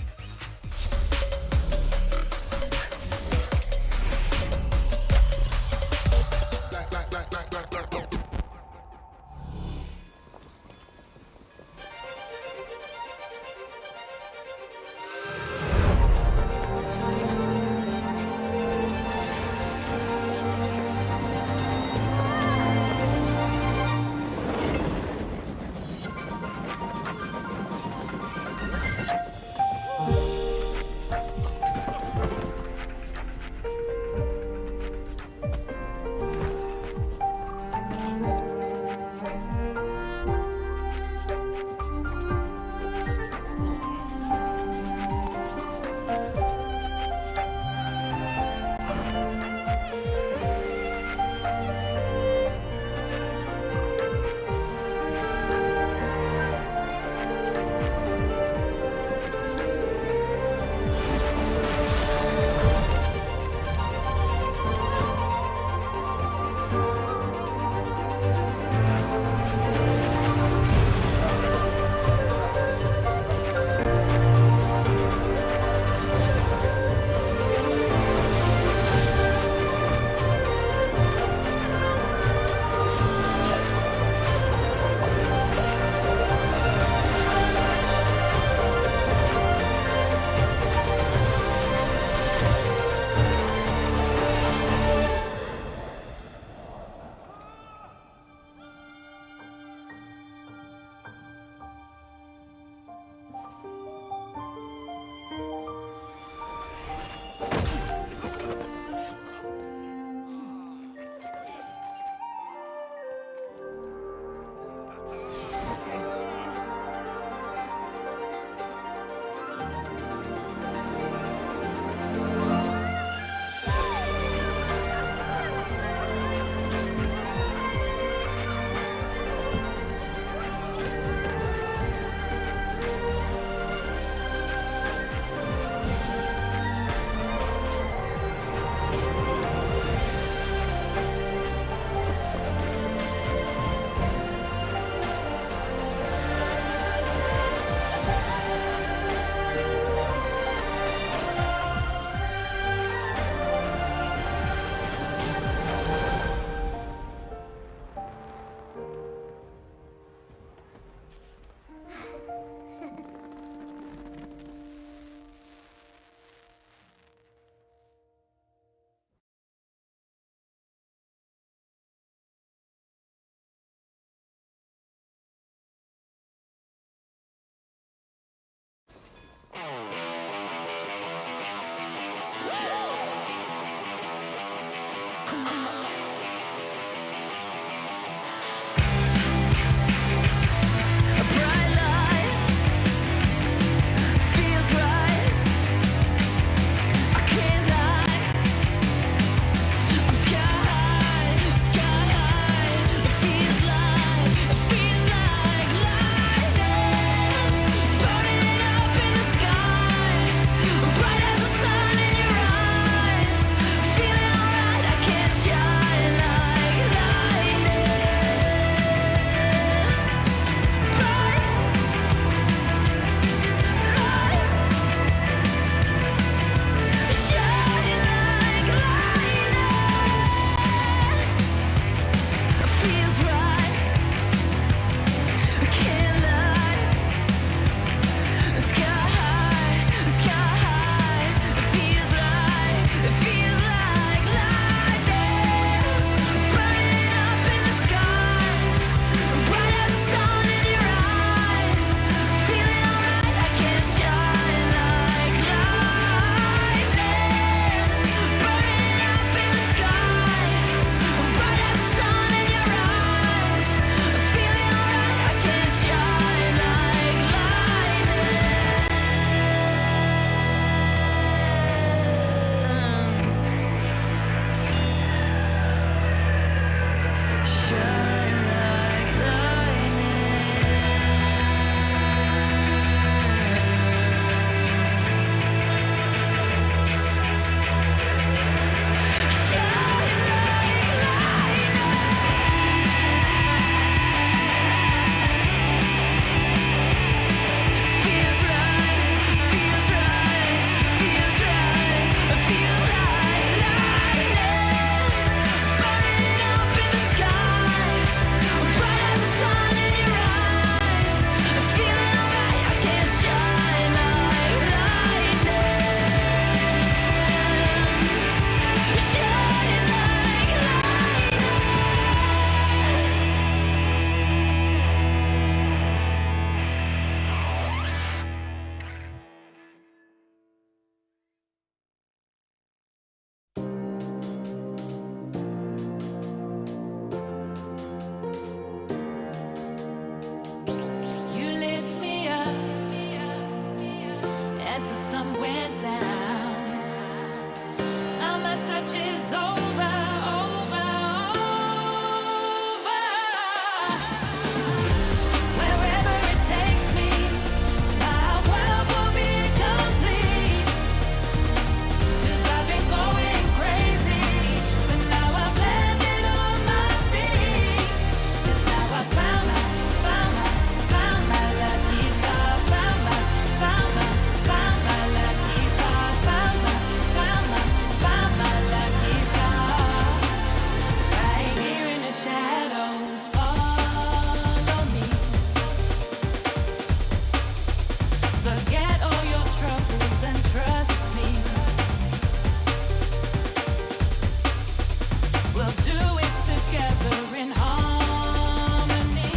We'll do it together in harmony.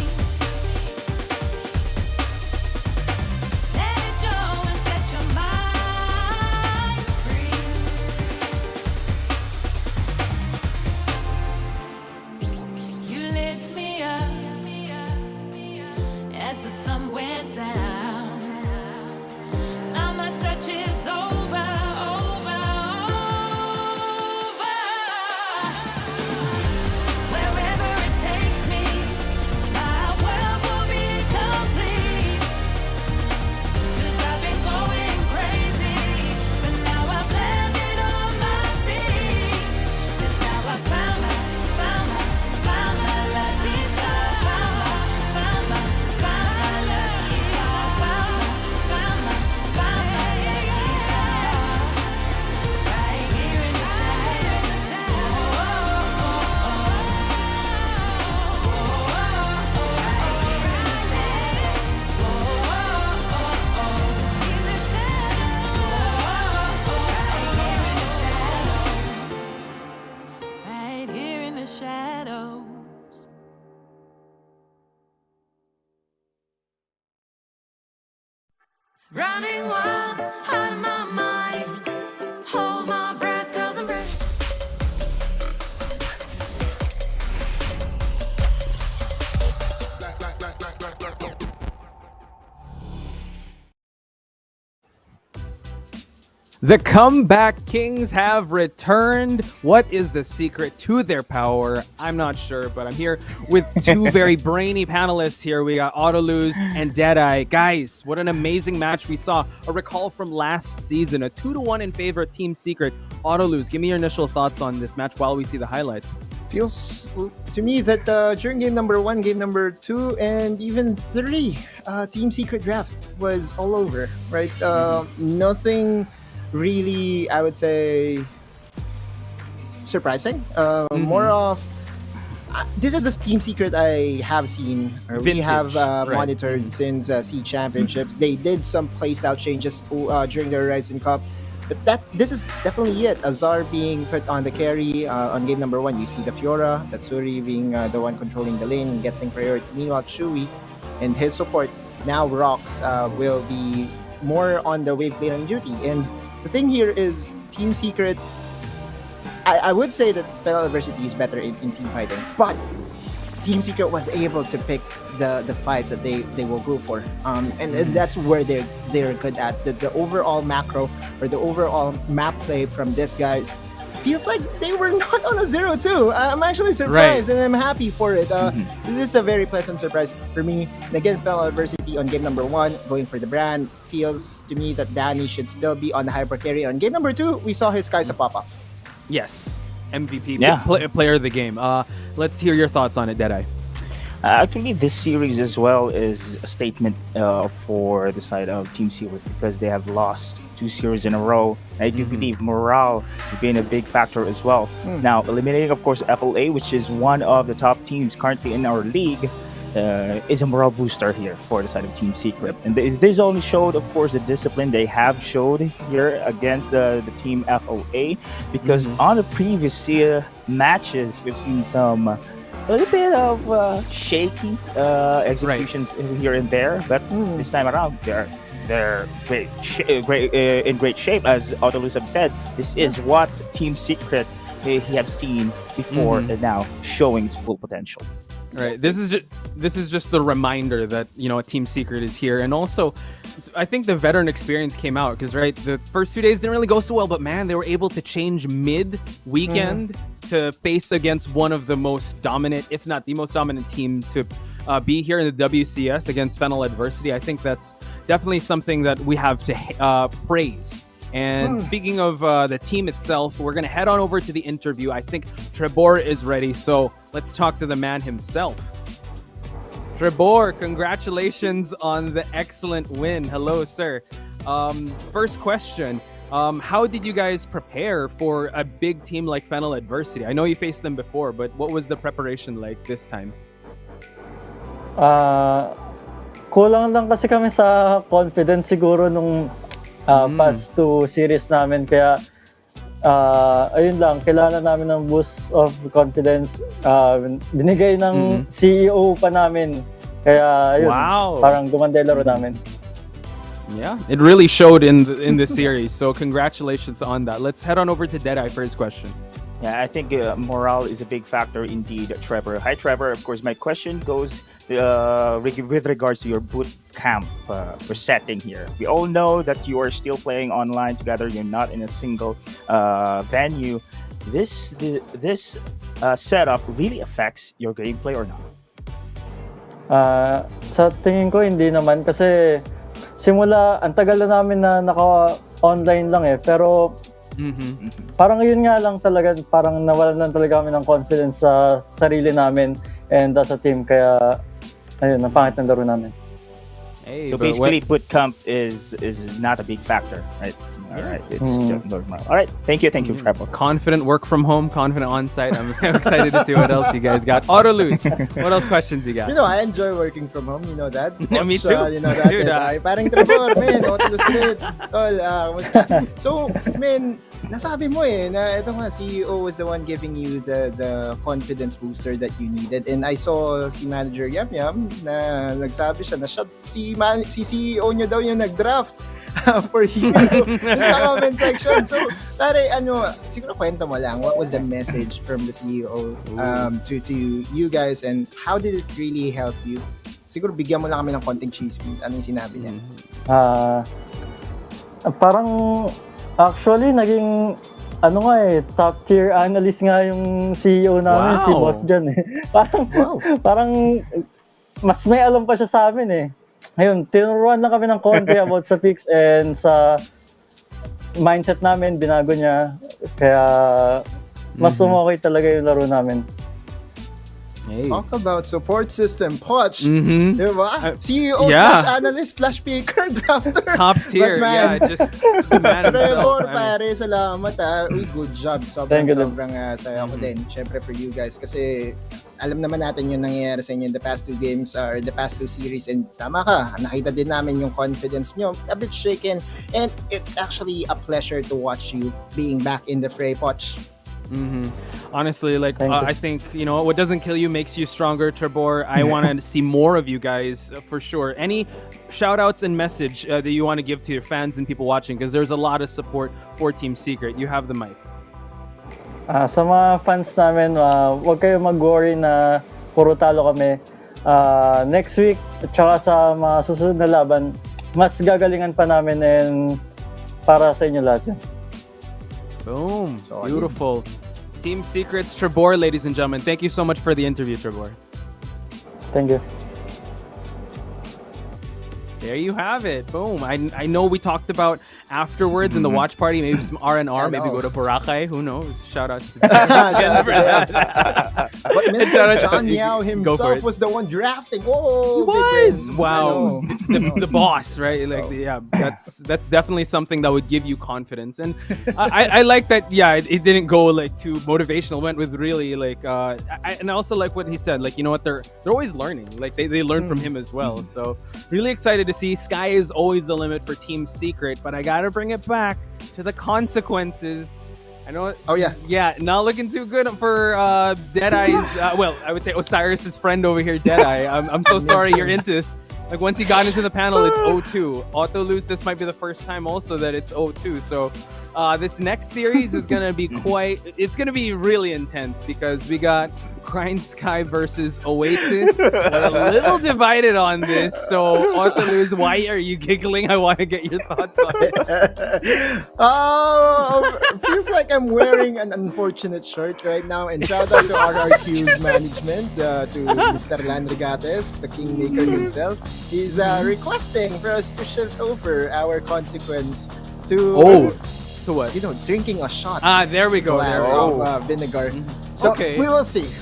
Let it go and set your mind free. You lit me up as the sun went down. Now my search is over, over, over. Wherever it takes me, my world will be complete. 'Cause I've been going crazy, but now I've landed on my feet. That's how I found my lucky star. Found my lucky star. Found my lucky star. Right here in the shadows. Right here in the shadows. In the shadows. Right here in the shadows. Running wild out of my mind. Hold my breath 'cause I'm ready. The comeback kings have returned. What is the secret to their power? I'm not sure, but I'm here with two very brainy panelists here. We got Autoluz and Deadeye. Guys, what an amazing match we saw. A recall from last season, a 2-1 in favor of Team Secret. Autoluz, give me your initial thoughts on this match while we see the highlights. Feels to me that during game number 1, game number 2, and even 3, Team Secret draft was all over, right? Nothing really, I would say, surprising. More of this is the Team Secret I have seen, or we have monitored since Sea Championships. They did some playstyle changes during the Horizon Cup, but this is definitely it. Azar being put on the carry on game number 1. You see the Fiora, Tatsuri being the one controlling the lane and getting priority. Meanwhile, Chewy and his support, now Rox, will be more on the wave clearing duty. And the thing here is Team Secret, I would say that Fennel Adversity is better in team fighting, but Team Secret was able to pick the fights that they will go for. And that's where they're good at. The overall macro or the overall map play from these guys feels like they were not on a 0-2. I'm actually surprised, and I'm happy for it. This is a very pleasant surprise for me. And again, Fennel Adversity on game number 1, going for the brand. Feels to me that Danny should still be on the hyper carry. On game number 2, we saw his Kai'Sa pop off. Yes, MVP, Yeah. player of the game. Let's hear your thoughts on it, Deadeye. Actually, this series as well is a statement for the side of Team Secret because they have lost 2 series in a row. I do believe morale has been a big factor as well. Now, eliminating, of course, FLA, which is one of the top teams currently in our league, is a morale booster here for the side of Team Secret. And this only showed, of course, the discipline they have showed here against the team FOA, because on the previous matches, we've seen some a little bit of shaky executions here and there, but this time around they're in great shape. As Autoluz have said, this is what Team Secret he have seen before and now showing its full potential. Right. This is just the reminder that, you know, a Team Secret is here. And also, I think the veteran experience came out because, right, the first 2 days didn't really go so well, but man, they were able to change mid-weekend to face against one of the most dominant, if not the most dominant team to be here in the WCS against Fennel Adversity. I think that's definitely something that we have to praise. And speaking of the team itself, we're going to head on over to the interview. I think Trebor is ready, so let's talk to the man himself. Trebor, congratulations on the excellent win. Hello, sir. First question, how did you guys prepare for a big team like Fennel Adversity? I know you faced them before, but what was the preparation like this time? Kulang lang kasi kami sa confidence siguro nung past 2 series namin, kaya ayun lang, kailangan namin ng boost of confidence. Binigay ng CEO pa namin. Kaya ayun, Wow. parang gumanda yung laro namin. Yeah, it really showed in the series. So congratulations on that. Let's head on over to Deadeye for his question. Yeah, I think morale is a big factor indeed, Trevor. Hi, Trevor. Of course, my question goes with regards to your boot camp setting here. We all know that you are still playing online together. You're not in a single venue. This setup really affects your gameplay or not? Sa tingin ko, hindi naman. Kasi simula, ang tagal na namin na naka-online lang eh. Pero parang yun nga lang talaga, parang nawalan lang talaga kami ng confidence sa sarili namin and as a team. Kaya, ayun, ang pangit ng laro namin. Hey, So but basically, boot camp is not a big factor, right? All right, it's just normal. All right, thank you, Trevor. confident work from home, confident on site. I'm excited to see what else you guys got. Autolose, what else questions you got? You know, I enjoy working from home. You know that. Yeah, me Coach, too. You know that. Dude, Parang Trevor, man. Autolus ulit. Tol, kumusta? So, man, nasabi mo eh, na ito nga, CEO was the one giving you the confidence booster that you needed. And I saw si Manager Yam Yam na nagsabi siya na si CEO nyo daw yung nag-draft for you sa comment section. So, pare, siguro kwento mo lang, what was the message from the CEO to you guys and how did it really help you? Siguro bigyan mo lang kami ng konting cheese beat. Ano yung sinabi niya? Parang actually naging top tier analyst nga yung CEO namin, si Boss John eh. Parang mas may alam pa siya sa amin eh. Ayun, tinuruan lang kami ng konti about sa picks and sa mindset namin, binago niya. Kaya mas sumokay talaga yung laro namin. Hey. Talk about support system, Poch. Diba? CEO yeah. / analyst / picker drafter. Top tier, But man, yeah, just the man himself. Trevor, pare, salamat Uy, good job. Thank you. Sobrang saya ko din. Syempre for you guys. Kasi alam naman natin yung nangyayari sa inyo in the past 2 games or the past 2 series. And tama ka, nakita din namin yung confidence nyo. A bit shaken. And it's actually a pleasure to watch you being back in the fray, Poch. Honestly, like I think what doesn't kill you makes you stronger, Trevor. I want to see more of you guys for sure. Any shout outs and message that you want to give to your fans and people watching, because there's a lot of support for Team Secret. You have the mic. Sa mga fans namin, huwag kayo mag-worry na puro talo kami. Next week, at saka sa mga susunod na laban, mas gagalingan pa namin and para sa inyo lahat yan. Boom. Beautiful. Team Secret's Trevor, ladies and gentlemen. Thank you so much for the interview, Trevor. Thank you. There you have it. Boom. I know we talked about afterwards in the watch party, maybe some R&R, maybe go to Boracay. Who knows? Shout out to But Mr. John Yao himself was the one drafting. Oh, he was. Wow. The boss, right? Like, yeah, that's definitely something that would give you confidence. And I like that. Yeah, it didn't go like too motivational. Went with really like. And I also like what he said. Like, you know what? They're always learning. Like they learn from him as well. So really excited to see. Sky is always the limit for Team Secret, but I gotta bring it back to the consequences. I know. Oh yeah. Yeah, not looking too good for Deadeye's. Well, I would say Osiris's friend over here, Deadeye. I'm so sorry you're into this. Like once he got into the panel, it's 0-2. Autolose, this might be the first time also that it's 0-2. So this next series is gonna be it's gonna be really intense because we got Grindsky versus Oasis. We're a little divided on this. So Autolose, why are you giggling? I want to get your thoughts on it. Feels like I'm wearing an unfortunate shirt right now. And shout out to RRQ's management, to Mr. Landrigates, the kingmaker himself. He's requesting for us to shift over our consequence to To what? Drinking a shot. There we go. Glass of vinegar. So Okay. we will see.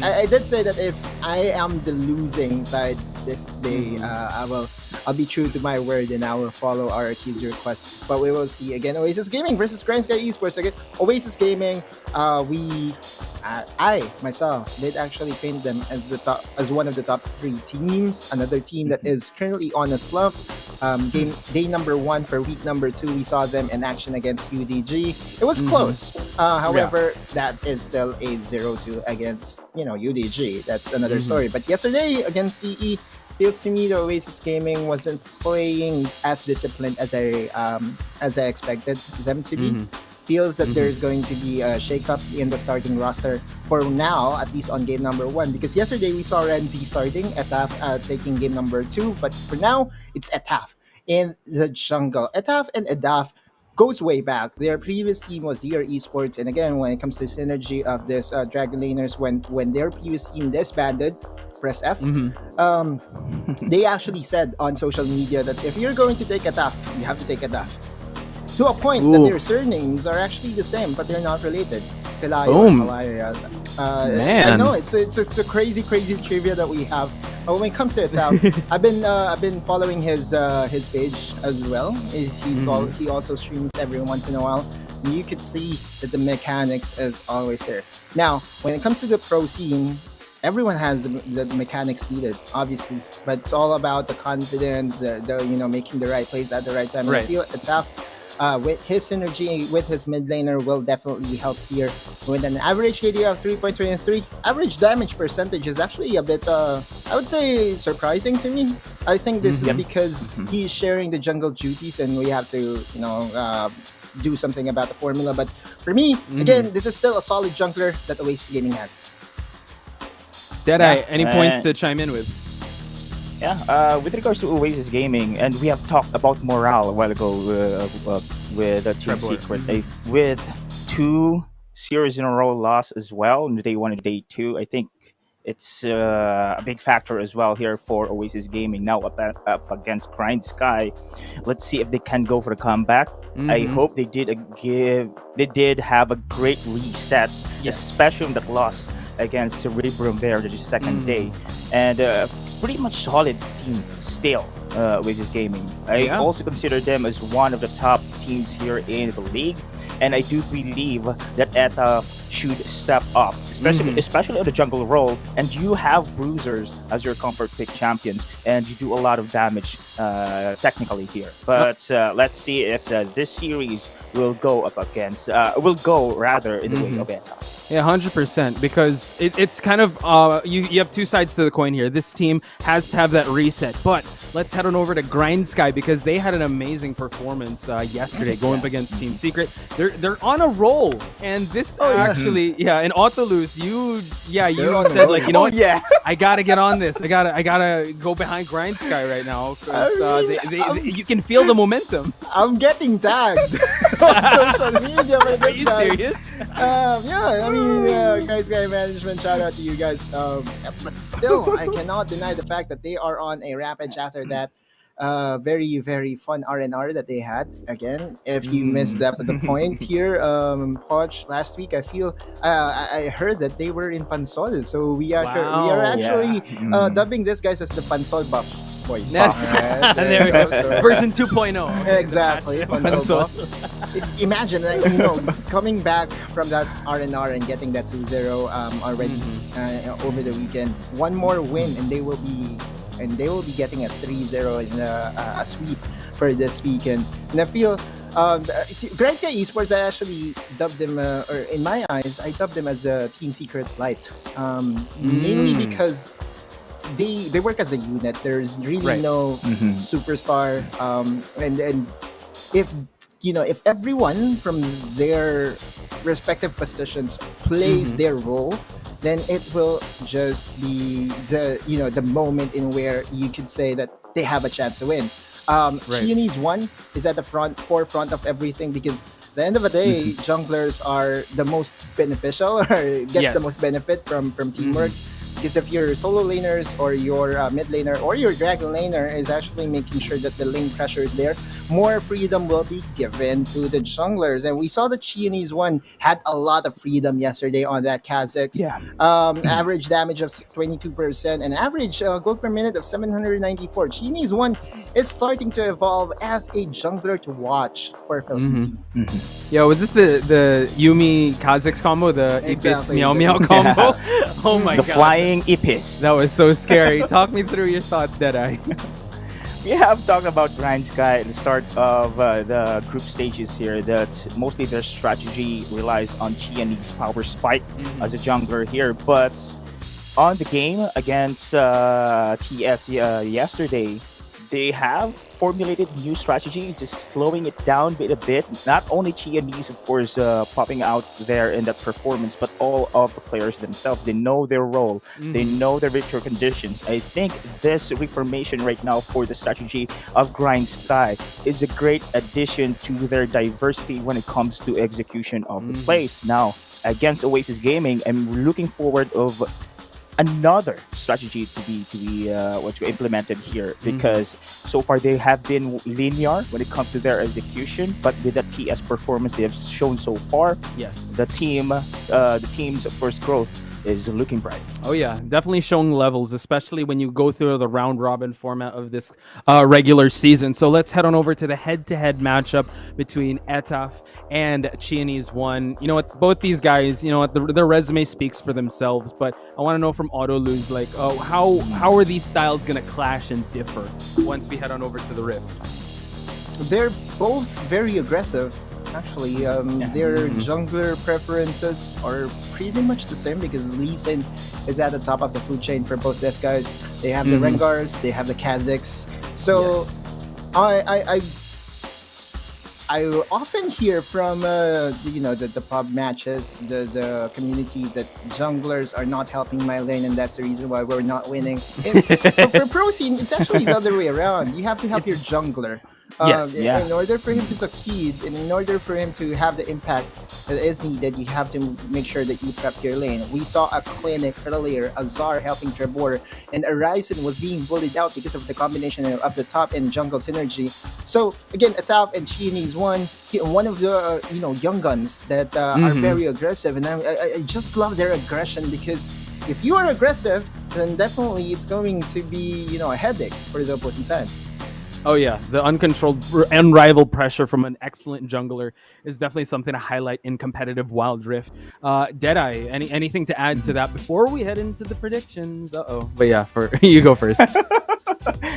I did say that if I am the losing side, this day, I'll be true to my word and I will follow RRQ's request. But we will see again. Oasis Gaming versus Grindsky Esports again. Oasis Gaming, I myself did actually paint them as one of the top 3 teams. Another team that is currently on a slump. Game day number 1 for week number 2, we saw them in action against UDG. It was close. However, that is still a 0-2 against UDG. That's another story. But yesterday against CE, feels to me the Oasis Gaming wasn't playing as disciplined as I expected them to be. Feels that there's going to be a shakeup in the starting roster for now, at least on game number 1. Because yesterday we saw Renzi starting, Etaf taking game number 2, but for now it's Etaf in the jungle. Etaf and Edaf goes way back. Their previous team was Esports, and again, when it comes to synergy of this Dragon Laners, when their previous team disbanded, press F. They actually said on social media that if you're going to take Etaf, you have to take Edaf. To a point that their surnames are actually the same, but they're not related. Boom. Man. Man. I know it's a crazy trivia that we have. But when it comes to Etaf, I've been following his page as well. He also streams every once in a while. You could see that the mechanics is always there. Now, when it comes to the pro scene, everyone has the mechanics needed, obviously, but it's all about the confidence, the making the right plays at the right time. And I feel Etaf, with his synergy with his mid laner, will definitely help here. With an average KD of 3.23, average damage percentage is actually a bit, I would say, surprising to me. I think this is because he's sharing the jungle duties, and we have to, do something about the formula. But for me, again, this is still a solid jungler that Oasis Gaming has. Deadeye, any points to chime in with? Yeah, with regards to Oasis Gaming, and we have talked about morale a while ago with Team Secret. With 2 series in a row loss as well, in day 1 and day 2, I think it's a big factor as well here for Oasis Gaming. Now up against Grindsky. Let's see if they can go for the comeback. I hope they did have a great reset, especially in that loss against Cerebrum there the second day, and pretty much solid team still, Oasis Gaming. I also consider them as one of the top teams here in the league, and I do believe that Etaf should step up, especially on the jungle role. And you have bruisers as your comfort pick champions, and you do a lot of damage technically here. But let's see if this series will go in the way of Etaf. Yeah, 100%. Because it's kind of you have 2 sides to the coin here. This team has to have that reset. But let's head on over to Grindsky, because they had an amazing performance yesterday going up against Team Secret. They're on a roll, and this actually, in Autolus, you said like, what? I gotta get on this. I gotta go behind Grindsky right now, because you can feel the momentum. I'm getting tagged on social media by Are this you guys. serious? Grindsky management, shout out to you guys. But still, I cannot deny the fact that they are on a rampage after that very, very fun R&R that they had. Again, if you missed the point here, Poch, last week, I feel I heard that they were in Pansol, so we are actually dubbing this guys as the Pansol buff boys. There we go. Version 2.0. Exactly, Pansol buff. Imagine, coming back from that R&R and getting that 2-0 already over the weekend. One more win, and they will be getting a 3-0 in a sweep for this weekend. And I feel Grindsky Esports, I actually dubbed them, or in my eyes, I dubbed them as a Team Secret Light. Mainly because they work as a unit. There's really no superstar. And if everyone from their respective positions plays their role, then it will just be the moment in where you could say that they have a chance to win. Qeon's one is at the forefront of everything, because at the end of the day, junglers are the most beneficial, or gets the most benefit from teamworks. because if your solo laners or your mid laner or your dragon laner is actually making sure that the lane pressure is there, more freedom will be given to the junglers. And we saw the Chinese one had a lot of freedom yesterday on that Kha'Zix. Yeah. Average damage of 22% and average gold per minute of 794. Chinese one is starting to evolve as a jungler to watch for Philippine team. Yo, was this the Yumi Kha'Zix combo, the Exactly. Ibis Meow Meow combo? Oh my The god. flying Ipis. That was so scary. Talk me through your thoughts, Deadeye. We have talked about Grindsky at the start of the group stages here, that mostly their strategy relies on Qeon's power spike as a jungler here. But on the game against TS yesterday, they have formulated new strategy, just slowing it down a bit. Not only Qeon's, of course, popping out there in that performance, but all of the players themselves. They know their role. They know their victory conditions. I think this reformation right now for the strategy of Grindsky is a great addition to their diversity when it comes to execution of the plays. Now, against Oasis Gaming, I'm looking forward of another strategy to be implemented here, because so far they have been linear when it comes to their execution, but with the TS performance they have shown so far, Yes. the team's first growth is looking bright. Oh yeah, definitely showing levels, especially when you go through the round robin format of this regular season. So let's head on over to the head-to-head matchup between Etaf and Chinese One. You know what? Both these guys, you know what? Their resume speaks for themselves. But I want to know from Autoluz, like, how are these styles gonna clash and differ once we head on over to the Rift? They're both very aggressive. Actually, their jungler preferences are pretty much the same, because Lee Sin is at the top of the food chain for both these guys. They have the Rengars, they have the Kha'Zix. So Yes. I often hear from the pub matches, the community, that junglers are not helping my lane, and that's the reason why we're not winning. For pro scene, it's actually the other way around. You have to help your jungler. In order for him to succeed, and in order for him to have the impact that is needed, you have to make sure that you prep your lane. We saw a clinic earlier, Azar helping Trebor, and Arisen was being bullied out because of the combination of the top and jungle synergy. So again, Ataf and Chinese one of the young guns that are very aggressive, and I just love their aggression, because if you are aggressive, then definitely it's going to be a headache for the opposing side. Oh yeah, the unrivaled pressure from an excellent jungler is definitely something to highlight in competitive Wildrift. Deadeye, anything to add to that before we head into the predictions? But yeah, you go first.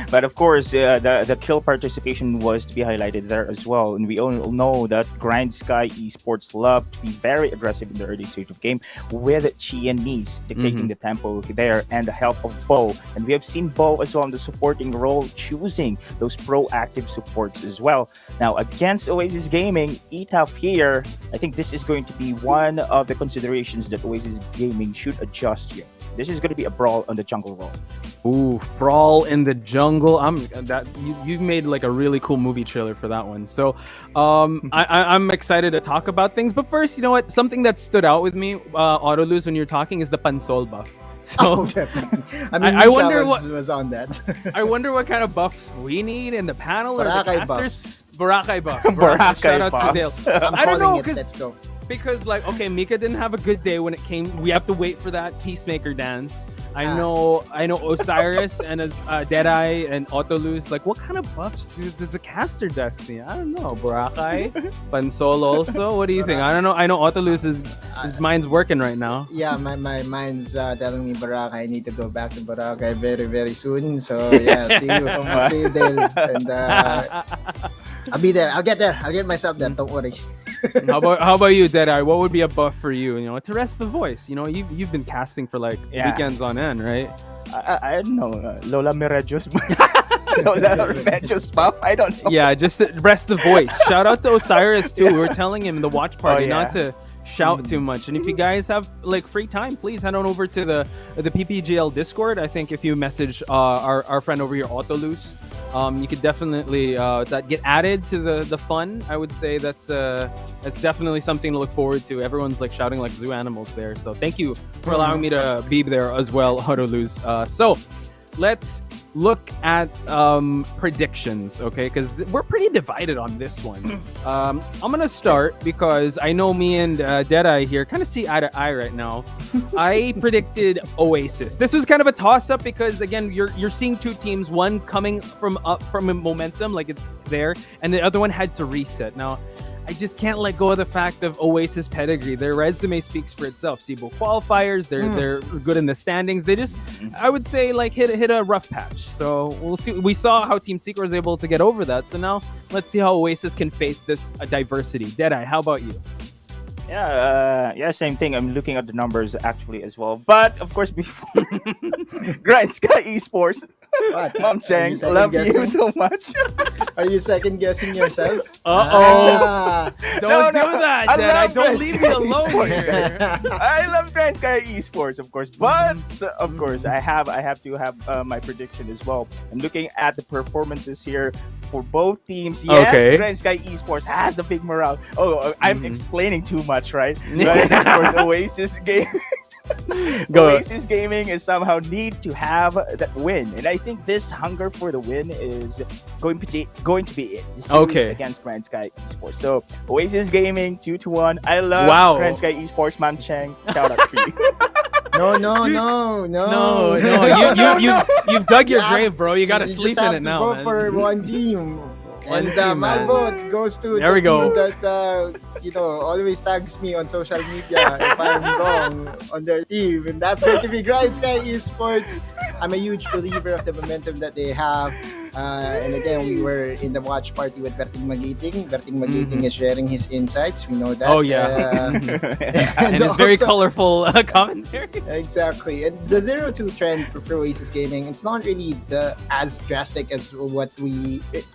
But of course, the kill participation was to be highlighted there as well. And we all know that Grindsky Esports love to be very aggressive in the early stage of game, with Qeon dictating the tempo there, and the help of Bo. And we have seen Bo as well in the supporting role, choosing those proactive supports as well. Now, against Oasis Gaming, Etaf here, I think this is going to be one of the considerations that Oasis Gaming should adjust here. This is going to be a brawl on the jungle role. Ooh, brawl in the jungle. You've made like a really cool movie trailer for that one. So I'm excited to talk about things. But first, you know what? Something that stood out with me, Autoluz, when you're talking, is the Pansol buff. So Definitely. I wonder what was on that. I wonder what kind of buffs we need in the panel or the Boracay casters. Boracay buff. Boracay Shout out to buffs. Dale. I'm I don't calling know, it. Let's go. because like, okay, Mika didn't have a good day when it came. We have to wait for that Peacemaker dance. I know Osiris and Deadeye and Autoluz. Like, what kind of buffs does the caster Destiny? I don't know. Boracay, Pansol also. What do you think? I don't know. I know Autoluz his mind's working right now. Yeah, my mind's telling me Boracay. I need to go back to Boracay very, very soon. So yeah, see you, Dale. And I'll be there. I'll get there. I'll get myself there. Don't worry. How about you, Deadeye? What would be a buff for you? You know, to rest the voice. You know, you've been casting for like weekends on end, right? I don't know. Lola Meredios. Lola Meredios buff? I don't know. Yeah, just to rest the voice. Shout out to Osiris too. We were telling him in the watch party not to shout too much. And if you guys have like free time, please head on over to the PPGL Discord. I think if you message our friend over here, Autoluz, you could definitely that get added to the fun. I would say that's definitely something to look forward to. Everyone's like shouting like zoo animals there. So thank you for allowing me to be there as well, Autoluz. So let's look at predictions, okay? Because we're pretty divided on this one. I'm gonna start because I know me and Deadeye here kind of see eye to eye right now. I predicted Oasis. This was kind of a toss-up because again, you're seeing two teams, one coming from a momentum, like it's there, and the other one had to reset. Now, I just can't let go of the fact of Oasis pedigree. Their resume speaks for itself. Cebu qualifiers, they're good in the standings. They just, I would say, like hit a rough patch. So we'll see. We saw how Team Secret was able to get over that. So now let's see how Oasis can face this diversity. Deadeye, how about you? Yeah, same thing. I'm looking at the numbers actually as well. But of course, before Grindsky Esports, What? Mom Chang, second love you guessing? so much. Are you second guessing yourself? Uh-oh. Don't do No, that, I Deadeye. love Don't leave me Grindsky alone Esports, here. I love Grindsky Esports, of course, but of course, I have to have my prediction as well. I'm looking at the performances here for both teams. Yes, Okay. Grindsky Esports has the big morale. Oh, I'm explaining too much, right? But of course, Oasis game. Oasis Gaming is somehow need to have that win, and I think this hunger for the win is going to be it. The series Okay. against Grindsky Esports. So Oasis Gaming 2-1. I love Wow. Grindsky Esports. Man Cheng, shout out to you. No. No, you've dug your grave, bro. You gotta sleep just in have it to now, vote man. for one team. One And team, my man. vote goes to There the we go. team that always tags me on social media if I'm wrong on their team, and that's going to be Grindsky Esports. I'm a huge believer of the momentum that they have. And again, we were in the watch party with Berting Magiting. Berting Magiting is sharing his insights. We know that. Oh, yeah. And it's very also- colorful commentary. Exactly. And the 0-2 trend for Oasis Gaming, it's not really as drastic as what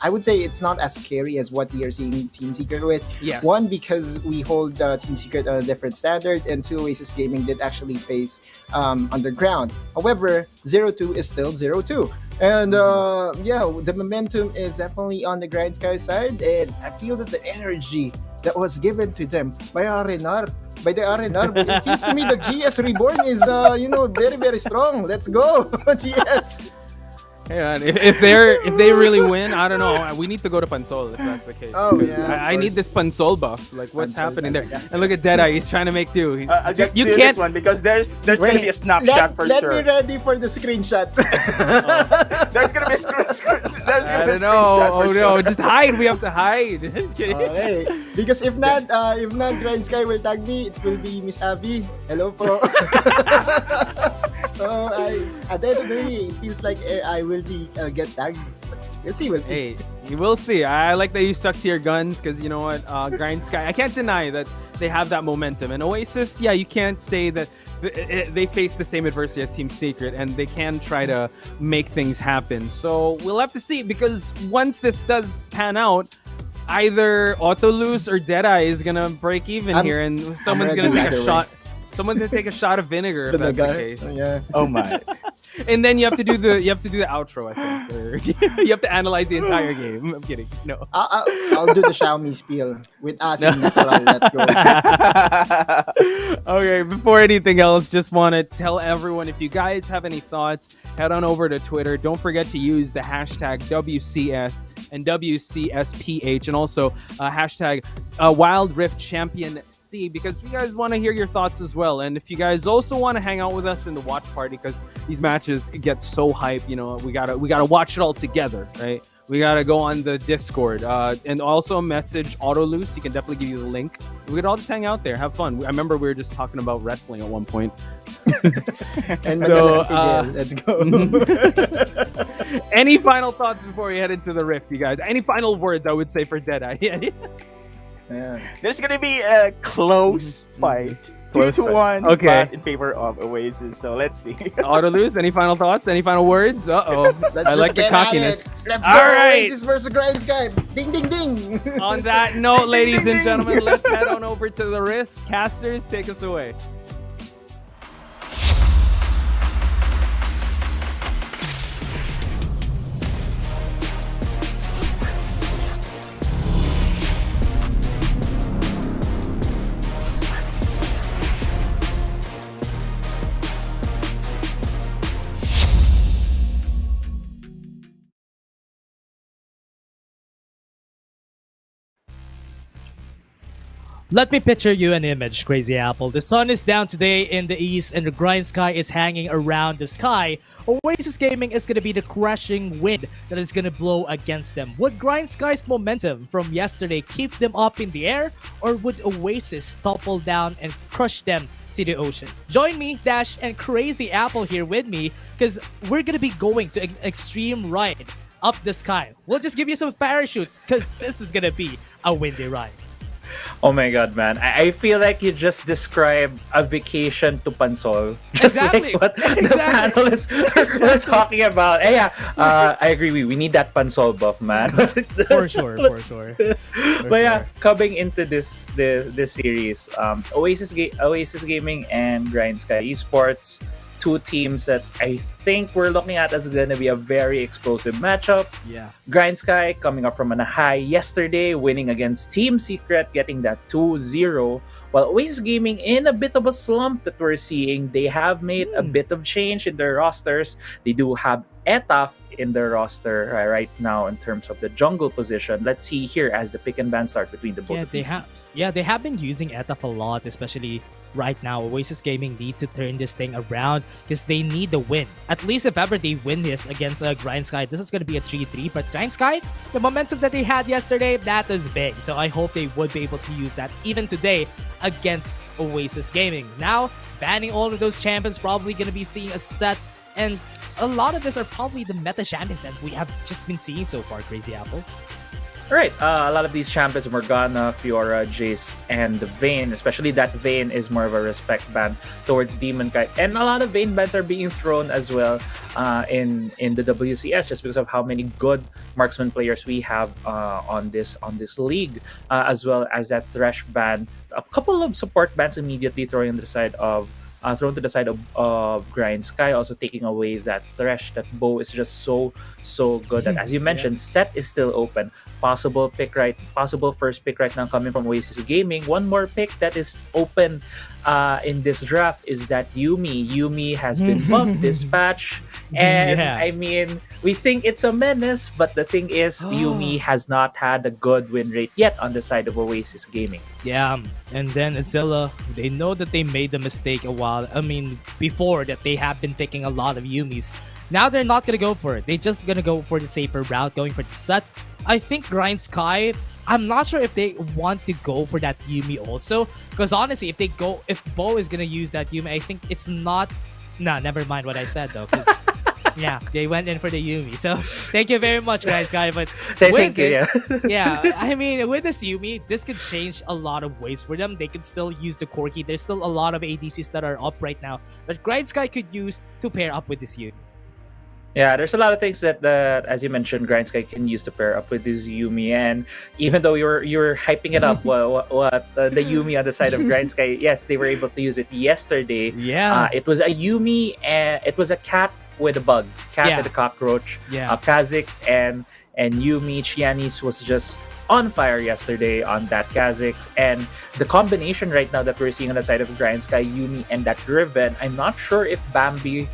I would say it's not as scary as what we are seeing Team Secret with. Yes. One, because we hold Team Secret on a different standard, and two, Oasis Gaming did actually face Underground. However, 0-2 is still 0-2. And the momentum is definitely on the Grindsky side, and I feel that the energy that was given to them by RNR, it feels to me that GS Reborn is very, very strong. Let's go, GS. Hey man, if they really win, I don't know. We need to go to Pansol if that's the case. Oh, Because yeah, of I need course. this Pansol buff. Like what's Pansol happening there? buff, yeah. And look at Deadeye, he's trying to make do. I'll just You do can't. this one because there's gonna be a snapshot for let sure. me ready for the screenshot. There's gonna be a I don't know. Oh no, just hide. We have to hide. Kidding. Okay. Because if not Grindsky will tag me, it will be Miss Abby. Hello po. So at the end of the day, it feels like I will be get tagged. We'll see. Hey, you will see. I like that you stuck to your guns because you know what, Grindsky. I can't deny that they have that momentum. And Oasis, yeah, you can't say that they face the same adversity as Team Secret, and they can try to make things happen. So we'll have to see, because once this does pan out, either Autoluz or Deadeye is gonna break even here, and someone's ready gonna take either a way. shot. Someone's gonna take a shot of vinegar if that's the case. Yeah. Oh my. And then you have to do the outro, I think. Or you have to analyze the entire game. I'm kidding. No. I'll do the Xiaomi spiel with Asim Natural. Let's go. Okay, before anything else, just want to tell everyone, if you guys have any thoughts, head on over to Twitter. Don't forget to use the hashtag WCS and WCSPH, and also hashtag Wildrift Champion C, because we guys want to hear your thoughts as well. And if you guys also want to hang out with us in the watch party, because these matches get so hype, you know, we gotta watch it all together, right? We gotta go on the Discord, and also message Autoluz. He can definitely give you the link. We could all just hang out there, have fun. I remember we were just talking about wrestling at one point. And So, let's go. Any final thoughts before we head into the Rift, you guys? Any final words I would say for Deadeye? Yeah. There's gonna be a close fight. Close 2-1, fight. Okay. but in favor of Oasis. So let's see. Autoluz, any final thoughts? Any final words? Let's I just like the get at cockiness. it. Let's All go. right. Oasis versus Grindsky. Ding, ding, ding. On that note, ladies and gentlemen, let's head on over to the Rift. Casters, take us away. Let me picture you an image, Crazy Apple. The sun is down today in the east and the Grindsky is hanging around the sky. Oasis Gaming is going to be the crushing wind that is going to blow against them. Would Grindsky's momentum from yesterday keep them up in the air, or would Oasis topple down and crush them to the ocean? Join me, Dash, and Crazy Apple here with me, because we're going to be going to an extreme ride up the sky. We'll just give you some parachutes, because this is going to be a windy ride. Oh my god, man. I feel like you just described a vacation to Pansol. Just Exactly. like what the panelists were talking about. Yeah, I agree. We need that Pansol buff, man. For sure. But yeah, coming into this series, Oasis Gaming and Grindsky Esports, two teams that I think we're looking at as going to be a very explosive matchup. Yeah. Grindsky coming up from a high yesterday, winning against Team Secret, getting that 2-0. While Oasis Gaming in a bit of a slump that we're seeing, they have made a bit of change in their rosters. They do have Etaf in their roster right now in terms of the jungle position. Let's see here as the pick and ban start between the both of these teams. Yeah, they have been using Etaf a lot, especially right now. Oasis Gaming needs to turn this thing around because they need the win. At least if ever they win this against Grindsky, this is going to be a 3-3. But Grindsky, the momentum that they had yesterday, that is big. So I hope they would be able to use that even today against Oasis Gaming. Now, banning all of those champions, probably going to be seeing a set, and a lot of this are probably the meta champions that we have just been seeing so far, Crazy Apple. Right, a lot of these champions, Morgana, Fiora, Jace, and Vayne, especially that Vayne is more of a respect ban towards Demon Kite. And a lot of Vayne bans are being thrown as well in the WCS just because of how many good marksman players we have on this league, as well as that Thresh ban. A couple of support bans immediately thrown to the side of Grindsky, also taking away that Thresh. That bow is just so good. And as you mentioned, set is still open. Possible first pick right now coming from Oasis Gaming. One more pick that is open in this draft is that Yuumi. Yuumi has been buffed this patch. And I mean, we think it's a menace, but the thing is, Yuumi has not had a good win rate yet on the side of Oasis Gaming. Yeah, and then Zilla, they know that they made the mistake before that they have been picking a lot of Yuumis. Now they're not going to go for it. They're just going to go for the safer route, going for the set. I think Grindsky, I'm not sure if they want to go for that Yuumi also. Because honestly, if Bo is going to use that Yuumi, I think it's not... Nah, never mind what I said though. Yeah, they went in for the Yuumi. So thank you very much, Grindsky. But with this Yuumi, this could change a lot of ways for them. They could still use the Corki. There's still a lot of ADCs that are up right now that Grindsky could use to pair up with this Yuumi. Yeah, there's a lot of things that as you mentioned, Grindsky can use to pair up with this Yuumi. And even though you were hyping it up, the Yuumi on the side of Grindsky, yes, they were able to use it yesterday. Yeah, it was a Yuumi and it was a cat with a bug, with a cockroach. Yeah, Kha'Zix and Yuumi. Xiaomi was just on fire yesterday on that Kha'Zix. And the combination right now that we're seeing on the side of Grindsky, Yuumi, and that Riven, I'm not sure if Bambi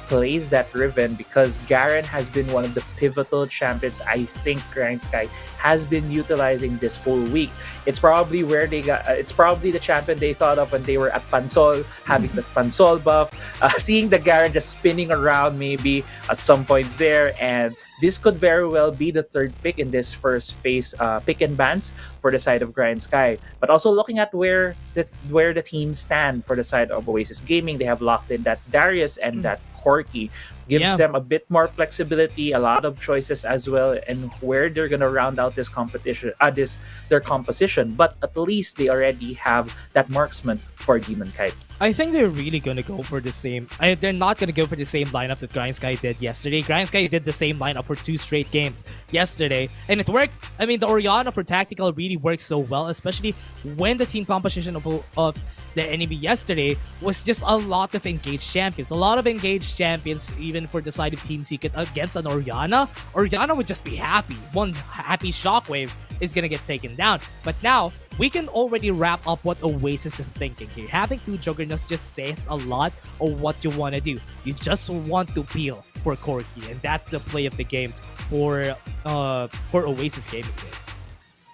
plays that Riven because Garen has been one of the pivotal champions I think Grindsky has been utilizing this whole week. It's probably where they got. It's probably the champion they thought of when they were at Pansol, having the Pansol buff, seeing the Garen just spinning around maybe at some point there, and this could very well be the third pick in this first phase pick and bans for the side of Grindsky. But also looking at where the teams stand for the side of Oasis Gaming, they have locked in that Darius and that Corki. Gives them a bit more flexibility, a lot of choices as well, and where they're gonna round out this competition, their composition. But at least they already have that marksman for Demon Kite. I think they're really gonna go for the same. They're not gonna go for the same lineup that Grindsky did yesterday. Grindsky did the same lineup for 2 straight games yesterday, and it worked. I mean, the Orianna for tactical really works so well, especially when the team composition of the enemy yesterday was just a lot of engaged champions. A lot of engaged champions, even for the side of Team Secret against an Orianna. Orianna would just be happy. One happy shockwave is gonna get taken down. But now, we can already wrap up what Oasis is thinking here. Having 2 Juggernauts just says a lot of what you want to do. You just want to peel for Corki, and that's the play of the game for Oasis Gaming.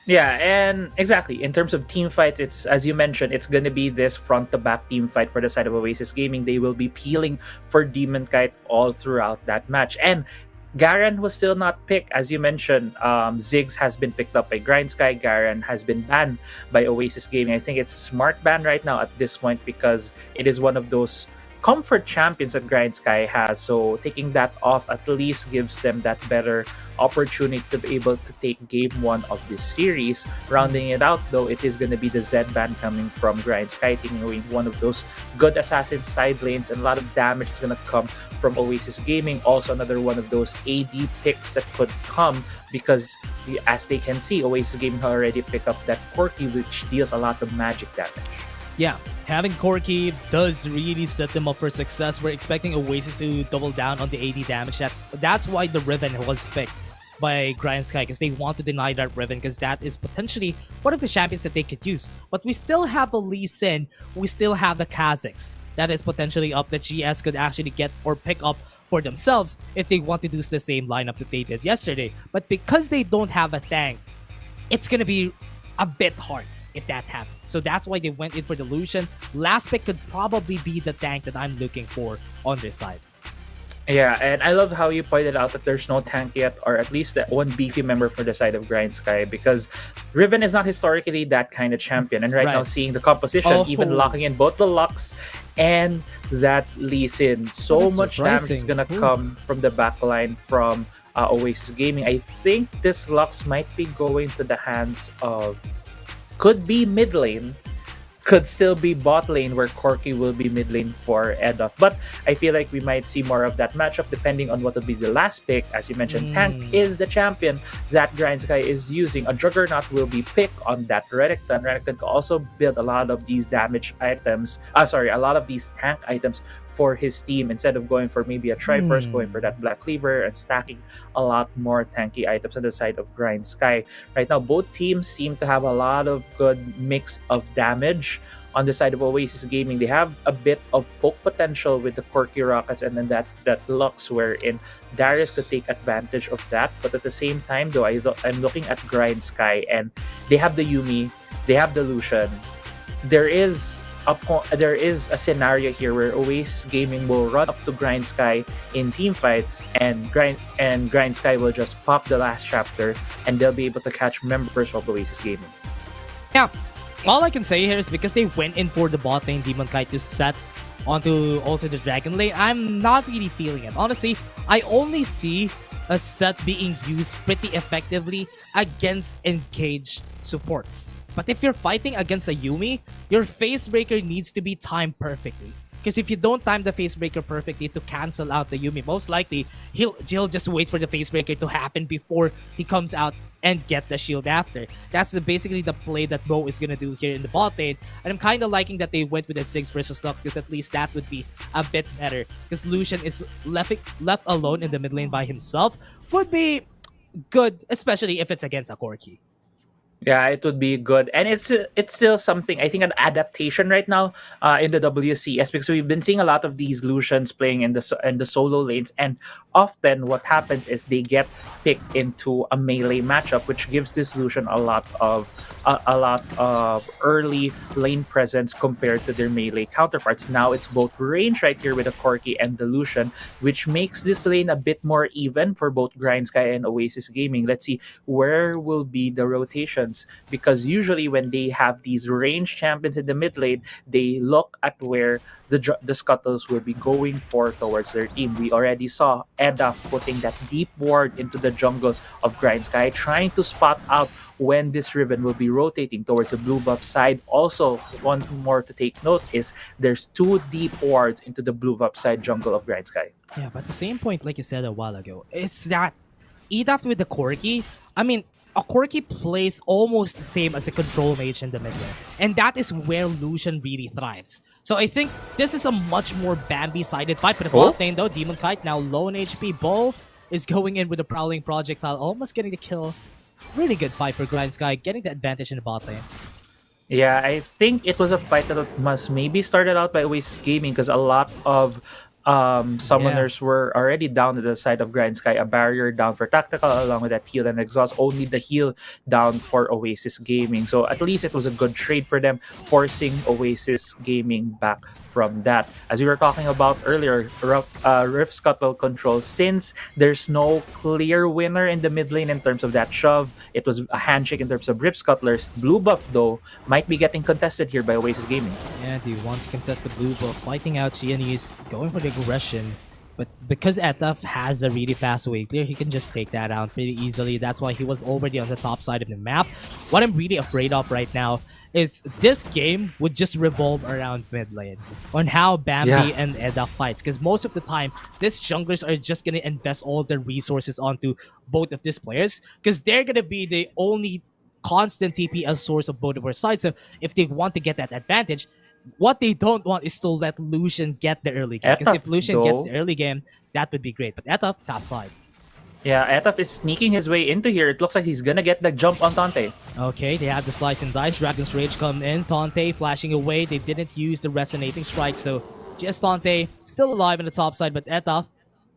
Yeah, and exactly. In terms of team fights, it's as you mentioned, it's gonna be this front to back team fight for the side of Oasis Gaming. They will be peeling for Demon Kite all throughout that match. And Garen was still not picked, as you mentioned. Ziggs has been picked up by Grindsky. Garen has been banned by Oasis Gaming. I think it's smart ban right now at this point because it is one of those comfort champions that Grindsky has. So taking that off at least gives them that better opportunity to be able to take game one of this series. Rounding it out though, it is going to be the Z ban coming from Grindsky, taking away one of those good assassin side lanes, and a lot of damage is going to come from Oasis Gaming. Also another one of those AD picks that could come because as they can see, Oasis Gaming already picked up that Corki, which deals a lot of magic damage. Yeah, having Corki does really set them up for success. We're expecting Oasis to double down on the AD damage. That's why the Riven was picked by Grindsky, because they want to deny that Riven, because that is potentially one of the champions that they could use. But we still have a Lee Sin, we still have the Kazakhs. That is potentially up that GS could actually get or pick up for themselves if they want to do the same lineup that they did yesterday. But because they don't have a tank, it's going to be a bit hard if that happens. So that's why they went in for the Lucian. Last pick could probably be the tank that I'm looking for on this side. Yeah, and I love how you pointed out that there's no tank yet, or at least that one beefy member for the side of Grindsky, because Riven is not historically that kind of champion. And right now, seeing the composition, even locking in both the Lux and that Lee Sin, so much damage is gonna come from the backline from Oasis Gaming. I think this Lux might be going to the hands of, could be mid lane, could still be bot lane where Corki will be mid lane for Edoff. But I feel like we might see more of that matchup depending on what will be the last pick. As you mentioned, Tank is the champion that Grindsky is using. A Juggernaut will be picked on that Renekton. Renekton can also build a lot of these damage items. A lot of these tank items for his team, instead of going for maybe a Triforce, going for that Black Cleaver and stacking a lot more tanky items on the side of Grindsky. Right now, both teams seem to have a lot of good mix of damage. On the side of Oasis Gaming, they have a bit of poke potential with the Corki Rockets and then that Lux, wherein Darius could take advantage of that. But at the same time, though, I'm looking at Grindsky, and they have the Yuumi, they have the Lucian. There is a scenario here where Oasis Gaming will run up to Grindsky in team fights, and Grindsky will just pop the last chapter, and they'll be able to catch members of Oasis Gaming. Yeah, all I can say here is because they went in for the bot lane Demon Kite to set onto also the Dragon lane, I'm not really feeling it. Honestly, I only see a set being used pretty effectively against engaged supports. But if you're fighting against a Yuumi, your Phase Breaker needs to be timed perfectly. Because if you don't time the Phase Breaker perfectly to cancel out the Yuumi, most likely he'll just wait for the Phase Breaker to happen before he comes out and get the shield after. That's basically the play that Bo is gonna do here in the bot lane. And I'm kind of liking that they went with the Ziggs versus Lux, because at least that would be a bit better. Because Lucian is left alone in the mid lane by himself. Would be good, especially if it's against a Corki. Yeah, it would be good, and it's still something, I think, an adaptation right now in the WCS, because we've been seeing a lot of these Lucians playing in the solo lanes, and often what happens is they get picked into a melee matchup, which gives this Lucian a lot of early lane presence compared to their melee counterparts. Now it's both range right here with the Corki and the Lucian, which makes this lane a bit more even for both Grindsky and Oasis Gaming. Let's see where will be the rotations, because usually when they have these range champions in the mid lane, they look at where the scuttles will be going for towards their team. We already saw Edda putting that deep ward into the jungle of Grindsky, trying to spot out when this Riven will be rotating towards the blue buff side. Also, one more to take note is there's 2 deep wards into the blue buff side jungle of Grindsky. Yeah, but the same point, like you said a while ago, it's that Edaf with the Corki, I mean, a Corki plays almost the same as a control mage in the mid lane. And that is where Lucian really thrives. So I think this is a much more Bambi-sided fight. But the bot lane though, Demon Kite now low on HP. Bull is going in with a Prowling Projectile, almost getting the kill. Really good fight for Grindsky, getting the advantage in the bot lane. Yeah, I think it was a fight that must maybe started out by Oasis Gaming, because a lot of summoners were already down to the side of Grindsky, a barrier down for Tactical along with that heal and exhaust, only the heal down for Oasis Gaming. So at least it was a good trade for them, forcing Oasis Gaming back from that. As we were talking about earlier, Rift Scuttle control, since there's no clear winner in the mid lane in terms of that shove, it was a handshake in terms of Rift Scuttlers. Blue buff though might be getting contested here by Oasis Gaming. Yeah, they want to contest the blue buff, fighting out Xiaomi, going for the aggression. But because Etaf has a really fast wave clear, he can just take that out pretty easily. That's why he was already on the top side of the map. What I'm really afraid of right now is this game would just revolve around mid lane on how Bambi and Eda fights. Because most of the time, these junglers are just going to invest all their resources onto both of these players because they're going to be the only constant TPS source of both of our sides. So if they want to get that advantage, what they don't want is to let Lucian get the early game. Because if Lucian gets the early game, that would be great. But Etaf, top side. Yeah, Etaf is sneaking his way into here. It looks like he's gonna get the jump on Tante. Okay, they have the slice and dice. Dragon's Rage come in. Tante flashing away. They didn't use the resonating strike, so just Tante still alive on the top side, but Etaf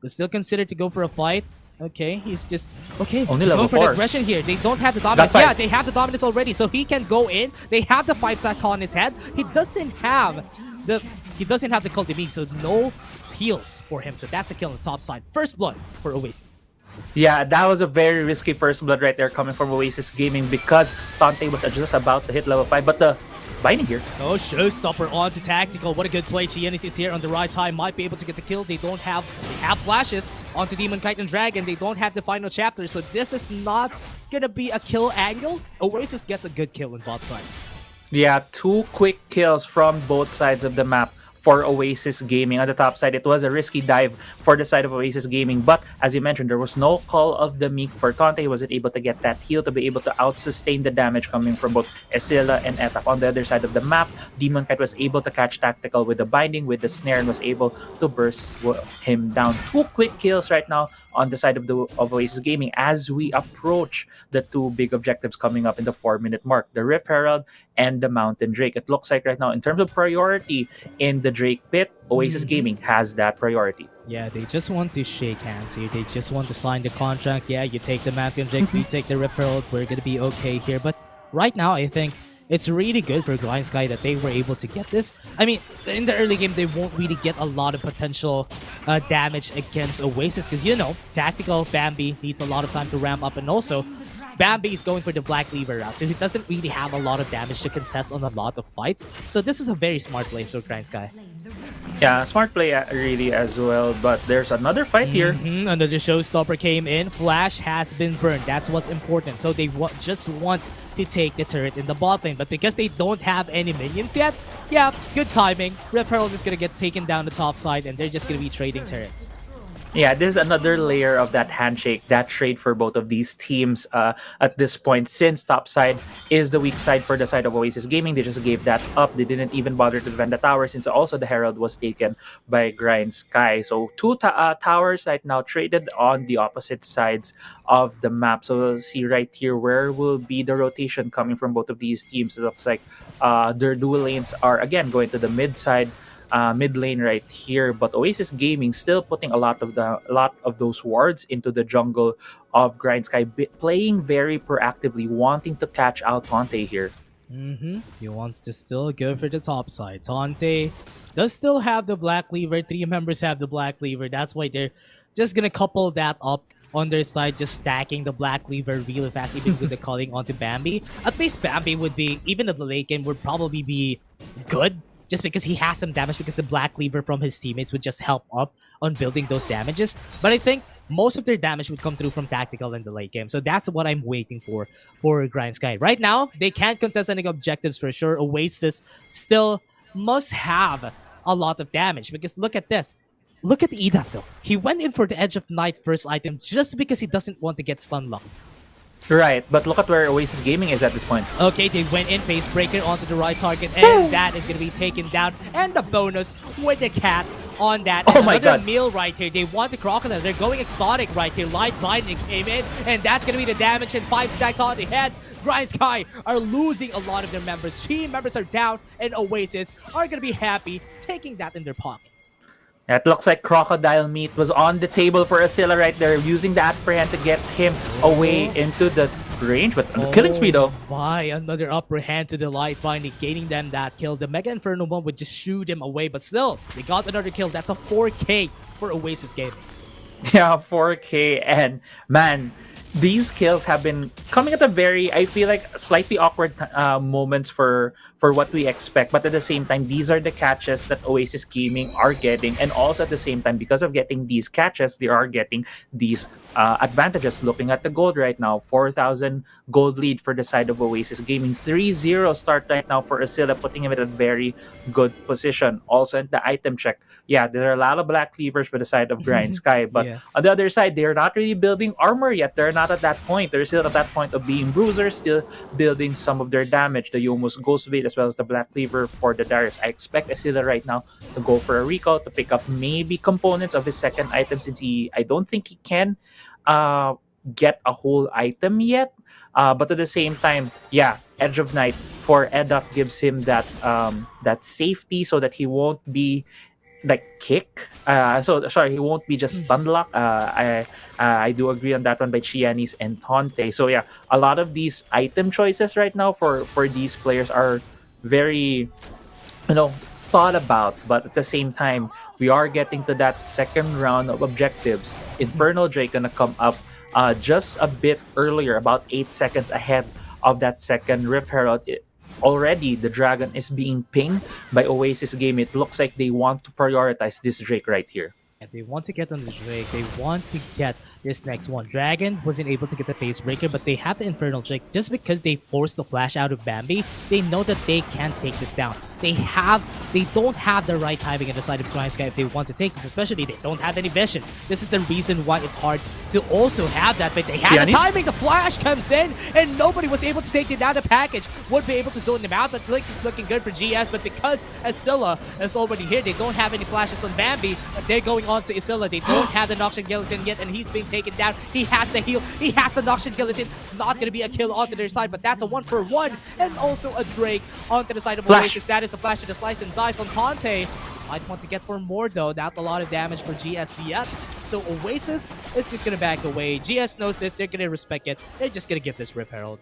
was still considered to go for a fight. Okay, he's just only level for 4. the aggression here. They don't have the dominance. Yeah, they have the dominance already, so he can go in. They have the 5 stacks on his head. He doesn't have the Cultivate, so no heals for him. So that's a kill on the top side. First blood for Oasis. Yeah, that was a very risky first blood right there coming from Oasis Gaming because Tante was just about to hit level 5, but the binding here. Oh, showstopper onto Tactical. What a good play. Xiaomi is here on the right time. Might be able to get the kill. They have flashes onto Demon Kite and Dragon. They don't have the final chapter, so this is not gonna be a kill angle. Oasis gets a good kill on bot side. Yeah, 2 quick kills from both sides of the map for Oasis Gaming. On the top side, it was a risky dive for the side of Oasis Gaming, but as you mentioned, there was no call of the Meek for Tante. He wasn't able to get that heal to be able to out-sustain the damage coming from both Esila and Etaf. On the other side of the map, Demon Kite was able to catch Tactical with the binding, with the snare, and was able to burst him down. 2 quick kills right now on the side of Oasis Gaming as we approach the 2 big objectives coming up in the 4-minute mark, the Rift Herald and the Mountain Drake. It looks like right now, in terms of priority in the Drake pit, Oasis Gaming has that priority. Yeah, they just want to shake hands here. They just want to sign the contract. Yeah, you take the Mountain Drake, we take the Rift Herald. We're going to be okay here. But right now, I think it's really good for Grindsky that they were able to get this. I mean, in the early game, they won't really get a lot of potential damage against Oasis because, you know, Tactical Bambi needs a lot of time to ramp up, and also Bambi is going for the Black Cleaver route, so he doesn't really have a lot of damage to contest on a lot of fights. So this is a very smart play for Grindsky. Yeah, smart play really as well, but there's another fight here. Another showstopper came in. Flash has been burned. That's what's important. So they just want to take the turret in the bot lane, but because they don't have any minions yet, yeah, good timing. Rift Herald is gonna get taken down the top side, and they're just gonna be trading turrets. Yeah, this is another layer of that handshake, that trade for both of these teams at this point. Since top side is the weak side for the side of Oasis Gaming, they just gave that up. They didn't even bother to defend the tower since also the Herald was taken by Grindsky. So 2 towers right now traded on the opposite sides of the map. So we'll see right here where will be the rotation coming from both of these teams. It looks like their dual lanes are again going to the mid side. Mid lane right here, but Oasis Gaming still putting a lot of those wards into the jungle of Grindsky, playing very proactively, wanting to catch out Tante here. He wants to still go for the top side. Tante does still have the Black Cleaver. 3 members have the Black Cleaver. That's why they're just gonna couple that up on their side, just stacking the Black Cleaver really fast, even with the calling onto Bambi. At least Bambi would be, even in the late game, would probably be good, just because he has some damage, because the Black Cleaver from his teammates would just help up on building those damages. But I think most of their damage would come through from Tactical in the late game. So that's what I'm waiting for Grindsky. Right now, they can't contest any objectives for sure. Oasis still must have a lot of damage, because look at this. Look at Edaf though. He went in for the Edge of Night first item just because he doesn't want to get stun locked. Right, but look at where Oasis Gaming is at this point. Okay, they went in, Face Breaker onto the right target, and that is going to be taken down. And the bonus with the cat on that. Oh and my another god. meal right here. They want the Crocodile. They're going exotic right here. Light Binding came in, and that's going to be the damage, and 5 stacks on the head. Grindsky are losing a lot of their members. 3 members are down, and Oasis are going to be happy taking that in their pockets. It looks like crocodile meat was on the table for Asila right there, using the apprehend to get him away into the range, but on the killing spree though. Why another upper hand to the light, finally gaining them that kill. The Mega Inferno bomb would just shoot him away, but still, they got another kill. That's a 4K for Oasis game. Yeah, 4K, and man, these kills have been coming at a very, I feel like, slightly awkward moments for what we expect. But at the same time, these are the catches that Oasis Gaming are getting, and also at the same time, because of getting these catches, they are getting these advantages. Looking at the gold right now, 4,000 gold lead for the side of Oasis Gaming, 3-0 start right now for Asila, putting him in a very good position. Also in the item check, yeah, there are a lot of black cleavers for the side of Grindsky, but Yeah. on the other side, they're not really building armor yet. They're not at that point. They're still at that point of being bruisers, still building some of their damage. The Yomu's Ghost Veil as well as the Black Cleaver for the Darius. I expect Asila right now to go for a recall to pick up maybe components of his second item, since I don't think he can get a whole item yet. But at the same time, yeah, Edge of Night for Edaf gives him that that safety, so that he won't be like kick. So sorry, he won't be just stun lock. I do agree on that one by Chianis and Tonte. So yeah, a lot of these item choices right now for these players are very, thought about. But at the same time, we are getting to that second round of objectives. Infernal Drake gonna come up just a bit earlier, about 8 seconds ahead of that second Rift Herald. Already the dragon is being pinged by Oasis Game. It looks like they want to prioritize this Drake right here. And they want to get on the Drake. They want to get this next one. Dragon wasn't able to get the face breaker, but they have the Infernal Drake. Just because they forced the flash out of Bambi, they know that they can't take this down. They don't have the right timing on the side of Grindsky if they want to take this, especially they don't have any vision. This is the reason why it's hard to also have that, but they have the timing. The flash comes in, and nobody was able to take it down. The package would be able to zone them out, but Blix is looking good for GS, but because Asila is already here, they don't have any flashes on Bambi, but they're going on to Asila. They don't have the Noxian Skeleton yet, and he's being taken down. He has the heal, he has the Noxian Skeleton. Not gonna be a kill onto their side, but that's a 1-for-1, and also a Drake onto the side of Oasis. That is a flash to the slice and dice on Tonte. Might want to get for more though. Not a lot of damage for GS yet. So Oasis is just gonna back away. GS knows this, they're gonna respect it. They're just gonna give this Rip Herald.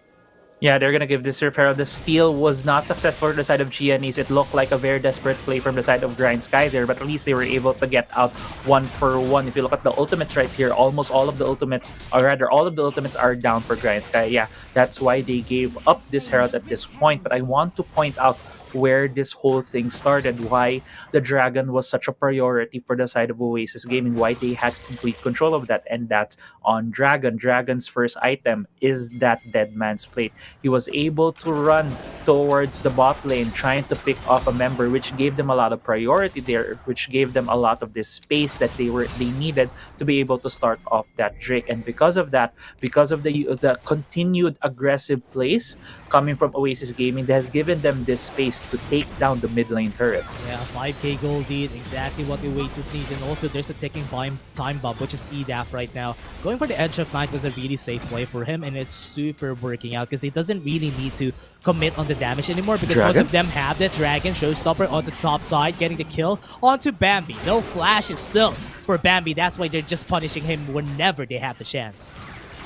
Yeah, they're gonna give this Rift Herald. The steal was not successful on the side of Chianis. It looked like a very desperate play from the side of Grindsky there, but at least they were able to get out 1-for-1. If you look at the ultimates right here, almost all of the ultimates, or rather all of the ultimates are down for Grindsky. Yeah, that's why they gave up this Herald at this point. But I want to point out where this whole thing started, why the Dragon was such a priority for the side of Oasis Gaming, why they had complete control of that, and that's on Dragon. Dragon's first item is that Dead Man's Plate. He was able to run towards the bot lane trying to pick off a member, which gave them a lot of priority there, which gave them a lot of this space that they needed to be able to start off that Drake. And because of that, because of the continued aggressive plays coming from Oasis Gaming, that has given them this space to take down the mid lane turret. Yeah, 5k gold lead, exactly what the Oasis needs. And also there's a ticking time bomb, which is EDAF right now. Going for the Edge of Night was a really safe play for him, and it's super working out because he doesn't really need to commit on the damage anymore, because most of them have the Dragon Showstopper on the top side, getting the kill onto Bambi. No flashes still for Bambi. That's why they're just punishing him whenever they have the chance.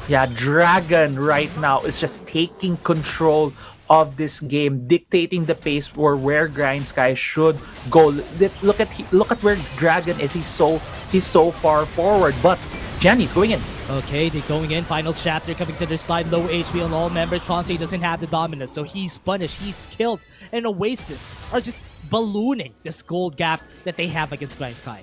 Yeah, Dragon right now is just taking control of this game, dictating the pace for where Grindsky should go. Look at where Dragon is. He's so far forward, but Gianni's going in. Okay, they're going in. Final chapter coming to their side. Low HP on all members. Tonte doesn't have the dominance, so he's punished. He's killed. And Oasis are just ballooning this gold gap that they have against Grindsky.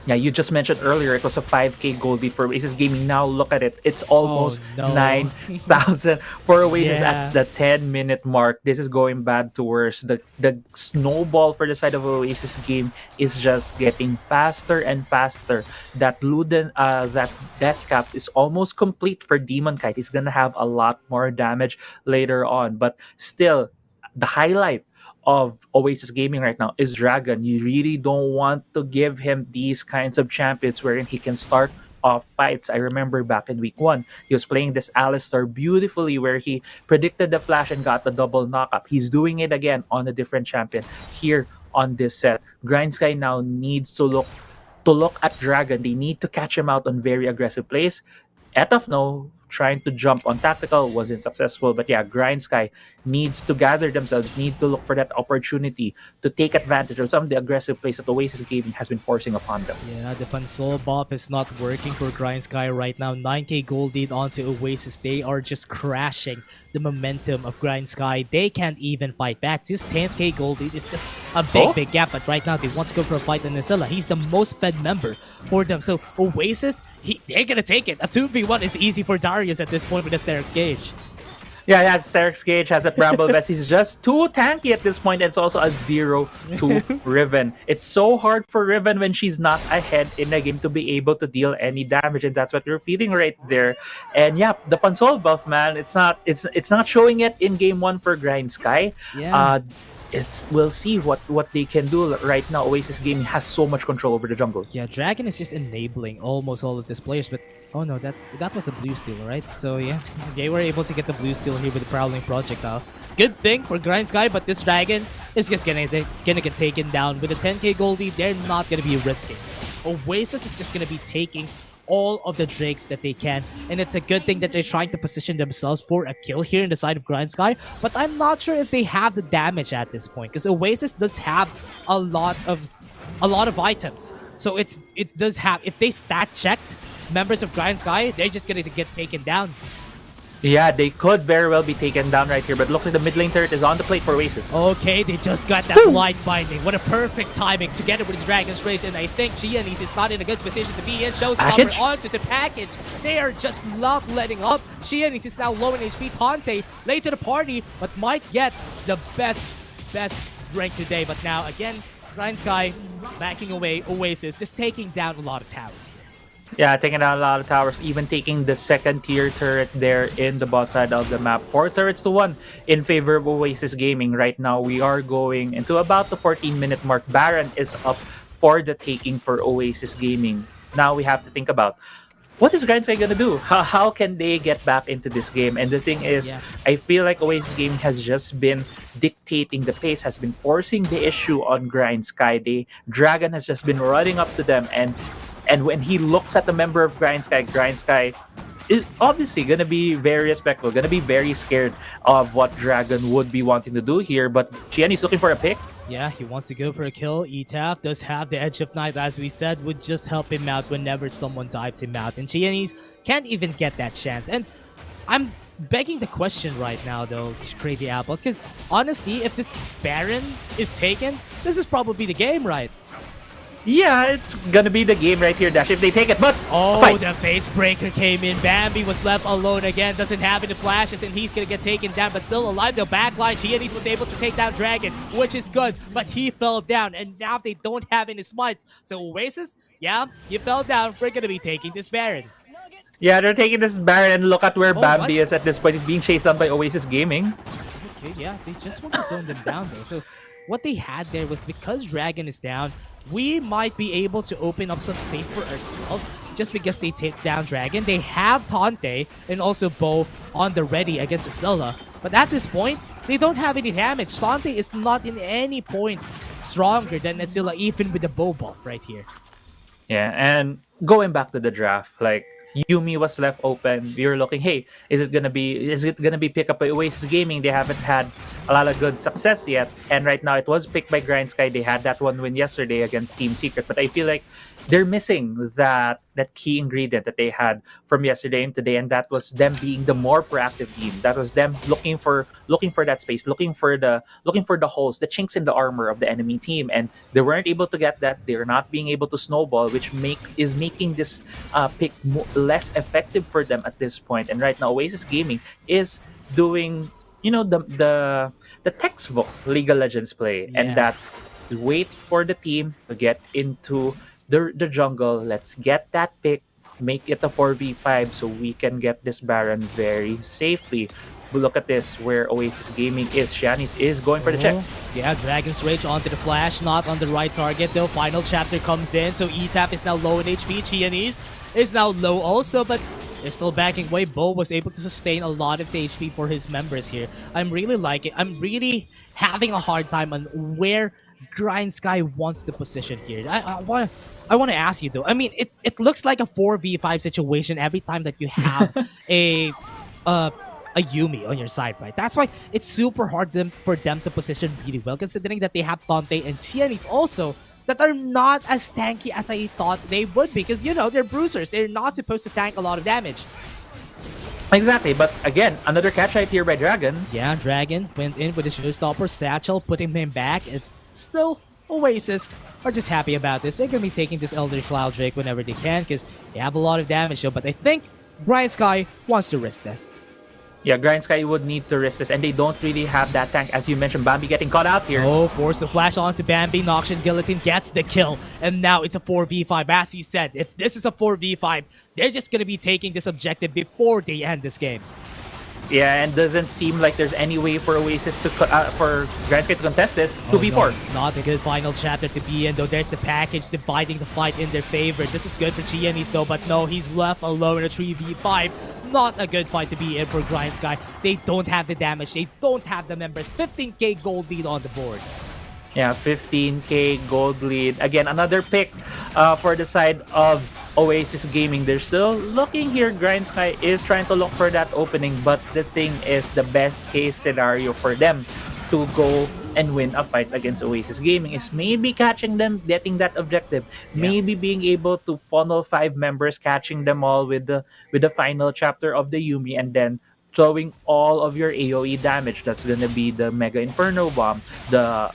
Yeah, you just mentioned earlier it was a 5k gold lead for Oasis Gaming. Now look at it. It's almost 9,000 for Oasis at the 10-minute mark. This is going bad to worse. The snowball for the side of Oasis game is just getting faster and faster. That that death cap is almost complete for Demon Kite. He's gonna have a lot more damage later on. But still, the highlight of Oasis Gaming right now is Dragon. You really don't want to give him these kinds of champions wherein he can start off fights. I remember back in week 1, he was playing this Alistar beautifully where he predicted the flash and got the double knockup. He's doing it again on a different champion here on this set. Grindsky now needs to look to look at Dragon. They need to catch him out on very aggressive plays. Etofno trying to jump on tactical wasn't successful, but yeah, Grindsky needs to gather themselves, need to look for that opportunity to take advantage of some of the aggressive plays that Oasis Gaming has been forcing upon them. Yeah, the Fansol Bop is not working for Grindsky right now. 9k gold lead onto Oasis. They are just crashing the momentum of Grindsky. They can't even fight back. This 10k gold lead is just a big gap, but right now they want to go for a fight in Nisilla. He's the most fed member for them. So Oasis, they're gonna take it. A 2v1 is easy for Darius at this point with the Sterix Gauge. Yeah, he has Sterix Gauge, has that Bramble Vest. He's just too tanky at this point. And it's also a 0-2 Riven. It's so hard for Riven when she's not ahead in the game to be able to deal any damage, and that's what we're feeling right there. And yeah, the Pansol buff, man, it's not showing it in game 1 for Grindsky. Yeah. We'll see what they can do right now. Oasis Gaming has so much control over the jungle. Yeah, Dragon is just enabling almost all of these players, but oh no, that was a blue steal, right? So yeah, they were able to get the blue steal here with the Prowling projectile. Good thing for Grindsky, but this Dragon is just gonna get taken down. With a 10k gold lead, they're not gonna be risking. Oasis is just gonna be taking all of the Drakes that they can, and it's a good thing that they're trying to position themselves for a kill here in the side of Grindsky, but I'm not sure if they have the damage at this point, because Oasis does have a lot of items. So it does have, if they stat checked members of Grindsky, they're just gonna get taken down. Yeah, they could very well be taken down right here, but it looks like the mid lane turret is on the plate for Oasis. Okay, they just got that light binding. What a perfect timing together with the Dragon's Rage, and I think Qeon is not in a good position to be in. Showstopper onto the package. They are just not letting up. Qeon is now low in HP. Tante late to the party, but might get the best rank today. But now again, Grindsky backing away Oasis, just taking down a lot of towers. Yeah, taking down a lot of towers, even taking the second tier turret there in the bot side of the map. 4 turrets to 1 in favor of Oasis Gaming. Right now, we are going into about the 14-minute mark. Baron is up for the taking for Oasis Gaming. Now we have to think about, what is Grindsky gonna do? How can they get back into this game? And the thing is, I feel like Oasis Gaming has just been dictating the pace, has been forcing the issue on Grindsky. Dragon has just been running up to them, and when he looks at the member of Grindsky is obviously going to be very respectful, going to be very scared of what Dragon would be wanting to do here. But Qeon is looking for a pick. Yeah, he wants to go for a kill. ETAP does have the Edge of Night, as we said, would just help him out whenever someone dives him out. And Qeon can't even get that chance. And I'm begging the question right now, though, Crazy Apple, because honestly, if this Baron is taken, this is probably the game, right? Yeah, it's gonna be the game right here, Dash, if they take it, but the face breaker came in. Bambi was left alone again, doesn't have any flashes, and he's gonna get taken down, but still alive. The backline, Qeon was able to take down Dragon, which is good, but he fell down, and now they don't have any smites. So Oasis, yeah, you fell down. We're gonna be taking this Baron. Yeah, they're taking this Baron, and look at where Bambi is at this point. He's being chased down by Oasis Gaming. Okay, yeah, they just want to zone them down, though. So what they had there was, because Dragon is down, we might be able to open up some space for ourselves just because they take down Dragon. They have Tante and also Bo on the ready against Asilla. But at this point, they don't have any damage. Tante is not in any point stronger than Asilla, even with the Bo buff right here. Yeah, and going back to the draft, like, Yuumi was left open. We were looking, hey, is it gonna be picked up by Oasis Gaming? They haven't had a lot of good success yet. And right now it was picked by Grindsky. They had that one win yesterday against Team Secret. But I feel like they're missing that key ingredient that they had from yesterday and today, and that was them being the more proactive team. That was them looking for that space, looking for the holes, the chinks in the armor of the enemy team, and they weren't able to get that. They're not being able to snowball, which is making this pick less effective for them at this point. And right now, Oasis Gaming is doing, the textbook League of Legends play, and that wait for the team to get into the jungle. Let's get that pick, make it a 4v5 so we can get this Baron very safely. But look at this, where Oasis Gaming is. Xiaomi is going for the check. Yeah, Dragon's Rage onto the flash, not on the right target though. Final chapter comes in, so ETAP is now low in HP. Qeon is now low also, but they're still backing away. Bo was able to sustain a lot of the HP for his members here. I'm really liking it. I'm really having a hard time on where Grindsky wants the position here. I want to ask you though. I mean, it looks like a 4v5 situation every time that you have uh, a Yumi on your side, right? That's why it's super hard for them to position really well, considering that they have Tante and Xiaomi also that are not as tanky as I thought they would be, because, you know, they're bruisers. They're not supposed to tank a lot of damage. Exactly, but again, another catch right here by Dragon. Yeah, Dragon went in with his showstopper satchel, putting him back. And still, Oasis are just happy about this. They're going to be taking this Elder Cloud Drake whenever they can, because they have a lot of damage though. But I think Grindsky wants to risk this. Yeah, Grindsky would need to risk this, and they don't really have that tank. As you mentioned, Bambi getting caught out here. Oh, force the flash onto Bambi. Noxian Guillotine gets the kill. And now it's a 4v5. As you said, if this is a 4v5, they're just going to be taking this objective before they end this game. Yeah, and doesn't seem like there's any way for Oasis to for Grindsky to contest this. 2v4. No, not a good final chapter to be in, though. There's the package dividing the fight in their favor. This is good for Xiaomi though, but no, he's left alone in a 3v5. Not a good fight to be in for Grindsky. They don't have the damage. They don't have the members. 15k gold lead on the board. Yeah, 15k gold lead. Again, another pick for the side of Oasis Gaming. They're still looking here. Grindsky is trying to look for that opening, but the thing is, the best case scenario for them to go and win a fight against Oasis Gaming is maybe catching them, getting that objective, maybe being able to funnel 5 members, catching them all with the final chapter of the Yumi, and then throwing all of your AoE damage. That's gonna be the Mega Inferno Bomb, the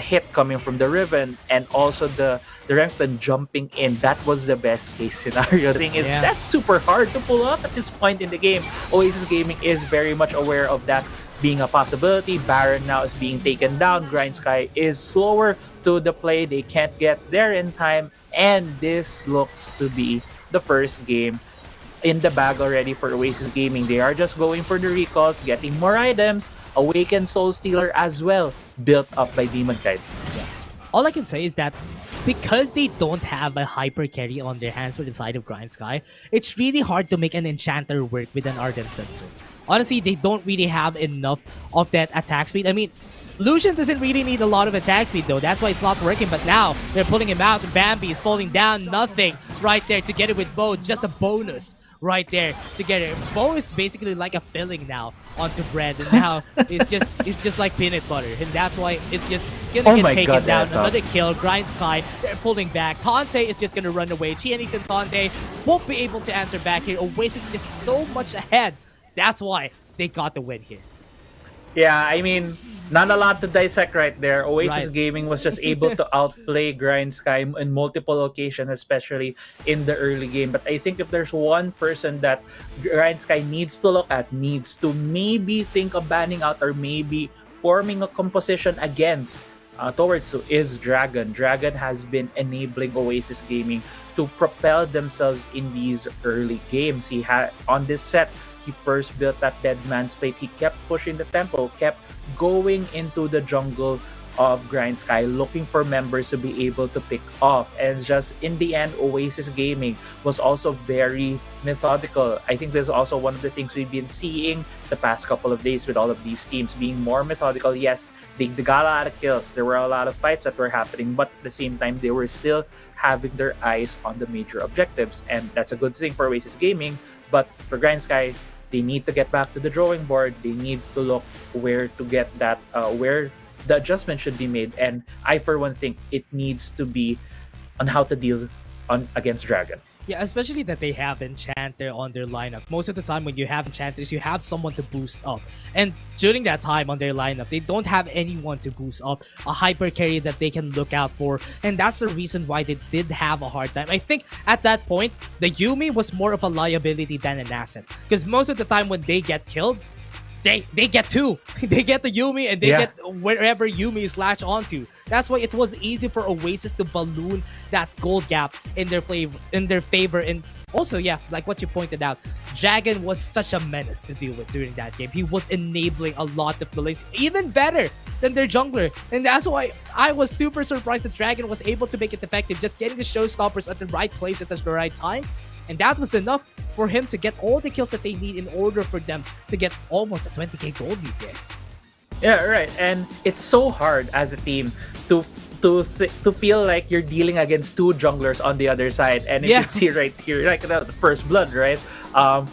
hit coming from the Riven, and also the Renekton jumping in. That was the best case scenario. The thing is, that's super hard to pull off at this point in the game. Oasis Gaming is very much aware of that being a possibility. Baron now is being taken down. Grindsky is slower to the play. They can't get there in time, and this looks to be the first game in the bag already for Oasis Gaming. They are just going for the recalls, getting more items. Awakened Soul Stealer as well, built up by Demon Knight. Yes. All I can say is that because they don't have a hyper carry on their hands for the side of Grindsky, it's really hard to make an enchanter work with an Ardent Sensor. Honestly, they don't really have enough of that attack speed. I mean, Lucian doesn't really need a lot of attack speed though. That's why it's not working. But now they're pulling him out. Bambi is falling down. Nothing right there to get it with Bo. Just a bonus right there to get it. Bo is basically like a filling now onto bread, and now it's just like peanut butter, and that's why it's just gonna get taken down. Another kill. Grindsky, they're pulling back. Tante is just gonna run away. Xiaomi and Tante won't be able to answer back here. Oasis is so much ahead. That's why they got the win here. Yeah, I mean, not a lot to dissect right there. Oasis Gaming was just able to outplay Grindsky in multiple occasions, especially in the early game. But I think if there's one person that Grindsky needs to look at, needs to maybe think of banning out, or maybe forming a composition against towards is Dragon. Dragon has been enabling Oasis Gaming to propel themselves in these early games. He had on this set, he first built that Dead Man's Plate. He kept pushing the tempo, kept going into the jungle of Grindsky, looking for members to be able to pick off. And just in the end, Oasis Gaming was also very methodical. I think this is also one of the things we've been seeing the past couple of days with all of these teams being more methodical. Yes, they got a lot of kills. There were a lot of fights that were happening, but at the same time, they were still having their eyes on the major objectives. And that's a good thing for Oasis Gaming. But for Grindsky, they need to get back to the drawing board. They need to look where to get that, where the adjustment should be made. And I, for one, think it needs to be on how to deal against Dragon. Yeah, especially that they have Enchanter on their lineup. Most of the time when you have Enchanters, you have someone to boost up. And during that time on their lineup, they don't have anyone to boost up, a hyper carry that they can look out for. And that's the reason why they did have a hard time. I think at that point, the Yumi was more of a liability than an asset. Because most of the time when they get killed, they get two. They get the Yumi and they get wherever Yumi is latched onto. That's why it was easy for Oasis to balloon that gold gap in their favor. And also, yeah, like what you pointed out, Dragon was such a menace to deal with during that game. He was enabling a lot of the lanes, even better than their jungler. And that's why I was super surprised that Dragon was able to make it effective, just getting the showstoppers at the right places at the right times. And that was enough for him to get all the kills that they need in order for them to get almost a 20k gold lead there. Yeah, right. And it's so hard as a team to to feel like you're dealing against two junglers on the other side. And you Yeah. can see right here, like the first blood, right?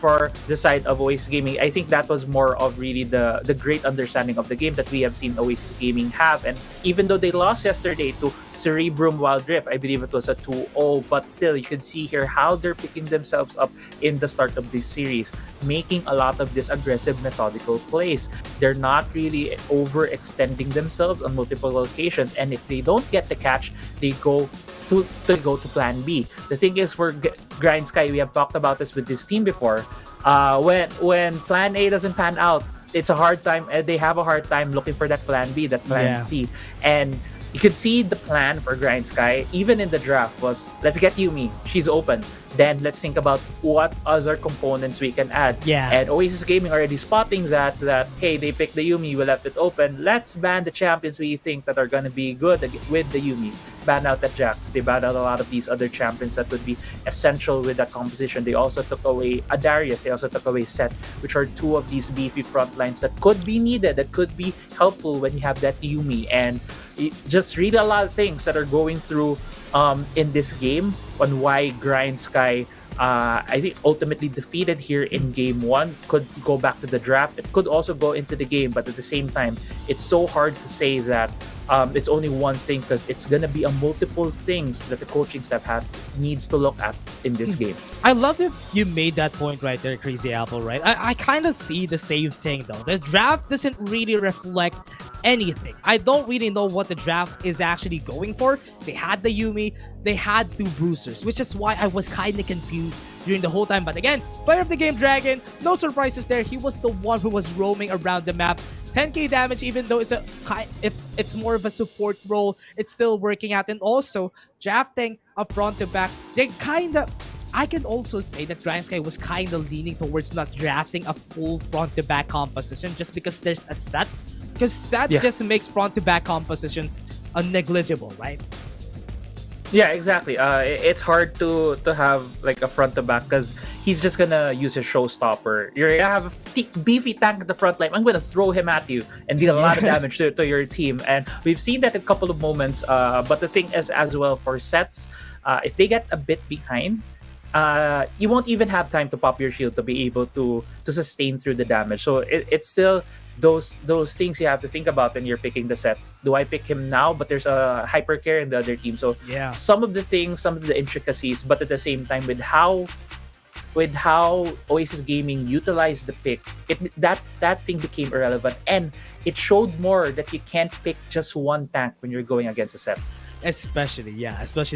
For the side of Oasis Gaming, I think that was more of really the great understanding of the game that we have seen Oasis Gaming have. And even though they lost yesterday to Cerebrum Wildrift, I believe it was a 2-0, but still you can see here how they're picking themselves up in the start of this series, making a lot of this aggressive methodical plays. They're not really overextending themselves on multiple locations, and if they don't get the catch, they go to plan B. The thing is, for Grindsky, we have talked about this with this team before. When plan A doesn't pan out, it's a hard time. They have a hard time looking for that plan B, that plan Yeah. C, and you could see the plan for Grindsky even in the draft was, let's get Yumi, she's open. Then let's think about what other components we can add. Yeah. And Oasis Gaming already spotting that hey, they picked the Yumi, we left it open. Let's ban the champions we think that are gonna be good with the Yumi. Ban out the Jax. They banned out a lot of these other champions that would be essential with that composition. They also took away a Darius. They also took away Set, which are two of these beefy front lines that could be needed, that could be helpful when you have that Yumi. And just read a lot of things that are going through in this game on why Grindsky, I think, ultimately defeated here in game one. Could go back to the draft. It could also go into the game, but at the same time, it's so hard to say that it's only one thing, because it's gonna be a multiple things that the coaching staff needs to look at in this game. I love that you made that point right there, Crazy Apple, right? I kind of see the same thing though. The draft doesn't really reflect anything. I don't really know what the draft is actually going for. They had the Yumi, they had two bruisers, which is why I was kind of confused during the whole time. But again, player of the game Dragon, no surprises there. He was the one who was roaming around the map. 10k damage, even though if it's more of a support role, it's still working out. And also drafting up front to back, they kind of, I can also say that Grindsky was kind of leaning towards not drafting a full front to back composition just because there's a Set. Because Set just makes front to back compositions negligible, right? Yeah, exactly. It's hard to have like a front to back because he's just gonna use his showstopper. You're gonna have a beefy tank at the front line. I'm gonna throw him at you and deal a lot of damage to your team. And we've seen that in a couple of moments. But the thing is, as well, for Sets, if they get a bit behind, you won't even have time to pop your shield to be able to sustain through the damage. So it's still those things you have to think about when you're picking the Set. Do I pick him now? But there's a hypercare in the other team. So yeah, some of the things, some of the intricacies, but at the same time, with how Oasis Gaming utilized the pick, that thing became irrelevant, and it showed more that you can't pick just one tank when you're going against a Set. Especially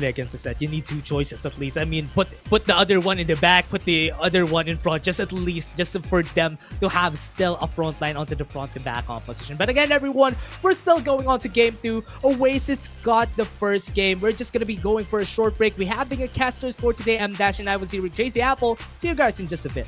against the Set, you need two choices at least. I mean, put the other one in the back, put the other one in front, just for them to have still a front line onto the front to back composition. But again, everyone, we're still going on to game 2. Oasis got the first game. We're just gonna be going for a short break. We have bigger casters for today. I'm Dash and I was here with Crazy Apple. See you guys in just a bit.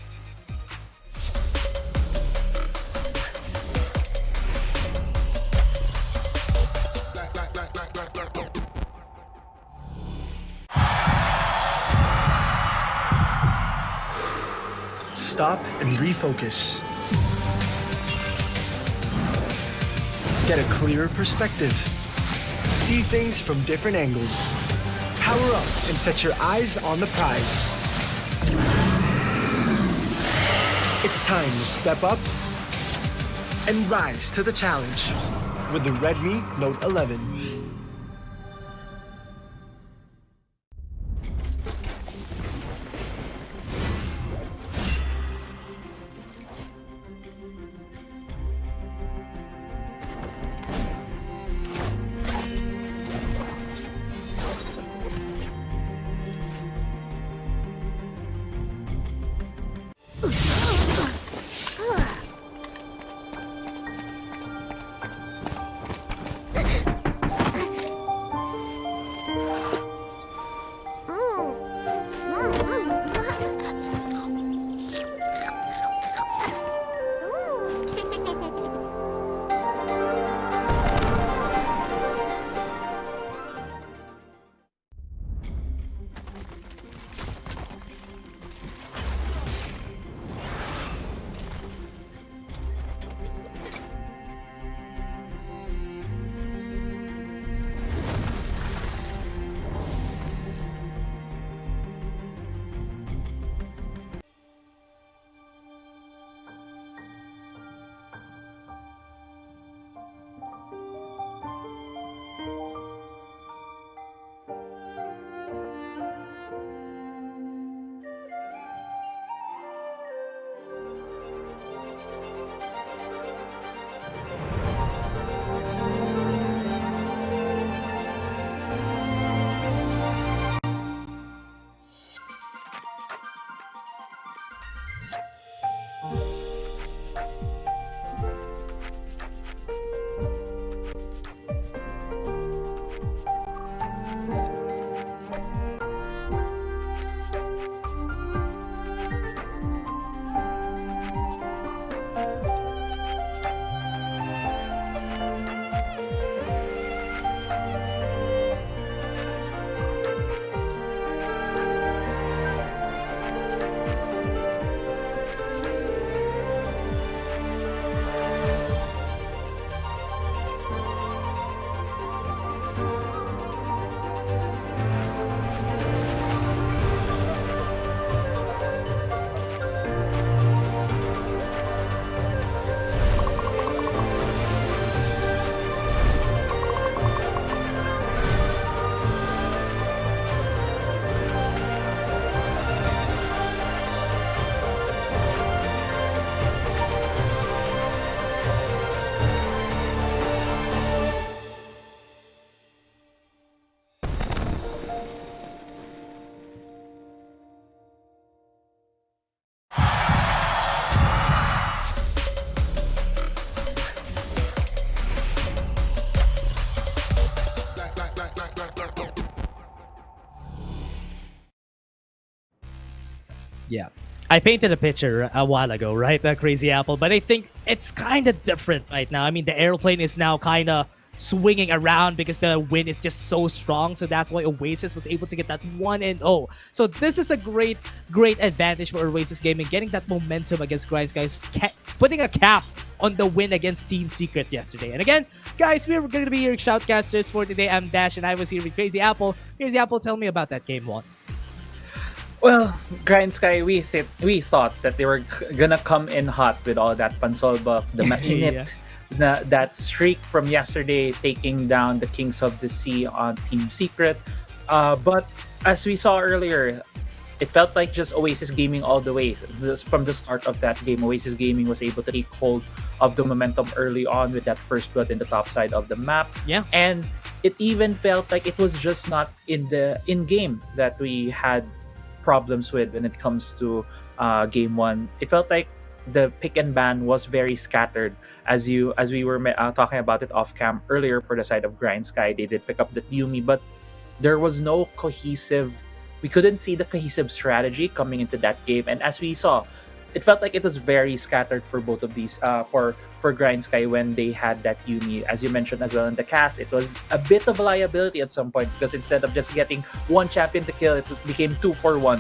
Stop and refocus. Get a clearer perspective. See things from different angles. Power up and set your eyes on the prize. It's time to step up and rise to the challenge with the Redmi Note 11. Yeah. I painted a picture a while ago, right? That Crazy Apple, but I think it's kind of different right now. I mean, the airplane is now kind of swinging around because the wind is just so strong. So that's why Oasis was able to get that 1-0. So this is a great advantage for Oasis Gaming, getting that momentum against Grindsky, putting a cap on the win against Team Secret yesterday. And again, guys, we're going to be your shoutcasters for today. I'm Dash, and I was here with Crazy Apple. Crazy Apple, tell me about that game one. Well, Grindsky, we thought that they were gonna come in hot with all that pansol buff, the mainit, that streak from yesterday, taking down the Kings of the Sea on Team Secret. But as we saw earlier, it felt like just Oasis Gaming all the way. From the start of that game, Oasis Gaming was able to take hold of the momentum early on with that first blood in the top side of the map. Yeah. And it even felt like it was just not in game that we had problems with when it comes to game one. It felt like the pick and ban was very scattered, as we were talking about it off cam earlier. For the side of Grindsky, they did pick up the Yumi, but there was no cohesive. We couldn't see the cohesive strategy coming into that game, and as we saw, it felt like it was very scattered for both of these. For Grindsky, when they had that Yumi, as you mentioned as well in the cast, it was a bit of a liability at some point, because instead of just getting one champion to kill, it became 2 for 1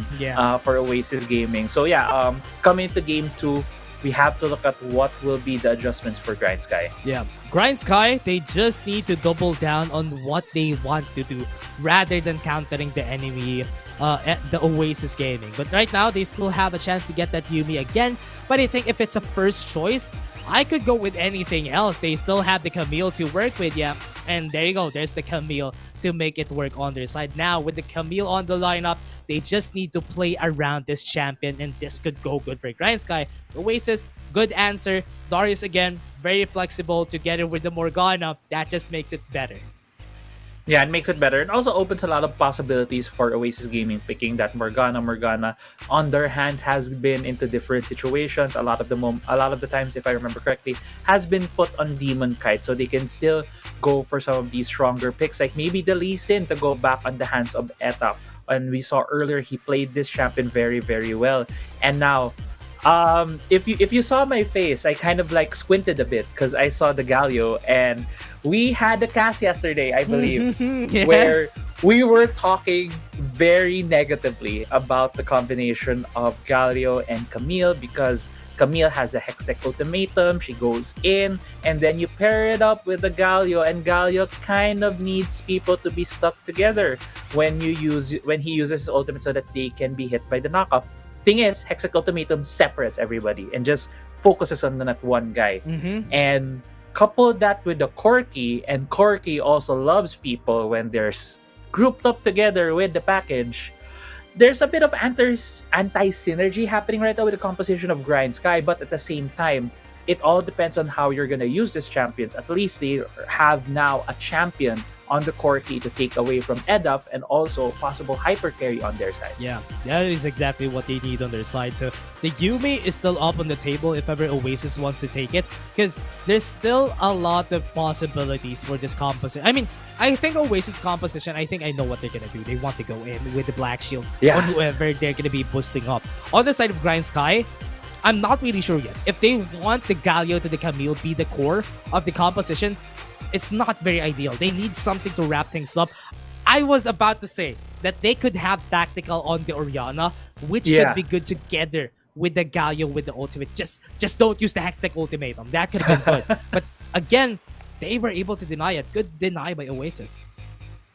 for Oasis Gaming. So yeah, coming into game 2, we have to look at what will be the adjustments for Grindsky. Yeah, Grindsky, they just need to double down on what they want to do rather than countering the enemy at the Oasis Gaming. But right now, they still have a chance to get that Yumi again. But I think if it's a first choice, I could go with anything else. They still have the Camille to work with, yeah. And there you go, there's the Camille to make it work on their side. Now, with the Camille on the lineup, they just need to play around this champion, and this could go good for Grindsky. Oasis, good answer. Darius again, very flexible together with the Morgana. That just makes it better. Yeah, it makes it better. It also opens a lot of possibilities for Oasis Gaming, picking that Morgana. Morgana on their hands has been into different situations. A lot of the times, if I remember correctly, has been put on Demon Kite, so they can still go for some of these stronger picks, like maybe the Lee Sin to go back on the hands of Etap. And we saw earlier he played this champion very, very well. And now, if you saw my face, I kind of like squinted a bit because I saw the Galio, and we had the cast yesterday, I believe, where we were talking very negatively about the combination of Galio and Camille, because Camille has a Hextech ultimatum, she goes in, and then you pair it up with the Galio, and Galio kind of needs people to be stuck together when he uses his ultimate so that they can be hit by the knockup. Thing is, Hextech ultimatum separates everybody and just focuses on that one guy. And couple that with the Corki, and Corki also loves people when they're grouped up together with the package. There's a bit of anti-synergy happening right now with the composition of Grindsky, but at the same time, it all depends on how you're going to use these champions. At least they have now a champion on the Corki to take away from Edaf, and also possible hyper carry on their side. Yeah, that is exactly what they need on their side. So the Yumi is still up on the table if ever Oasis wants to take it, because there's still a lot of possibilities for this composition. I mean, I think Oasis composition, I think I know what they're gonna do. They want to go in with the Black Shield on whoever they're gonna be boosting up. On the side of Grindsky, I'm not really sure yet. If they want the Galio to the Camille be the core of the composition, it's not very ideal. They need something to wrap things up. I was about to say that they could have tactical on the Orianna, which could be good together with the Galio with the ultimate. Just don't use the Hextech ultimatum. That could have been good. But again, they were able to deny it. Good deny by Oasis.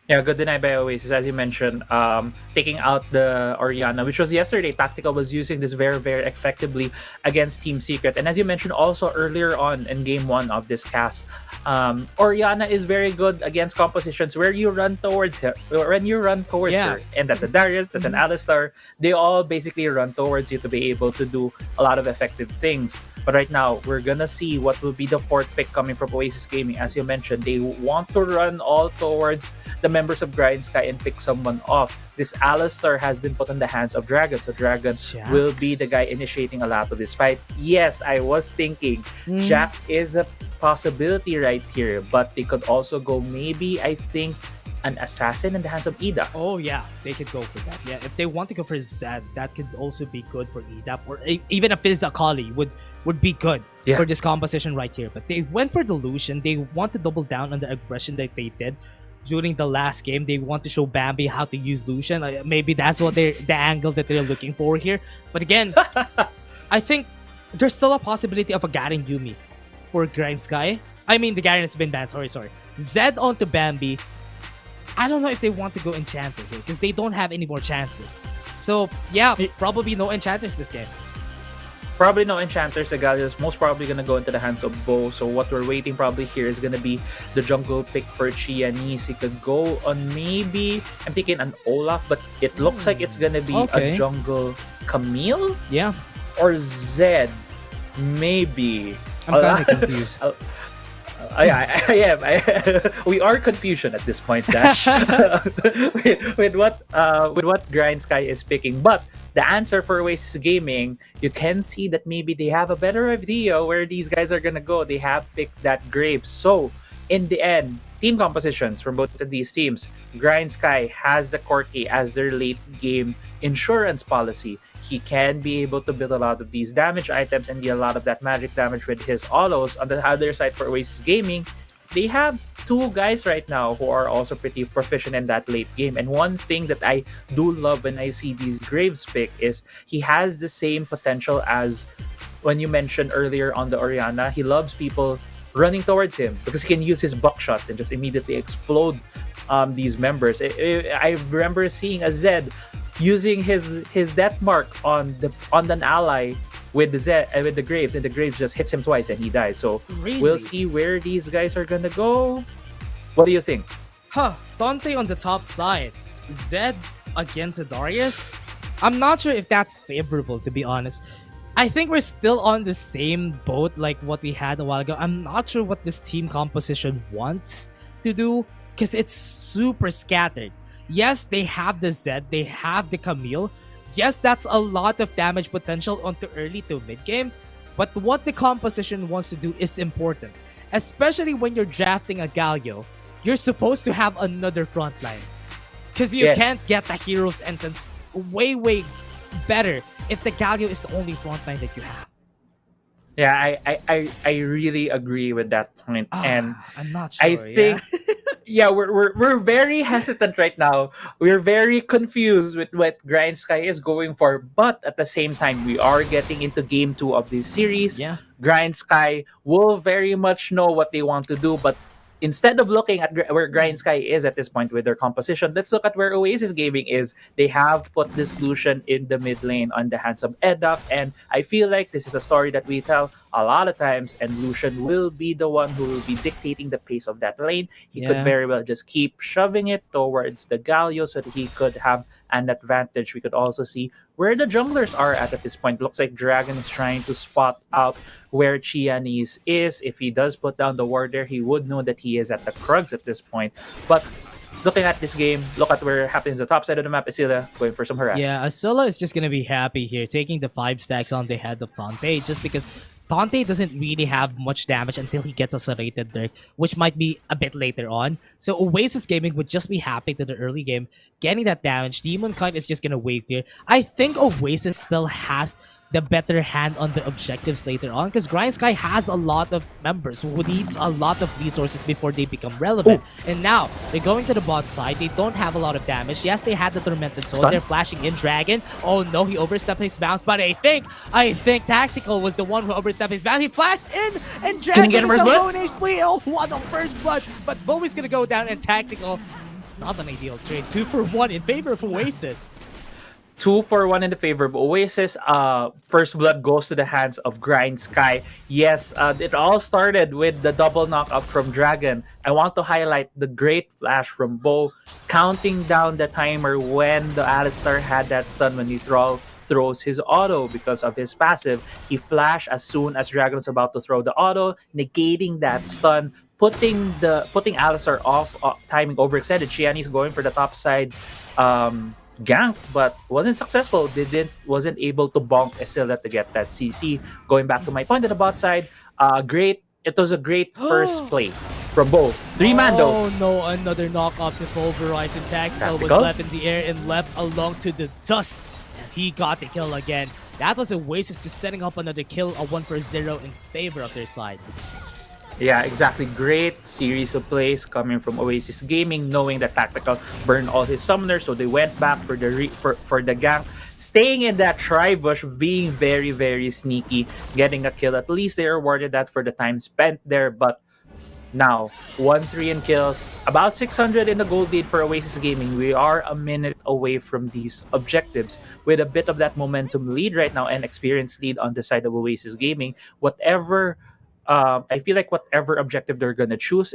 Yeah, good deny by Oasis, as you mentioned, taking out the Orianna, which was yesterday. Tactical was using this very, very effectively against Team Secret. And as you mentioned also earlier on in game 1 of this cast, Orianna is very good against compositions where you run towards her. And that's a Darius, that's an Alistar. They all basically run towards you to be able to do a lot of effective things. But right now, we're gonna see what will be the 4th pick coming from Oasis Gaming. As you mentioned, they want to run all towards the members of Grindsky and pick someone off. This Alistar has been put in the hands of Dragon, so Dragon will be the guy initiating a lot of this fight. Yes, I was thinking Jax is a possibility right here, but they could also go maybe, I think, an assassin in the hands of Ida. Oh yeah, they could go for that. Yeah, if they want to go for Zed, that could also be good for EDAP, or even a Fizz Akali would be good for this composition right here. But they went for the Lucian. They want to double down on the aggression that they did during the last game. They want to show Bambi how to use Lucian. Maybe that's what the angle that they're looking for here. But again, I think there's still a possibility of a Garen Yumi for Grindsky. I mean, the Garen has been banned. Sorry. Zed onto Bambi. I don't know if they want to go Enchanter here because they don't have any more chances. So yeah, probably no Enchanters this game. Probably no Enchanters. The Galio is most probably going to go into the hands of Bo. So what we're waiting probably here is going to be the jungle pick for Chianis. He could go on maybe, I'm thinking an Olaf, but it looks like it's going to be a jungle Camille? Yeah. Or Zed. Maybe. I'm kind of confused. I am. We are confusion at this point, Dash, with what Grindsky is picking. But the answer for Oasis Gaming, you can see that maybe they have a better idea where these guys are gonna go. They have picked that Graves. So in the end, team compositions from both of these teams, Grindsky has the Corki as their late game insurance policy. He can be able to build a lot of these damage items and deal a lot of that magic damage with his autos. On the other side for Oasis Gaming, they have two guys right now who are also pretty proficient in that late game. And one thing that I do love when I see these Graves pick is he has the same potential as when you mentioned earlier on the Orianna. He loves people running towards him because he can use his buckshots and just immediately explode these members. I remember seeing a Zed using his death mark on an ally with the Graves, and the Graves just hits him twice and he dies. So we'll see where these guys are gonna go. What do you think? Dante on the top side, Zed against Darius. I'm not sure if that's favorable, to be honest. I think we're still on the same boat like what we had a while ago. I'm not sure what this team composition wants to do because it's super scattered. Yes, they have the Zed, they have the Camille. Yes, that's a lot of damage potential onto early to mid game. But what the composition wants to do is important. Especially when you're drafting a Galio, you're supposed to have another frontline. Because you can't get the hero's entrance way better if the Galio is the only frontline that you have. Yeah, I really agree with that point. And I'm not sure. I think we're very hesitant right now. We're very confused with what Grindsky is going for, but at the same time, we are getting into game 2 of this series. Yeah. Grindsky will very much know what they want to do, but instead of looking at where Grindsky is at this point with their composition, let's look at where Oasis Gaming is. They have put this Lucian in the mid lane on the hands of Edap, and I feel like this is a story that we tell a lot of times, and Lucian will be the one who will be dictating the pace of that lane. He could very well just keep shoving it towards the Galio so that he could have an advantage. We could also see where the junglers are at this point. Looks like Dragon is trying to spot out where Chianis is. If he does put down the ward there, he would know that he is at the Krugs at this point. But looking at this game, look at where it happens. The top side of the map, Asila going for some harass. Yeah, Asila is just going to be happy here, taking the 5 stacks on the head of Tante, just because Tante doesn't really have much damage until he gets a serrated Dirk, which might be a bit later on. So Oasis Gaming would just be happy to the early game, getting that damage. Demon Kite is just going to wait here. I think Oasis still has the better hand on the objectives later on because Grindsky has a lot of members who needs a lot of resources before they become relevant. And now they're going to the bot side. They don't have a lot of damage. Yes, they had the Tormented Soul. They're flashing in Dragon. Oh no, he overstepped his bounce, but I think Tactical was the one who overstepped his bounce. He flashed in and Dragon is the lone HP. Oh, what a first blood. But Bowie's gonna go down and Tactical. It's not an ideal trade. 2 for 1 in favor of Oasis. 2 for 1 in the favor of Oasis. First blood goes to the hands of Grindsky. Yes, it all started with the double knockup from Dragon. I want to highlight the great flash from Bo, counting down the timer when the Alistar had that stun when he throws his auto because of his passive. He flashed as soon as Dragon was about to throw the auto, negating that stun, putting Alistar off, timing overextended. Chiani's going for the top side gank, but wasn't successful. Wasn't able to bonk Estella to get that CC. Going back to my point at the bot side, it was a great first play from Bo. 3-man though. Oh no, another knock off to Pulverize, and Tactical was Tactical? left in the air and left along to the dust. And he got the kill again. That was Oasis just setting up another kill, a 1-for-0 in favor of their side. Yeah, exactly. Great series of plays coming from Oasis Gaming, knowing that Tactical burned all his summoners, so they went back for the for the gank, staying in that tri-bush, being very, very sneaky, getting a kill. At least they rewarded that for the time spent there, but now 1-3 in kills, about 600 in the gold lead for Oasis Gaming. We are a minute away from these objectives with a bit of that momentum lead right now and experience lead on the side of Oasis Gaming. Whatever I feel like whatever objective they're gonna choose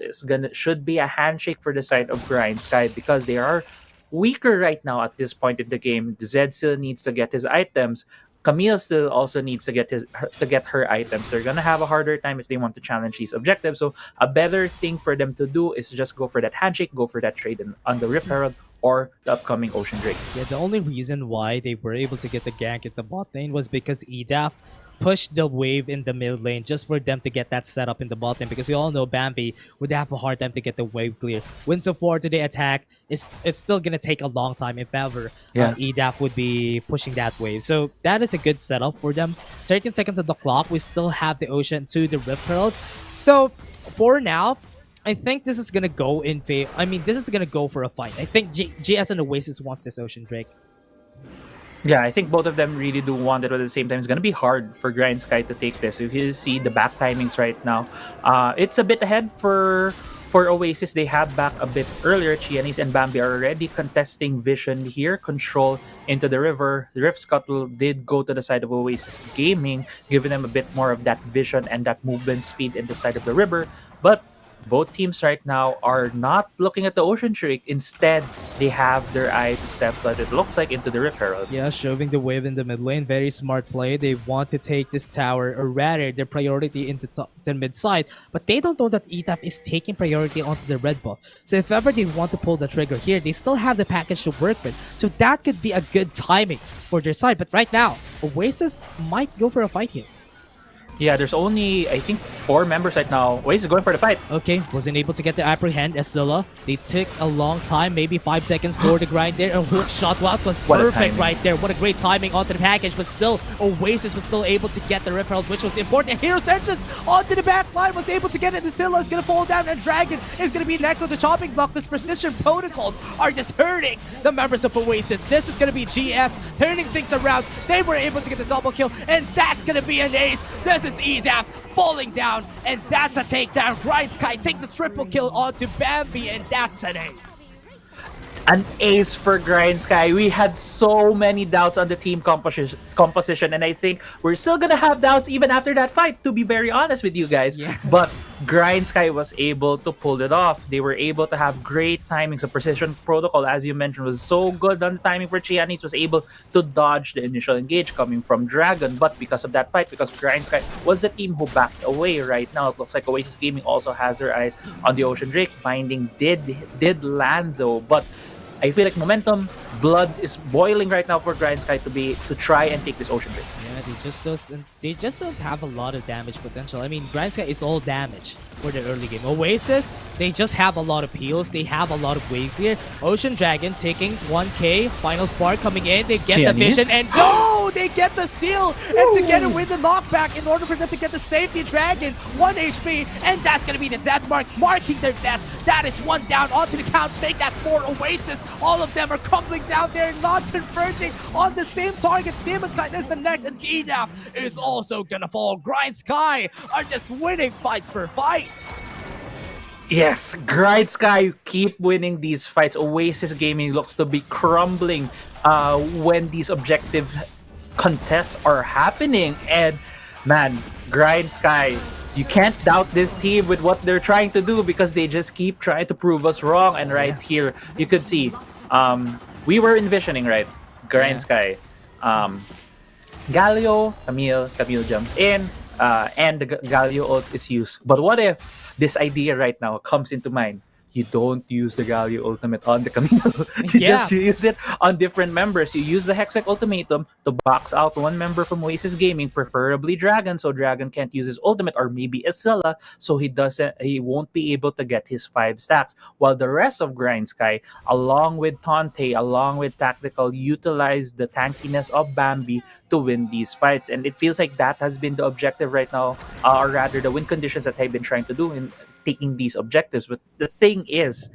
should be a handshake for the side of Grindsky, because they are weaker right now at this point in the game. Zed still needs to get his items. Camille still also needs to get her items. They're gonna have a harder time if they want to challenge these objectives. So a better thing for them to do is just go for that handshake, go for that trade on the Rift Herald or the upcoming Ocean Drake. Yeah, the only reason why they were able to get the gank at the bot lane was because EDAF pushed the wave in the mid lane just for them to get that setup in the bot lane, because we all know Bambi would have a hard time to get the wave clear. Winds of War today attack, it's still gonna take a long time if ever EDAF would be pushing that wave. So that is a good setup for them. 13 seconds on the clock, we still have the Ocean to the Rift Herald. So for now, I think this is gonna go in favor. I mean, this is gonna go for a fight. I think GS and Oasis wants this Ocean Drake. Yeah, I think both of them really do want it, but at the same time, it's going to be hard for Grindsky to take this. If you see the back timings right now, it's a bit ahead for Oasis. They have back a bit earlier. Xiaomi and Bambi are already contesting vision here. Control into the river. The Rift Scuttle did go to the side of Oasis Gaming, giving them a bit more of that vision and that movement speed in the side of the river. But both teams right now are not looking at the Ocean Drake. Instead, they have their eyes set, but it looks like into the Rift Herald. Yeah, shoving the wave in the mid lane. Very smart play. They want to take this tower, or rather, their priority into the mid side. But they don't know that ETAP is taking priority onto the red buff. So if ever they want to pull the trigger here, they still have the package to work with. So that could be a good timing for their side. But right now, Oasis might go for a fight here. Yeah, there's only, I think, 4 members right now. Oasis is going for the fight. Okay, wasn't able to get the apprehend as Zilla. They took a long time, maybe 5 seconds for the grind there. A hook shot wow, was perfect right there. What a great timing onto the package, but still, Oasis was still able to get the Rip Herald, which was important. Hero Surges onto the back line, was able to get it. The Zilla is going to fall down, and Dragon is going to be next on the chopping block. This precision protocols are just hurting the members of Oasis. This is going to be GS turning things around. They were able to get the double kill, and that's going to be an ace. This is EDAP falling down, and that's a takedown. Grindsky takes a triple kill onto Bambi, and that's an ace. An ace for Grindsky. We had so many doubts on the team composition, and I think we're still gonna have doubts even after that fight, to be very honest with you guys. Yeah. But Grindsky was able to pull it off. They were able to have great timings. The precision protocol, as you mentioned, was so good on the timing for Xiaomi. Was able to dodge the initial engage coming from Dragon, but because of that fight, because Grindsky was the team who backed away right now, it looks like Oasis Gaming also has their eyes on the Ocean Drake. Binding did land though, but I feel like momentum, blood is boiling right now for Grindsky to try and take this Ocean Drake. Yeah, they just don't have a lot of damage potential. I mean, Grindsky is all damage for the early game. Oasis, they just have a lot of peels. They have a lot of wave clear. Ocean Dragon taking 1k. Final Spark coming in. They get the vision and no! They get the steal! And together with the knockback in order for them to get the safety. Dragon, 1 HP, and that's gonna be the death mark, marking their death. That is 1 down onto the count. Make that 4 Oasis. All of them are crumbling down there, not converging on the same target. Demon Kite is the next, and EDAP is also gonna fall. Grindsky are just winning fights for fights. Yes, Grindsky keep winning these fights. Oasis Gaming looks to be crumbling when these objective contests are happening. And man, Grindsky, you can't doubt this team with what they're trying to do, because they just keep trying to prove us wrong. And right here, you could see, we were envisioning, right? Grindsky, Galio, Camille jumps in, and the Galio ult is used. But what if this idea right now comes into mind? you don't use the Galio ultimate on the Camille. You Yeah. just use it on different members. You use the Hextech ultimatum to box out one member from Oasis Gaming, preferably Dragon, so Dragon can't use his ultimate, or maybe Isilla, so he won't be able to get his 5 stacks. While the rest of Grindsky, along with Tante, along with Tactical, utilize the tankiness of Bambi to win these fights. And it feels like that has been the objective right now, or rather the win conditions that they've been trying to do in taking these objectives. But the thing is,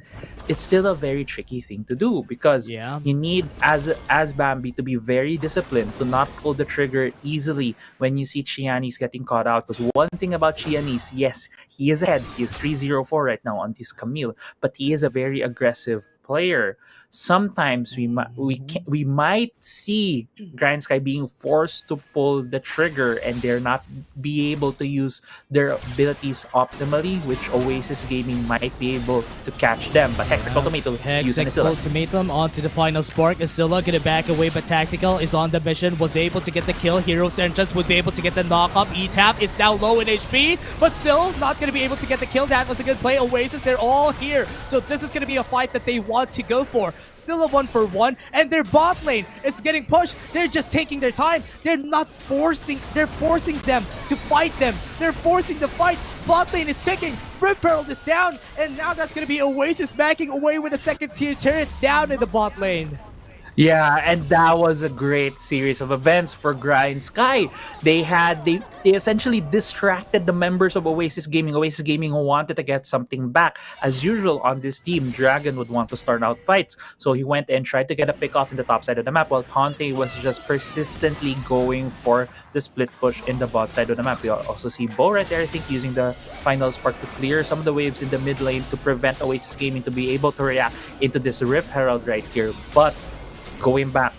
it's still a very tricky thing to do, because Yeah. you need, as Bambi, to be very disciplined, to not pull the trigger easily when you see Chianis getting caught out. Because one thing about Chianis, yes, he is ahead. He is 3-0-4 right now on this Camille, but he is a very aggressive player. Sometimes we might see Grindsky being forced to pull the trigger, and they're not be able to use their abilities optimally, which Oasis Gaming might be able to catch them. But Hextech Ultimatum using Hextech Isilla. ultimatum onto the final spark. Isilla gonna back away, but Tactical is on the mission, was able to get the kill. Heroes Entrance would be able to get the knock up. E-Tap is now low in HP, but still not gonna be able to get the kill. That was a good play. Oasis, they're all here. So this is gonna be a fight that they want to go for. Still a 1-for-1, and their bot lane is getting pushed. They're just taking their time. They're forcing them to fight them. They're forcing the fight. Bot lane is ticking. Rift Herald is down, and now that's going to be Oasis backing away with a second tier turret down in the bot lane. Yeah, and that was a great series of events for Grindsky. They essentially distracted the members of Oasis Gaming. Oasis Gaming wanted to get something back. As usual on this team, Dragon would want to start out fights, so he went and tried to get a pick off in the top side of the map, while Tante was just persistently going for the split push in the bot side of the map. We also see Bo right there, I think, using the final spark to clear some of the waves in the mid lane to prevent Oasis Gaming to be able to react into this Rift Herald right here. But going back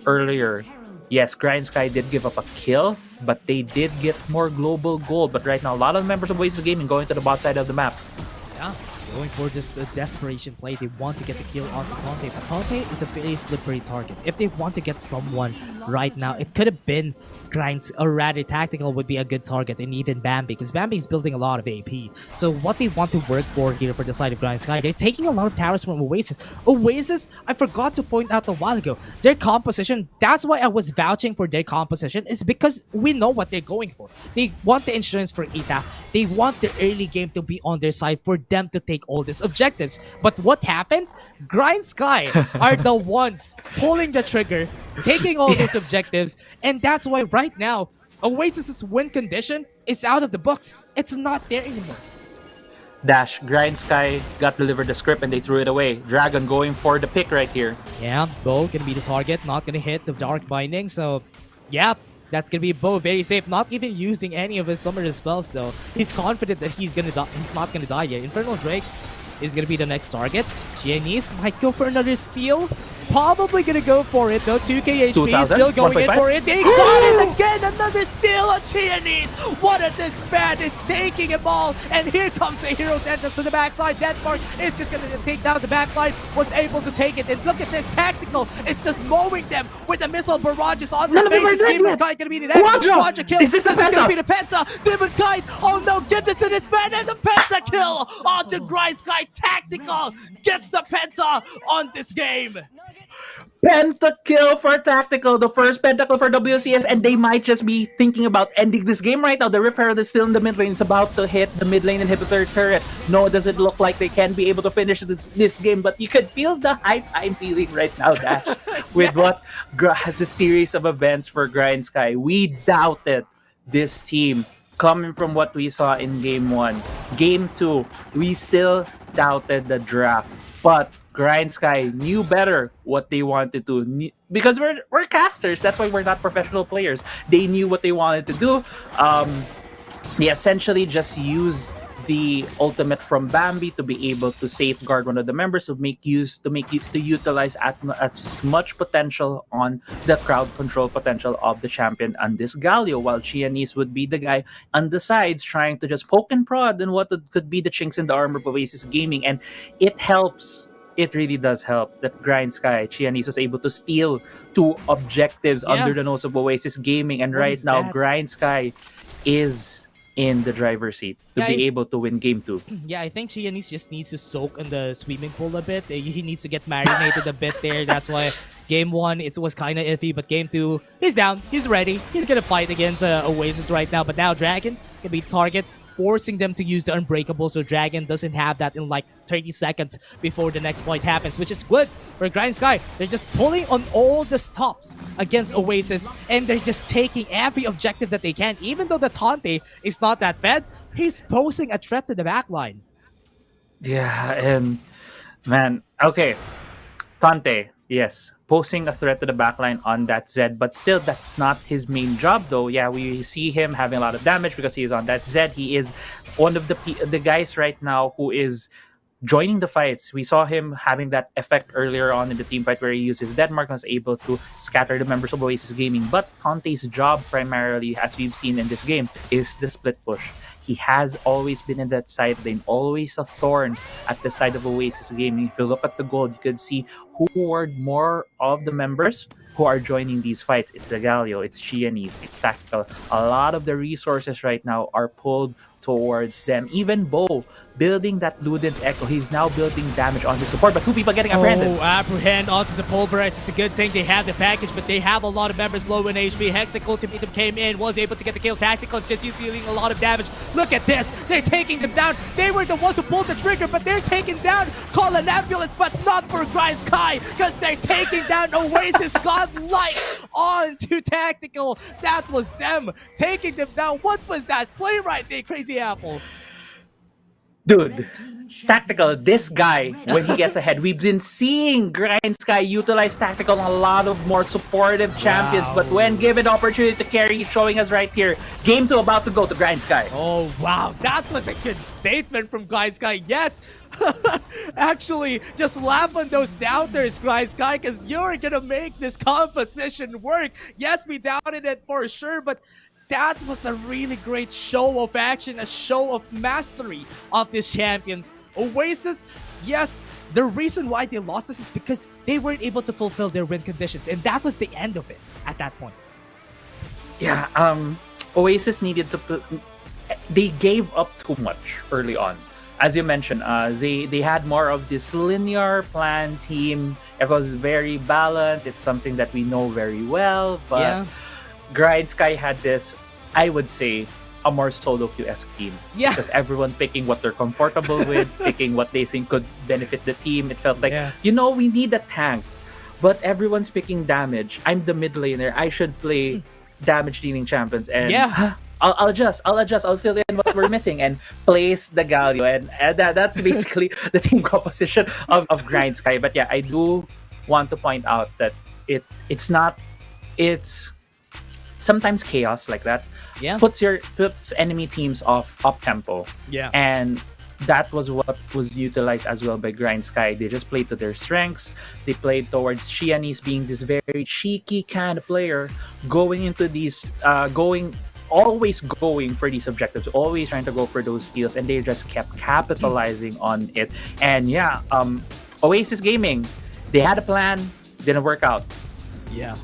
earlier, yes, Grindsky did give up a kill, but they did get more global gold. But right now, a lot of members of Oasis Gaming going to the bot side of the map. Yeah, going for this desperation play. They want to get the kill on Tante, but Tante is a very slippery target. If they want to get someone right now, it could have been Grinds, or rather Tactical would be a good target, and even Bambi, because Bambi is building a lot of AP. So what they want to work for here for the side of Grindsky, they're taking a lot of towers from Oasis. Oasis, I forgot to point out a while ago, their composition, that's why I was vouching for their composition, is because we know what they're going for. They want the insurance for ETA. They want the early game to be on their side for them to take all these objectives. But what happened? Grindsky are the ones pulling the trigger, taking all those objectives, and that's why right now, Oasis's win condition is out of the books. It's not there anymore. Dash, Grindsky got delivered the script and they threw it away. Dragon going for the pick right here. Yeah, Bo gonna be the target, not gonna hit the Dark Binding, so yeah, that's gonna be Bo very safe, not even using any of his summoner spells though. He's confident that he's not gonna die yet. Infernal Drake is gonna be the next target. Chianis might go for another steal. Probably gonna go for it though. 2k HP, 2,000, still going 1.5. in for it. They got it again! Another steal on Chianis! What a disband is taking it all! And here comes the Hero's Entrance to the backside. Denmark is just gonna take down the backline. Was able to take it. And look at this Tactical. It's just mowing them with the missile barrages on their faces. Demon Kite gonna be the next. Quadra Kill. Is this the gonna Penta? be the Penta. Demon Kite. Oh no, get this to this man, and the Penta kill onto Grindsky. Tactical gets the Penta on this game. Pentakill for Tactical, the first pentakill for WCS, and they might just be thinking about ending this game right now. The Rift Herald is still in the mid lane. It's about to hit the mid lane inhibitor turret. No, does it look like they can be able to finish this game, but you could feel the hype I'm feeling right now, Dash, with the series of events for Grindsky. We doubted this team coming from what we saw in Game 1. Game 2, we still doubted the draft, but Grindsky knew better what they wanted to, because we're casters. That's why we're not professional players. They knew what they wanted to do. They essentially just use the ultimate from Bambi to be able to safeguard one of the members, to utilize as much potential on the crowd control potential of the champion and this Galio, while Chianis would be the guy on the sides trying to just poke and prod and what could be the chinks in the armor of Oasis Gaming. And it helps. It really does help that Grindsky, Chianis was able to steal 2 objectives under the nose of Oasis Gaming, and right now Grindsky is in the driver's seat to Yeah, be able to win game 2. Yeah, I think Xiaomi just needs to soak in the swimming pool a bit. He needs to get marinated a bit there. That's why game 1 it was kind of iffy, but game 2 he's down, he's ready, he's gonna fight against Oasis right now. But now Dragon can be target, forcing them to use the Unbreakable, so Dragon doesn't have that in like 30 seconds before the next point happens, which is good for Grindsky. They're just pulling on all the stops against Oasis, and they're just taking every objective that they can. Even though the Tante is not that fed, he's posing a threat to the backline. Yeah, and man, okay, Tante, yes, posing a threat to the backline on that Zed, but still that's not his main job though. Yeah, we see him having a lot of damage because he is on that Zed. He is one of the guys right now who is joining the fights. We saw him having that effect earlier on in the team fight where he used his Deadmark and was able to scatter the members of Oasis Gaming. But Tante's job primarily, as we've seen in this game, is the split push. He has always been in that side lane, always a thorn at the side of Oasis Gaming. If you look at the gold, you could see who are more of the members who are joining these fights. It's Regalio, it's Xiaomi, it's Tactical. A lot of the resources right now are pulled towards them. Even Bo building that Luden's Echo, he's now building damage on the support, but 2 people getting apprehended. Oh, apprehend onto the Pulverize. It's a good thing they have the package, but they have a lot of members low in HP. Hexic Ultimatum came in, was able to get the kill. Tactical is just dealing a lot of damage. Look at this. They're taking them down. They were the ones who pulled the trigger, but they're taking down Call an Ambulance, but not for Grindsky, because they're taking down Oasis Godlike onto Tactical. That was them taking them down. What was that play right there, Crazy Apple? Dude, Tactical, this guy, when he gets ahead, we've been seeing Grindsky utilize Tactical on a lot of more supportive champions, but when given the opportunity to carry, he's showing us right here. Game 2 about to go to Grindsky. Oh, wow. That was a good statement from Grindsky. Yes. Actually, just laugh on those doubters, Grindsky, because you're going to make this composition work. Yes, we doubted it for sure, but that was a really great show of action, a show of mastery of these champions. Oasis, yes, the reason why they lost this is because they weren't able to fulfill their win conditions, and that was the end of it at that point. Yeah, Oasis needed to... They gave up too much early on. As you mentioned, they had more of this linear plan team. It was very balanced. It's something that we know very well, but... Yeah. Grindsky had this, I would say, a more solo queue-esque team. Yeah. Because everyone picking what they're comfortable with, picking what they think could benefit the team. It felt like, you know, we need a tank, but everyone's picking damage. I'm the mid laner. I should play damage-dealing champions. And I'll adjust. I'll fill in what we're missing and place the Galio. And that's basically the team composition of Grindsky. But yeah, I do want to point out that it's sometimes chaos like that puts enemy teams off up tempo. Yeah. And that was what was utilized as well by Grindsky. They just played to their strengths. They played towards Xiaomi being this very cheeky kind of player, going into these always going for these objectives, always trying to go for those steals, and they just kept capitalizing on it. And yeah, Oasis Gaming, they had a plan, didn't work out. Yeah.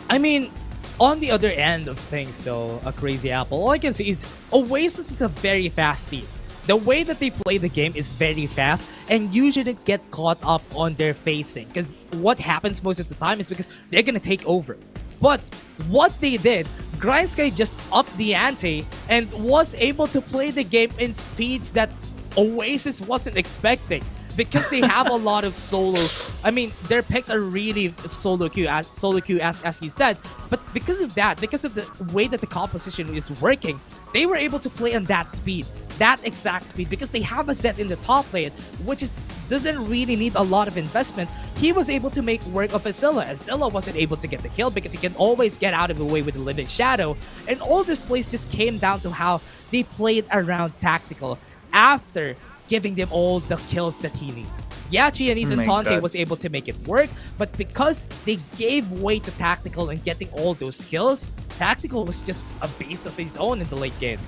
I mean, on the other end of things, though, a Crazy Apple, all I can say is Oasis is a very fast team. The way that they play the game is very fast, and you shouldn't get caught up on their facing, because what happens most of the time is because they're gonna take over. But what they did, Grindsky just upped the ante and was able to play the game in speeds that Oasis wasn't expecting. Because they have a lot of solo. I mean, their picks are really solo queue as you said. But because of that, because of the way that the composition is working, they were able to play on that speed, that exact speed, because they have a Zed in the top lane, which doesn't really need a lot of investment. He was able to make work of Azilla. Azilla wasn't able to get the kill because he can always get out of the way with the Living Shadow. And all this plays just came down to how they played around Tactical after giving them all the kills that he needs. Yeah, Xiaomi and Tante was able to make it work, but because they gave way to Tactical and getting all those kills, Tactical was just a beast of his own in the late game.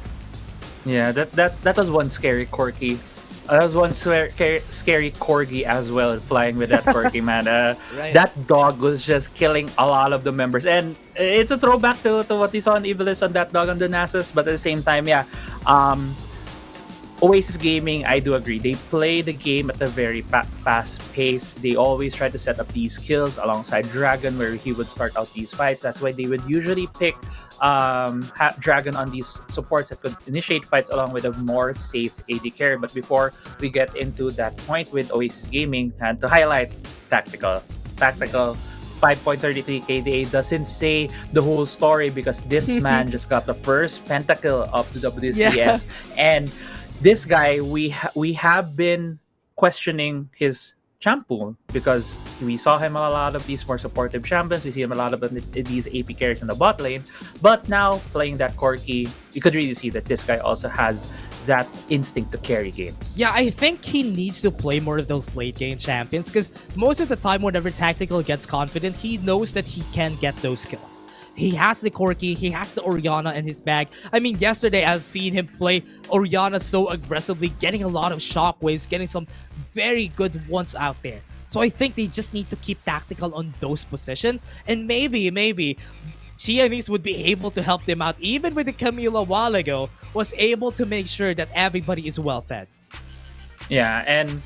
Yeah, that was one scary Corki. That was one scary Corgi as well, flying with that Corgi, man. Right. That dog was just killing a lot of the members. And it's a throwback to what we saw in Evilis on that dog on the Nasus, but at the same time, yeah, Oasis Gaming, I do agree. They play the game at a very fast pace. They always try to set up these kills alongside Dragon, where he would start out these fights. That's why they would usually pick Dragon on these supports that could initiate fights along with a more safe AD carry. But before we get into that point with Oasis Gaming, and to highlight tactical 5.33 KDA doesn't say the whole story, because this man just got the first pentakill of the WCS, and this guy, we have been questioning his champ pool, because we saw him a lot of these more supportive champions. We see him a lot of these AP carries in the bot lane. But now, playing that Corki, you could really see that this guy also has that instinct to carry games. Yeah, I think he needs to play more of those late game champions, because most of the time, whenever Tactical gets confident, he knows that he can get those kills. He has the Corki, he has the Orianna in his bag. I mean, yesterday I've seen him play Orianna so aggressively, getting a lot of shockwaves, getting some very good ones out there. So I think they just need to keep Tactical on those positions, and maybe Xiaomi would be able to help them out. Even with the Camille a while ago, was able to make sure that everybody is well fed. Yeah, and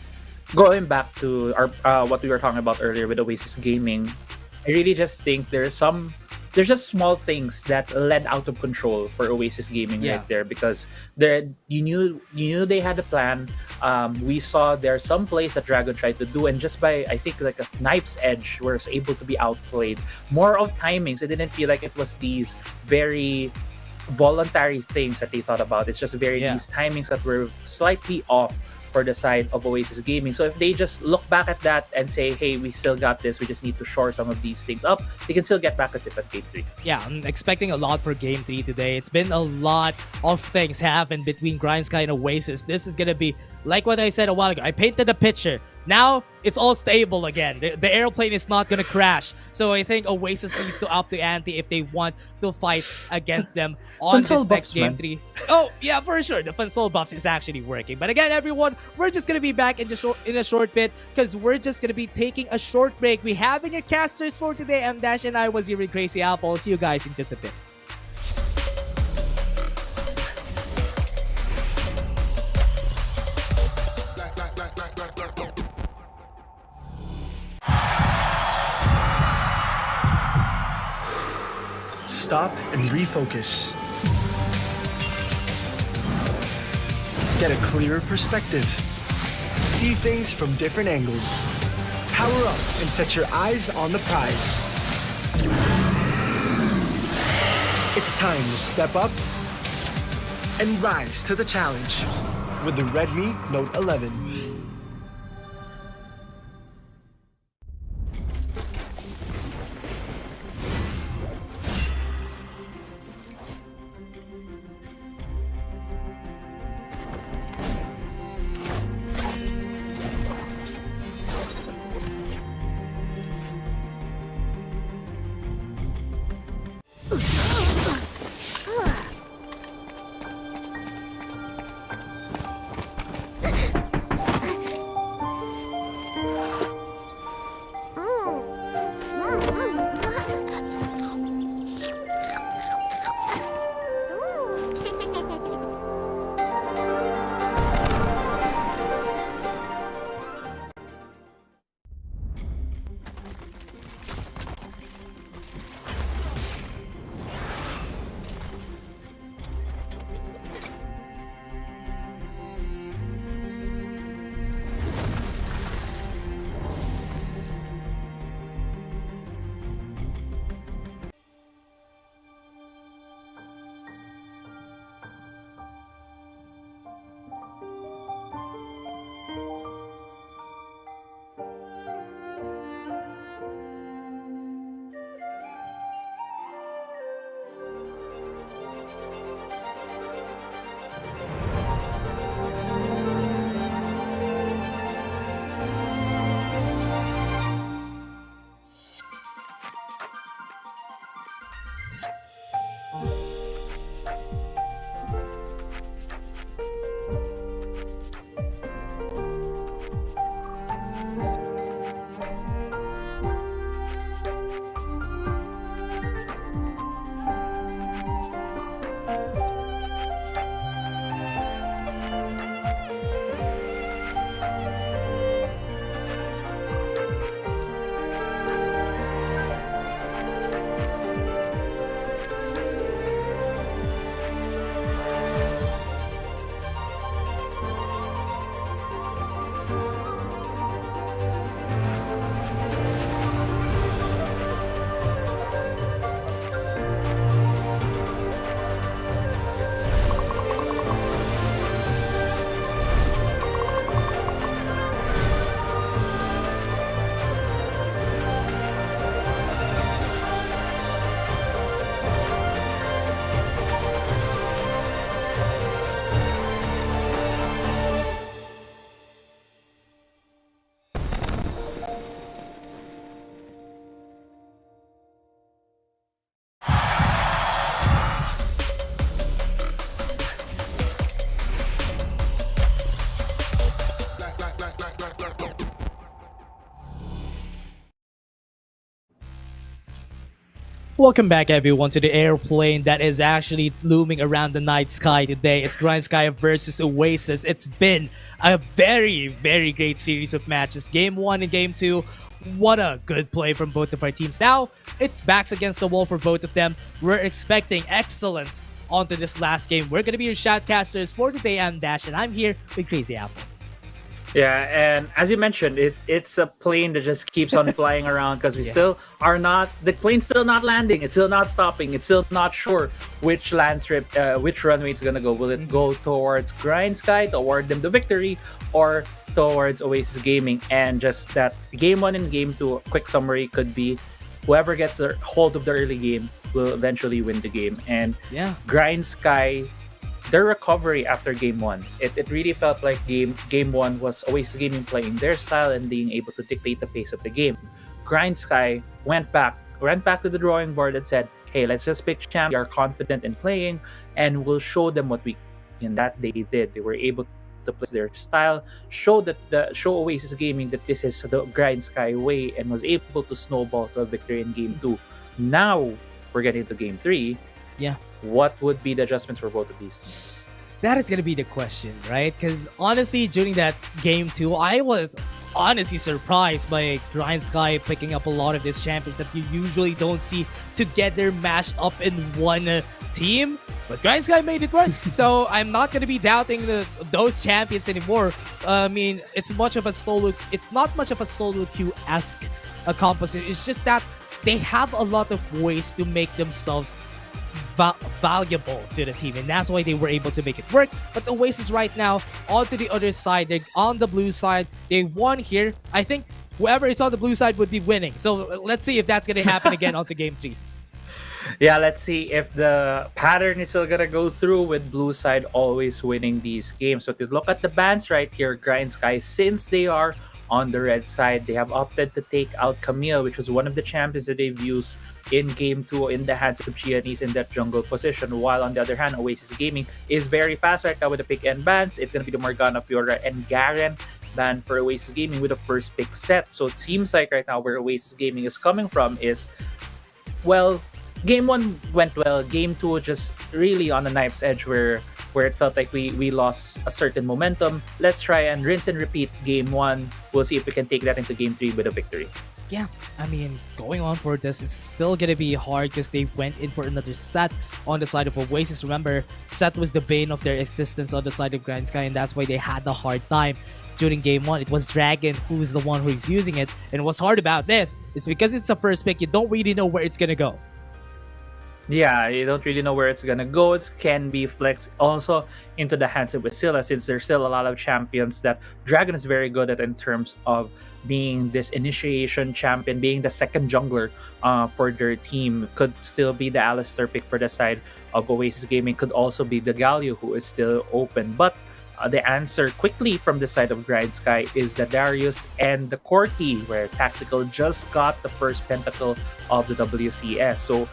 going back to our what we were talking about earlier with Oasis Gaming, I really just think there's just small things that led out of control for Oasis Gaming right there, because you knew they had a plan. We saw there are some plays that Dragon tried to do, and just by, I think, like a knife's edge, was able to be outplayed. More of timings. It didn't feel like it was these very voluntary things that they thought about. It's just these timings that were slightly off for the side of Oasis Gaming. So if they just look back at that and say, hey, we still got this, we just need to shore some of these things up, they can still get back at this at Game 3. Yeah, I'm expecting a lot for Game 3 today. It's been a lot of things happen between Grindsky and Oasis. This is gonna be, like what I said a while ago, I painted a picture. Now, it's all stable again. The airplane is not gonna crash. So I think Oasis needs to up the ante if they want to fight against them on this next Game 3. Oh, yeah, for sure. The console buffs is actually working. But again, everyone, we're just gonna be back in a short bit, because we're just gonna be taking a short break. We have your casters for today. I'm Dash, and I was your Crazy Apple. See you guys in just a bit. Stop and refocus. Get a clearer perspective. See things from different angles. Power up and set your eyes on the prize. It's time to step up and rise to the challenge with the Redmi Note 11. Welcome back, everyone, to the airplane that is actually looming around the night sky today. It's Grindsky versus Oasis. It's been a very, very great series of matches. Game 1 and Game 2, what a good play from both of our teams. Now, it's backs against the wall for both of them. We're expecting excellence onto this last game. We're going to be your shoutcasters for today. I'm Dash, and I'm here with Crazy Apple. Yeah, and as you mentioned, it's a plane that just keeps on flying around because we still are not, the plane's still not landing, it's still not stopping, it's still not sure which land strip, which runway it's gonna go. Will it go towards Grindsky to award them the victory, or towards Oasis Gaming? And just that Game 1 and Game 2, a quick summary could be whoever gets a hold of the early game will eventually win the game. And Grindsky, their recovery after Game 1, it really felt like Game 1 was Oasis Gaming playing their style and being able to dictate the pace of the game. Grindsky went back to the drawing board and said, hey, let's just pick champ. We are confident in playing and we'll show them what we can. That they did. They were able to play their style, show Oasis Gaming that this is the Grindsky way, and was able to snowball to a victory in Game 2. Now we're getting to Game 3. Yeah. What would be the adjustments for both of these teams? That is going to be the question, right? Because honestly, during that Game 2, I was honestly surprised by Grindsky picking up a lot of these champions that you usually don't see together mashed up in one team. But Grindsky made it work. So I'm not going to be doubting those champions anymore. I mean, it's not much of a solo queue-esque composition. It's just that they have a lot of ways to make themselves valuable to the team, and that's why they were able to make it work. But Oasis right now, onto the other side, they're on the blue side. They won here. I think whoever is on the blue side would be winning. So let's see if that's going to happen again onto Game 3. Yeah, let's see if the pattern is still gonna go through with blue side always winning these games. So to look at the bans right here, Grindsky, since they are on the red side, they have opted to take out Camille, which was one of the champions that they've used in Game 2 in the hands of Xiaomi in that jungle position. While on the other hand, Oasis Gaming is very fast right now with the pick and bans. It's going to be the Morgana, Fiora, and Garen ban for Oasis Gaming with the first pick set. So it seems like right now where Oasis Gaming is coming from is, well, Game 1 went well. Game 2 just really on the knife's edge where it felt like we lost a certain momentum. Let's try and rinse and repeat Game 1. We'll see if we can take that into Game 3 with a victory. Yeah, I mean, going on for this, it's still going to be hard because they went in for another set on the side of Oasis. Remember, set was the bane of their existence on the side of Grindsky, and that's why they had the hard time during Game 1. It was Dragon who's the one who's using it. And what's hard about this is because it's a first pick, you don't really know where it's going to go. Yeah, you don't really know where it's gonna go. It can be flexed also into the hands of Wasilla, since there's still a lot of champions that Dragon is very good at in terms of being this initiation champion, being the second jungler for their team. Could still be the Alistar pick for the side of Oasis Gaming, could also be the Galio who is still open. But the answer quickly from the side of Grindsky is the Darius and the Corki, where Tactical just got the first pentacle of the WCS. So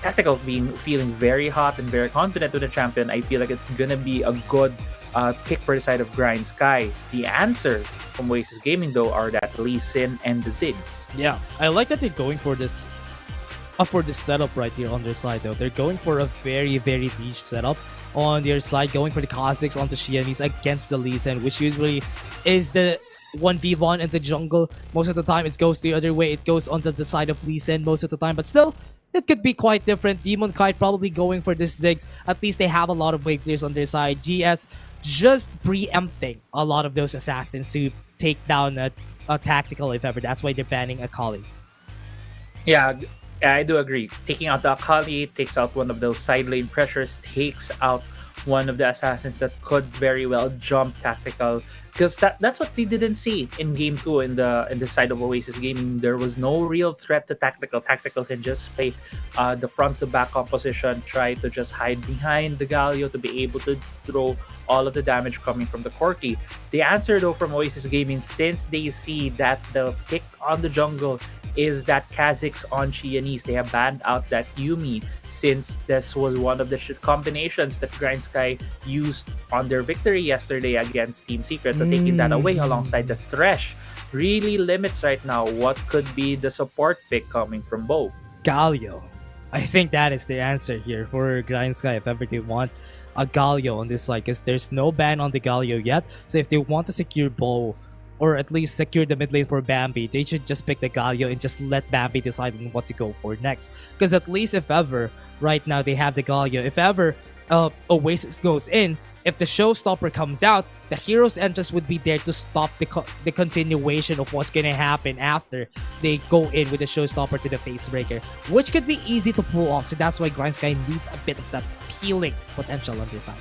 Tactical feeling very hot and very confident with the champion. I feel like it's gonna be a good pick for the side of Grindsky. The answer from Oasis Gaming though are that Lee Sin and the Ziggs. Yeah, I like that they're going for this setup right here on their side though. They're going for a very, very niche setup on their side, going for the Kha'Zix onto Xiaomi against the Lee Sin, which usually is the 1v1 in the jungle. Most of the time it goes the other way. It goes onto the side of Lee Sin most of the time, but still, it could be quite different. Demon Kite probably going for this Ziggs. At least they have a lot of wave clears on their side. GS just preempting a lot of those assassins to take down a Tactical if ever. That's why they're banning Akali. Yeah, I do agree. Taking out the Akali takes out one of those side lane pressures, takes out one of the assassins that could very well jump Tactical, because that's what they didn't see in Game 2 in the side of Oasis Gaming. There was no real threat to Tactical. Tactical can just play the front to back composition, try to just hide behind the Galio to be able to throw all of the damage coming from the Corki. The answer though from Oasis Gaming, since they see that the pick on the jungle is that Kha'Zix on Xiaomi, they have banned out that Yuumi, since this was one of the combinations that Grindsky used on their victory yesterday against Team Secret. So taking that away alongside the Thresh really limits right now what could be the support pick coming from both. Galio. I think that is the answer here for Grindsky if ever they want a Galio on this side, because there's no ban on the Galio yet. So if they want to secure Bow, or at least secure the mid lane for Bambi, they should just pick the Galio and just let Bambi decide on what to go for next. Because at least if ever, right now they have the Galio. If ever Oasis goes in, if the showstopper comes out, the hero's entrance would be there to stop the continuation of what's gonna happen after they go in with the showstopper to the facebreaker, which could be easy to pull off. So that's why Grindsky needs a bit of that peeling potential on this side.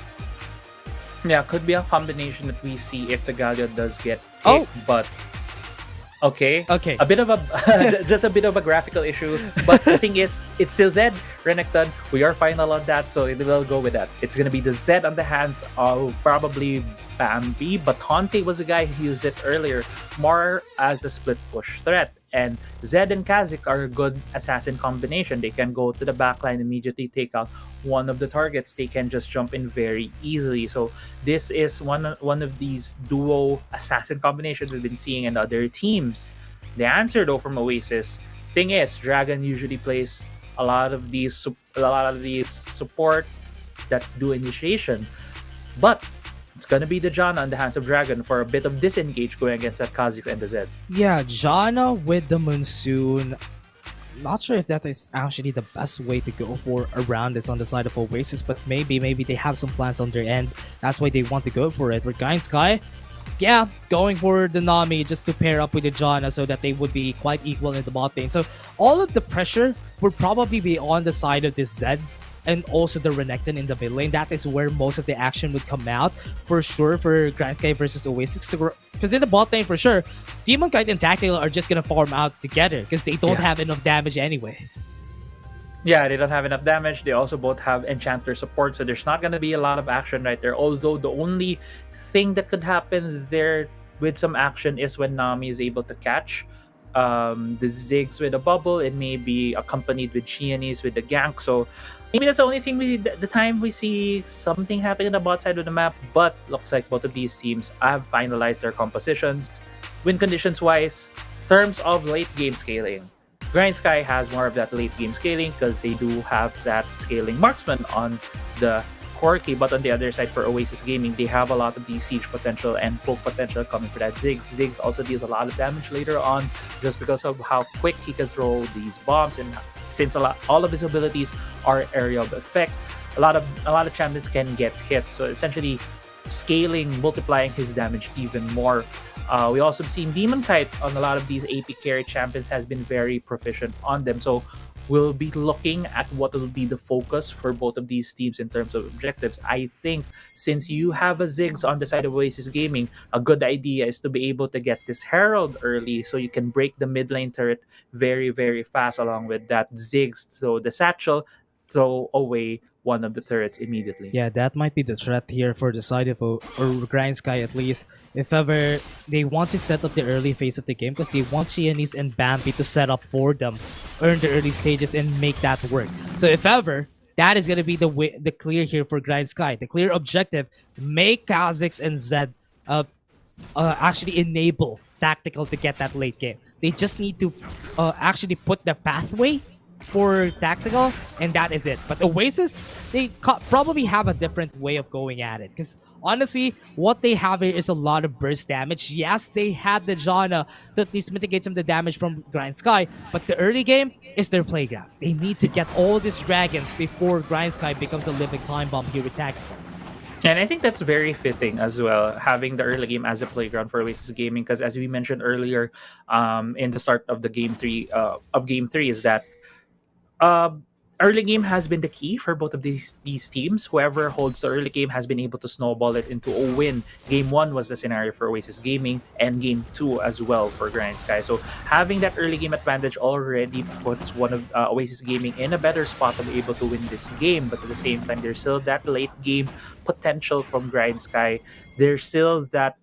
Yeah, could be a combination that we see if the Galio does get picked, but okay. A bit of a just a bit of a graphical issue, but the thing is, it's still Zed Renekton. We are final on that, so it will go with that. It's gonna be the Zed on the hands of probably Bambi, but Honte was the guy who used it earlier more as a split push threat. And Zed and Kha'Zix are a good assassin combination. They can go to the backline, immediately take out one of the targets. They can just jump in very easily. So this is one of these duo assassin combinations we've been seeing in other teams. The answer though from Oasis, thing is, Dragon usually plays a lot of these support that do initiation, but it's gonna be the Janna on the hands of Dragon for a bit of disengage going against that Kha'Zix and the Zed. Yeah, Janna with the Monsoon. Not sure if that is actually the best way to go for around this on the side of Oasis, but maybe they have some plans on their end. That's why they want to go for it. For Grindsky, yeah, going for the Nami just to pair up with the Janna so that they would be quite equal in the bot lane. So all of the pressure would probably be on the side of this Zed and also the Renekton in the mid lane. That is where most of the action would come out for sure for Grindsky versus Oasis. Because in the bot lane for sure, Demon Kite and Tactical are just gonna farm out together because they don't have enough damage anyway. Yeah, they don't have enough damage. They also both have Enchanter support, so there's not gonna be a lot of action right there. Although the only thing that could happen there with some action is when Nami is able to catch the Ziggs with a bubble. It may be accompanied with Xiaomi with the gank. So maybe that's the only thing the time we see something happen in the bot side of the map. But looks like both of these teams have finalized their compositions. Win conditions wise, terms of late game scaling, Grindsky has more of that late game scaling because they do have that scaling marksman on the Corki, but on the other side for Oasis Gaming, they have a lot of the siege potential and poke potential coming for that Ziggs. Ziggs also deals a lot of damage later on just because of how quick he can throw these bombs, and since all of his abilities are area of effect, a lot of champions can get hit. So essentially scaling, multiplying his damage even more. We also have seen Demon Kite on a lot of these AP carry champions has been very proficient on them. So we'll be looking at what will be the focus for both of these teams in terms of objectives. I think since you have a Ziggs on the side of Oasis Gaming, a good idea is to be able to get this Herald early so you can break the mid lane turret very, very fast along with that Ziggs. So the Satchel, throw away one of the turrets immediately. Yeah, that might be the threat here for the side of or Grindsky at least. If ever they want to set up the early phase of the game because they want Xiaomi and Bambi to set up for them, earn the early stages and make that work. So if ever, that is going to be the clear here for Grindsky. The clear objective, make Kha'Zix and Zed actually enable Tactical to get that late game. They just need to actually put the pathway for Tactical, and that is it. But Oasis, they probably have a different way of going at it, because honestly, what they have here is a lot of burst damage. Yes, they had the Janna to at least mitigate some of the damage from Grindsky, but the early game is their playground. They need to get all these dragons before Grindsky becomes a living time bomb here with Tactical. And I think that's very fitting as well, having the early game as a playground for Oasis Gaming, because as we mentioned earlier, in the start of the game three is that early game has been the key for both of these teams. Whoever holds the early game has been able to snowball it into a win. Game 1 was the scenario for Oasis Gaming, and Game 2 as well for Grindsky. So having that early game advantage already puts one of Oasis Gaming in a better spot to be able to win this game. But at the same time, there's still that late game potential from Grindsky. There's still that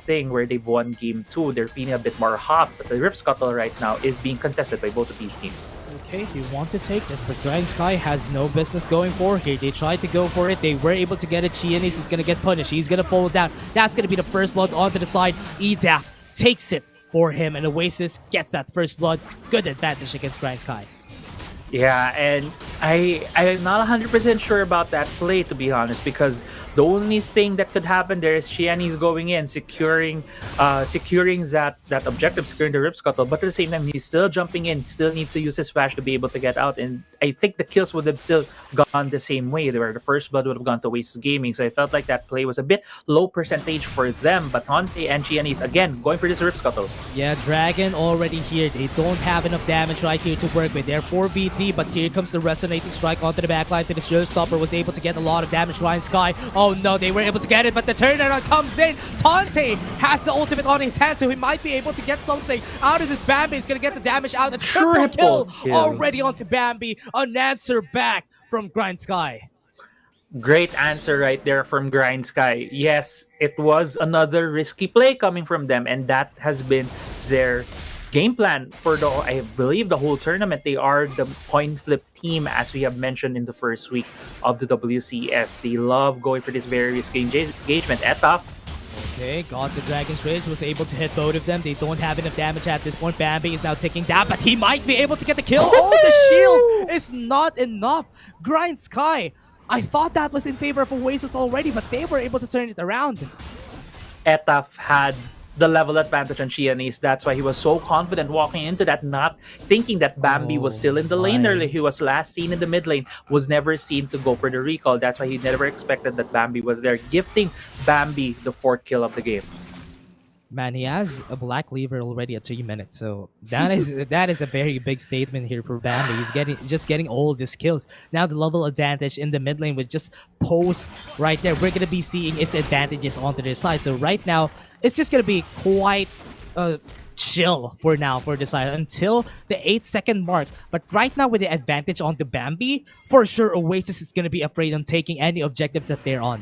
thing where they've won Game 2. They're feeling a bit more hot, but the Rift Scuttle right now is being contested by both of these teams. Okay, they want to take this, but Grindsky has no business going for here. They tried to go for it. They were able to get it. Xiaomi is going to get punished. He's going to fall down. That's going to be the first blood onto the side. Edaf takes it for him, and Oasis gets that first blood. Good advantage against Grindsky. Yeah, and I'm not 100% sure about that play, to be honest, because the only thing that could happen there is Shiani's going in, securing that objective, securing the Rip Scuttle, but at the same time he's still jumping in, still needs to use his flash to be able to get out, and I think the kills would have still gone the same way. Where the first blood would have gone to Oasis Gaming, so I felt like that play was a bit low percentage for them, but Tante and Shiani's again going for this Rip Scuttle. Yeah, Dragon already here. They don't have enough damage right here to work with. They're 4v3, but here comes the resonating strike onto the backline to the showstopper. Was able to get a lot of damage. Ryan Sky, oh no, they were able to get it, but the turnaround comes in. Tante has the ultimate on his hand, so he might be able to get something out of this. Bambi is going to get the damage out. A triple kill already onto Bambi. An answer back from Grindsky. Great answer right there from Grindsky. Yes, it was another risky play coming from them, and that has been their game plan for I believe, the whole tournament. They are the point flip team, as we have mentioned in the first week of the WCS. They love going for this very risky engagement. Etaf. Okay, got the Dragon's Rage, was able to hit both of them. They don't have enough damage at this point. Bambi is now taking that, but he might be able to get the kill. Oh, the shield is not enough. Grindsky, I thought that was in favor of Oasis already, but they were able to turn it around. Etaf had the level advantage on Xiaomi. That's why he was so confident walking into that, not thinking that Bambi was still in the lane early. He was last seen in the mid lane, was never seen to go for the recall. That's why he never expected that Bambi was there, gifting Bambi the 4th kill of the game. Man, he has a black lever already at 3 minutes, so that is a very big statement here for Bambi. He's getting all these kills. Now the level advantage in the mid lane with just Pose right there. We're gonna be seeing its advantages onto their side. So right now, it's just gonna be quite chill for now for the side until the 8-second mark. But right now with the advantage on the Bambi, for sure Oasis is gonna be afraid on taking any objectives that they're on.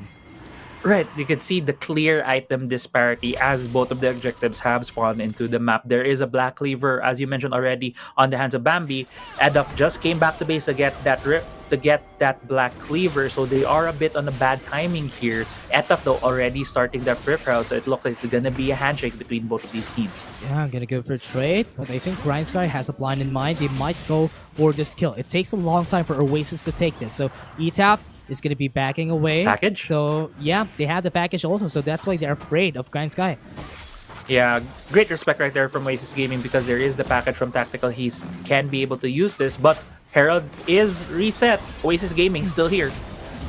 Right, you can see the clear item disparity as both of the objectives have spawned into the map. There is a black cleaver, as you mentioned already, on the hands of Bambi. Eduf just came back to base to get that black cleaver, so they are a bit on a bad timing here. Eduf though already starting their rip route, so it looks like it's gonna be a handshake between both of these teams. Yeah, I'm gonna go for a trade, but I think Grindsky has a plan in mind. They might go for this kill. It takes a long time for Oasis to take this, so ETAP is going to be backing away. Package? So, yeah, they have the package also, so that's why they're afraid of Grindsky. Yeah, great respect right there from Oasis Gaming, because there is the package from Tactical. He can be able to use this, but Herald is reset. Oasis Gaming still here.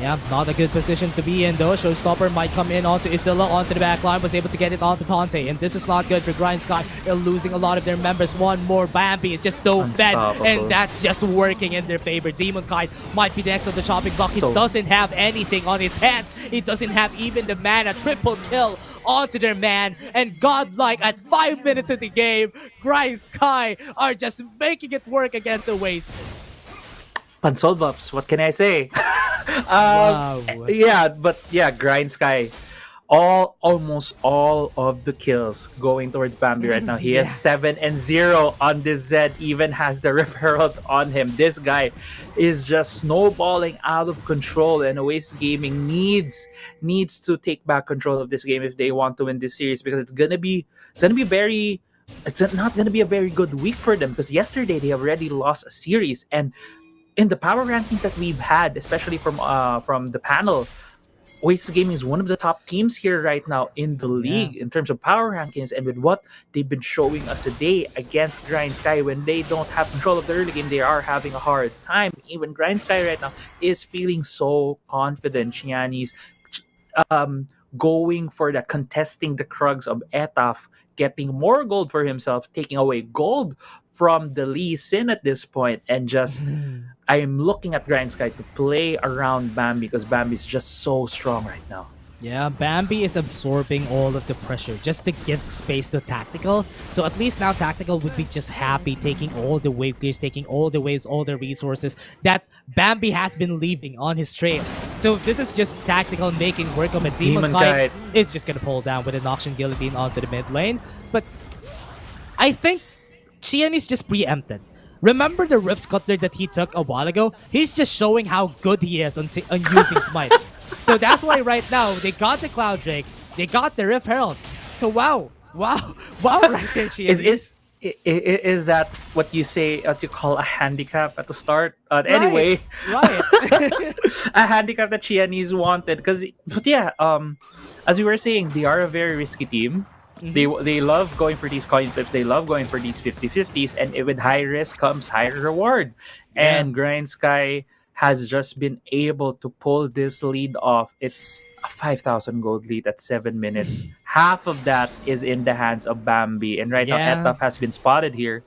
Yeah, not a good position to be in though. Showstopper might come in onto Isilla, onto the back line, was able to get it onto Tante, and this is not good for Grindsky. They're losing a lot of their members. One more. Bambi is just so fed, and that's just working in their favor. Zemonkai might be next on the chopping block. He doesn't have anything on his hands. He doesn't have even the mana. Triple kill onto their man, and godlike at 5 minutes in the game, Grindsky are just making it work against Oasis. Pansolvaps, what can I say? Wow. Yeah, but yeah, Grindsky, almost all of the kills going towards Bambi right now. He has 7-0 on this Zed, even has the Rip Herald on him. This guy is just snowballing out of control, and Oasis Gaming needs to take back control of this game if they want to win this series, because it's not going to be a very good week for them, because yesterday they already lost a series, and in the power rankings that we've had, especially from the panel, Oasis Gaming is one of the top teams here right now in the league in terms of power rankings, and with what they've been showing us today against Grindsky, when they don't have control of the early game, they are having a hard time. Even Grindsky right now is feeling so confident. Shiani's going for that, contesting the Krugs of Etaf, getting more gold for himself, taking away gold from the Lee Sin at this point, and just I'm looking at Grindsky to play around Bambi, because Bambi's just so strong right now. Yeah, Bambi is absorbing all of the pressure just to give space to Tactical. So at least now Tactical would be just happy taking all the wave clears, taking all the waves, all the resources that Bambi has been leaving on his trail. So this is just Tactical making work of it. Demon Kite is just going to pull down with an Auction Guillotine onto the mid lane. But I think Qeon is just preempted. Remember the Rift Scuttler that he took a while ago? He's just showing how good he is on using Smite. So that's why right now, they got the Cloud Drake, they got the Rift Herald. So wow right there, Qeon. Is that what you say, what you call a handicap at the start? Right, Anyway, right. a handicap that Chianese wanted. But yeah, as we were saying, they are a very risky team. They love going for these coin flips. They love going for these 50-50s, and with high risk comes high reward. Yeah. And Grindsky has just been able to pull this lead off. It's a 5,000 gold lead at 7 minutes. Half of that is in the hands of Bambi, and right now Yeah. Etaf has been spotted here.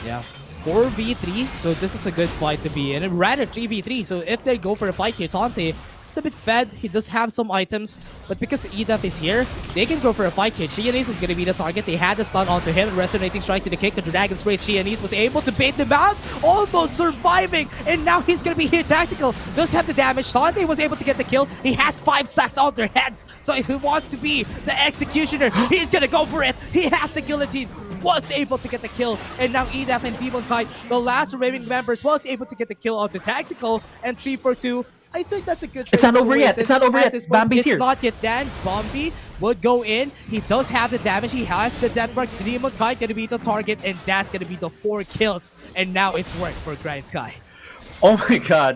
Yeah. 4v3, so this is a good fight to be in. And rather 3v3, so if they go for a fight here, Tante is a bit fed. He does have some items, but because Edaf is here, they can go for a fight here. Chianese is going to be the target. They had the stun onto him. Resonating strike to the kick. The Dragon Spray. Chianese was able to bait them out, almost surviving, and now he's going to be here tactical. Does have the damage. Tante was able to get the kill. He has 5 sacks on their heads, so if he wants to be the executioner, he's going to go for it. He has the guillotine. Was able to get the kill, and now Edaf and Demon Kite, the last remaining members, was able to get the kill onto Tactical, and 3 for 2. I think that's a good trade. It's not for over yet. Oasis. It's not over At yet. this point, Bambi's it's here. not yet done. Bambi would go in. He does have the damage. He has the death mark. Demon Kite gonna be the target, and that's gonna be the 4 kills. And now it's work for Grindsky. Oh my god,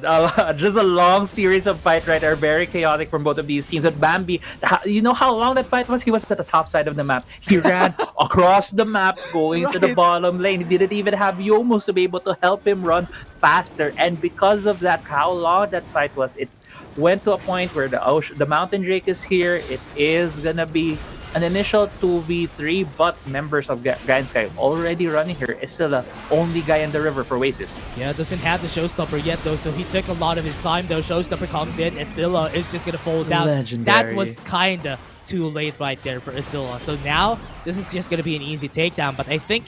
just a long series of fight right there, very chaotic from both of these teams. But Bambi, you know how long that fight was? He was at the top side of the map. He ran across the map, going to the Right. bottom lane. He didn't even have Yomos to be able to help him run faster. And because of that, how long that fight was, it went to a point where the Mountain Drake is here. It is gonna be an initial 2v3, but members of Grindsky already running here is still the only guy in the river for Oasis. Yeah, doesn't have the showstopper yet though, so he took a lot of his time though. Showstopper comes in, and Scylla is just gonna fall down. Legendary. That was kinda too late right there for Scylla. So now this is just gonna be an easy takedown, but I think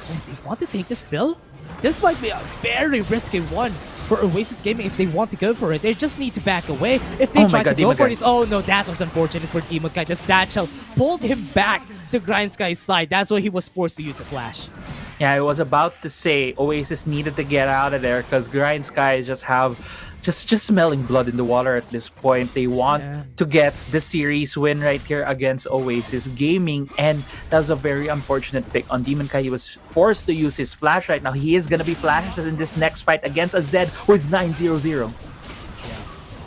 they want to take this still. This might be a very risky one for Oasis Gaming if they want to go for it. They just need to back away. If they Oh my try to God, go Demon for Guy. this, oh no, that was unfortunate for Demon Guy. The satchel pulled him back to Grindsky's side. That's why he was forced to use the flash. Yeah, I was about to say Oasis needed to get out of there because Grindsky just have just smelling blood in the water at this point. They want to get the series win right here against Oasis Gaming, and that was a very unfortunate pick on Demon Kai. He was forced to use his flash right now. He is gonna be flashed in this next fight against a Zed with 900.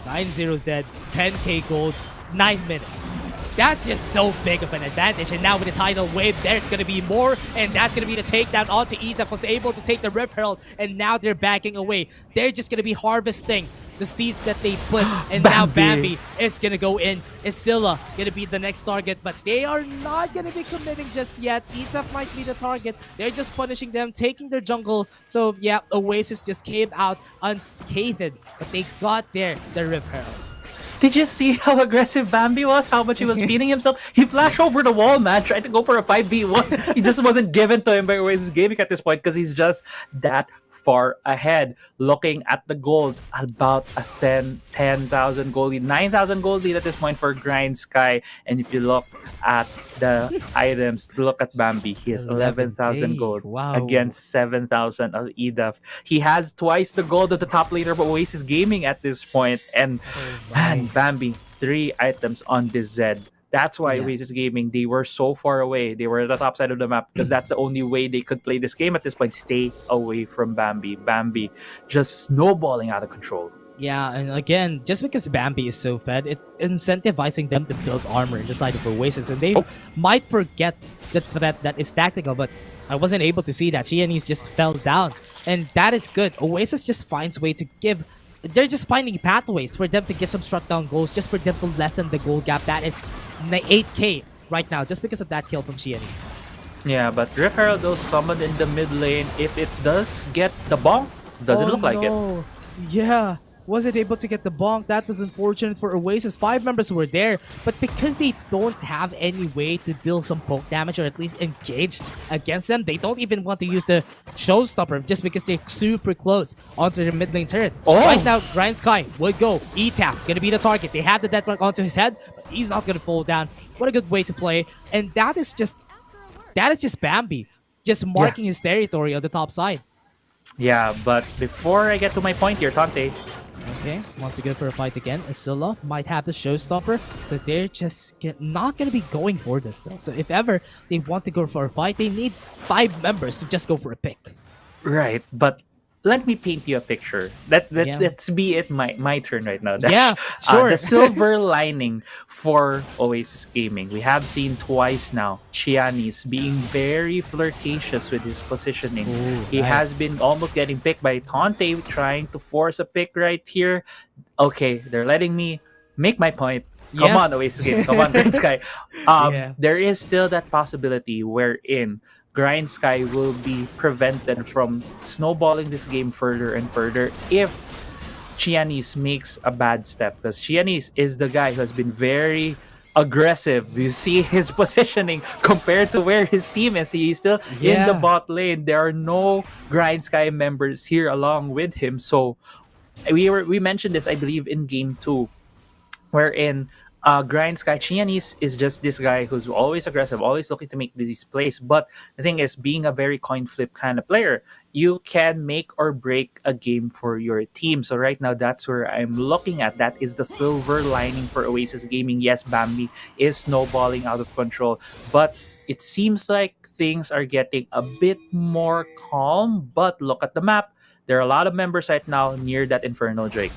9-0 Z, 10k gold, 9 minutes. That's just so big of an advantage. And now with the tidal wave, there's going to be more. And that's going to be the takedown onto Isaac. Was able to take the Rip Herald. And now they're backing away. They're just going to be harvesting the seeds that they put. And now Bambi is going to go in. Isilla going to be the next target. But they are not going to be committing just yet. Isaac might be the target. They're just punishing them, taking their jungle. So yeah, Oasis just came out unscathed. But they got there, the Rip Herald. Did you see how aggressive Bambi was? How much he was feeding himself? He flashed over the wall, man, tried to go for a 5v1. He just wasn't given to him by Oasis Gaming at this point because he's just that far ahead. Looking at the gold, about a 10,000 gold lead, 9,000 gold lead at this point for Grindsky. And if you look at the items, look at Bambi. He has 11,000 gold against 7,000 of Edaf. He has twice the gold of the top laner of Oasis Gaming at this point. And man, Bambi, 3 items on this Zed. That's why Oasis Gaming, they were so far away. They were at the top side of the map because that's the only way they could play this game at this point. Stay away from Bambi. Bambi just snowballing out of control. Yeah, and again, just because Bambi is so fed, it's incentivizing them to build armor in the side of Oasis. And they might forget the threat that is tactical, but I wasn't able to see that. Chianese just fell down. And that is good. Oasis just finds way to give. They're just finding pathways for them to get some struck down goals, just for them to lessen the goal gap. That is 8k right now, just because of that kill from Chianese. Yeah, but Rip Herald though summoned in the mid lane. If it does get the bonk, doesn't look like it. Yeah, wasn't able to get the bonk. That was unfortunate for Oasis. 5 members were there, but because they don't have any way to deal some poke damage or at least engage against them, they don't even want to use the showstopper just because they're super close onto the mid lane turret. Right now, Grindsky would go. E-tap, gonna be the target. They have the death mark onto his head, but he's not gonna fall down. What a good way to play. And that is just Bambi, just marking his territory on the top side. Yeah, but before I get to my point here, Tante, Okay, wants to go for a fight again. Asilla might have the showstopper, so they're just not going to be going for this though. So if ever they want to go for a fight, they need 5 members to just go for a pick. Right, but let me paint you a picture. Let's be it my turn right now. Dash. Yeah, sure. The silver lining for Oasis Gaming. We have seen twice now Xiaomi being very flirtatious with his positioning. Ooh, he right. has been almost getting picked by Tante, trying to force a pick right here. Okay, they're letting me make my point. Come Yeah. on, Oasis Gaming. Come on, Grindsky. Yeah. There is still that possibility wherein Grindsky will be prevented from snowballing this game further and further if Xiaomi makes a bad step. Because Xiaomi is the guy who has been very aggressive. You see his positioning compared to where his team is. He's still in the Yeah. bot lane. There are no Grindsky members here along with him. So we mentioned this, I believe, in game 2, wherein Grindsky Xiaomi is just this guy who's always aggressive, always looking to make these plays. But the thing is, being a very coin flip kind of player, you can make or break a game for your team. So right now, that's where I'm looking at. That is the silver lining for Oasis Gaming. Yes, Bambi is snowballing out of control, but it seems like things are getting a bit more calm. But look at the map. There are a lot of members right now near that Infernal Drake.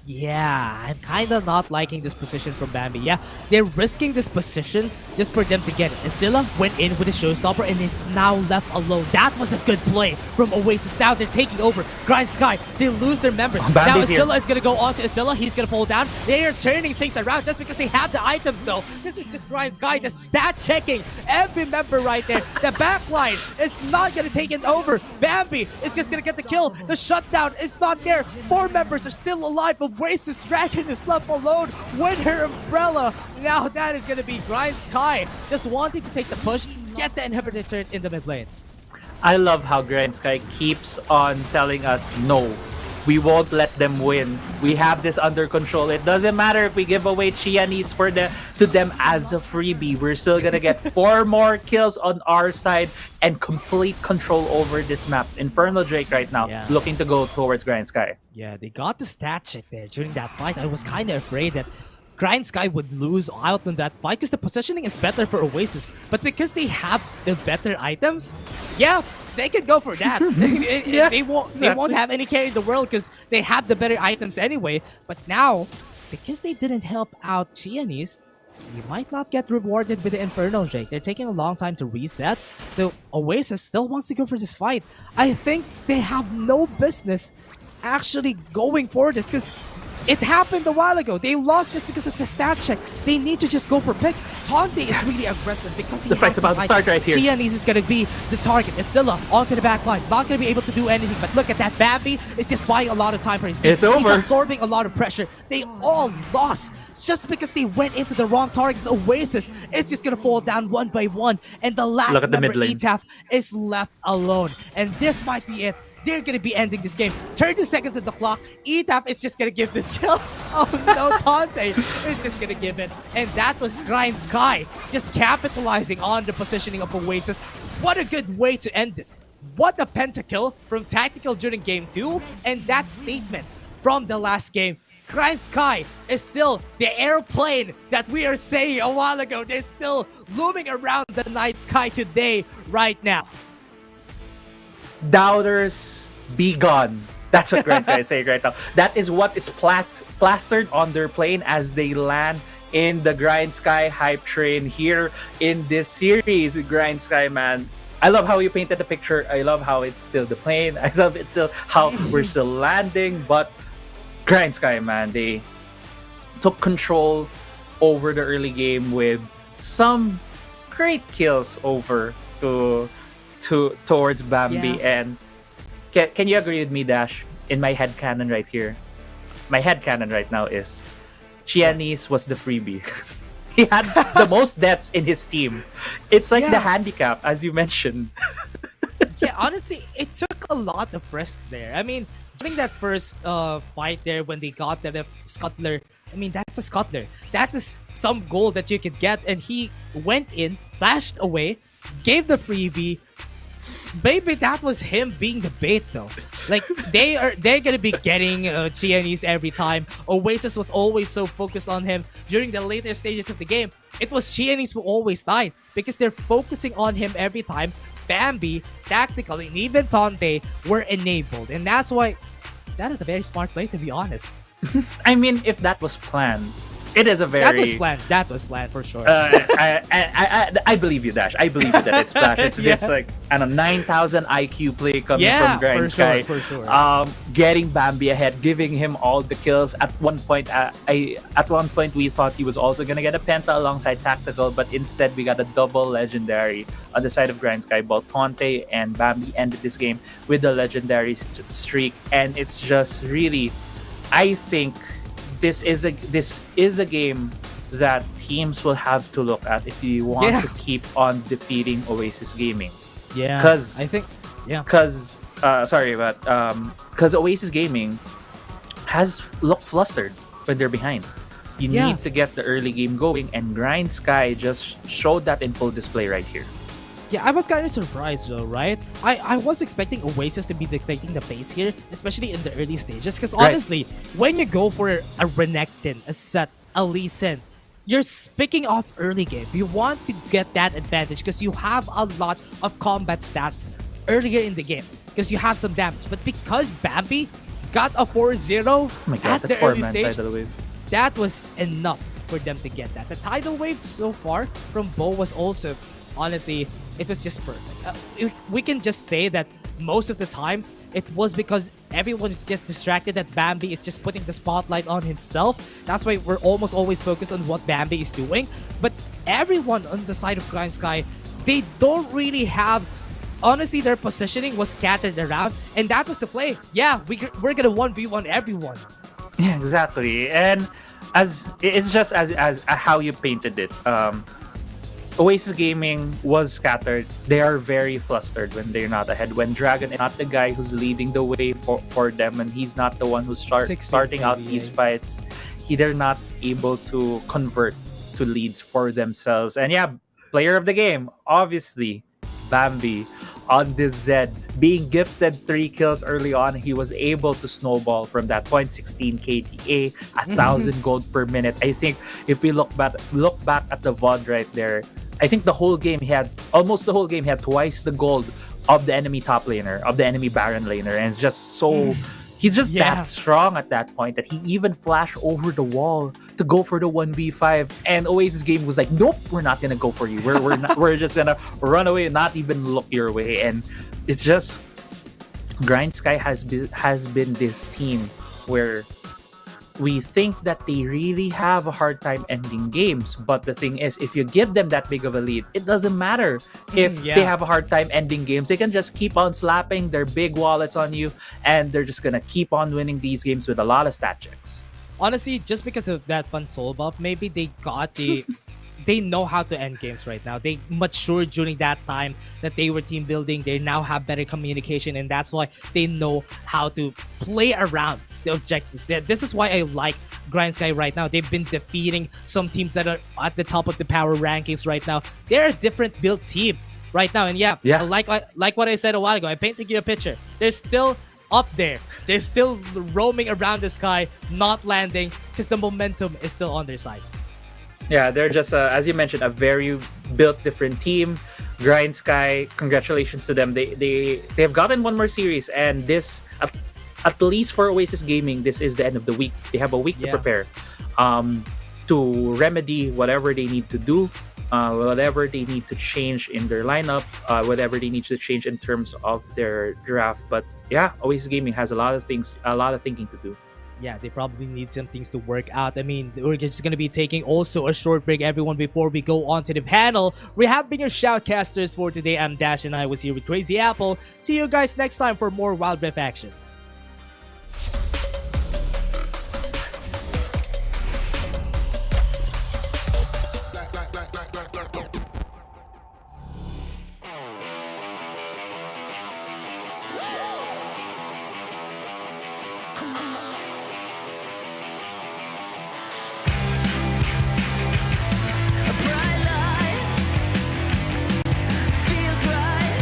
Yeah, I'm kind of not liking this position from Bambi. Yeah, they're risking this position just for them to get it. Asilla went in with a showstopper and is now left alone. That was a good play from Oasis. Now they're taking over. Grindsky, they lose their members. Now Bambi's here. Asilla is going to go on to Asilla. He's going to fall down. They are turning things around just because they have the items though. This is just Grindsky, the stat checking every member right there. The backline is not going to take it over. Bambi is just going to get the kill. The shutdown is not there. 4 members are still alive, but Oasis Dragon is left alone with her umbrella. Now that is going to be Grindsky just wanting to take the push, get the inhibitor turned in the mid lane. I love how Grindsky keeps on telling us, no, we won't let them win. We have this under control. It doesn't matter if we give away Xiaomi to them as a freebie. We're still gonna get 4 more kills on our side and complete control over this map. Infernal Drake right now, Yeah. looking to go towards Grindsky. Yeah, they got the stat check there during that fight. I was kind of afraid that Grindsky would lose out in that fight because the positioning is better for Oasis. But because they have the better items, yeah, they could go for that. Yeah, they won't exactly. have any carry in the world because they have the better items anyway. But now, because they didn't help out Xiaomi, you might not get rewarded with the Infernal Drake. They're taking a long time to reset. So Oasis still wants to go for this fight. I think they have no business actually going for this because it happened a while ago. They lost just because of the stat check. They need to just go for picks. Tante is really aggressive because he The fight's has about to start right here. Xiaomi is going to be the target. Asilla onto the back line. Not going to be able to do anything. But look at that. Bambi is just buying a lot of time for his team. It's over. He's absorbing a lot of pressure. They all lost just because they went into the wrong targets. Oasis is just going to fall down one by one. And the last Look at the member, mid lane. Etaf, is left alone. And this might be it. They're going to be ending this game. 30 seconds on the clock. Etaf is just going to give this kill. Oh no, Tante is just going to give it. And that was Grindsky just capitalizing on the positioning of Oasis. What a good way to end this. What a pentakill from Tactical during game 2. And that statement from the last game. Grindsky is still the airplane that we are saying a while ago. They're still looming around the night sky today, right now. Doubters, be gone. That's what Grindsky is saying right now. That is what is plastered on their plane as they land in the Grindsky hype train here in this series. Grindsky, man. I love how you painted the picture. I love how it's still the plane. I love it's still how we're still landing. But Grindsky, man, they took control over the early game with some great kills over towards Bambi. Yeah. And can you agree with me, Dash? In my headcanon right here, my headcanon right now is Xiaomi was the freebie. He had the most deaths in his team. It's like the handicap, as you mentioned. Yeah, honestly, it took a lot of risks there. I mean, during that first fight there when they got the scuttler, I mean, that's a scuttler. That is some gold that you could get. And he went in, flashed away, gave the freebie, maybe that was him being the bait though. Like they're gonna be getting Qeon every time. Oasis was always so focused on him during the later stages of the game. It was Qeon who always died because they're focusing on him every time. Bambi, Tactical, and even Tonte were enabled, and that's why that is a very smart play, to be honest. I mean, if that was planned, it is a very... That was planned for sure. I believe you, Dash. I believe that it's planned. It's Yeah. this like, I don't know, 9,000 IQ play coming from Grindsky. for sure. Getting Bambi ahead, giving him all the kills. At one point, we thought he was also gonna get a penta alongside Tactical, but instead we got a double legendary on the side of Grindsky. Both Tonte and Bambi ended this game with the legendary streak, and it's just really, I think this is a game that teams will have to look at if you want to keep on defeating Oasis Gaming. Yeah, because I think because Oasis Gaming has looked flustered when they're behind. You need to get the early game going, and Grindsky just showed that in full display right here. Yeah, I was kind of surprised though, right? I was expecting Oasis to be dictating the pace here, especially in the early stages. Because honestly, when you go for a Renekton, a Set, a Lee Sin, you're picking off early game. You want to get that advantage because you have a lot of combat stats earlier in the game. Because you have some damage. But because Bambi got a 4-0 at the early stage, that was enough for them to get that. The tidal wave so far from Bo was also, honestly, it was just perfect. We can just say that most of the times it was because everyone is just distracted that Bambi is just putting the spotlight on himself. That's why we're almost always focused on what Bambi is doing. But everyone on the side of Grindsky, they don't really have... Honestly, their positioning was scattered around, and that was the play. Yeah, we're gonna 1v1 everyone. Yeah, exactly. And it's just as how you painted it. Oasis Gaming was scattered. They are very flustered when they're not ahead. When Dragon is not the guy who's leading the way for them, and he's not the one who's starting out these fights, they're not able to convert to leads for themselves. And yeah, player of the game, obviously, Bambi on this Zed, being gifted 3 kills early on. He was able to snowball from that point. 16 KTA, 1,000 gold per minute. I think if we look back at the VOD right there, I think almost the whole game he had twice the gold of the enemy top laner, of the enemy Baron laner, and it's just so... He's just that strong at that point that he even flashed over the wall to go for the 1v5. And Oasis game was like, nope, we're not gonna go for you. We're just gonna run away and not even look your way. And it's just Grindsky has been this team where we think that they really have a hard time ending games. But the thing is, if you give them that big of a lead, it doesn't matter if they have a hard time ending games. They can just keep on slapping their big wallets on you, and they're just gonna keep on winning these games with a lot of stat checks. Honestly, just because of that fun soul buff, maybe they got the... They know how to end games right now. They matured during that time that they were team building. They now have better communication, and that's why they know how to play around the objectives. This is why I like Grindsky right now. They've been defeating some teams that are at the top of the power rankings right now. They're a different build team right now. And like what I said a while ago, I painted you a picture. They're still up there. They're still roaming around the sky, not landing, because the momentum is still on their side. Yeah, they're just, as you mentioned, a very built different team. Grindsky, congratulations to them. They've gotten one more series, and this, at least for Oasis Gaming, this is the end of the week. They have a week to prepare to remedy whatever they need to do, whatever they need to change in their lineup, whatever they need to change in terms of their draft. But yeah, Oasis Gaming has a lot of thinking to do. Yeah, they probably need some things to work out. I mean, we're just going to be taking also a short break, everyone, before we go on to the panel. We have been your shoutcasters for today. I'm Dash, and I was here with Crazy Apple. See you guys next time for more Wildrift action. Bright light feels right.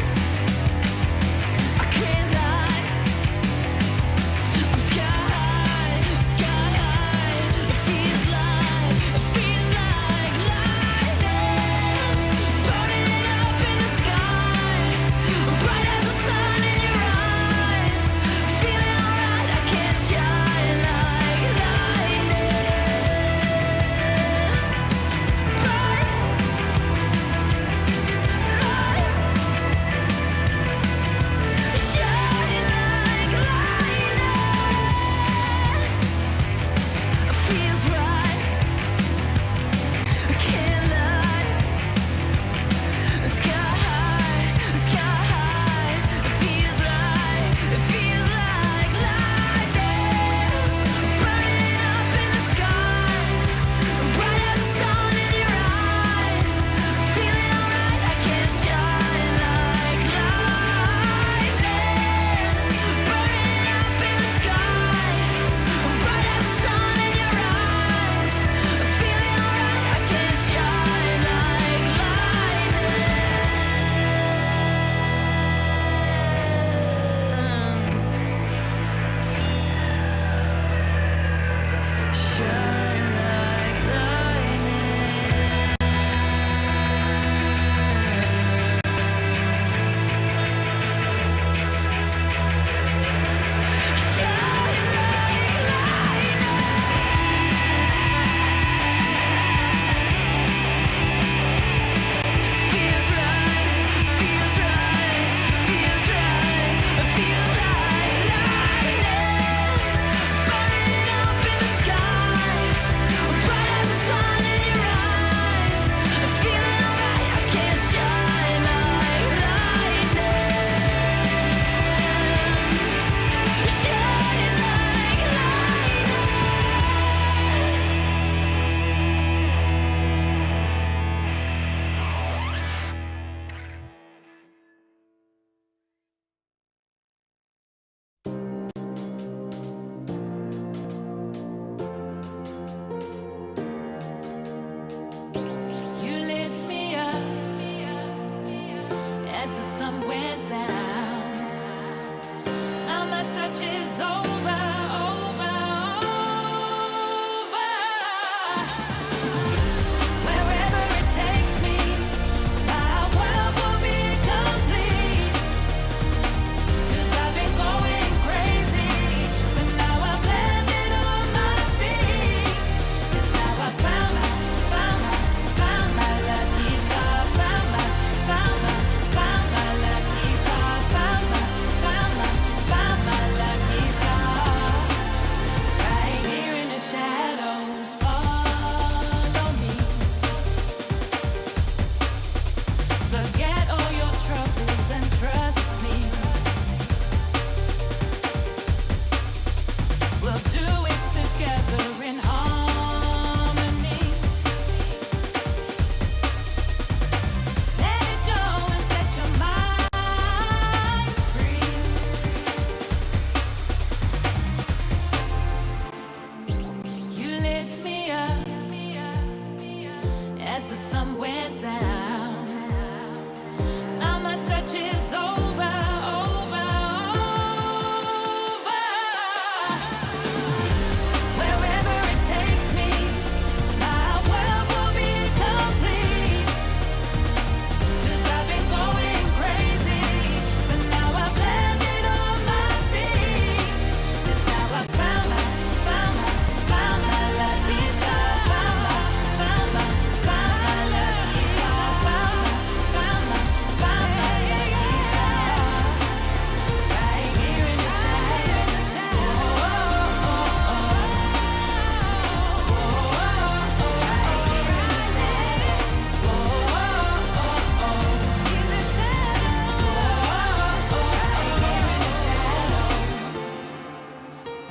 as the sun went down. Now my search is over, over, over. Wherever it takes me, my world will be complete. 'Cause I've been going crazy, but now I've landed on my feet. That's how I found my lucky star. Found my lucky star. Found my lucky star. Right here in the shadows. Right here in the shadows. In the shadows.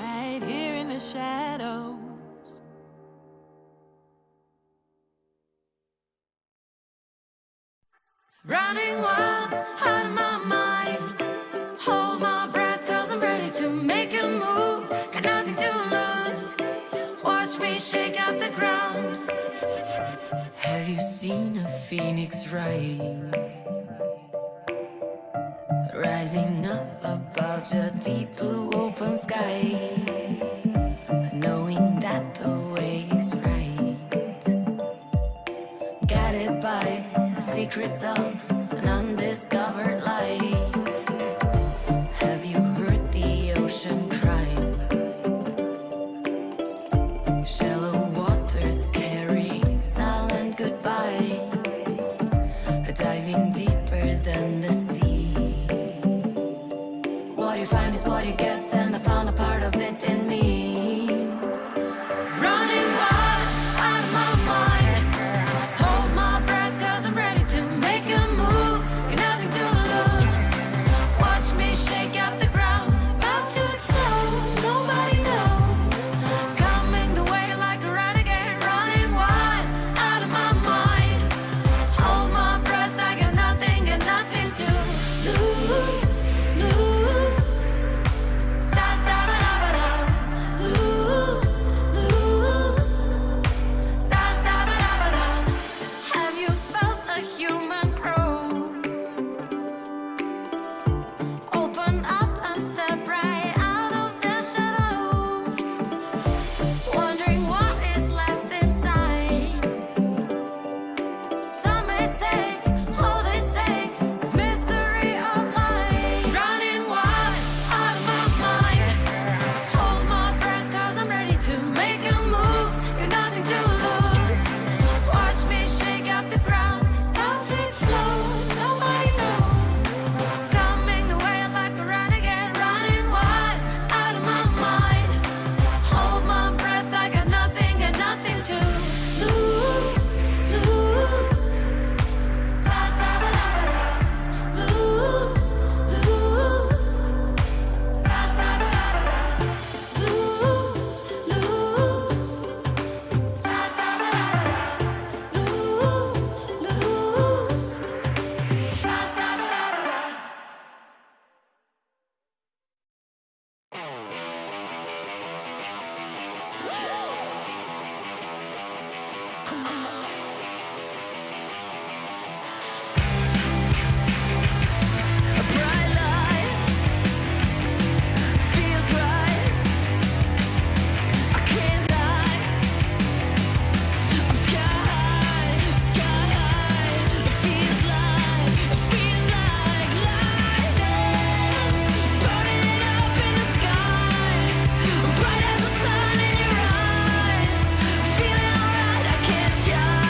Right here in the shadows. Running wild out of my mind. Hold my breath, 'cause I'm ready to make a move. Got nothing to lose. Watch me shake up the ground. Have you seen a phoenix rise? Rising up above the deep blue open skies. Knowing that the way is right. Guided by the secrets of an undiscovered life. Have you heard the ocean cry? Shallow waters carry silent goodbye. Diving deeper than the sea. What you find is what you get, and I found a part of it in me. Running wild out of my mind. Hold my breath, 'cause I'm ready to make a move. Got nothing to lose. Watch me shake up the ground. About to explode, nobody knows. Coming the way like a renegade. Running wild out of my mind. Hold my breath, I got nothing to lose. Lose. Da da ba da ba da. Lose. Lose. Da da ba da ba da. Have you felt a human grow? Open up and step right out of the shadow. Wondering what is left inside. Some may say, oh they say, it's mystery of life. Running wild out of my mind. Hold my breath, 'cause I'm ready to make a move. Got nothing to lose. Watch me shake up the ground. About to explode, nobody knows. Coming the way like a renegade. Running wild out of my mind. Hold my breath, I got nothing to lose. Lose. Da da ba da ba da. Lose. Lose. Da da ba da ba da. Lose. Lose. Da da ba da ba da. Lose. Lose. Da da ba da ba da. A bright light feels right. I can't lie. I'm sky high, sky high. It feels like lightning, burning it up in the sky. Bright as the sun in your eyes. Feeling alright, I can't shine.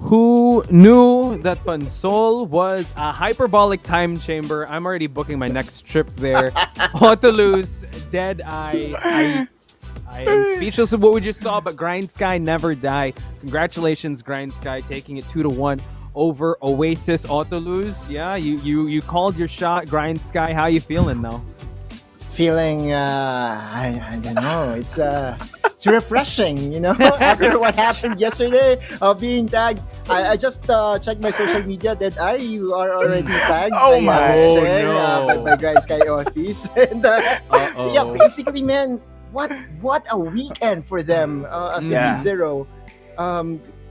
Who knew that Pansol was a hyperbolic time chamber? I'm already booking my next trip there. Autolus, Dead Eye. I am speechless with what we just saw, but Grindsky never die. Congratulations, Grindsky, taking it 2-1 over Oasis. Autolus, yeah, you called your shot. Grindsky, how you feeling now? Feeling I don't know, it's refreshing, you know, after what happened yesterday of being tagged. I just checked my social media that you are already tagged by Grindsky Office. And yeah, basically, man, what a weekend for them, 3-0.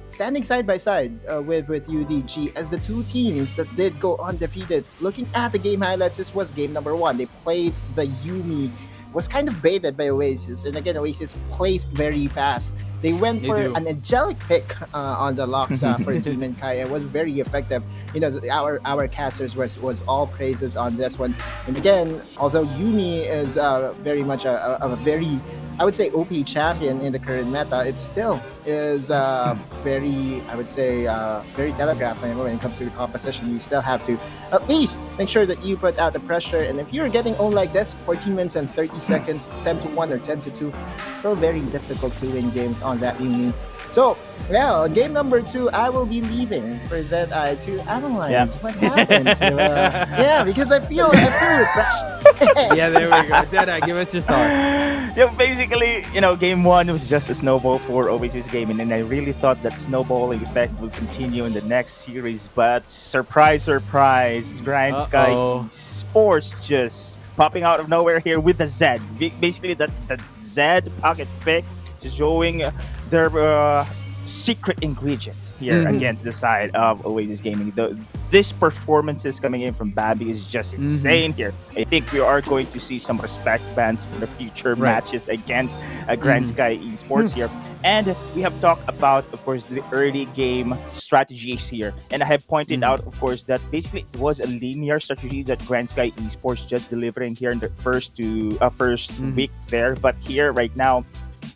Standing side by side with UDG as the two teams that did go undefeated. Looking at the game highlights, this was game number 1. They played the Yumi, was kind of baited by Oasis, and again Oasis plays very fast. They went for an angelic pick on the locks for Demon Kai, and was very effective. You know, our casters was all praises on this one. And again, although Yumi is very much a very, I would say, OP champion in the current meta, it still is very, I would say, very telegraphed when it comes to the composition. You still have to at least make sure that you put out the pressure. And if you're getting owned like this, 14 minutes and 30 seconds, 10-1 or 10-2, it's still very difficult to win games on that Yumi. So, yeah, game number 2, I will be leaving for that to analyze what happened. Because I feel refreshed. Yeah, there we go. Deadeye, give us your thoughts. Yeah, basically, you know, game 1 was just a snowball for Oasis gaming, and I really thought that snowballing effect would continue in the next series. But surprise, Grindsky Esports just popping out of nowhere here with the Z. Basically, the Z pocket pick, showing their secret ingredient here against the side of Oasis Gaming. This performances coming in from Bambi is just insane here. I think we are going to see some respect bans for the future matches against Grindsky Esports here. And we have talked about, of course, the early game strategies here. And I have pointed out, of course, that basically it was a linear strategy that Grindsky Esports just delivering here in the first week there. But here, right now,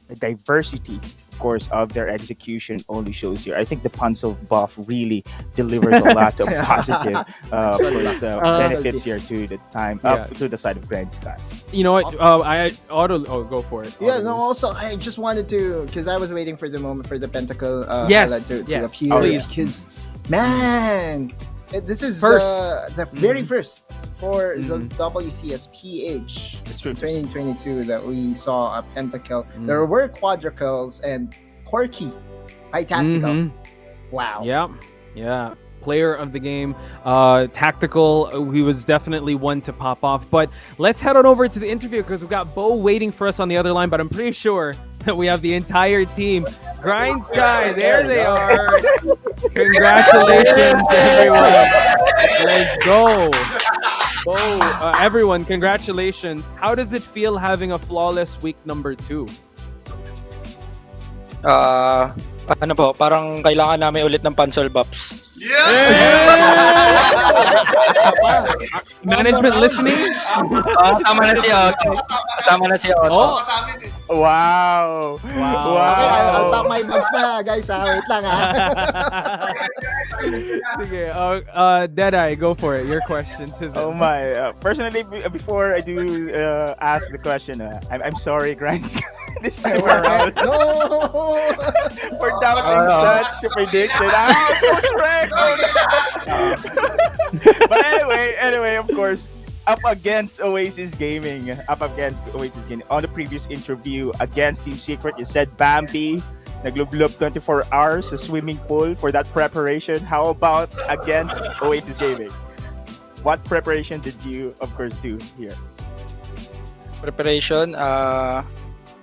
the diversity, of course, of their execution only shows here. I think the Pansol buff really delivers a lot of positive benefits here to the time to the side of Grindsky. You know what? Go for it. Yeah, no, also, I just wanted to, because I was waiting for the moment for the Pentacle highlight to appear. Because, man, this is the very first for the WCSPH 2022 that we saw a pentakill. There were quadricles and Quirky by Tactical. Wow. Yeah. Player of the game, Tactical. He was definitely one to pop off. But let's head on over to the interview because we've got Bo waiting for us on the other line. But I'm pretty sure that we have the entire team. Grindsky, there they are. Congratulations, everyone. Let's go. Everyone, congratulations. How does it feel having a flawless week number 2? Ano po, parang kailangan namin ulit ng Pansol Buffs. Management listening? Kasama na si Otto. Wow. Okay, I'll pack my bags na, guys. Wait lang, Sige, Deadeye, go for it. Your question to them. Oh my. Personally, before I do ask the question, I'm sorry, Grindsky. This time around. No! For doubting such a prediction. But anyway, of course, up against Oasis Gaming. On the previous interview against Team Secret, you said Bambi naglublob 24 hours sa swimming pool for that preparation. How about against Oasis Gaming? What preparation did you, of course, do here? Preparation?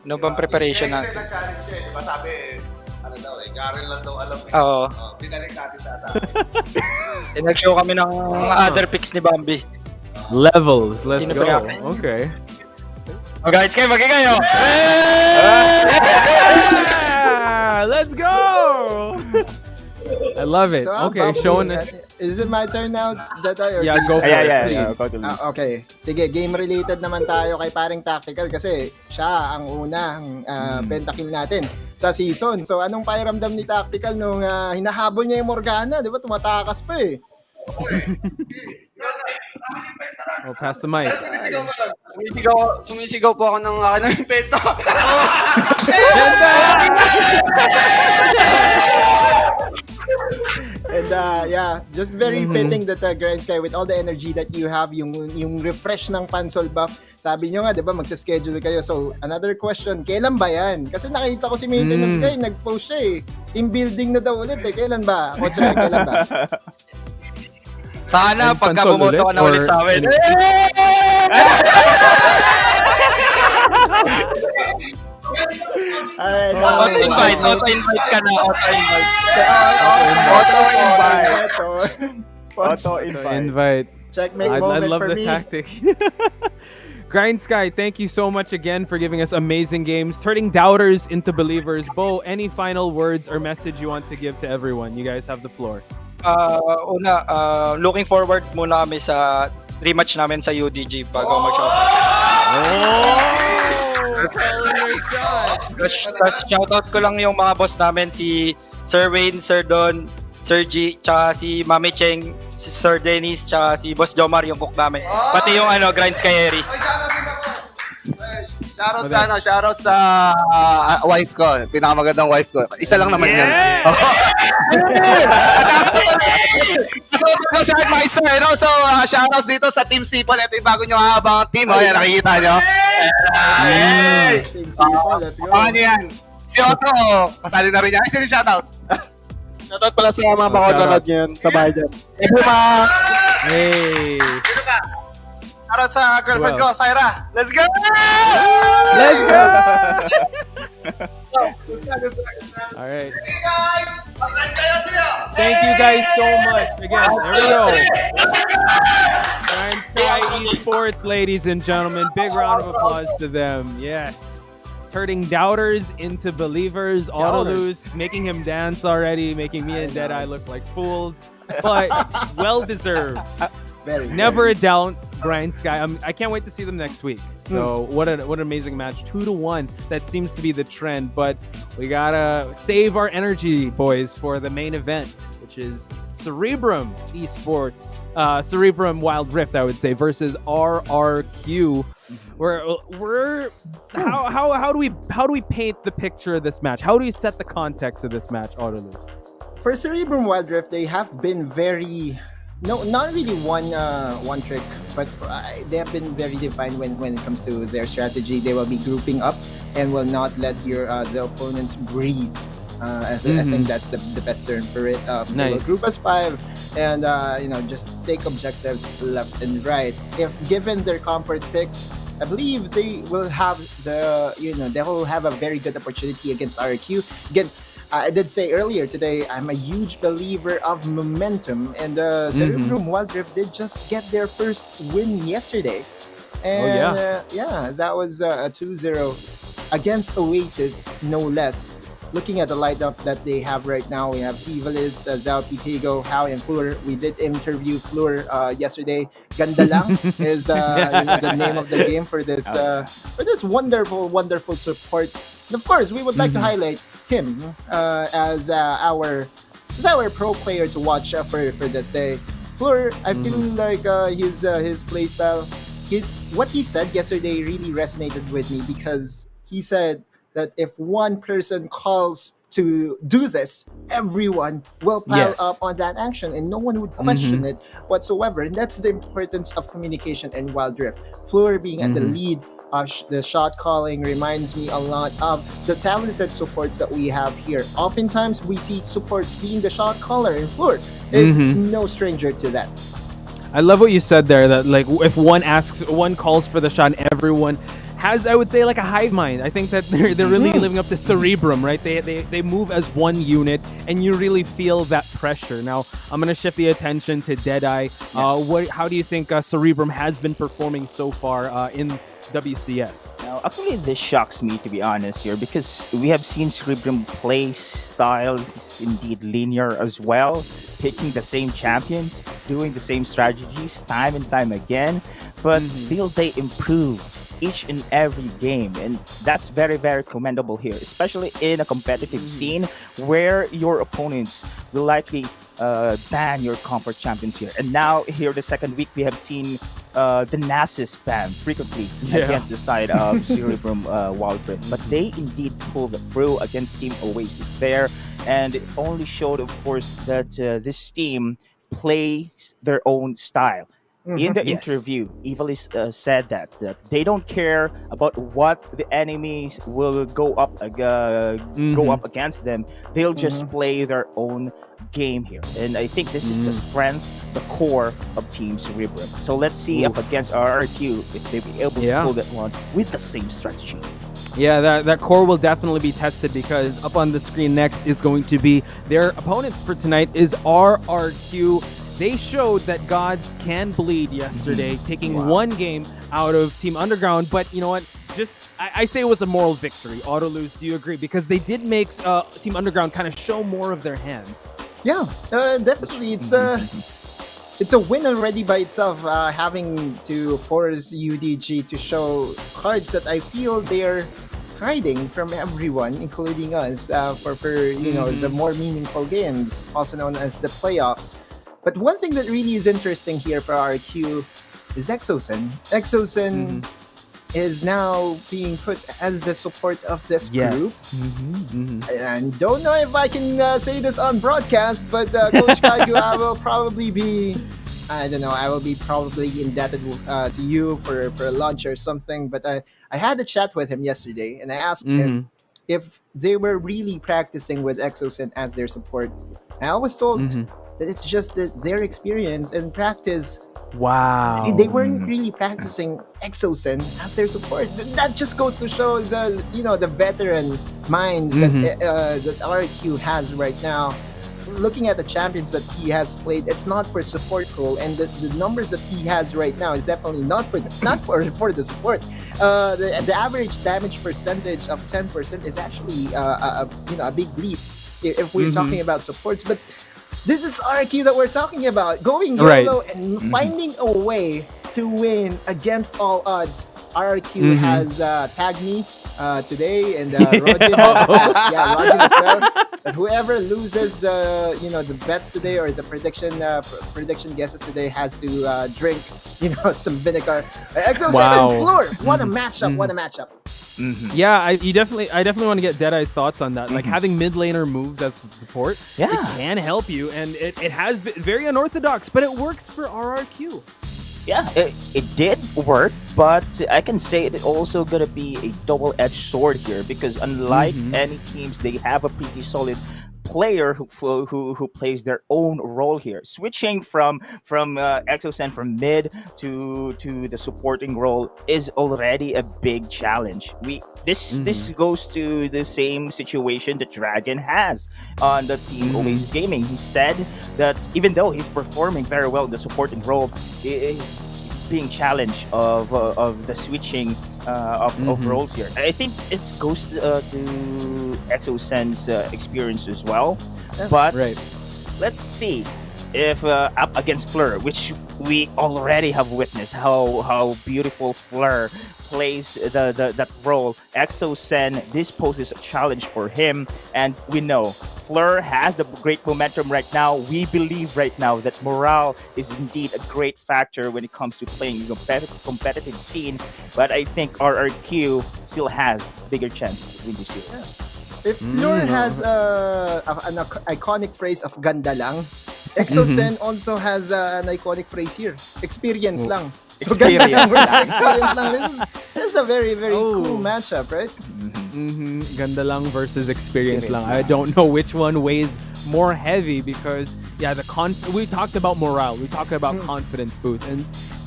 Ano bang preparation natin? Challenge eh, di ba sabi, ano daw eh, Garen lang daw alam eh. Oo. Binalik natin sa atin. Nag-show kami ng other picks ni Bambi. Levels, let's go. Okay. Oh guys, magiging kayo! Let's go! I love it. So, okay, Bambi, showing us. Is it my turn now? That I Yeah, go for it, please. Go to Luis. Okay. Sige, game-related naman tayo kay paring Tactical kasi siya ang unang pentakill natin sa season. So, anong pakiramdam ni Tactical nung hinahabol niya yung Morgana? Di ba? Tumatakas pa eh. Oh, pass the mic. Sumisigaw po ako ng penta. And yeah, just very fitting that Grindsky, with all the energy that you have, yung refresh ng Pansol buff. Sabi nyo nga, di ba, magsa-schedule kayo. So, another question, kailan ba yan? Kasi nakita ko si Maintenance Guy, nag-post siya eh. Team building na daw ulit eh. Kailan ba? Coach Ray, kailan ba? Sana And pagka Pansol bumoto ka na ulit, ulit sa amin. Alright, Auto-invite ka na. Auto-invite. Auto-invite. Checkmate I moment love for the me. tactic. Grindsky, thank you so much again for giving us amazing games, turning doubters into believers. Bo, any final words or message you want to give to everyone? You guys have the floor. Looking forward muna kami sa rematch namin sa UDG bago mag-shot. Tapos shoutout ko lang yung mga boss namin, si Sir Wayne, Sir Don, Sir G, tsaka si Mami Cheng, si Sir Dennis, tsaka si Boss Jomar, yung cook namin. Pati yung Grindsky Aries. Shoutout sa wife ko, pinakamagandang wife ko. Isa lang naman yan. So, Meister, so shoutouts dito sa Team Sipol. Ito yung bago nyo habang team. Yan, nakikita nyo. Team Sipol, let's go. Ano yan? Si Otto, kasali na rin yan. Isa din shoutout. Shoutout pala sa mga makonood ngayon sa bahay dyan. Ebuma! Hey! Shoutout sa girlfriend ko, Syra. Let's go! Let's go! All right. Thank you guys so much. Again, there we go. Grindsky Esports, ladies and gentlemen. Big round of applause to them. Yes. Turning doubters into believers. Autolus making him dance already, making me and Deadeye look like fools. But well-deserved. Never a doubt, Grindsky. I can't wait to see them next week. So what an amazing match. 2-1. That seems to be the trend. But we gotta save our energy, boys, for the main event, which is Cerebrum Esports. Cerebrum Wildrift, I would say, versus RRQ. How do we paint the picture of this match? How do we set the context of this match, Autolus? For Cerebrum Wildrift, they have been very... No, not really one trick, but they have been very defined when it comes to their strategy. They will be grouping up and will not let the opponents breathe. I think that's the best term for it. They will group as 5 and just take objectives left and right. If given their comfort picks, I believe they will have they will have a very good opportunity against RQ. Again, I did say earlier today, I'm a huge believer of momentum, and Cerebrum Wildrift did just get their first win yesterday. And that was a 2-0 against Oasis, no less. Looking at the lineup that they have right now, we have Hivalis, Zhao Pipigo, Hao, and Fleur. We did interview Fleur yesterday. Ganda lang is the name of the game for this wonderful support. And of course, we would like to highlight him as our pro player to watch for this day. Fleur, I feel like his playstyle, what he said yesterday really resonated with me, because he said that if one person calls to do this, everyone will pile up on that action and no one would question it whatsoever. And that's the importance of communication in Wildrift. Fleur being at the lead, the shot calling reminds me a lot of the talented supports that we have here. Oftentimes we see supports being the shot caller, and Fleur is no stranger to that. I love what you said there, that like if one calls for the shot, and everyone has, I would say, like a hive mind. I think that they're really living up to Cerebrum, right? They move as one unit, and you really feel that pressure. Now, I'm gonna shift the attention to Deadeye. How do you think Cerebrum has been performing so far in WCS. Now, actually, this shocks me to be honest here because we have seen Cerebrum play styles indeed linear as well, picking the same champions, doing the same strategies time and time again, but still they improve each and every game, and that's very very commendable here, especially in a competitive scene where your opponents will likely ban your comfort champions here. And now here the second week we have seen the Nasus ban frequently against the side of Cerebrum Wildrift, but they indeed pulled through against Team Oasis there, and it only showed of course that this team plays their own style. In the interview, Evilis said that they don't care about what the enemies will go up against them. They'll just play their own game here, and I think this is the strength, the core of Team Cerebrum. So let's see up against RRQ if they be able to pull that one with the same strategy. Yeah, that core will definitely be tested because up on the screen next is going to be their opponents for tonight is RRQ. They showed that gods can bleed yesterday, taking one game out of Team Underground. But you know what? I say it was a moral victory. Autolose, do you agree? Because they did make Team Underground kind of show more of their hand. Yeah, definitely. It's a win already by itself, having to force UDG to show cards that I feel they're hiding from everyone, including us, for the more meaningful games, also known as the playoffs. But one thing that really is interesting here for RQ is Exosen. Exosen is now being put as the support of this group. And don't know if I can say this on broadcast, but Coach Kaiju, I will probably be, I don't know, I will be probably indebted to you for a lunch or something. But I had a chat with him yesterday, and I asked him if they were really practicing with Exosen as their support. And I was told that it's just their experience and practice. Wow. They weren't really practicing Exosen as their support. That just goes to show the veteran minds that RQ has right now. Looking at the champions that he has played, it's not for support role, and the numbers that he has right now is definitely not for the support. The average damage percentage of 10% is actually a big leap if we're talking about supports, but. This is RQ that we're talking about. Going YOLO and finding a way to win against all odds. RQ has tagged me today, and Rogin as well. But whoever loses the bets today or the prediction guesses today has to drink some vinegar. Exo7 Floor. What a matchup! What a matchup! Yeah, I definitely want to get Deadeye's thoughts on that. Like having mid laner moves as support, it can help you, and it has been very unorthodox, but it works for RRQ. Yeah, it did work, but I can say it's also gonna be a double-edged sword here because unlike any teams, they have a pretty solid player who plays their own role here. Switching from Exosen from mid to the supporting role is already a big challenge. This goes to the same situation that Dragon has on the team Oasis Gaming. He said that even though he's performing very well in the supporting role, he's being challenged of the switching of roles here. I think it goes to Exosen's experience as well. But let's see if up against Fleur, which we already have witnessed how beautiful Fleur plays that role. Exosen, this poses a challenge for him, and we know Fleur has the great momentum right now. We believe right now that morale is indeed a great factor when it comes to playing the competitive scene, but I think RRQ still has a bigger chance to win this year. If Fleur has an iconic phrase of ganda lang, Exosen also has an iconic phrase here. Experience lang. So ganda lang versus experience lang. This is a very, very cool matchup, right? Ganda lang versus experience lang. I don't know which one weighs more heavy because we talked about morale. We talked about confidence boost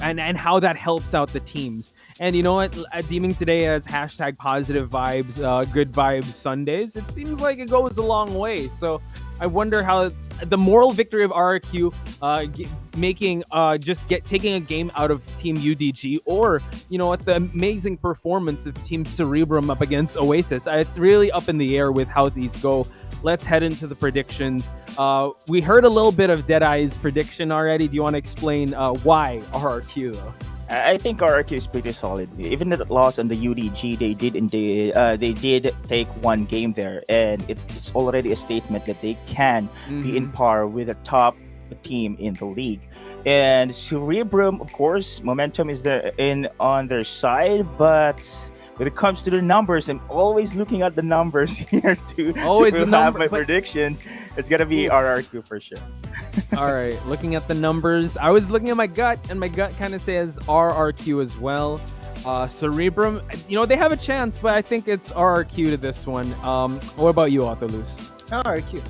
and how that helps out the teams. And you know what? Deeming today as hashtag positive vibes, good vibes Sundays, it seems like it goes a long way. So I wonder how the moral victory of RRQ taking a game out of Team UDG, or what, the amazing performance of Team Cerebrum up against Oasis. It's really up in the air with how these go. Let's head into the predictions. We heard a little bit of Deadeye's prediction already. Do you want to explain why RRQ though? I think RRQ is pretty solid. Even the loss on the UDG, they did take one game there, and it's already a statement that they can be in par with a top team in the league. And Cerebrum, of course, momentum is there on their side, but when it comes to the numbers, I'm always looking at the numbers here to have my predictions. It's gonna be RRQ for sure. All right, looking at the numbers, I was looking at my gut, and my gut kind of says RRQ as well. Cerebrum, they have a chance, but I think it's RRQ to this one. What about you, Autolus? RRQ.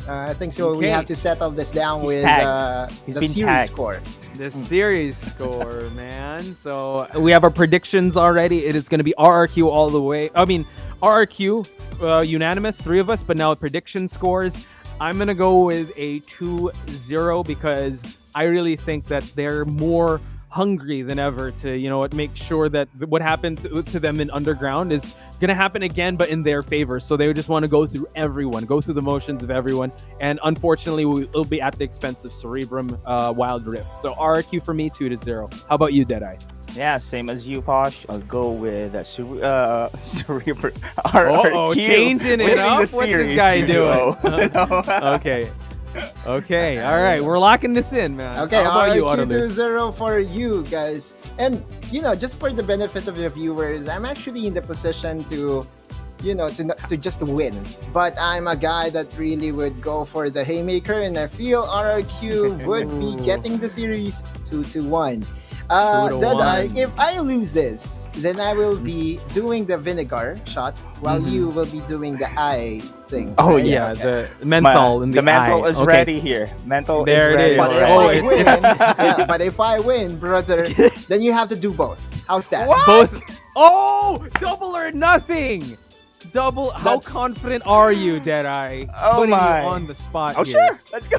I think so. We have to settle this down with the series score. The series score, man. So we have our predictions already. It is going to be RRQ all the way. I mean, RRQ, unanimous, 3 of us, but now prediction scores. I'm going to go with a 2-0 because I really think that they're more hungry than ever to, make sure that what happened to them in Underground is going to happen again, but in their favor. So they just want to go through the motions of everyone. And unfortunately, it'll be at the expense of Cerebrum, Wildrift. So RRQ for me, 2-0. How about you, Deadeye? Yeah, same as you, Posh. I'll go with Cerebrum. Oh, changing it up? What's this guy doing? Okay. All right. We're locking this in, man. Okay, how about you, Autolus? 2-0 for you guys. And, just for the benefit of your viewers, I'm actually in the position to just win. But I'm a guy that really would go for the haymaker, and I feel RRQ would be getting the series 2-1. Deadeye, if I lose this, then I will be doing the vinegar shot while you will be doing the eye thing. Oh, right? yeah, the menthol in the menthol eye. is ready here. Menthol there is ready. But if I win, brother, then you have to do both. How's that? What? Both. Oh, double or nothing. Double. How confident are you, Deadeye? Putting you on the spot here. Sure. Let's go.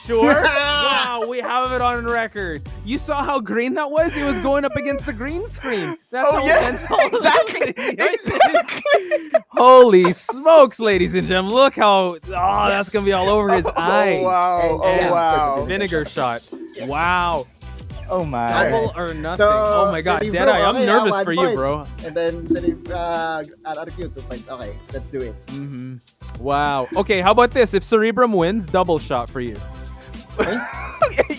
Sure? Wow, we have it on record. You saw how green that was? It was going up against the green screen. That's exactly. Holy smokes, ladies and gentlemen. Look how, that's going to be all over his eye. Wow. Vinegar shot. Yes. Wow. Oh my. Double or nothing. Oh my god, Deadeye, I'm nervous for you, bro. And then RRQ 2 points. Okay, let's do it. Wow. Okay, how about this? If Cerebrum wins, double shot for you.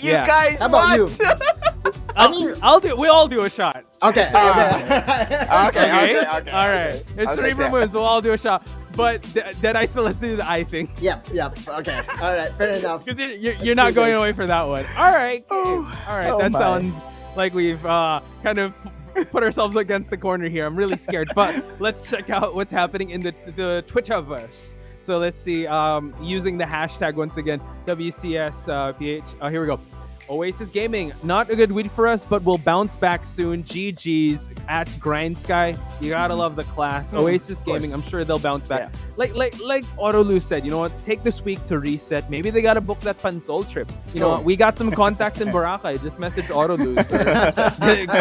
You guys, how about you? We all do a shot. Okay. Okay. All right. If Cerebrum wins, we'll all do a shot. But Deadeye still has to do the eye thing. Yep. Okay. All right. Fair enough. Because you're not going away for that one. All right. All right. That sounds like we've kind of put ourselves against the corner here. I'm really scared. But let's check out what's happening in the Twitterverse. So let's see. Using the hashtag once again, WCSPH. Here we go. Oasis Gaming, not a good week for us, but we'll bounce back soon. GG's at Grindsky. You gotta love the class. Oasis Gaming, I'm sure they'll bounce back. Yeah. Like Autolus said, you know what? Take this week to reset. Maybe they gotta book that Pansol trip. You know, we got some contacts in Boracay. Just message Autolus.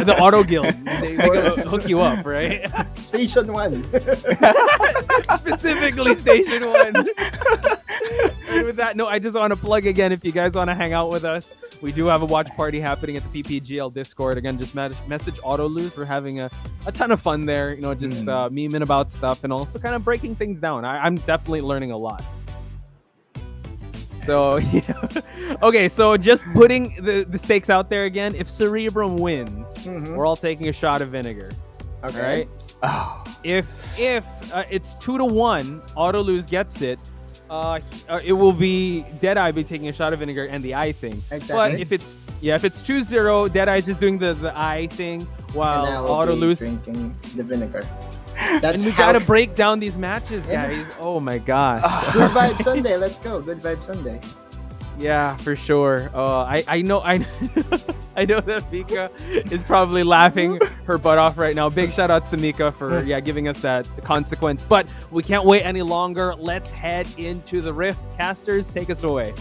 The Auto Guild. They gotta hook you up, right? Station 1. Specifically Station 1. And with that, I just want to plug again, if you guys want to hang out with us, we do have a watch party happening at the PPGL Discord. Again, just message Autolus. We're having a ton of fun there, just memeing about stuff and also kind of breaking things down. I'm definitely learning a lot. So, okay, so just putting the stakes out there again. If Cerebrum wins, we're all taking a shot of vinegar. Okay. All right? Oh. If it's 2-1, Autolus gets it. It will be Deadeye be taking a shot of vinegar and the eye thing. Exactly. But if it's 2-0, Deadeye's just doing the eye thing while Autolus drinking the vinegar. And we gotta break down these matches, guys. Oh my gosh. Good Vibe Sunday. Let's go. Good Vibe Sunday. Yeah, for sure. I know I I know that Mika is probably laughing her butt off right now. Big shout outs to Mika for giving us that consequence. But we can't wait any longer. Let's head into the Rift. Casters, take us away.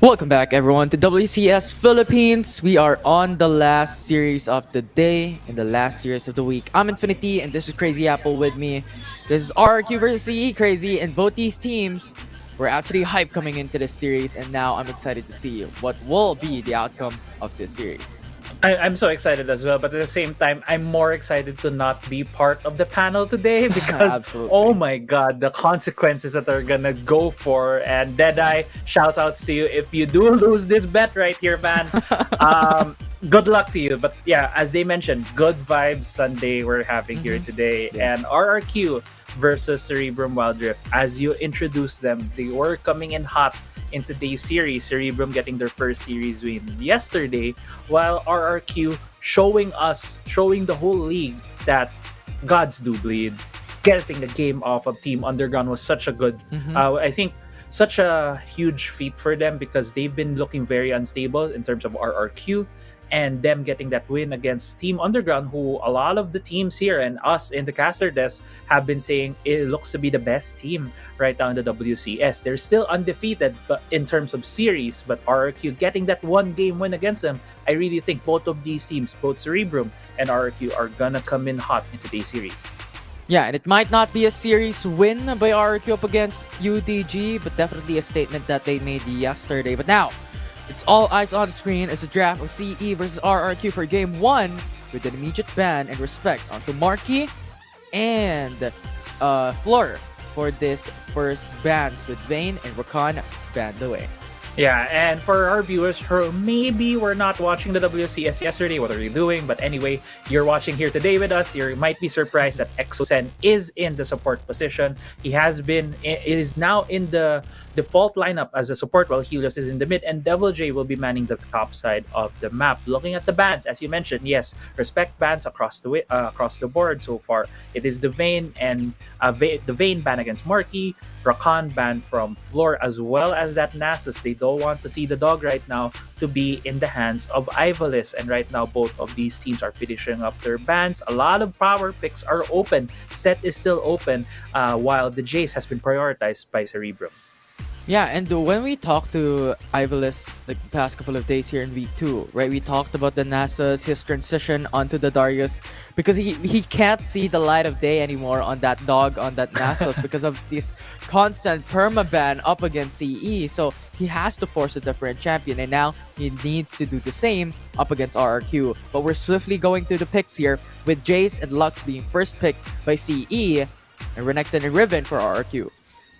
Welcome back, everyone, to WCS Philippines. We are on the last series of the day and the last series of the week. I'm Infinity, and this is Crazy Apple with me. This is RRQ versus CE Crazy, and both these teams were actually hyped coming into this series, and now I'm excited to see what will be the outcome of this series. I'm so excited as well, but at the same time, I'm more excited to not be part of the panel today because, Absolutely. oh my god, the consequences that they're gonna go for. And Deadeye, shout outs to you if you do lose this bet right here, man. Good luck to you. But yeah, as they mentioned, good vibes Sunday we're having here today. And RRQ versus Cerebrum Wildrift. As you introduced them, they were coming in hot in today's series. Cerebrum getting their first series win yesterday, while RRQ showing the whole league that gods do bleed. Getting the game off of Team Underground was such a good, I think, such a huge feat for them because they've been looking very unstable in terms of RRQ. And them getting that win against Team Underground, who a lot of the teams here and us in the caster desk have been saying it looks to be the best team right now in the WCS. They're still undefeated but in terms of series, but RRQ getting that one game win against them, I really think both of these teams, both Cerebrum and RRQ, are gonna come in hot in today's series. Yeah, and it might not be a series win by RRQ up against UDG, but definitely a statement that they made yesterday. But now, it's all eyes on the screen as a draft of CE versus RRQ for Game 1 with an immediate ban and respect onto Marky and Floor for this first bans with Vayne and Rakan banned away. Yeah, and for our viewers who maybe were not watching the WCS yesterday, what are you doing? But anyway, you're watching here today with us. You might be surprised that Exosen is in the support position. It is now in the default lineup as a support, while Helios is in the mid, and Devil J will be manning the top side of the map. Looking at the bans, as you mentioned, yes, respect bans across the board so far. It is the Vayne and the Vayne ban against Marky, Rakan ban from Floor, as well as that Nasus. They don't want to see the dog right now to be in the hands of Ivalice, and right now both of these teams are finishing up their bans. A lot of power picks are open. Set is still open, while the Jace has been prioritized by Cerebrum. Yeah, and when we talked to Ivalice like the past couple of days here in week 2, right, we talked about the NASA's, his transition onto the Darius, because he can't see the light of day anymore on that dog, on that NASA's because of this constant permaban up against CE. So he has to force a different champion, and now he needs to do the same up against RRQ. But we're swiftly going through the picks here, with Jace and Lux being first picked by CE, and Renekton and Riven for RRQ.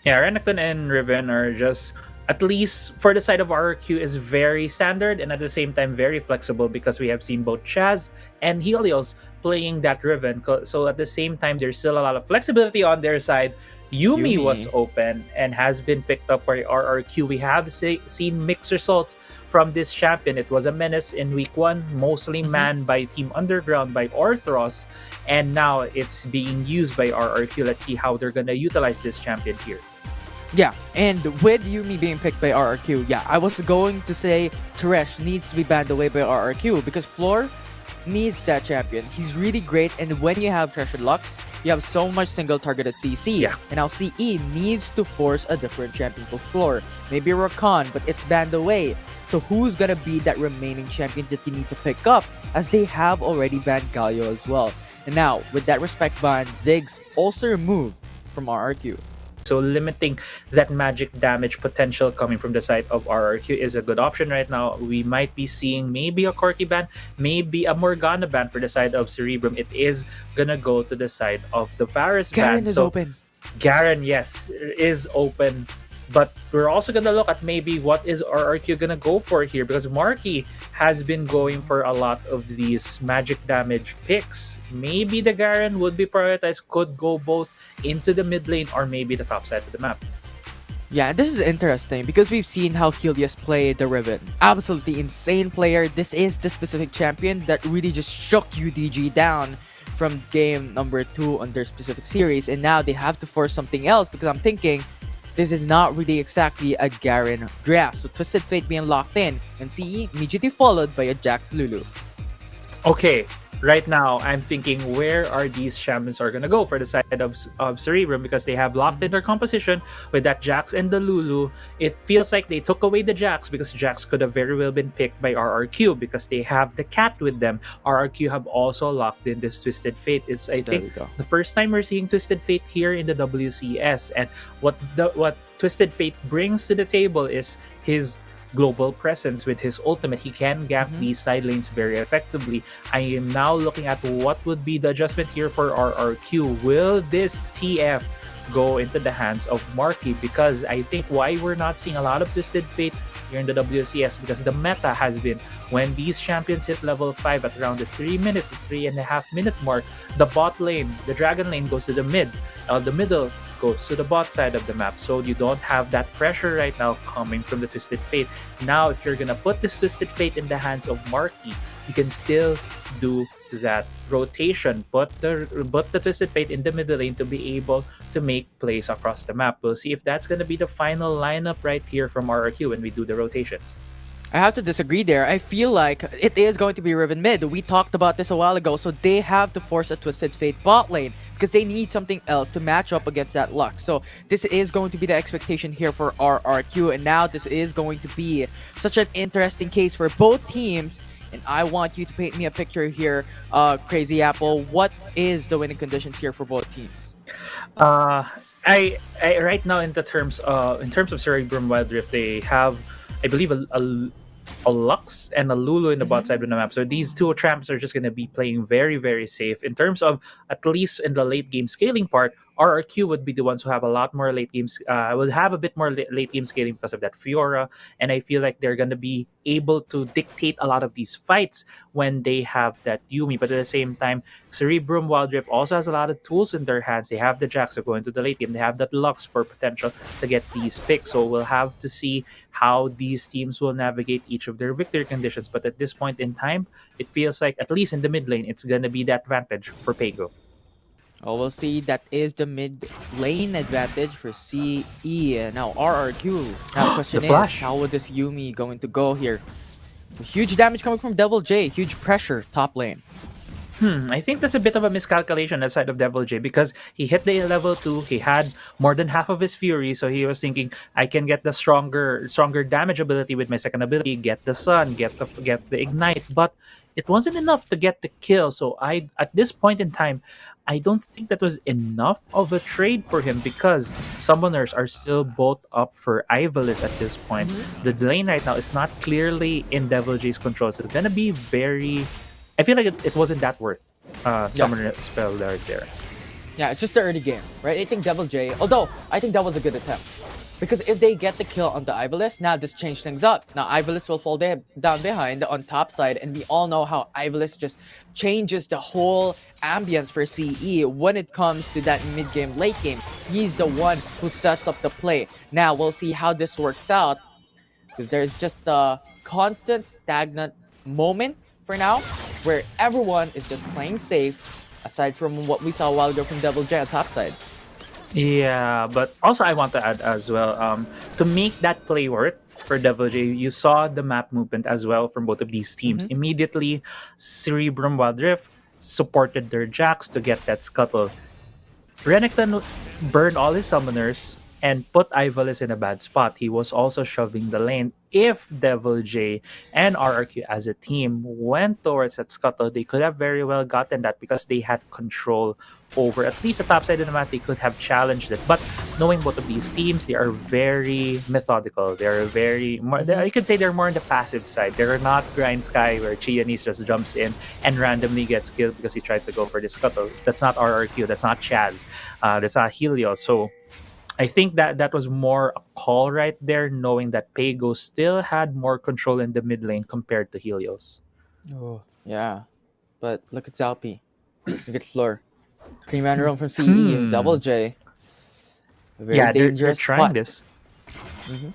Yeah, Renekton and Riven are just, at least for the side of RRQ, is very standard and at the same time very flexible because we have seen both Chaz and Helios playing that Riven. So at the same time, there's still a lot of flexibility on their side. Yumi was open and has been picked up by RRQ. We have seen mixed results from this champion. It was a menace in week 1, mostly manned by Team Underground, by Orthros, and now it's being used by RRQ. Let's see how they're gonna utilize this champion here. Yeah, and with Yumi being picked by RRQ, yeah, I was going to say Teresh needs to be banned away by RRQ because Floor needs that champion. He's really great, and when you have Treasure Lux, you have so much single targeted CC. Yeah. And now CE needs to force a different champion for Floor. Maybe Rakan, but it's banned away. So who's gonna be that remaining champion that you need to pick up, as they have already banned Galio as well. And now, with that respect ban, Ziggs also removed from RRQ. So limiting that magic damage potential coming from the side of RRQ is a good option right now. We might be seeing maybe a Corki ban, maybe a Morgana ban for the side of Cerebrum. It is gonna go to the side of the Varus ban. Garen is open. Garen, yes, is open But we're also going to look at maybe what is RRQ going to go for here, because Marky has been going for a lot of these magic damage picks. Maybe the Garen would be prioritized, could go both into the mid lane or maybe the top side of the map. Yeah, this is interesting because we've seen how Helios play the Riven. Absolutely insane player. This is the specific champion that really just shook UDG down from game number 2 on their specific series, and now they have to force something else because I'm thinking this is not really exactly a Garen draft. So Twisted Fate being locked in and CE immediately followed by a Jax Lulu. Okay, right now I'm thinking where are these champions are gonna go for the side of Cerebrum, because they have locked in their composition with that Jax and the Lulu. It feels like they took away the Jax because Jax could have very well been picked by RRQ because they have the cat with them. RRQ have also locked in this Twisted Fate. It's I think the first time we're seeing Twisted Fate here in the WCS, and what Twisted Fate brings to the table is his global presence. With his ultimate, he can gap these side lanes very effectively. I am now looking at what would be the adjustment here for RRQ. Will this TF go into the hands of Marky? Because I think why we're not seeing a lot of Twisted Fate here in the WCS, because the meta has been when these champions hit level 5 at around the 3-minute to 3.5-minute mark, the bot lane, the dragon lane goes to the mid, the middle goes to the bot side of the map. So you don't have that pressure right now coming from the Twisted Fate. Now, if you're gonna put this Twisted Fate in the hands of Marky, you can still do that rotation. Put the Twisted Fate in the middle lane to be able to make plays across the map. We'll see if that's gonna be the final lineup right here from RRQ when we do the rotations. I have to disagree there. I feel like it is going to be Riven mid. We talked about this a while ago, so they have to force a Twisted Fate bot lane because they need something else to match up against that Lux. So this is going to be the expectation here for RRQ, and now this is going to be such an interesting case for both teams. And I want you to paint me a picture here, Crazy Apple. What is the winning conditions here for both teams? I right now in terms of Cerebrum Wildrift, they have, I believe, a Lux and a Lulu in the bot side of the map. So these two champs are just going to be playing very, very safe. In terms of, at least in the late game scaling part, RRQ would be the ones who have a lot more late games, will have a bit more late game scaling because of that Fiora. And I feel like they're going to be able to dictate a lot of these fights when they have that Yuumi. But at the same time, Cerebrum Wildrift also has a lot of tools in their hands. They have the Jax to go into the late game. They have that Lux for potential to get these picks. So we'll have to see how these teams will navigate each of their victory conditions. But at this point in time, it feels like, at least in the mid lane, it's going to be that advantage for Pego. Oh, we'll see. That is the mid lane advantage for CE. Now, RRQ. Now, the question is, how would this Yuumi going to go here? Huge damage coming from Devil J. Huge pressure top lane. I think that's a bit of a miscalculation aside of Devil J, because he hit the level 2, he had more than half of his fury, so he was thinking, I can get the stronger damage ability with my second ability, get the sun, get the ignite, but it wasn't enough to get the kill. So at this point in time, I don't think that was enough of a trade for him, because summoners are still both up for Ivalice at this point. The lane right now is not clearly in Devil J's control, so it's gonna be very, I feel like it wasn't that worth summoner spell right there. Yeah, it's just the early game, right? I think Devil J, although I think that was a good attempt. Because if they get the kill on the Ivalice, now this changed things up. Now Ivalice will fall down behind on top side, and we all know how Ivalice just changes the whole ambience for CE when it comes to that mid-game, late game. He's the one who sets up the play. Now we'll see how this works out, because there's just a constant stagnant moment for now where everyone is just playing safe, aside from what we saw a while ago from Devil J on top side. Yeah, but also I want to add as well, to make that play work for Devil J, you saw the map movement as well from both of these teams. Immediately, Cerebrum Wildrift supported their Jax to get that scuttle. Renekton burned all his summoners and put Ivalice in a bad spot. He was also shoving the lane. If Devil J and RRQ as a team went towards that scuttle, they could have very well gotten that because they had control over at least the top side of the map. They could have challenged it. But knowing both of these teams, they are very methodical. They're very, you could say they're more on the passive side. They're not Grindsky where Qeon just jumps in and randomly gets killed because he tried to go for the scuttle. That's not RRQ. That's not Chaz. That's not Helios. So I think that was more a call right there, knowing that Pago still had more control in the mid lane compared to Helios. Oh, yeah. But look at Zalpi. Look at Fleur. Cream and Rome from CE. Double J. A very Yeah, they're dangerous trying spot. this. Mhm.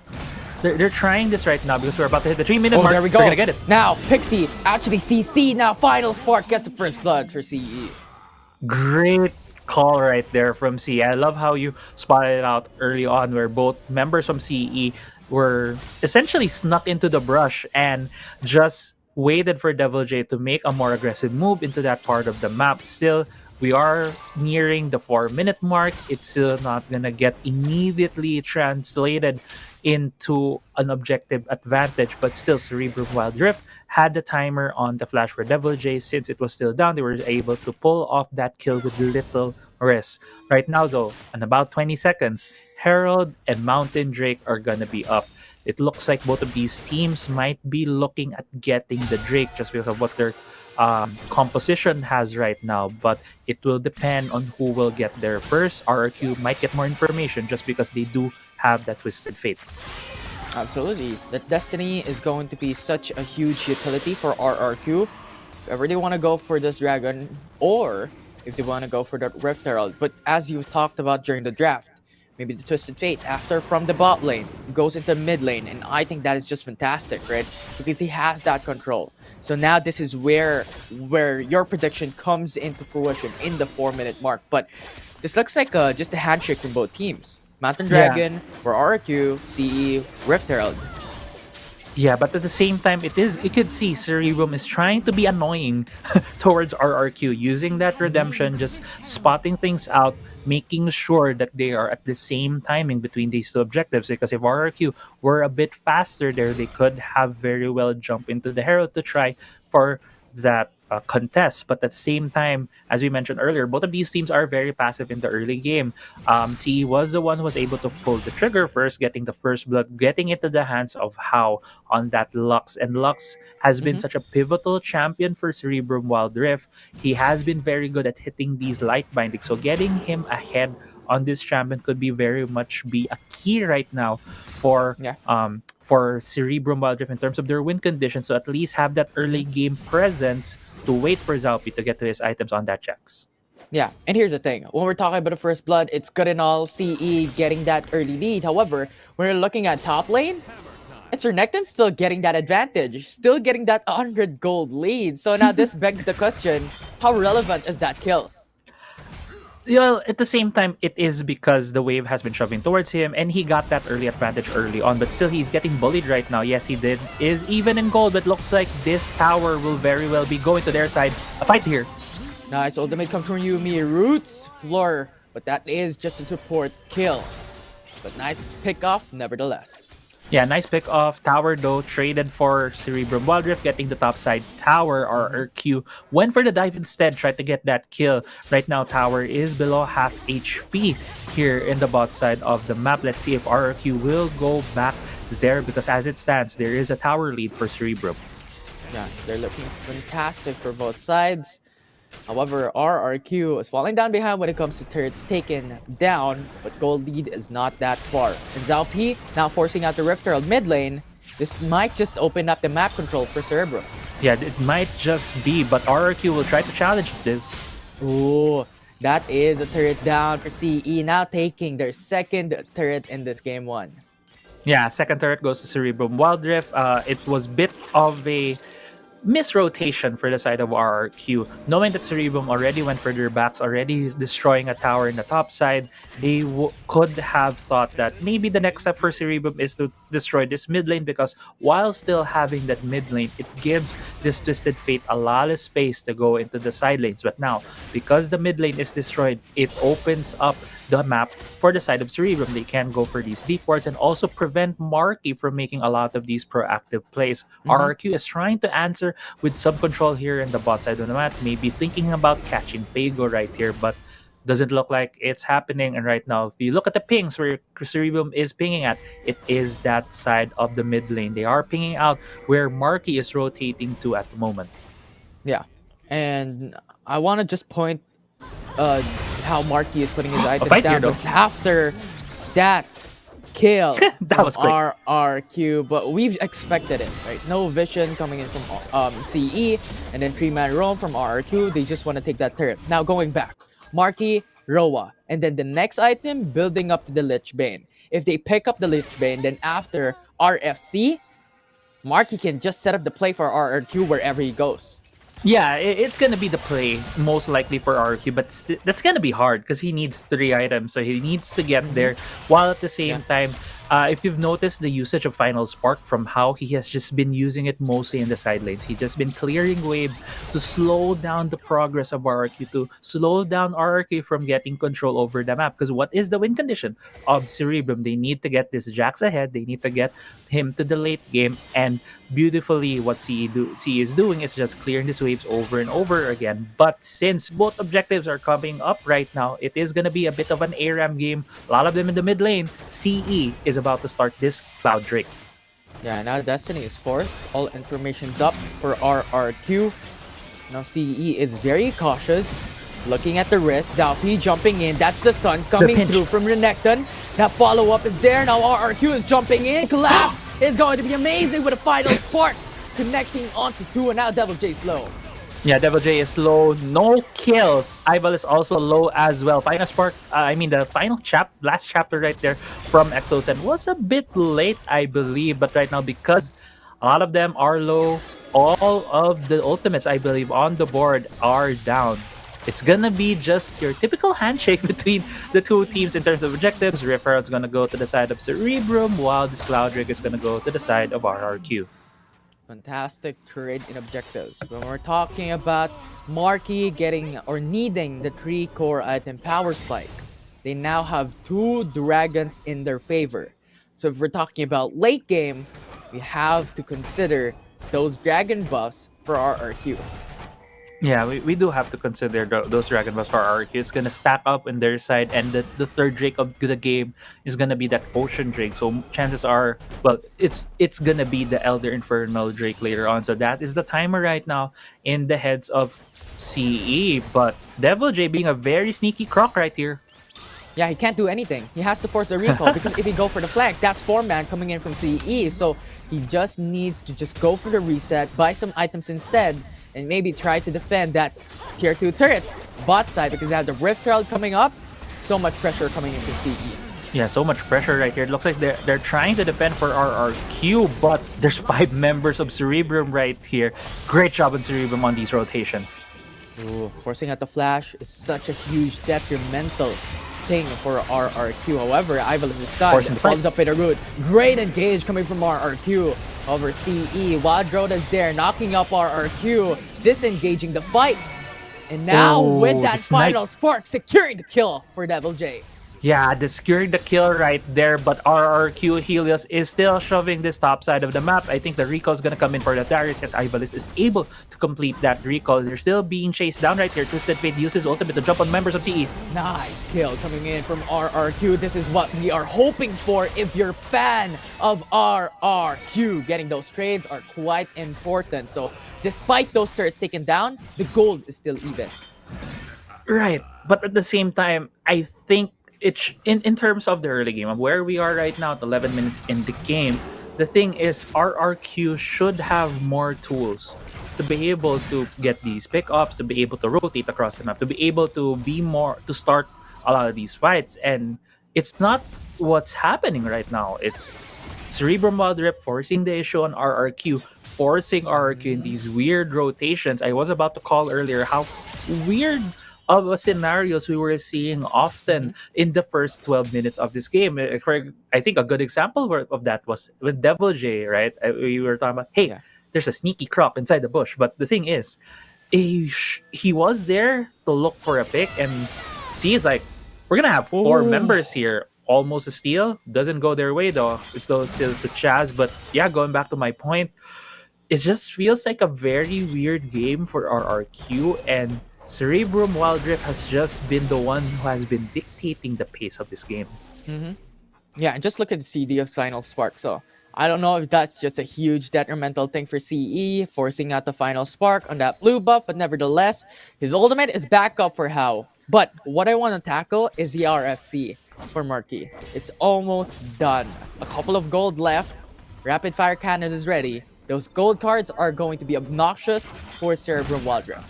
They're trying this right now because we're about to hit the 3-minute Oh, mark. there we go. They're gonna get it. Now, Pixie, actually CC. Now, Final Spark gets the first blood for CE. Great call right there from CE. I love how you spotted it out early on where both members from CE were essentially snuck into the brush and just waited for Devil J to make a more aggressive move into that part of the map. Still, we are nearing the 4-minute mark. It's still not gonna get immediately translated into an objective advantage, but still Cerebrum Wildrift had the timer on the flash for Devil J. Since it was still down, they were able to pull off that kill with little risk. Right now, though, in about 20 seconds, Herald and Mountain Drake are gonna be up. It looks like both of these teams might be looking at getting the Drake just because of what their composition has right now, but it will depend on who will get there first. RRQ might get more information just because they do have that Twisted Fate. Absolutely. That Destiny is going to be such a huge utility for RRQ. If ever they want to go for this Dragon, or if they want to go for that Rift Herald. But as you talked about during the draft, maybe the Twisted Fate after from the bot lane goes into mid lane, and I think that is just fantastic, right? Because he has that control. So now this is where your prediction comes into fruition in the 4-minute mark. But this looks like just a handshake from both teams. Mountain Dragon for RRQ, CE, Rift Herald. Yeah, but at the same time, you could see Cerebrum is trying to be annoying towards RRQ, using that redemption, just spotting things out, making sure that they are at the same timing between these two objectives. Because if RRQ were a bit faster there, they could have very well jumped into the Herald to try for that contest. But at the same time, as we mentioned earlier, both of these teams are very passive in the early game. CE was the one who was able to pull the trigger first, getting the first blood, getting it to the hands of How on that Lux. And Lux has been such a pivotal champion for Cerebrum Wildrift. He has been very good at hitting these light bindings. So getting him ahead on this champion could be very much be a key right now for Cerebrum Wildrift in terms of their win condition. So at least have that early game presence to wait for Zalpi to get to his items on that checks. Yeah, and here's the thing. When we're talking about the first blood, it's good and all CE getting that early lead. However, when we're looking at top lane, it's Renekton still getting that advantage, still getting that 100 gold lead. So now this begs the question, how relevant is that kill? Well, at the same time, it is because the wave has been shoving towards him and he got that early advantage early on, but still he's getting bullied right now. Yes, he is even in gold, but looks like this tower will very well be going to their side. A fight here. Nice ultimate comes from Yumi, roots Floor, but that is just a support kill. But nice pick off nevertheless. Yeah, nice pick off. Tower, though, traded for Cerebrum Wildrift, getting the top side tower. RRQ went for the dive instead, tried to get that kill. Right now, Tower is below half HP here in the bot side of the map. Let's see if RRQ will go back there, because as it stands, there is a tower lead for Cerebrum. Yeah, they're looking fantastic for both sides. However, RRQ is falling down behind when it comes to turrets taken down, but gold lead is not that far. And Zalpi now forcing out the Rift Herald mid lane. This might just open up the map control for Cerebrum. Yeah, it might just be, but RRQ will try to challenge this. Ooh, that is a turret down for CE, now taking their second turret in this game one. Yeah, second turret goes to Cerebrum Wildrift. It was bit of a misrotation for the side of RRQ. Knowing that Cerebrum already went for their backs, already destroying a tower in the top side, they could have thought that maybe the next step for Cerebrum is to destroy this mid lane, because while still having that mid lane, it gives this Twisted Fate a lot of space to go into the side lanes. But now, because the mid lane is destroyed, it opens up the map for the side of Cerebrum. They can go for these deep wards and also prevent Marky from making a lot of these proactive plays. RRQ is trying to answer with some control here in the bot side of the map, maybe thinking about catching Pago right here, but doesn't look like it's happening. And right now, if you look at the pings where Cerebrum is pinging at, it is that side of the mid lane. They are pinging out where Marky is rotating to at the moment. Yeah, and I want to just point how Marky is putting his items down, but after that kill That from was quick. RRQ, but we've expected it, right? No vision coming in from CE, and then 3-man roam from RRQ. They just want to take that turret. Now going back, Marky, Roa, and then the next item building up to the Lich Bane. If they pick up the Lich Bane, then after RFC, Marky can just set up the play for RRQ wherever he goes. Yeah, it's gonna be the play most likely for RQ, but that's gonna be hard because he needs 3 items, so he needs to get there. While at the same time, if you've noticed the usage of Final Spark from how he has just been using it mostly in the side lanes, he's just been clearing waves to slow down the progress of RRQ, to slow down RRQ from getting control over the map. Because what is the win condition of Cerebrum? They need to get this Jax ahead, they need to get him to the late game, and beautifully what CE is doing is just clearing these waves over and over again. But since both objectives are coming up right now, it is going to be a bit of an ARAM game. A lot of them in the mid lane. CE is about to start this Cloud Drake. Yeah, now Destiny is fourth. All information's up for RRQ. Now CE is very cautious, looking at the risk. Now P jumping in. That's the Sun coming through from Renekton. That follow-up is there. Now RRQ is jumping in. Collapse is going to be amazing with a final spark connecting onto 2, and now Devil J is low. Yeah, Devil J is low. No kills. Ival is also low as well. Final Spark, the final last chapter right there from Exos, and was a bit late, I believe. But right now, because a lot of them are low, all of the ultimates, I believe, on the board are down. It's gonna be just your typical handshake between the two teams in terms of objectives. Referral's gonna go to the side of Cerebrum, while this Cloud Drake is gonna go to the side of RRQ. Fantastic trade in objectives. When we're talking about Marky getting or needing the 3 core item Power Spike, they now have 2 dragons in their favor. So if we're talking about late game, we have to consider those dragon buffs for RRQ. Yeah, we do have to consider those Dragon Balls for RRQ. It's gonna stack up in their side, and the third Drake of the game is gonna be that Ocean Drake. So chances are, well, it's gonna be the Elder Infernal Drake later on. So that is the timer right now in the heads of CE. But Devil J being a very sneaky croc right here. Yeah, he can't do anything. He has to force a recall because if he go for the flank, that's 4-man coming in from CE. So he just needs to just go for the reset, buy some items instead, and maybe try to defend that tier 2 turret bot side, because they have the Rift Herald coming up. So much pressure coming into CE. Yeah, so much pressure right here. It looks like they're trying to defend for RRQ, but there's 5 members of Cerebrum right here. Great job on Cerebrum on these rotations. Ooh, forcing out the flash is such a huge detrimental thing for RRQ. However, Ival is stunned, followed up with a root. Great engage coming from RRQ over CE. Wildrift is there, knocking up RRQ, disengaging the fight. And now with that final spark, securing the kill for Devil J. Yeah, the securing the kill right there, but RRQ Helios is still shoving this top side of the map. I think the recall is going to come in for the Darius as Ivalis is able to complete that recall. They're still being chased down right here. Twisted Fate uses ultimate to jump on members of CE. Nice kill coming in from RRQ. This is what we are hoping for if you're a fan of RRQ. Getting those trades are quite important. So despite those turrets taken down, the gold is still even. Right, but at the same time, I think it's in terms of the early game of where we are right now at 11 minutes in the game, the thing is RRQ should have more tools to be able to get these pickups, to be able to rotate across the map, to be able to to start a lot of these fights. And it's not what's happening right now. It's Cerebrum Wildrift forcing the issue on RRQ, forcing RRQ in these weird rotations. I was about to call earlier how weird of scenarios we were seeing often in the first 12 minutes of this game. I think a good example of that was with Devil J, right? We were talking about, hey, there's a sneaky croc inside the bush. But the thing is, he was there to look for a pick, and see, it's like, we're going to have 4 members here. Almost a steal. Doesn't go their way, though. It goes still to Chaz. But yeah, going back to my point, it just feels like a very weird game for RRQ, and Cerebrum Wildrift has just been the one who has been dictating the pace of this game. Yeah, and just look at the CD of Final Spark. So I don't know if that's just a huge detrimental thing for CE, forcing out the Final Spark on that blue buff, but nevertheless, his ultimate is back up for How. But what I want to tackle is the RFC. for Marquee. It's almost done. A couple of gold left. Rapid fire cannon is ready. Those gold cards are going to be obnoxious for Cerebrum Wildrift.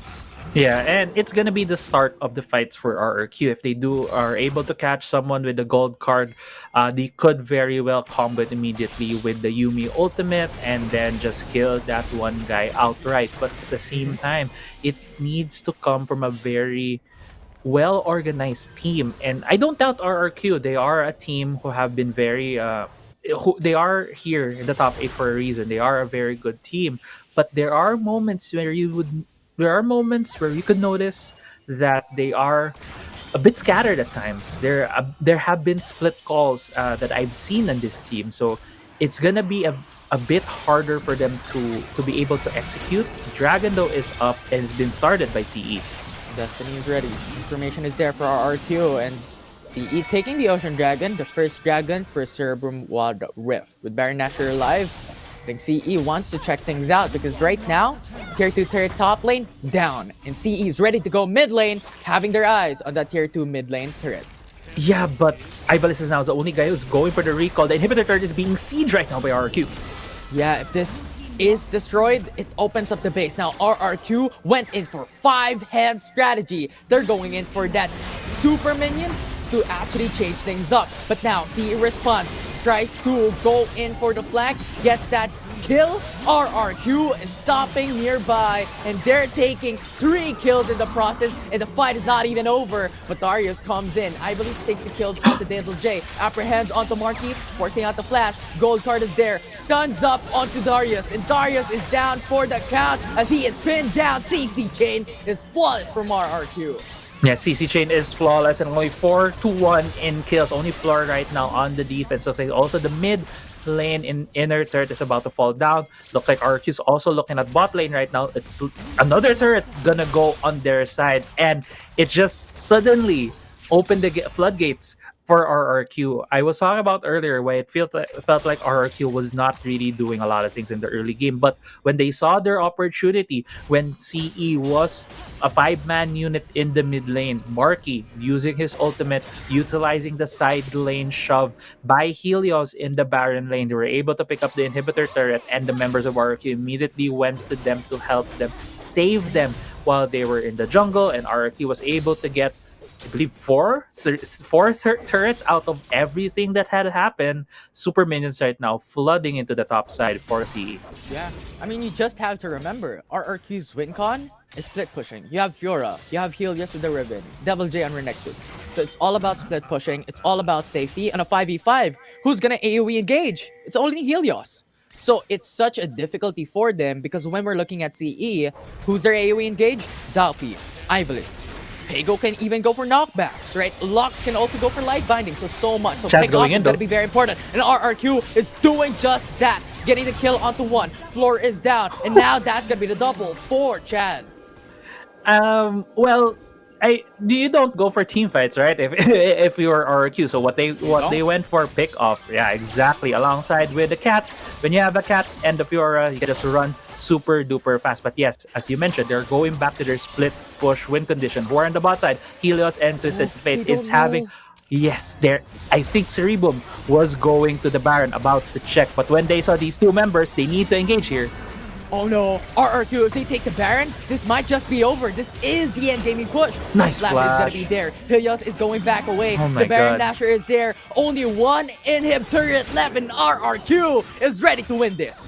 Yeah, and it's gonna be the start of the fights for RRQ. If they are able to catch someone with the gold card, they could very well combo it immediately with the Yumi ultimate and then just kill that one guy outright. But at the same time, it needs to come from a very well organized team, and I don't doubt RRQ. They are a team who have been very they are here in the top 8 for a reason. They are a very good team, but there are moments where you could notice that they are a bit scattered at times. There have been split calls that I've seen on this team, so it's gonna be a bit harder for them to be able to execute. Dragon though is up and has been started by CE. Destiny is ready. Information is there for RRQ, and CE taking the Ocean Dragon, the first dragon for Cerebrum Wildrift. With Baron Nashor alive, I think CE wants to check things out because right now, Tier 2 turret top lane down, and CE is ready to go mid lane, having their eyes on that Tier 2 mid lane turret. Yeah, but Ivalis is now the only guy who's going for the recall. The inhibitor turret is being sieged right now by RRQ. Yeah, if this is destroyed, it opens up the base. Now RRQ went in for 5-hand strategy. They're going in for that super minions to actually change things up. But now CE responds, tries to go in for the flank, gets that kill. RRQ is stopping nearby, and they're taking 3 kills in the process, and the fight is not even over. But Darius comes in. I believe takes the kills onto Dental J, apprehends onto Marquee, forcing out the flash. Gold card is there, stuns up onto Darius, and Darius is down for the count as he is pinned down. CC chain is flawless from RRQ. Yeah, CC Chain is flawless and only 4-1 in kills. Only Floor right now on the defense. Looks like also the mid lane in inner turret is about to fall down. Looks like RQ is also looking at bot lane right now. Another turret gonna go on their side, and it just suddenly opened the floodgates for RRQ. I was talking about earlier where it felt like RRQ was not really doing a lot of things in the early game, but when they saw their opportunity, when CE was a 5-man unit in the mid lane, Marquee using his ultimate, utilizing the side lane shove by Helios in the Baron lane, they were able to pick up the inhibitor turret, and the members of RRQ immediately went to them to help them, save them while they were in the jungle, and RRQ was able to get, I believe, four turrets out of everything that had happened. Super minions right now flooding into the top side for CE. Yeah, I mean, you just have to remember, RRQ's win con is split pushing. You have Fiora, you have Helios with the ribbon, Devil J on Renekton. So it's all about split pushing, it's all about safety, and a 5v5, who's gonna AoE engage? It's only Helios. So it's such a difficulty for them because when we're looking at CE, who's their AoE engage? Zalpi, Ivalice. Pago can even go for knockbacks, right? Lux can also go for light binding, so much. So pick off is going to be very important. And RRQ is doing just that. Getting the kill onto one. Floor is down. And now that's going to be the double for Chaz. Well, you don't go for team fights, right? If you are RRQ, so what they went for pick off, yeah, exactly. Alongside with the cat, when you have a cat and the Fiora, you can just run super duper fast. But yes, as you mentioned, they're going back to their split push win condition. Who are on the bot side? Helios and Twisted Fate. It's having. Yes, there. I think Cerebrum was going to the Baron about to check, but when they saw these two members, they need to engage here. Oh no, RRQ, if they take the Baron, this might just be over. This is the end gaming push. Nice flash. Is gonna be there. Helios is going back away. Oh my the Baron God. Nashor is there. Only one inhib turret left, and RRQ is ready to win this.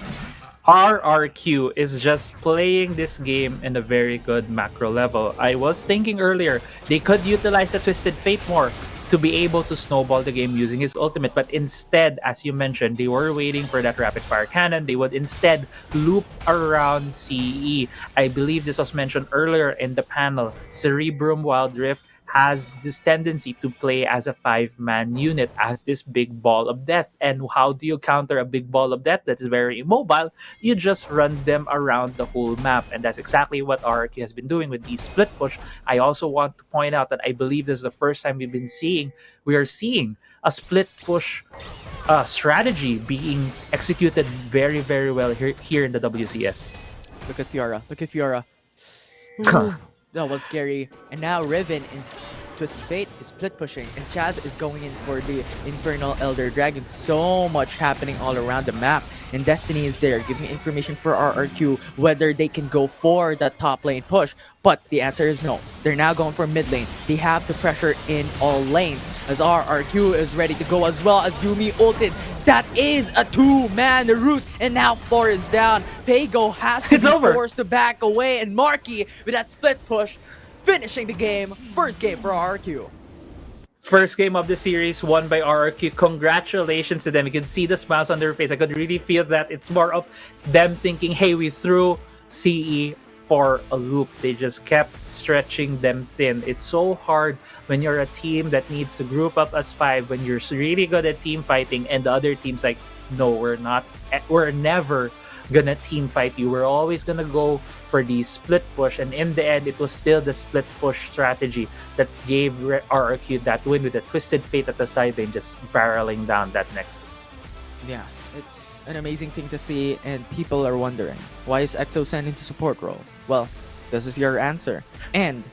RRQ is just playing this game in a very good macro level. I was thinking earlier, they could utilize the Twisted Fate more to be able to snowball the game using his ultimate, but instead, as you mentioned, they were waiting for that rapid fire cannon. They would instead loop around CE. I believe this was mentioned earlier in the panel. Cerebrum Wildrift has this tendency to play as a 5-man unit, as this big ball of death. And how do you counter a big ball of death that is very immobile? You just run them around the whole map, and that's exactly what RRQ has been doing with the split push. I also want to point out that I believe this is the first time we are seeing a split push strategy being executed very, very well here in the WCS. Look at Fiora. Look at Fiora. That was scary. And now Riven Twisted Fate is split pushing, and Chaz is going in for the Infernal Elder Dragon. So much happening all around the map, and Destiny is there giving information for RRQ whether they can go for the top lane push. But the answer is no. They're now going for mid lane. They have the pressure in all lanes as RRQ is ready to go as well as Yuumi ulted. That is a 2-man route, and now 4 is down. Paygo has to be forced to back away, and Marky with that split push, finishing the game. First game for RRQ. First game of the series won by RRQ. Congratulations to them. You can see the smiles on their face. I could really feel that. It's more of them thinking, hey, we threw CE for a loop. They just kept stretching them thin. It's so hard when you're a team that needs to group up as 5, when you're really good at team fighting and the other team's like, no, we're never gonna team fight you. We're always gonna go for the split push, and in the end, it was still the split push strategy that gave RRQ that win with a Twisted Fate at the side lane, just barreling down that Nexus. Yeah, it's an amazing thing to see, and people are wondering, why is EXO-Sen into support role? Well, this is your answer. And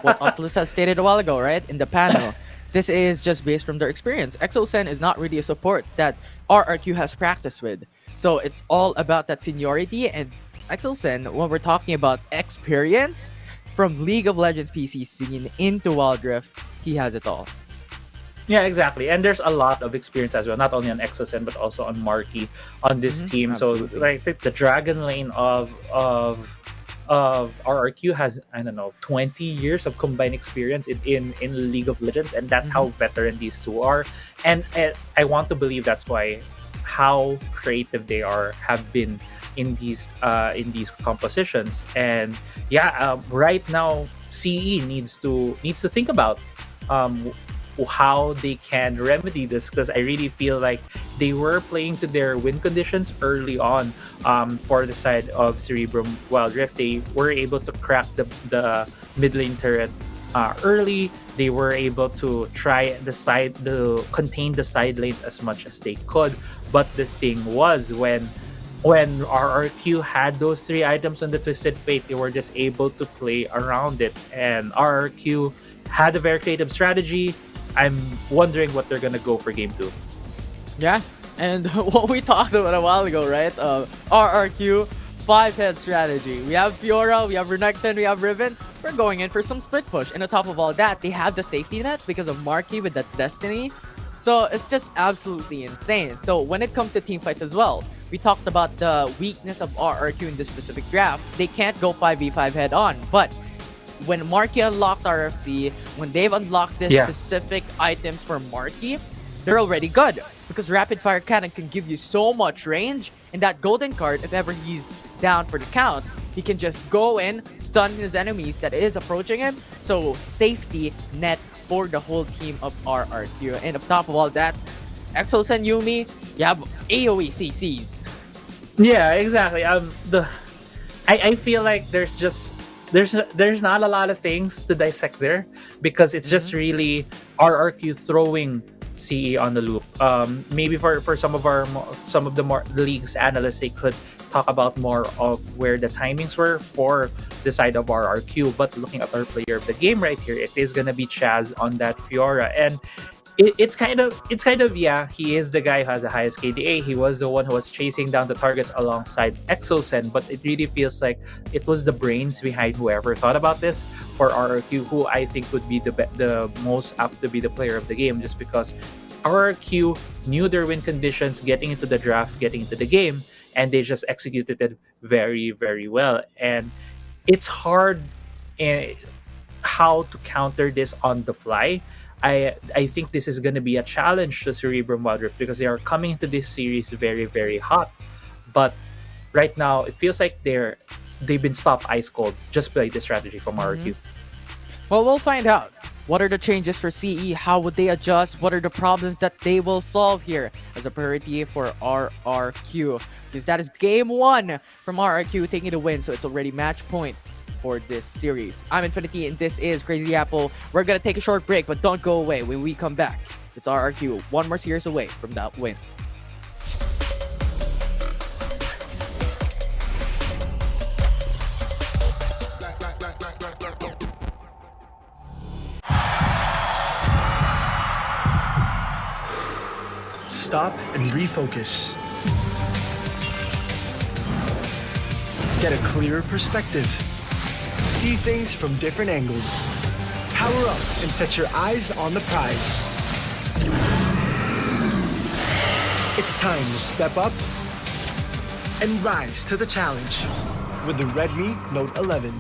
what Oculus has stated a while ago, right, in the panel, this is just based from their experience. EXO-Sen is not really a support that RRQ has practiced with. So it's all about that seniority, and EXO-Sen, when we're talking about experience, from League of Legends PC scene into Wildrift, he has it all. Yeah, exactly. And there's a lot of experience as well, not only on EXO-Sen, but also on Marky on this team. Absolutely. So like the Dragon Lane of RRQ has, I don't know, 20 years of combined experience in League of Legends, and that's how veteran these two are. And I want to believe that's why how creative they have been in these compositions. And yeah, right now CE needs to think about how they can remedy this, because I really feel like they were playing to their win conditions early on. For the side of Cerebrum Wildrift, they were able to crack the mid lane turret early. They were able to try to contain the side lanes as much as they could. But the thing was, when RRQ had those 3 items on the Twisted Fate, they were just able to play around it. And RRQ had a very creative strategy. I'm wondering what they're gonna go for game 2. Yeah, and what we talked about a while ago, right? RRQ 5-head strategy. We have Fiora, we have Renekton, we have Riven. We're going in for some split push. And on top of all that, they have the safety net because of Marky with that Destiny. So it's just absolutely insane. So when it comes to team fights as well, we talked about the weakness of RRQ in this specific draft. They can't go 5v5 head on, but when Marky unlocked RFC, when they've unlocked this specific items for Marky, they're already good. Because Rapid Fire Cannon can give you so much range, and that golden card, if ever he's down for the count, he can just go in, stun his enemies that is approaching him. So safety net for the whole team of RRQ. And on top of all that, EXO-Sen Yuumi, you have AoE CCs. Yeah, exactly. I feel like there's not a lot of things to dissect there, because it's just really RRQ throwing CE on the loop. Maybe for some of the league's analysts, they could talk about more of where the timings were for the side of RRQ. But looking at our player of the game right here, it is gonna be Chaz on that Fiora, and it's kind of yeah, he is the guy who has the highest KDA. He was the one who was chasing down the targets alongside EXO-Sen, but it really feels like it was the brains behind whoever thought about this for RRQ, who I think would be the most apt to be the player of the game, just because RRQ knew their win conditions getting into the draft, getting into the game, and they just executed it very, very well. And it's hard how to counter this on the fly. I think this is going to be a challenge to Cerebrum Wildrift, because they are coming into this series very, very hot. But right now, it feels like they've been stopped ice cold just by the strategy from RRQ. Well, we'll find out. What are the changes for CE? How would they adjust? What are the problems that they will solve here as a priority for RRQ? Because that is game 1 from RRQ taking the win, so it's already match point for this series. I'm Infinity, and this is Crazy Apple. We're gonna take a short break, but don't go away. When we come back, it's RRQ, 1 more series away from that win. stop and refocus. Get a clearer perspective. See things from different angles. Power up and set your eyes on the prize. It's time to step up and rise to the challenge with the Redmi Note 11.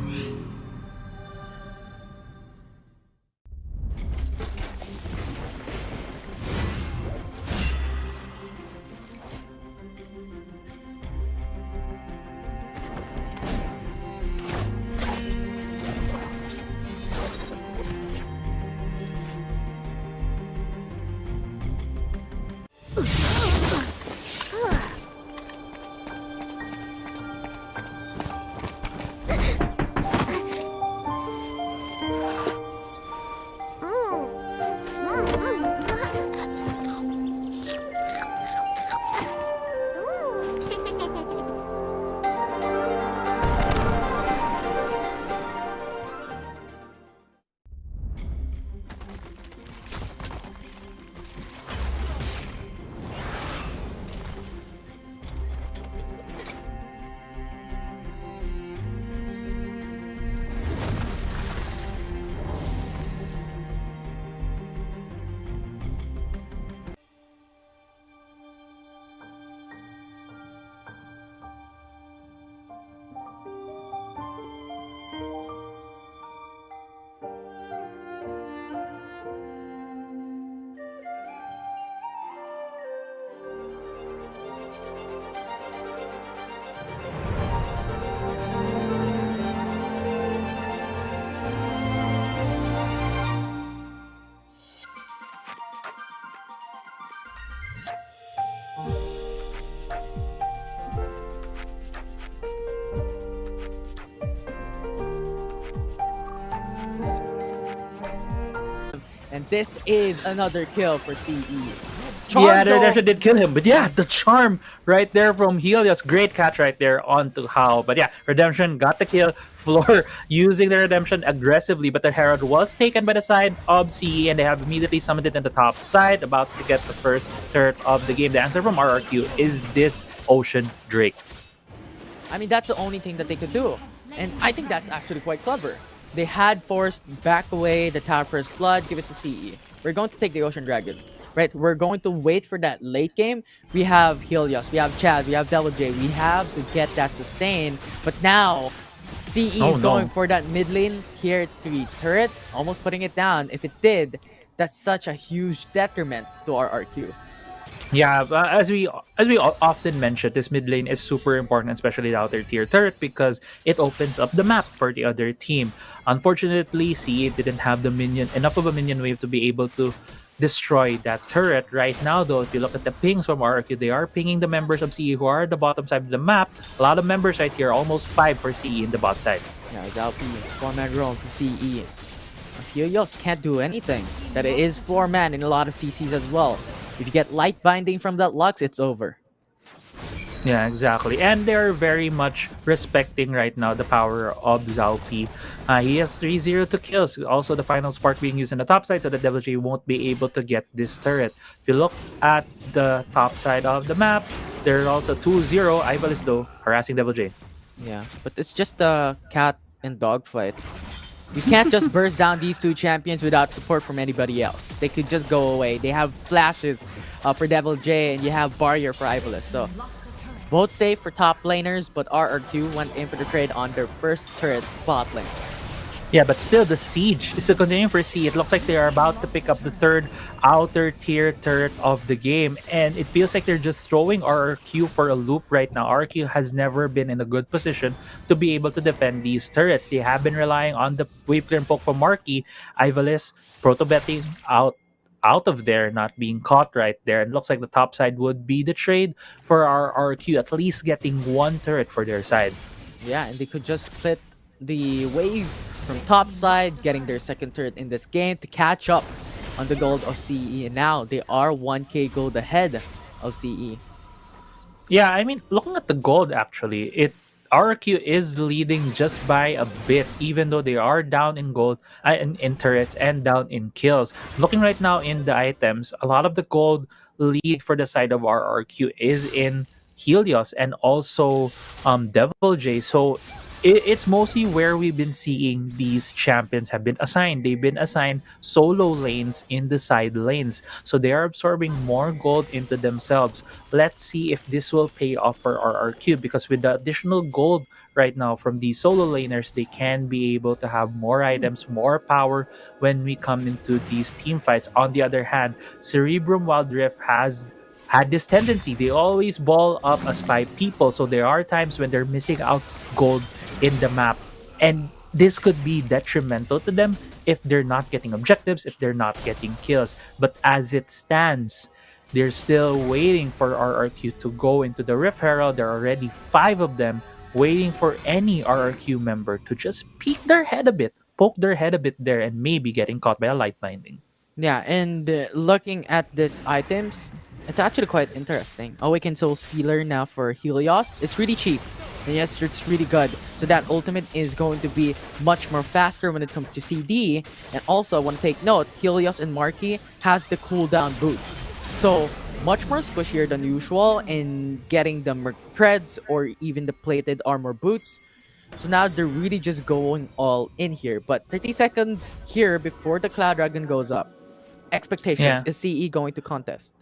And this is another kill for CE. Yeah, Charm, that did kill him. But yeah, the charm right there from Helios. Great catch right there onto How. But yeah, Redemption got the kill. Floor using the Redemption aggressively, but the Herald was taken by the side of CE, and they have immediately summoned it in the top side, about to get the first turret of the game. The answer from RRQ is this Ocean Drake. I mean, that's the only thing that they could do. And I think that's actually quite clever. They had forced back away the Tower First Blood, give it to CE. We're going to take the Ocean Dragon, right? We're going to wait for that late game. We have Helios, we have Chad, we have Devil J. We have to get that sustain. But now, CE is going for that mid lane tier 3 turret, almost putting it down. If it did, that's such a huge detriment to our RQ. Yeah, as we often mention, this mid lane is super important, especially the outer tier turret, because it opens up the map for the other team. Unfortunately, CE didn't have the enough of a minion wave to be able to destroy that turret. Right now, though, if you look at the pings from RQ, they are pinging the members of CE who are at the bottom side of the map. A lot of members right here, almost 5 for CE in the bot side. Yeah, that'll be 4-man roam for CE. Helios can't do anything. That it is 4-man in a lot of CCs as well. If you get light binding from that Lux, it's over. Yeah, exactly. And they're very much respecting right now the power of Zalpi. He has 3-0 to kills. Also, the final spark being used on the top side, so that Devil J won't be able to get this turret. If you look at the top side of the map, there's also 2-0. Ivalice, though, harassing Devil J. Yeah, but it's just a cat and dog fight. You can't just burst down these two champions without support from anybody else. They could just go away. They have flashes for Devil J, and you have Barrier for Ivalice. So both safe for top laners, but RRQ went in for the trade on their first turret bot lane. Yeah, but still, the siege is still continuing for C. It looks like they are about to pick up the third outer tier turret of the game, and it feels like they're just throwing RRQ for a loop right now. RRQ has never been in a good position to be able to defend these turrets. They have been relying on the wave clear poke from Marky. Ivalice proto-betting out of there, not being caught right there. And looks like the top side would be the trade for our RRQ, at least getting one turret for their side. Yeah, and they could just split the wave from top side, getting their second turret in this game to catch up on the gold of CE. And now they are 1k gold ahead of CE. Yeah, I mean, looking at the gold, actually, RRQ is leading just by a bit, even though they are down in gold, in turrets, and down in kills. Looking right now in the items, a lot of the gold lead for the side of RRQ is in Helios and also Devil J. So it's mostly where we've been seeing these champions have been assigned. They've been assigned solo lanes in the side lanes. So they are absorbing more gold into themselves. Let's see if this will pay off for RRQ, because with the additional gold right now from these solo laners, they can be able to have more items, more power when we come into these team fights. On the other hand, Cerebrum Wildrift has had this tendency. They always ball up as 5 people. So there are times when they're missing out gold in the map. And this could be detrimental to them if they're not getting objectives, if they're not getting kills. But as it stands, they're still waiting for RRQ to go into the Rift Herald. There are already 5 of them waiting for any RRQ member to just peek their head a bit, poke their head a bit there, and maybe getting caught by a light binding. Yeah, and looking at these items, it's actually quite interesting. Awakened Soul Sealer now for Helios. It's really cheap, and yes, it's really good. So that ultimate is going to be much more faster when it comes to CD. And also, I want to take note, Helios and Marquee has the cooldown boots. So much more squishier than usual in getting the Merc Treads or even the plated armor boots. So now they're really just going all in here. But 30 seconds here before the Cloud Dragon goes up. Expectations, is CE going to contest?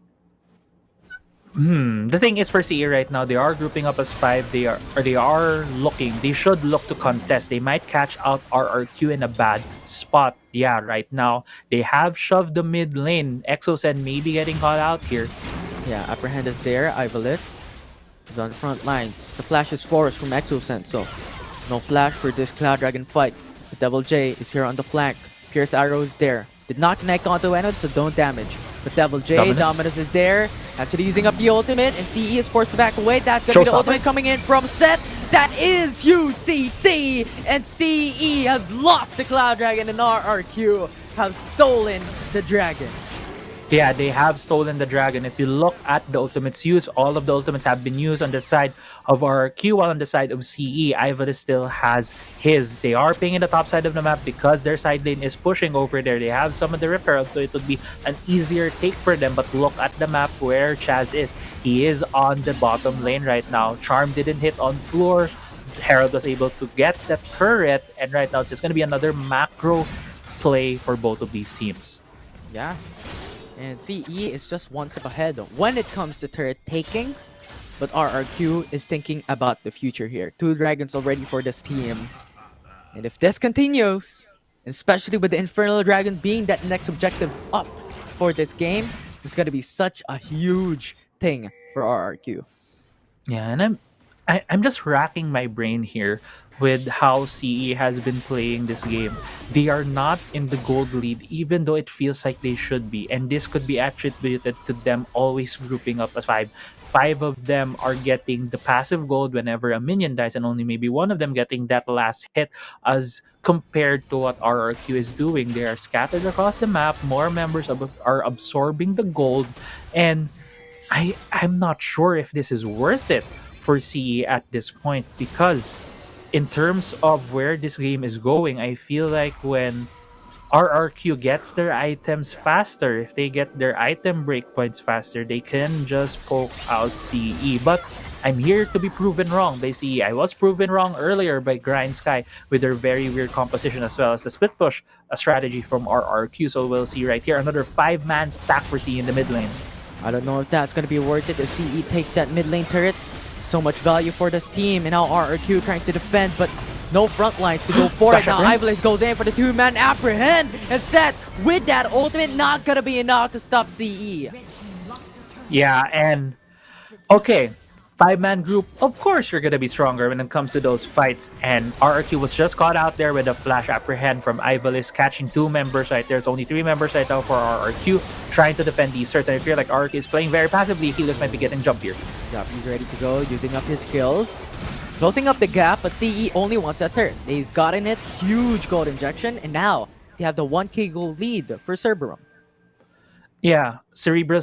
The thing is, for CE right now, they are grouping up as 5. They are looking. They should look to contest. They might catch out RRQ in a bad spot. Yeah, right now they have shoved the mid lane. Exocen maybe getting caught out here. Yeah, Apprehend is there. Ivalice is on the front lines. The flash is forced from Exocen, so no flash for this Cloud Dragon fight. The Devil J is here on the flank. Pierce Arrow is there. Did not connect onto anyone, so don't damage. But Devil J, Dominus is there. Actually using up the ultimate, and CE is forced to back away. That's going to be the ultimate coming in from Set. That is UCC! And CE has lost the Cloud Dragon, and RRQ have stolen the Dragon. Yeah, they have stolen the dragon. If you look at the ultimates used, all of the ultimates have been used on the side of RRQ, while on the side of CE, Ivalice still has his. They are pinging the top side of the map because their side lane is pushing over there. They have some of the Rift Herald, so it would be an easier take for them. But look at the map where Chaz is. He is on the bottom lane right now. Charm didn't hit on floor. Herald was able to get the turret, and right now it's just going to be another macro play for both of these teams. Yeah. And CE is just one step ahead when it comes to turret takings. But RRQ is thinking about the future here. 2 dragons already for this team. And if this continues, especially with the Infernal Dragon being that next objective up for this game, it's going to be such a huge thing for RRQ. Yeah, and I'm just racking my brain here with how CE has been playing this game. They are not in the gold lead, even though it feels like they should be. And this could be attributed to them always grouping up as 5. 5 of them are getting the passive gold whenever a minion dies, and only maybe one of them getting that last hit, as compared to what RRQ is doing. They are scattered across the map. More members are absorbing the gold. And I'm not sure if this is worth it for CE at this point, because in terms of where this game is going, I feel like when RRQ gets their items faster, if they get their item breakpoints faster, they can just poke out CE. But I'm here to be proven wrong by CE. I was proven wrong earlier by Grindsky with their very weird composition, as well as the split push, a strategy from RRQ. So we'll see right here, another 5-man stack for CE in the mid lane. I don't know if that's going to be worth it if CE takes that mid lane turret. So much value for this team, and now RRQ trying to defend, but no front lines to go for it. Now Ivalice goes in for the 2-man Apprehend, and Set with that ultimate not gonna be enough to stop CE. Yeah, and okay, 5-man group, of course you're gonna be stronger when it comes to those fights. And RRQ was just caught out there with a flash Apprehend from Ivalice, catching 2 members right there. It's only 3 members right now for RRQ, trying to defend these certs. And I feel like RRQ is playing very passively. Helios might be getting jump here. Yep, he's ready to go, using up his skills. Closing up the gap, but CE only wants a turret. They've gotten it, huge gold injection, and now they have the 1k gold lead for Cerebrum. Yeah, Cerebrum.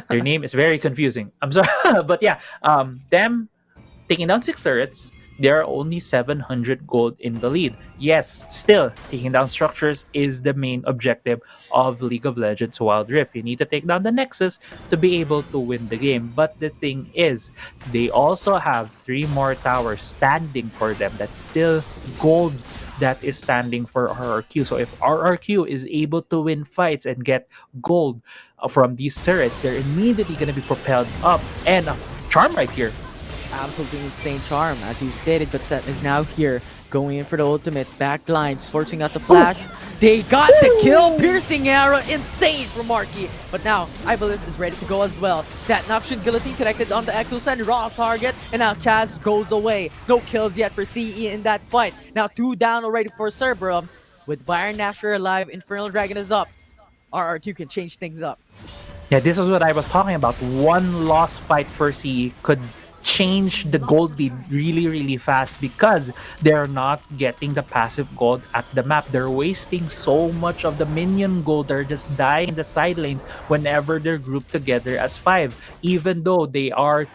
Their name is very confusing. I'm sorry, but yeah, them taking down 6 turrets, they are only 700 gold in the lead. Yes, still, taking down structures is the main objective of League of Legends Wild Rift. You need to take down the Nexus to be able to win the game. But the thing is, they also have 3 more towers standing for them. That's still gold that is standing for RRQ. So if RRQ is able to win fights and get gold from these turrets, they're immediately going to be propelled up. And a charm right here. Absolutely insane charm, as you stated, but Set is now here, going in for the ultimate. Backlines, forcing out the flash. They got the kill, piercing arrow, insane from Marky. But now, Ivalice is ready to go as well. That Noxian Guillotine connected on the Exosen, raw target, and now Chaz goes away. No kills yet for CE in that fight. Now 2 down already for Cerebrum. With Byron Nasher alive, Infernal Dragon is up. RRQ can change things up. Yeah, this is what I was talking about. One lost fight for CE could change the gold lead really, really fast because they're not getting the passive gold at the map. They're wasting so much of the minion gold. They're just dying in the side lanes whenever they're grouped together as 5. Even though they are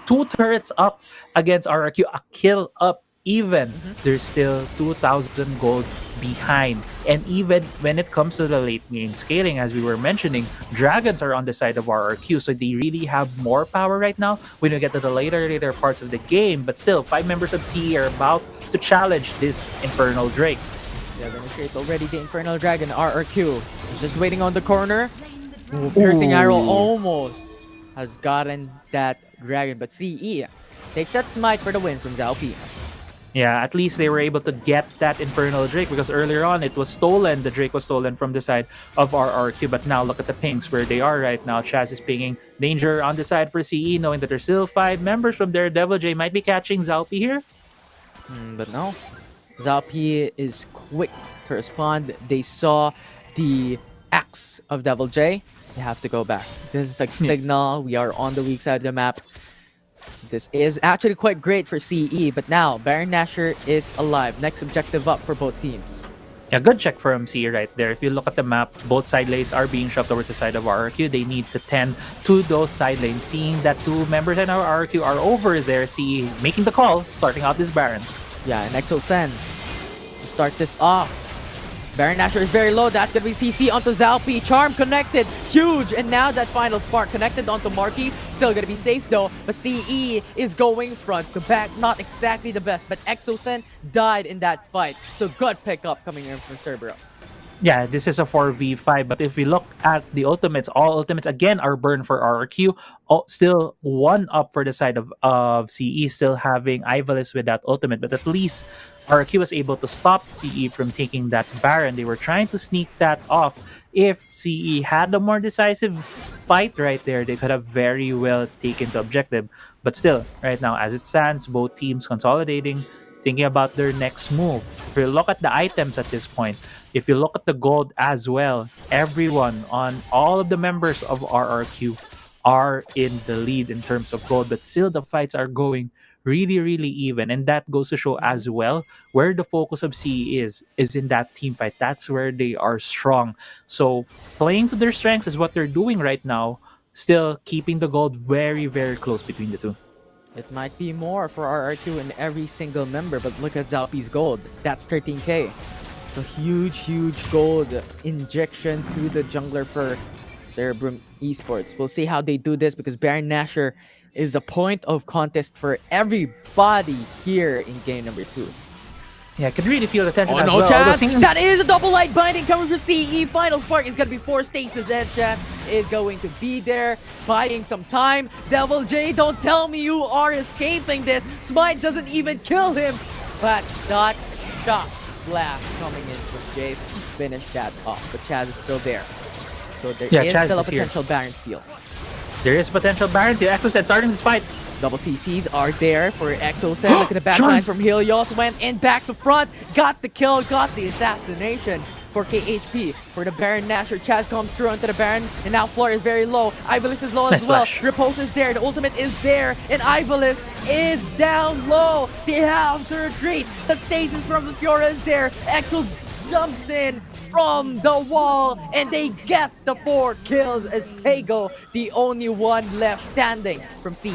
2 turrets up against RRQ, a kill up even, there's still 2,000 gold behind. And even when it comes to the late game scaling, as we were mentioning, dragons are on the side of RRQ, so they really have more power right now when we get to the later parts of the game. But still, 5 members of CE are about to challenge this Infernal Drake. They're gonna create already the Infernal Dragon. RRQ is just waiting on the corner. Ooh, piercing arrow almost has gotten that dragon, but CE takes that smite for the win from Zhao P. Yeah, at least they were able to get that Infernal Drake because earlier on it was stolen. The Drake was stolen from the side of RRQ, but now look at the pings where they are right now. Chaz is pinging danger on the side for CE, knowing that there's still 5 members from their Devil J. Might be catching Zalpi here. But no. Zalpi is quick to respond. They saw the axe of Devil J. They have to go back. This is like signal. We are on the weak side of the map. This is actually quite great for CE, but now Baron Nashor is alive. Next objective up for both teams. Yeah, good check for MC right there. If you look at the map, both side lanes are being shoved towards the side of RRQ. They need to tend to those side lanes. Seeing that 2 members in our RRQ are over there, CE making the call, starting out this Baron. Yeah, and Exosen to start this off. Baron Nashor is very low. That's going to be CC onto Zalpi. Charm connected. Huge. And now that final spark connected onto Marky. Still going to be safe though. But CE is going front to back. Not exactly the best. But Exosen died in that fight. So good pickup coming in from Cerebrum. Yeah, this is a 4v5, but if we look at the ultimates, all ultimates again are burned for RRQ. Still 1 up for the side of CE, still having Ivalice with that ultimate, but at least RRQ was able to stop CE from taking that Baron. They were trying to sneak that off. If CE had a more decisive fight right there, they could have very well taken the objective. But still, right now, as it stands, both teams consolidating, thinking about their next move. If you look at the items at this point, if you look at the gold as well, everyone on all of the members of RRQ are in the lead in terms of gold, but still the fights are going really, really even. And that goes to show as well where the focus of CE is in that team fight. That's where they are strong. So playing to their strengths is what they're doing right now, still keeping the gold very, very close between the two. It might be more for RRQ in every single member, but look at Zalpi's gold. That's 13k. So huge gold injection to the jungler for Cerebrum Esports. We'll see how they do this because Baron Nashor is the point of contest for everybody here in game number 2. Yeah, I can really feel the tension Oh as no, well. Chaz! That is a double light binding coming from CE. Final spark is going to be 4 stasis, and Chaz is going to be there, buying some time. Devil J, don't tell me you are escaping this. Smite doesn't even kill him, but that shot blast coming in from J finish that off. But Chaz is still there. So there is Chaz still a is here. potential Baron steal. There is potential Baron steal. Exoset starting this fight. Double CCs are there for Exosen. Look at the backlines from Helios. Went in back to front. Got the kill. Got the assassination for KHP. For the Baron Nashor. Chaz comes through onto the Baron. And now Floor is very low. Ivalice is low as well. Repulse is there. The ultimate is there. And Ivalice is down low. They have to retreat. The stasis from the Fiora is there. Exos jumps in from the wall, and they get the 4 kills as Pago, the only one left standing from CE.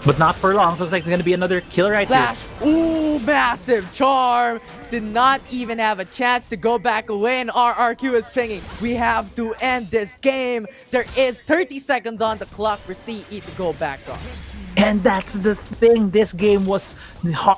But not for long. So looks like there's gonna be another kill right Flash. here. Ooh, massive charm. Did not even have a chance to go back away, and RRQ is pinging. We have to end this game. There is 30 seconds on the clock for CE to go back on. And that's the thing. This game was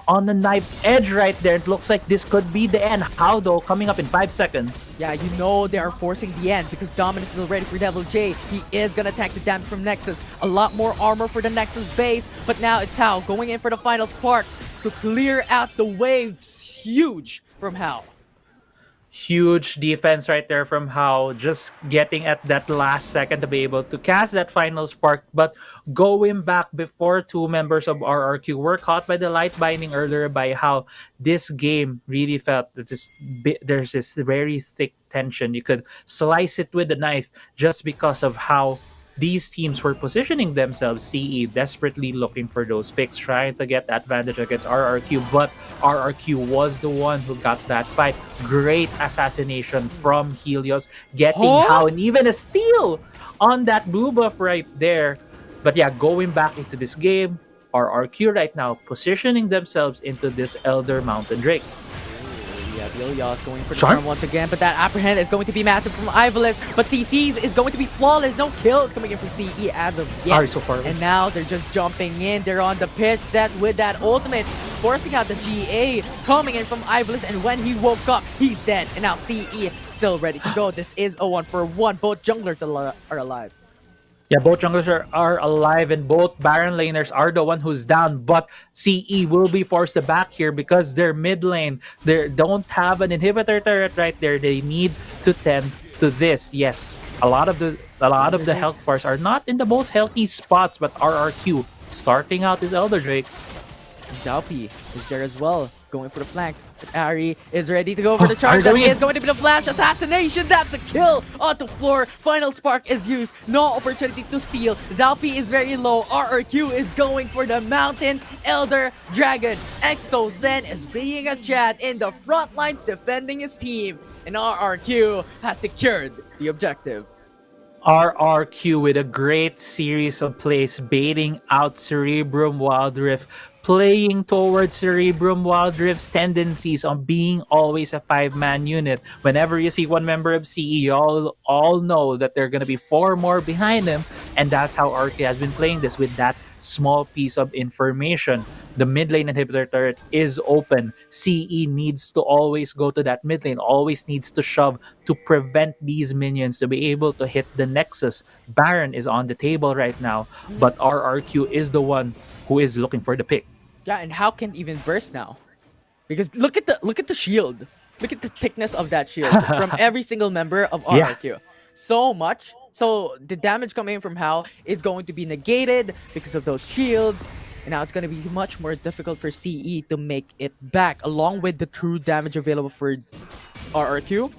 on the knife's edge right there. It looks like this could be the end. How though? Coming up in 5 seconds. Yeah, you know they are forcing the end because Dominus is ready for Devil J. He is gonna tank the damage from Nexus. A lot more armor for the Nexus base, but now it's Hao going in for the final spark to clear out the waves. Huge from Hao. Huge defense right there from Hao, just getting at that last second to be able to cast that final spark. But going back before two members of RRQ were caught by the light binding earlier by Hao, this game really felt that there's this very thick tension. You could slice it with a knife just because of how these teams were positioning themselves. CE desperately looking for those picks, trying to get advantage against RRQ, but RRQ was the one who got that fight. Great assassination from Helios, getting Hao and even a steal on that blue buff right there. But yeah, going back into this game, RRQ right now positioning themselves into this Elder Mountain Drake. Yeah, Ilya is going for the charm once again, but that apprehend is going to be massive from Ivalis. But CC's is going to be flawless. No kills coming in from CE as of yet. So far. And now they're just jumping in. They're on the pit set with that ultimate, forcing out the GA coming in from Ivalis. And when he woke up, he's dead. And now CE still ready to go. This is a 1-for-1. Both junglers are alive. Yeah, both junglers are alive and both Baron laners are the one who's down, but CE will be forced back here because their mid lane, they don't have an inhibitor turret right there. They need to tend to this. Yes, a lot of the health bars are not in the most healthy spots, but RRQ starting out is Elder Drake. Zalpi is there as well, going for the flank. But Ari is ready to go for the charge. That is going to be the flash assassination. That's a kill on the floor. Final spark is used. No opportunity to steal. Zalpi is very low. RRQ is going for the mountain. Elder Dragon. Exo Zen is being a chat in the front lines defending his team. And RRQ has secured the objective. RRQ with a great series of plays, baiting out Cerebrum Wildrift, playing towards Cerebrum Wildrift's tendencies on being always a 5-man unit. Whenever you see one member of CE, you all know that there are going to be 4 more behind him, and that's how RRQ has been playing this with that small piece of information. The mid lane inhibitor turret is open. CE needs to always go to that mid lane, always needs to shove to prevent these minions to be able to hit the Nexus. Baron is on the table right now, but RRQ is the one who is looking for the pick. Yeah, and how can even burst now? Because look at the shield. Look at the thickness of that shield from every single member of RRQ. Yeah. So much. So the damage coming from Hao is going to be negated because of those shields. And now it's going to be much more difficult for CE to make it back, along with the true damage available for RRQ.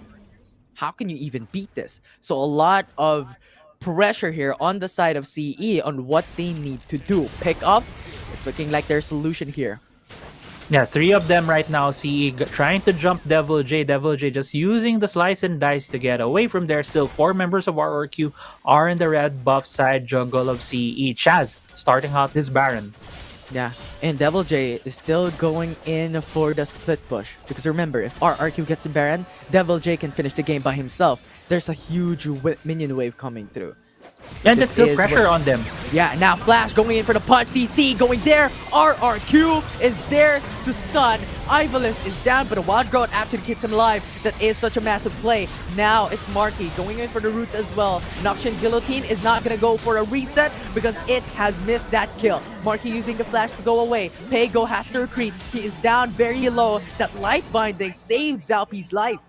How can you even beat this? So a lot of pressure here on the side of CE on what they need to do. Pick-offs, it's looking like their solution here. Yeah, 3 of them right now. CE trying to jump Devil J. Devil J just using the slice and dice to get away from there. Still 4 members of RRQ are in the red buff side jungle of CE. Chaz starting out this Baron. Yeah, and Devil J is still going in for the split push. Because remember, if RRQ gets the Baron, Devil J can finish the game by himself. There's a huge minion wave coming through. And there's still pressure on them. Yeah, now Flash going in for the punch. CC going there. RRQ is there to stun. Ivalis is down, but a Wild Growth actually keeps him alive. That is such a massive play. Now it's Marky going in for the root as well. Noxian Guillotine is not going to go for a reset because it has missed that kill. Marky using the Flash to go away. Pego has to retreat. He is down very low. That light binding saves Zalpi's life.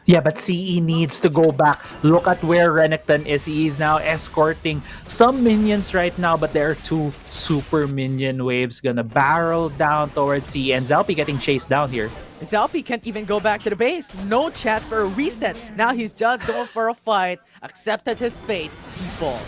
Yeah, but CE needs to go back. Look at where Renekton is. He is now escorting some minions right now, but there are 2 super minion waves gonna barrel down towards CE, and Zalpi getting chased down here. Zalpi can't even go back to the base. No chance for a reset. Now he's just going for a fight. Accepted his fate. He falls.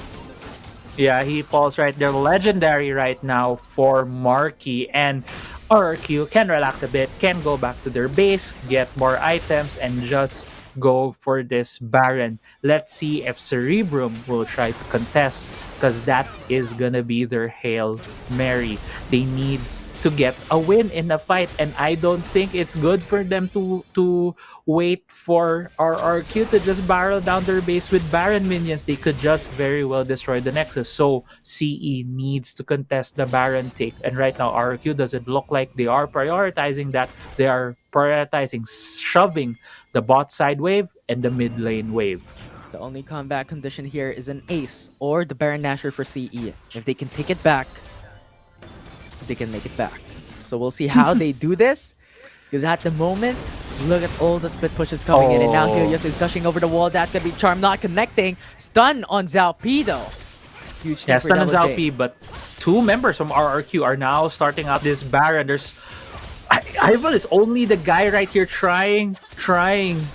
Yeah, he falls right there. Legendary right now for Marky, and RRQ can relax a bit, can go back to their base, get more items, and just go for this Baron. Let's see if Cerebrum will try to contest, because that is gonna be their Hail Mary. They need to get a win in the fight, and I don't think it's good for them to wait for RRQ to just barrel down their base with Baron minions. They could just very well destroy the Nexus. So CE needs to contest the Baron take, and right now RRQ doesn't look like they are prioritizing that. They are prioritizing shoving the bot side wave and the mid lane wave. The only combat condition here is an Ace or the Baron Nashor for CE. If they can take it back, they can make it back. So we'll see how they do this. Because at the moment, look at all the split pushes coming in. And now Helios is dashing over the wall. That's going to be Charm not connecting. Stun on Zalpi though. Huge thing for Stun on Double J. Zalpi, but two members from RRQ are now starting out this Baron. There's Ivan is only the guy right here trying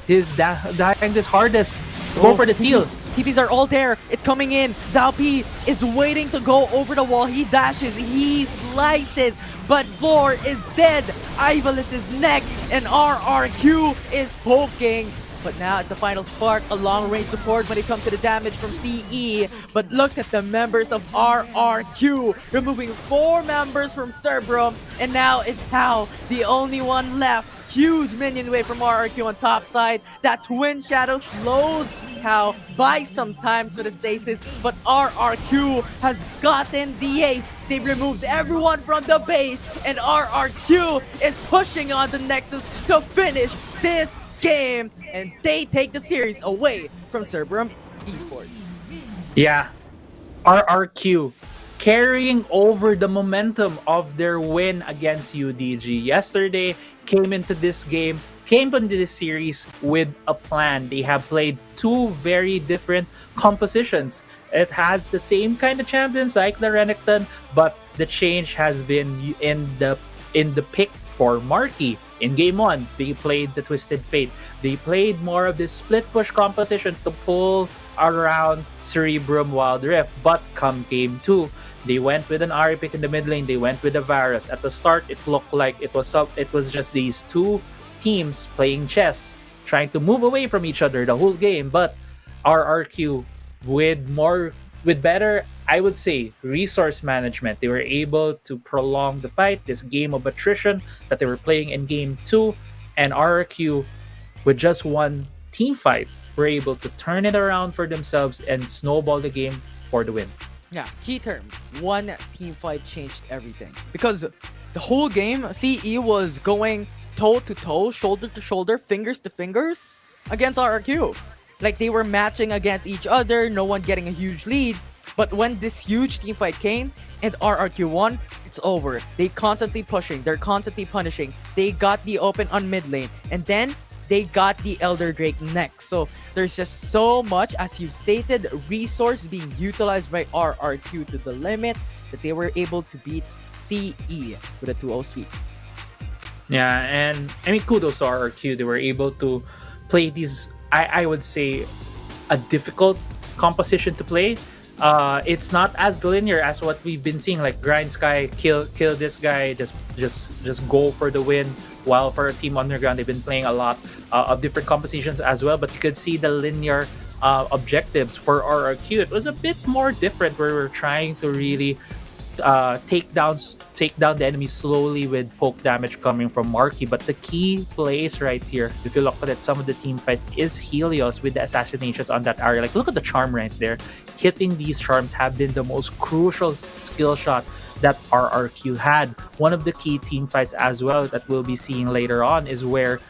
his dying his hardest to go for the seal. TPs are all there. It's coming in. Zalpi is waiting to go over the wall. He dashes. He slices. But Floor is dead. Ivalis is next. And RRQ is poking. But now it's a final spark, a long-range support when it comes to the damage from CE. But look at the members of RRQ, removing 4 members from Cerebrum. And now it's Tao, the only one left. Huge minion wave from RRQ on top side. That Twin Shadow slows Tao by some times with the stasis. But RRQ has gotten the ace. They've removed everyone from the base. And RRQ is pushing on the Nexus to finish this game, and they take the series away from Cerebrum Esports. Yeah, RRQ carrying over the momentum of their win against UDG yesterday, came into this series with a plan. They have played 2 very different compositions. It has the same kind of champions like the Renekton, but the change has been in the pick for Marky. In game 1, they played the Twisted Fate. They played more of this split push composition to pull around Cerebrum Wildrift. But come game 2, they went with an Ari pick in the mid lane. They went with a Varus. At the start, it looked like it was just these 2 teams playing chess, trying to move away from each other the whole game. But RRQ with better, I would say, resource management, they were able to prolong the fight, this game of attrition that they were playing in game 2, and RRQ, with just one team fight, were able to turn it around for themselves and snowball the game for the win. Yeah, key term, one team fight changed everything. Because the whole game, CE was going toe to toe, shoulder to shoulder, fingers to fingers against RRQ. Like they were matching against each other, no one getting a huge lead. But when this huge team fight came and RRQ won, it's over. They constantly pushing, they're constantly punishing. They got the open on mid lane, and then they got the Elder Drake next. So there's just so much, as you've stated, resource being utilized by RRQ to the limit that they were able to beat CE with a 2-0 sweep. Yeah, and I mean, kudos to RRQ. They were able to play these, I would say, a difficult composition to play. It's not as linear as what we've been seeing, like Grindsky, kill this guy, just go for the win. While for Team Underground, they've been playing a lot of different compositions as well, but you could see the linear objectives for RRQ. It was a bit more different, where we're trying to really take down the enemy slowly with poke damage coming from Marky. But the key plays right here, if you look at some of the team fights, is Helios with the assassinations on that area. Like, look at the charm right there. Hitting these charms have been the most crucial skill shot that RRQ had. One of the key team fights as well that we'll be seeing later on is where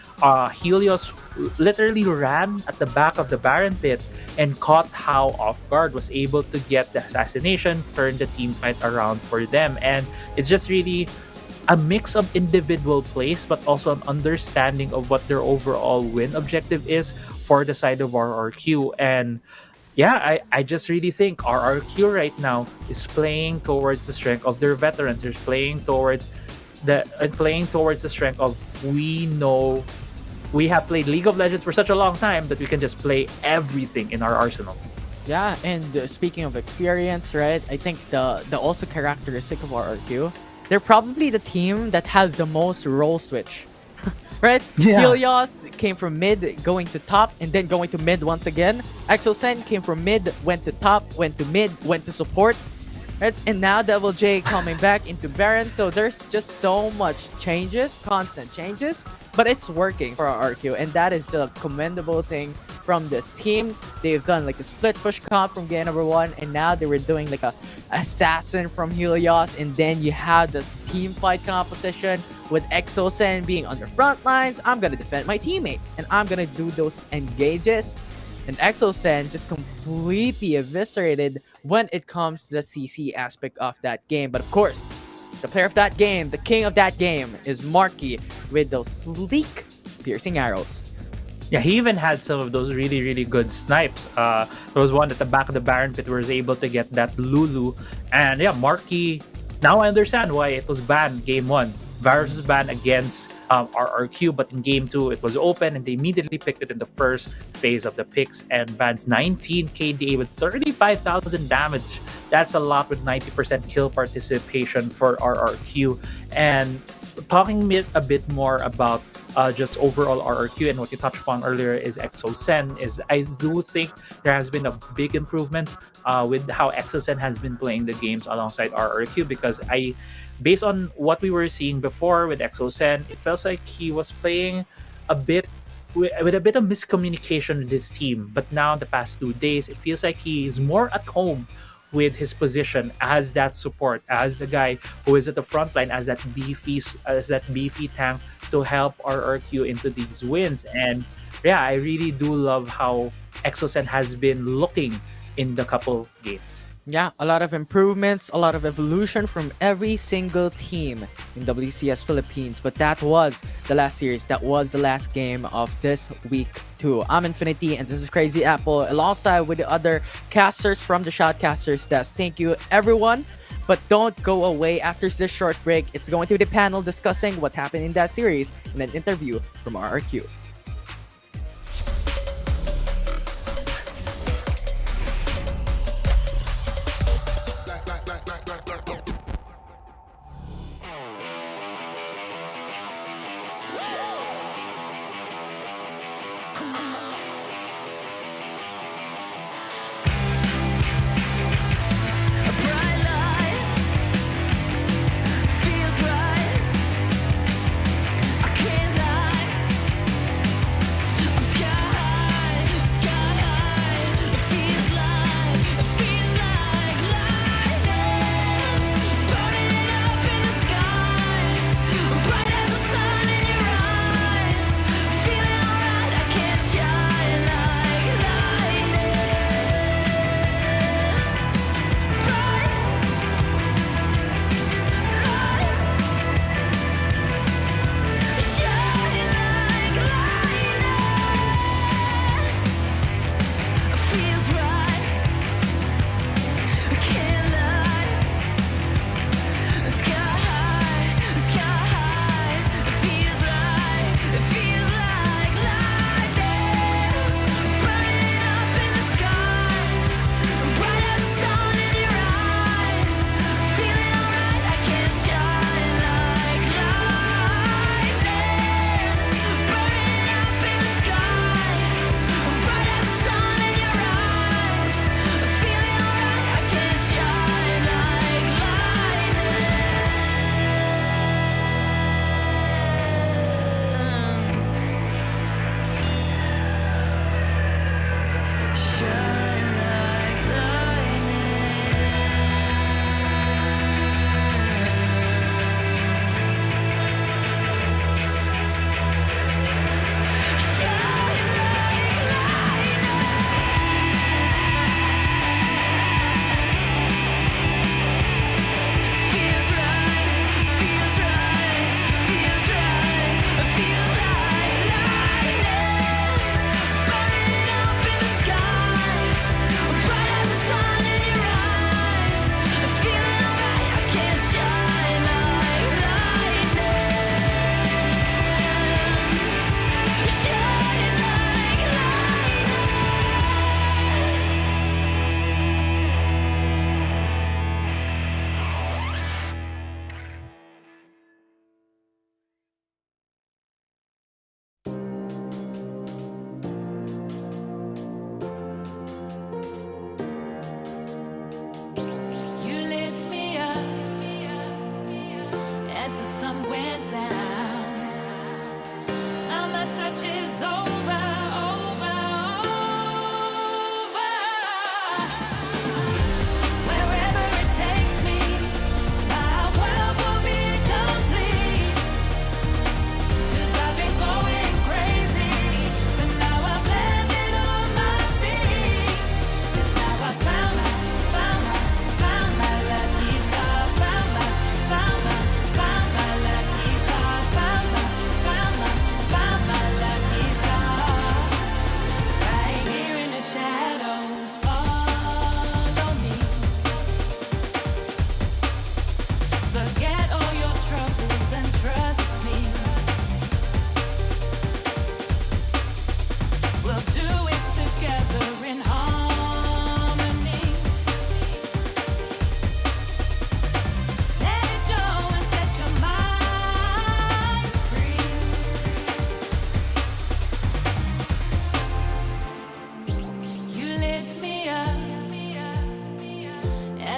Helios literally ran at the back of the Baron pit and caught Hao off guard, was able to get the assassination, turn the team fight around for them. And it's just really a mix of individual plays, but also an understanding of what their overall win objective is for the side of RRQ. And yeah, I just really think RRQ right now is playing towards the strength of their veterans. They're playing towards the strength of, we know we have played League of Legends for such a long time that we can just play everything in our arsenal. Yeah, and speaking of experience, right? I think the also characteristic of RRQ, they're probably the team that has the most role switch right? Yeah. Helios came from mid, going to top, and then going to mid once again. Exosen came from mid, went to top, went to mid, went to support. Right? And now Devil J coming back into Baron. So there's just so much changes, constant changes, but it's working for our RQ. And that is the commendable thing from this team. They've done like a split push comp from game number 1, and now they were doing like a assassin from Helios, and then you have the team fight composition with Exosen being on the front lines. I'm gonna defend my teammates, and I'm gonna do those engages. And Exosen just completely eviscerated when it comes to the CC aspect of that game. But of course, the player of that game, the king of that game, is Marky with those sleek piercing arrows. Yeah, he even had some of those really, really good snipes. There was one at the back of the Baron pit where he was able to get that Lulu. And yeah, Marky, now I understand why it was banned game 1. Varus was banned against RRQ, but in game 2 it was open and they immediately picked it in the first phase of the picks and bans 19 KDA with 35,000 damage. That's a lot with 90% kill participation for RRQ. And talking a bit more about just overall RRQ and what you touched upon earlier is Exosen, is I do think there has been a big improvement with how Exosen has been playing the games alongside RRQ, because based on what we were seeing before with Exosen, it feels like he was playing a bit with a bit of miscommunication with his team. But now, the past 2 days, it feels like he is more at home with his position as that support, as the guy who is at the front line, as that beefy tank to help RRQ into these wins. And yeah, I really do love how Exosen has been looking in the couple games. Yeah, a lot of improvements, a lot of evolution from every single team in WCS Philippines. But that was the last series. That was the last game of this week 2. I'm Infinity, and this is Crazy Apple, alongside with the other casters from the Shoutcasters desk. Thank you, everyone. But don't go away after this short break. It's going to be the panel discussing what happened in that series and an interview from RRQ.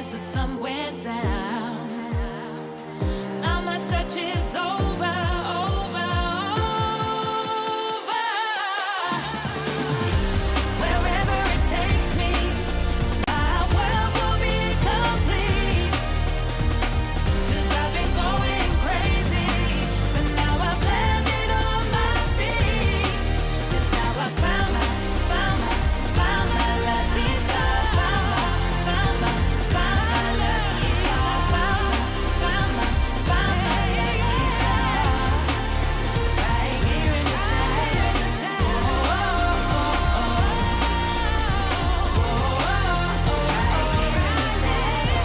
as the sun went down. Now my search is over, over, over. Wherever it takes me, my world will be complete. 'Cause I've been going crazy, but now I've landed on my feet. 'Cause now I found my lucky star. Found my lucky star. Found my lucky star. Right here in the shadows. Right here in the shadows.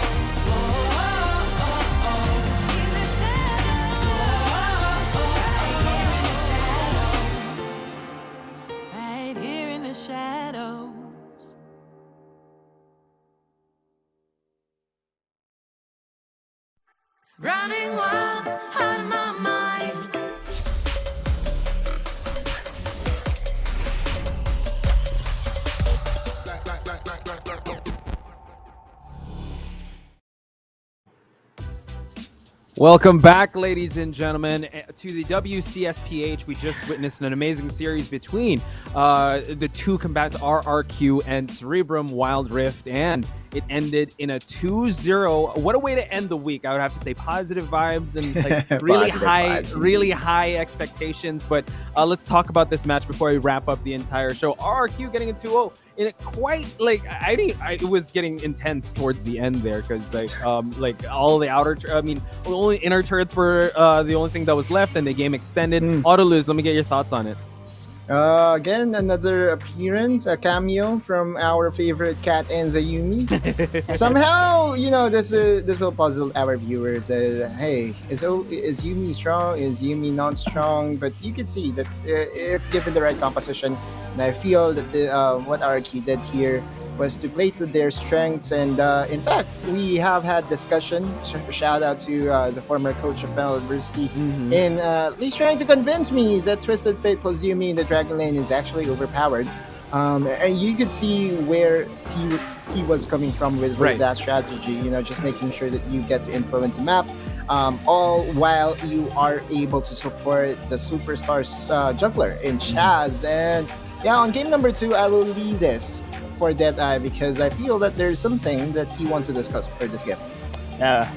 In the shadows. Right here in the shadows. Running wild out of my mind. Welcome back, ladies and gentlemen, to the WCSPH. We just witnessed an amazing series between the two combatants, RRQ and Cerebrum Wildrift, and it ended in a 2-0. What a way to end the week. I would have to say positive vibes and like really high expectations. But let's talk about this match before we wrap up the entire show. RRQ getting a 2-0 in it quite like it was getting intense towards the end there because like all the outer only inner turrets were the only thing that was left and the game extended. Autoluz, let me get your thoughts on it. Again, another appearance, a cameo from our favorite cat and the Yumi. Somehow, this will puzzle our viewers. Hey, is Yumi strong? Is Yumi not strong? But you can see that if given the right composition, and I feel that what RQ did here was to play to their strengths. And in fact, we have had discussion. Shout out to the former coach of Fennel, Grindsky, in at least trying to convince me that Twisted Fate plus Yumi in the Dragon Lane is actually overpowered. And you could see where he was coming from with that strategy. Just making sure that you get to influence the map, all while you are able to support the superstars juggler in Chaz. And yeah, on game number 2, I will leave this for Deadeye because I feel that there's something that he wants to discuss for this game.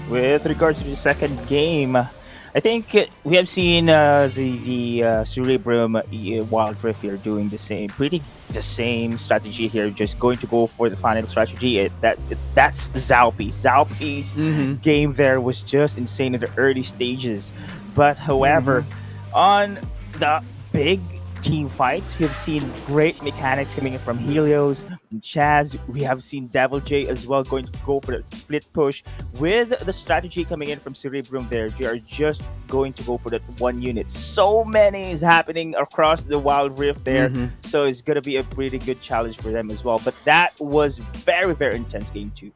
With regards to the second game, I think we have seen the Cerebrum Wildrift here doing the same strategy here, just going to go for the final strategy. That's Zalpi. Zalpi's game there was just insane in the early stages. But however, on the big team fights, we have seen great mechanics coming in from Helios and Chaz. We have seen Devil J as well going to go for the split push with the strategy coming in from Cerebrum there. They are just going to go for that one unit. So many is happening across the Wild Rift there. So it's going to be a pretty good challenge for them as well. But that was very, very intense game 2.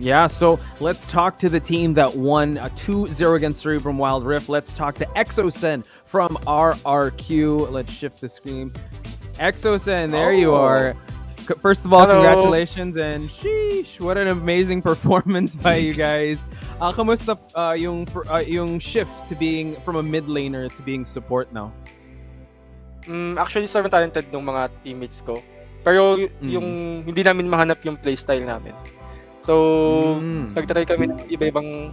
Yeah, so let's talk to the team that won a 2-0 against Cerebrum Wild Rift. Let's talk to Exosen from RRQ. Let's shift the screen. Exosen, there you are. First of all, congratulations, and sheesh, what an amazing performance by you guys. Kamusta yung shift to being from a mid laner to being support now? Actually, sobrang talented ng mga teammates ko. Pero yung hindi namin mahanap yung playstyle namin. So, nagtatry kami ng iba-ibang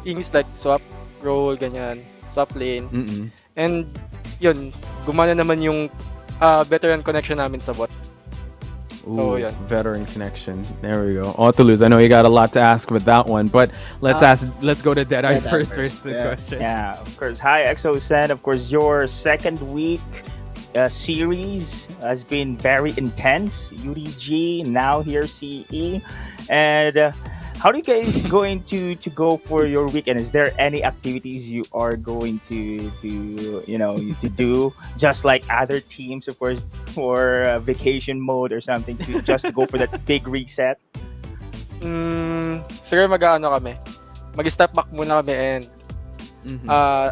things like swap role, ganyan, swap lane. And yun, gumana naman yung veteran connection namin sa bot. Ooh, so, veteran connection. There we go. Autoluz, I know you got a lot to ask with that one, but let's go to Deadeye first for this question. Yeah, of course. Hi, Exosen. Of course, your second week series has been very intense. UDG, now here CE. And how are you guys going to go for your weekend? Is there any activities you are going to do just like other teams, of course, for vacation mode or something, just to go for that big reset? Siguro mag-step back muna kami and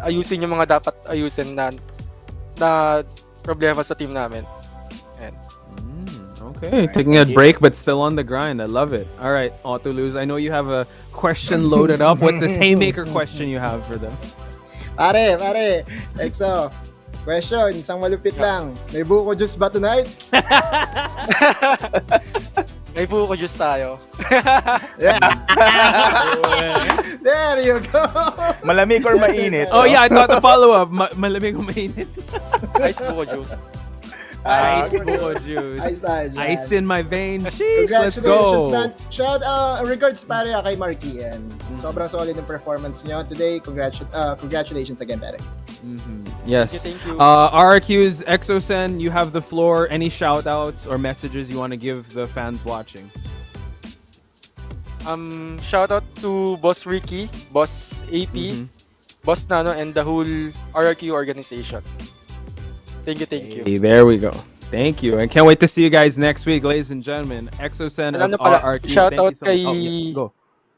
ayusin yung mga dapat ayusin na problema sa team namin. Okay, taking a break but still on the grind. I love it. All right, Autoluz, I know you have a question loaded up. What's this haymaker question you have for them? Pare, Exo. Question, isang malupit lang. May buko juice ba tonight? May buko juice tayo. Yeah. There you go. Malamig or mainit? Oh yeah, I thought the follow-up. Malamig o mainit? Ice buko juice. Ice buko juice. Ice in my veins. Sheesh, let's Congratulations, go. man. Shout regards pare kay Marky and sobrang solid yung performance niyo today. Congratulations again, pare. Yes. Thank you. RRQ's Exosen, you have the floor. Any shout outs or messages you want to give the fans watching? Shout out to Boss Ricky, Boss AP, Boss Nano, and the whole RRQ organization. Thank you. Hey, there we go. Thank you. And can't wait to see you guys next week, ladies and gentlemen. Exosen of RRQ. Shout Thank out you so kay, much. Go.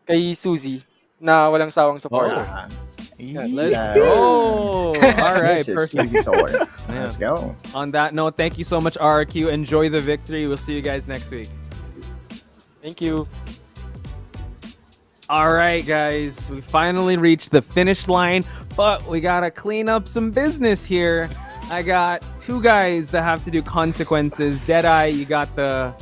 kay Suzy na walang sawang support. Let's go. All right, This is perfect. Easy Sword. Yeah. Let's go. On that note, thank you so much, RRQ. Enjoy the victory. We'll see you guys next week. Thank you. All right, guys. We finally reached the finish line, but we got to clean up some business here. I got two guys that have to do consequences. Deadeye, you got the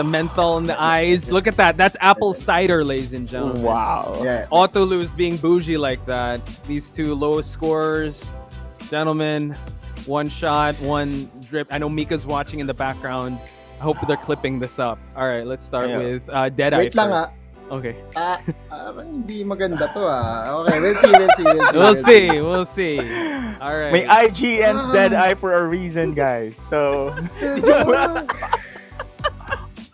menthol in the eyes. Look at that. That's apple cider, ladies and gentlemen. Wow. Yeah. Autoluz being bougie like that. These two lowest scorers. Gentlemen, one shot, one drip. I know Mika's watching in the background. I hope they're clipping this up. All right, let's start with Deadeye Wait lang first. Okay. Hindi maganda to Okay, we'll see. We'll see. All right. May IG ends Deadeye for a reason, guys. So.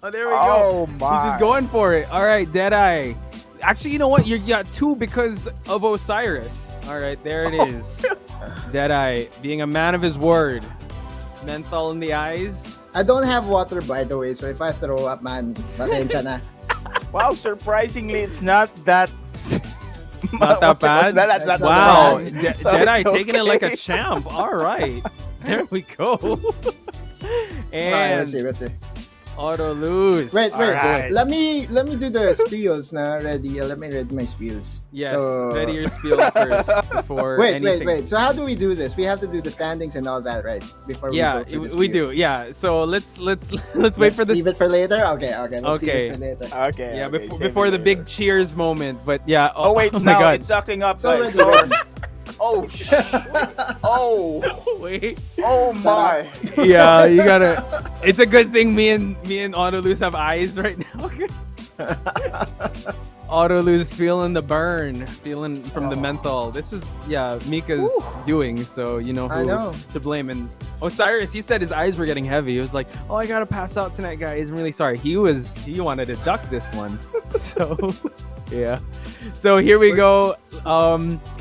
Oh, there we go. Oh, my. He's just going for it. All right, Deadeye. Actually, you know what? You got two because of Osiris. All right, there it is. Deadeye, being a man of his word. Menthol in the eyes. I don't have water, by the way, so if I throw up, man, pasensya na. Wow, surprisingly, it's not that. Not that bad. That's Wow, not bad. Deadeye it's taking it like a okay. champ. All right, there we go. And Let's see. Autoluz. Wait. Alright. Let me do the spiels na ready. Let me read my spiels. Yes, So- ready your spiels first before anything. Wait. So how do we do this? We have to do the standings and all that, right? Before we Yeah, go through the we do. spiels. Yeah. So let's wait for this. Leave it for later. Okay. Let's leave Okay. it for later. Okay. Yeah, okay, before save the it big later. cheers moment. But yeah. Oh wait, oh my now God. it's sucking up. It's Guys. already ready. Oh, oh, Wait. oh my. Yeah, you gotta. It's a good thing me and Autoluz have eyes right now. Autoluz feeling the burn, feeling from the menthol. This was Mika's doing, so you know I who know. to blame. And Osiris, he said his eyes were getting heavy. He was like, "Oh, I gotta pass out tonight, guys. I'm really sorry." He wanted to duck this one. So yeah. So here we go.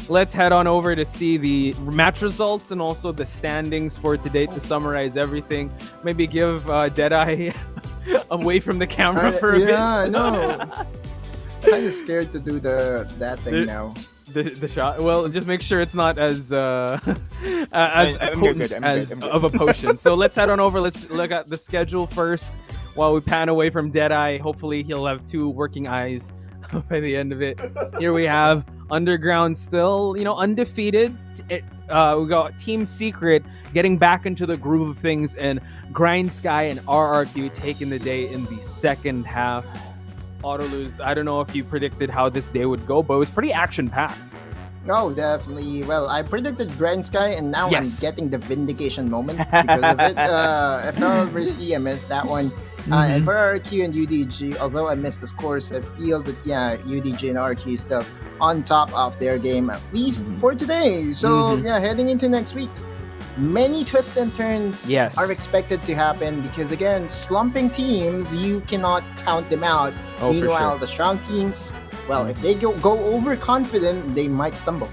Let's head on over to see the match results and also the standings for today to summarize everything. Maybe give Deadeye away from the camera for a bit. Yeah, I know. Kind of scared to do that thing now. The shot. Well, just make sure it's not as I'm potent good, I'm as good. of a potion. So let's head on over. Let's look at the schedule first while we pan away from Deadeye. Hopefully he'll have two working eyes by the end of it. Here we have Underground still, undefeated. We got Team Secret getting back into the groove of things, and Grindsky and RRQ taking the day in the second half. Autoluz, I don't know if you predicted how this day would go, but it was pretty action-packed. No, definitely. Well, I predicted Grindsky, and now I'm Yes. getting the vindication moment because of it. FL versus EMS, that one. And for RQ and UDG, although I missed the scores, I feel that, UDG and RQ is still on top of their game, at least for today. So, heading into next week, many twists and turns Yes. are expected to happen because, again, slumping teams, you cannot count them out. Oh, for Meanwhile, sure. the strong teams, well, if they go overconfident, they might stumble.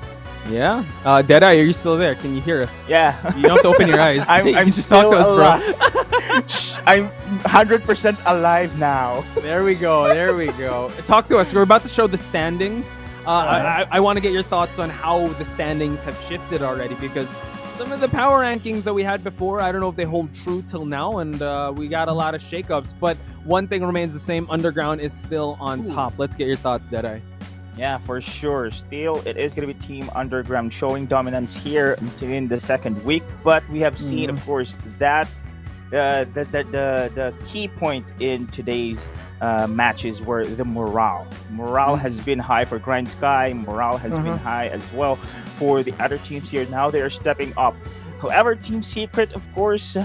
Yeah. Deadeye, are you still there? Can you hear us? Yeah. You don't have to open your eyes. I'm You just still talk to us, bro. alive. I'm 100% alive now. There we go. Talk to us. We're about to show the standings. I want to get your thoughts on how the standings have shifted already because some of the power rankings that we had before, I don't know if they hold true till now, and we got a lot of shakeups. But one thing remains the same: Underground is still on top. Let's get your thoughts, Deadeye. Yeah, for sure. Still, it is going to be Team Underground showing dominance here in the second week. But we have seen, of course, that the key point in today's matches were the morale. Morale has been high for Grindsky. Morale has been high as well for the other teams here. Now they are stepping up. However, Team Secret, of course,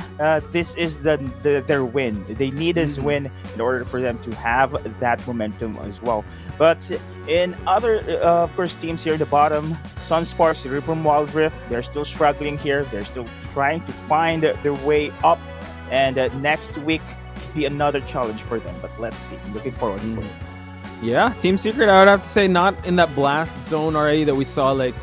this is their win. They need this win in order for them to have that momentum as well. But in other, of course, teams here at the bottom, Sunsparks, Cerebrum, Wildrift, they're still struggling here. They're still trying to find their way up. And next week be another challenge for them. But let's see. I'm looking forward to it. Yeah, Team Secret, I would have to say, not in that blast zone already that we saw, like,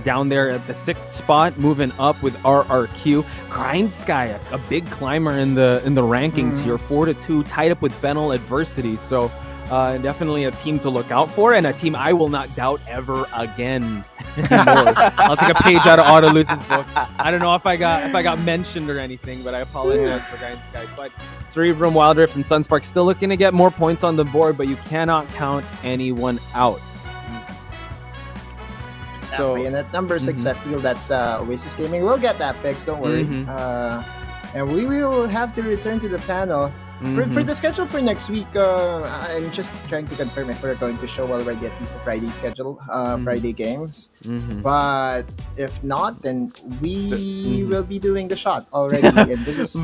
down there at the 6th spot, moving up with RRQ. Grindsky, a big climber in the rankings here, 4-2, tied up with Fennel Adversity. So definitely a team to look out for, and a team I will not doubt ever again anymore. I'll take a page out of Autoluse's book. I don't know if I got mentioned or anything, but I apologize for Grindsky. But Cerebrum, Wildrift, and Sunspark still looking to get more points on the board, but you cannot count anyone out. Exactly. And at number 6, I feel that's Oasis Gaming. We'll get that fixed, don't worry. And we will have to return to the panel. For the schedule for next week, I'm just trying to confirm if we're going to show already at least the Friday schedule, Friday games. But if not, then we will be doing the shot already. And this is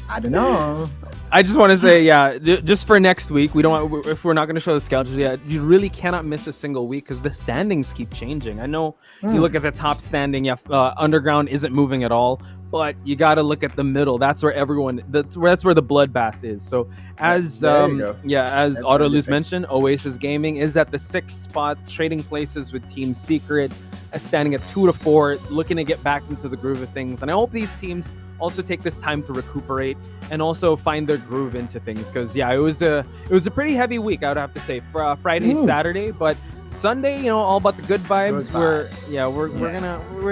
I don't know. I just want to say, yeah, just for next week, if we're not going to show the schedule yet, you really cannot miss a single week because the standings keep changing. I know you look at the top standing, Underground isn't moving at all, but you got to look at the middle. That's where that's where the bloodbath is. So as Autoluse mentioned, Oasis Gaming is at the 6th spot, trading places with Team Secret, standing at 2-4, looking to get back into the groove of things. And I hope these teams also take this time to recuperate and also find their groove into things, because it was a pretty heavy week, I would have to say, for Friday, Saturday, but Sunday, all about the good vibes. We're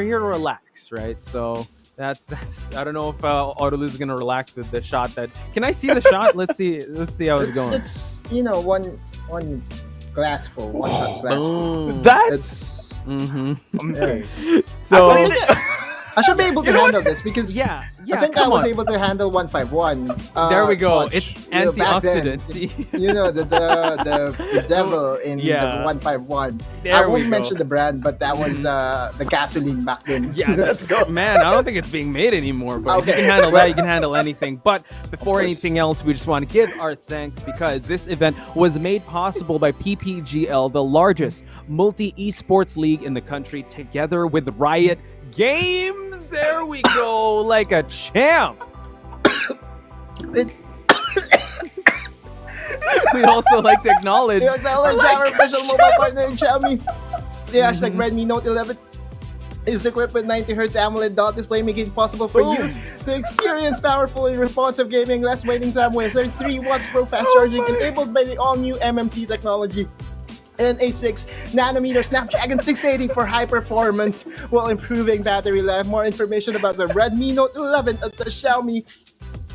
here to relax, right? So that's I don't know if Autoluse is gonna relax with the shot. Can I see the shot? Let's see how it's going. It's one glass full, one shot glass full. That's so. I should be able to handle this because I think I was able to handle 151. There we go. Punch. It's antioxidants. The devil in the 151. I won't mention the brand, but that was the gasoline back then. Yeah, let's go. Man, I don't think it's being made anymore, but if you can handle that, you can handle anything. But before anything else, we just want to give our thanks because this event was made possible by PPGL, the largest multi-esports league in the country, together with Riot Games. There we go, like a champ. We also like to acknowledge our official mobile partner in Xiaomi. The Redmi Note 11 is equipped with 90Hz AMOLED dot display, making it possible for you to experience powerful and responsive gaming, less waiting time with 33 watts pro fast charging, enabled by the all-new MMT technology. And a 6nm Snapdragon 680 for high performance while improving battery life. More information about the Redmi Note 11 at the Xiaomi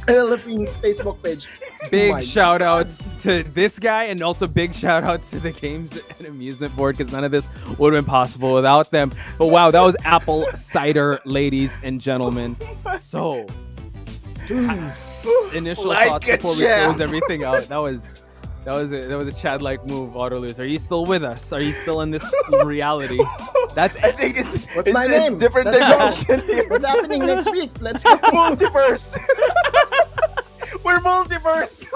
Philippines Facebook page. Big shout outs to this guy, and also big shout outs to the Games and Amusement Board, because none of this would have been possible without them. But wow, that was apple cider, ladies and gentlemen. So, initial thoughts before we close everything out. That was a Chad-like move, Autoluse. Are you still with us? Are you still in this reality? I think what's my name? Different dimension here. What's happening next week? Let's go. Multiverse. We're multiverse.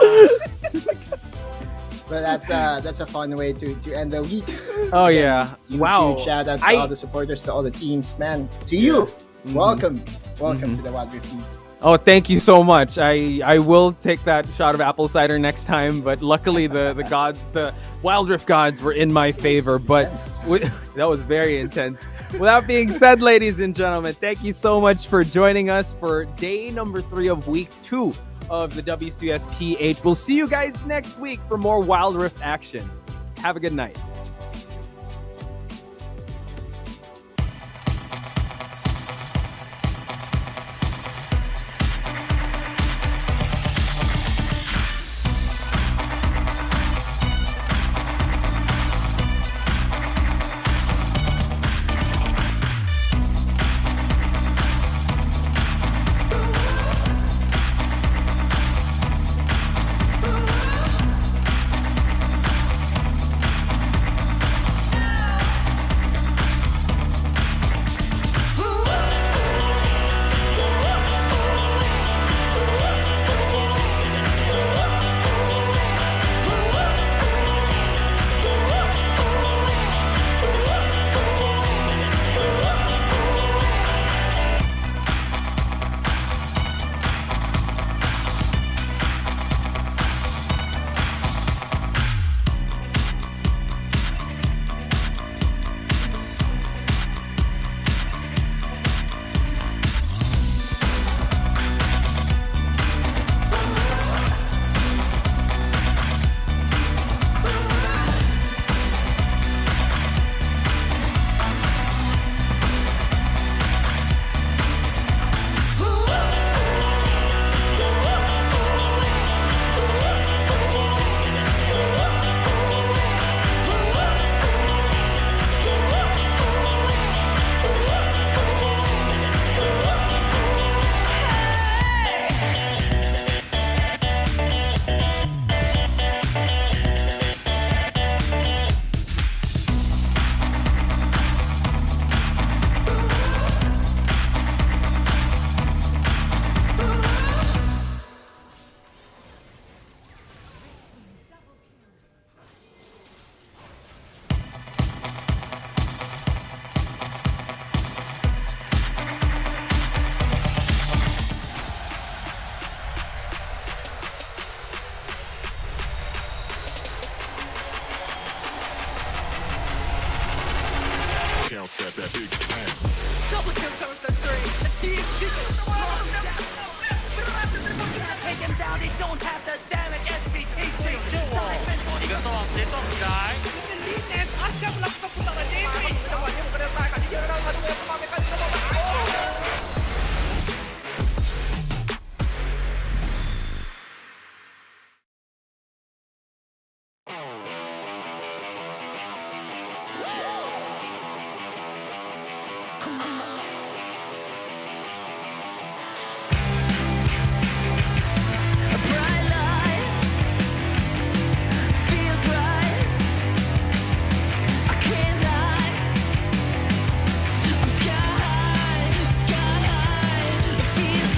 But that's a fun way to end the week. Oh yeah! Wow! Huge shout outs to all the supporters, to all the teams, man. To you, welcome to the Wildrift team. Oh, thank you so much. I will take that shot of apple cider next time, but luckily the gods, the Wildrift gods, were in my favor. But that was very intense. With that being said, ladies and gentlemen, thank you so much for joining us for day number 3 of week 2 of the WCSPH. We'll see you guys next week for more Wildrift action. Have a good night. nito, guys. Linis! Asya, wala ka punta ka dito! Ginawa niyo, kanina kanina na ang ano yung pumamit kanina mo. Bright light feels right. I can't lie. I'm sky high, sky high. It feels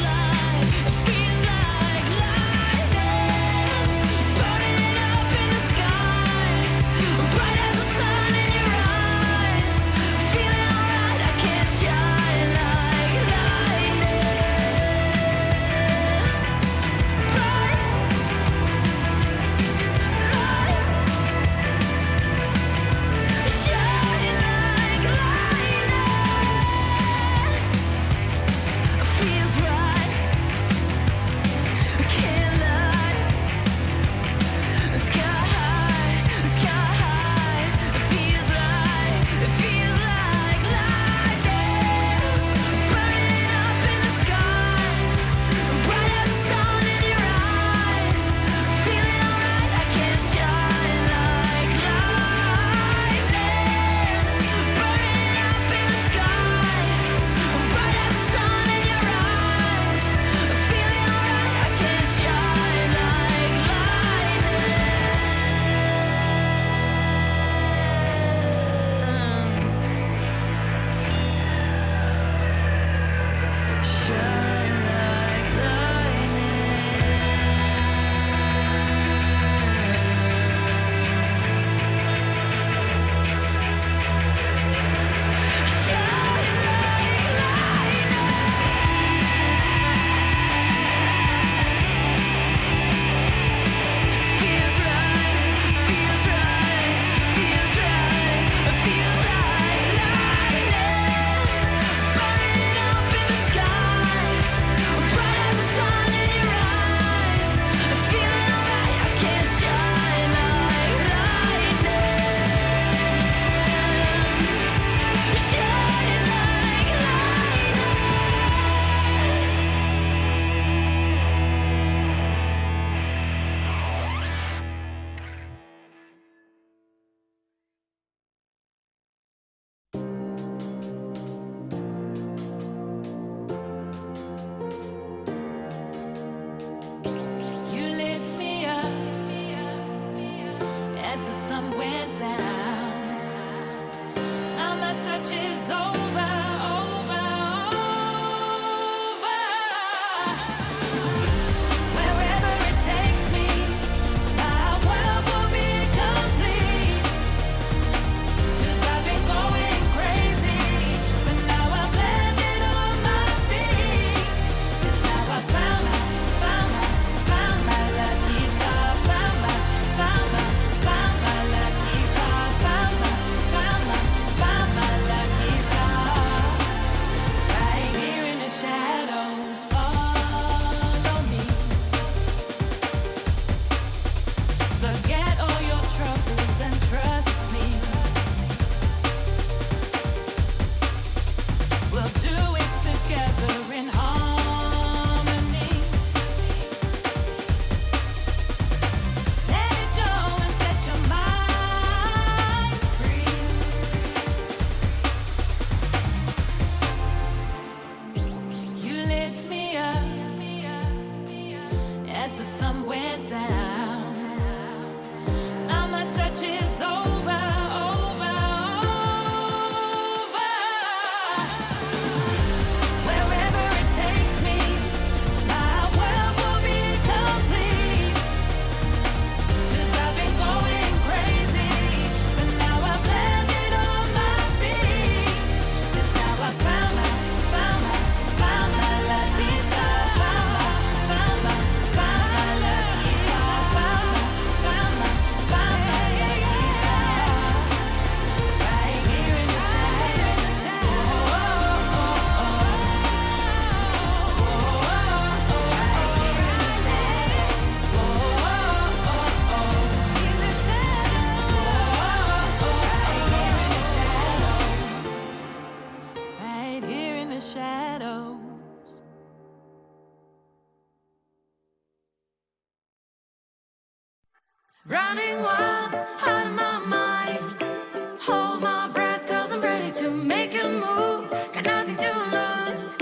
like lightning, burning up in the sky, bright as the sun in your eyes. Feeling alright, I can't shine like lightning. Feels right. I can't lie. Sky high. It feels like lightning, burning up in the sky, bright as the sun in your eyes. Feeling alright, I can't shine like lightning, burning up in the sky, bright as the sun in your eyes. Feeling alright, I can't shine like lightning. Shine like lightning. Shine like feels right, feels right, feels like lightning, burning up in the sky, bright as the sun in your eyes. Feeling alright, I can't shine like lightning. Shine like you lit me up as the sun went down. Now my search is over. Wherever it takes me, my world will be complete. 'Cause I've been going crazy, but now I've landed on my feet. 'Cause now I found my lucky star. Found my lucky star. Found my lucky star. Running wild out of my mind.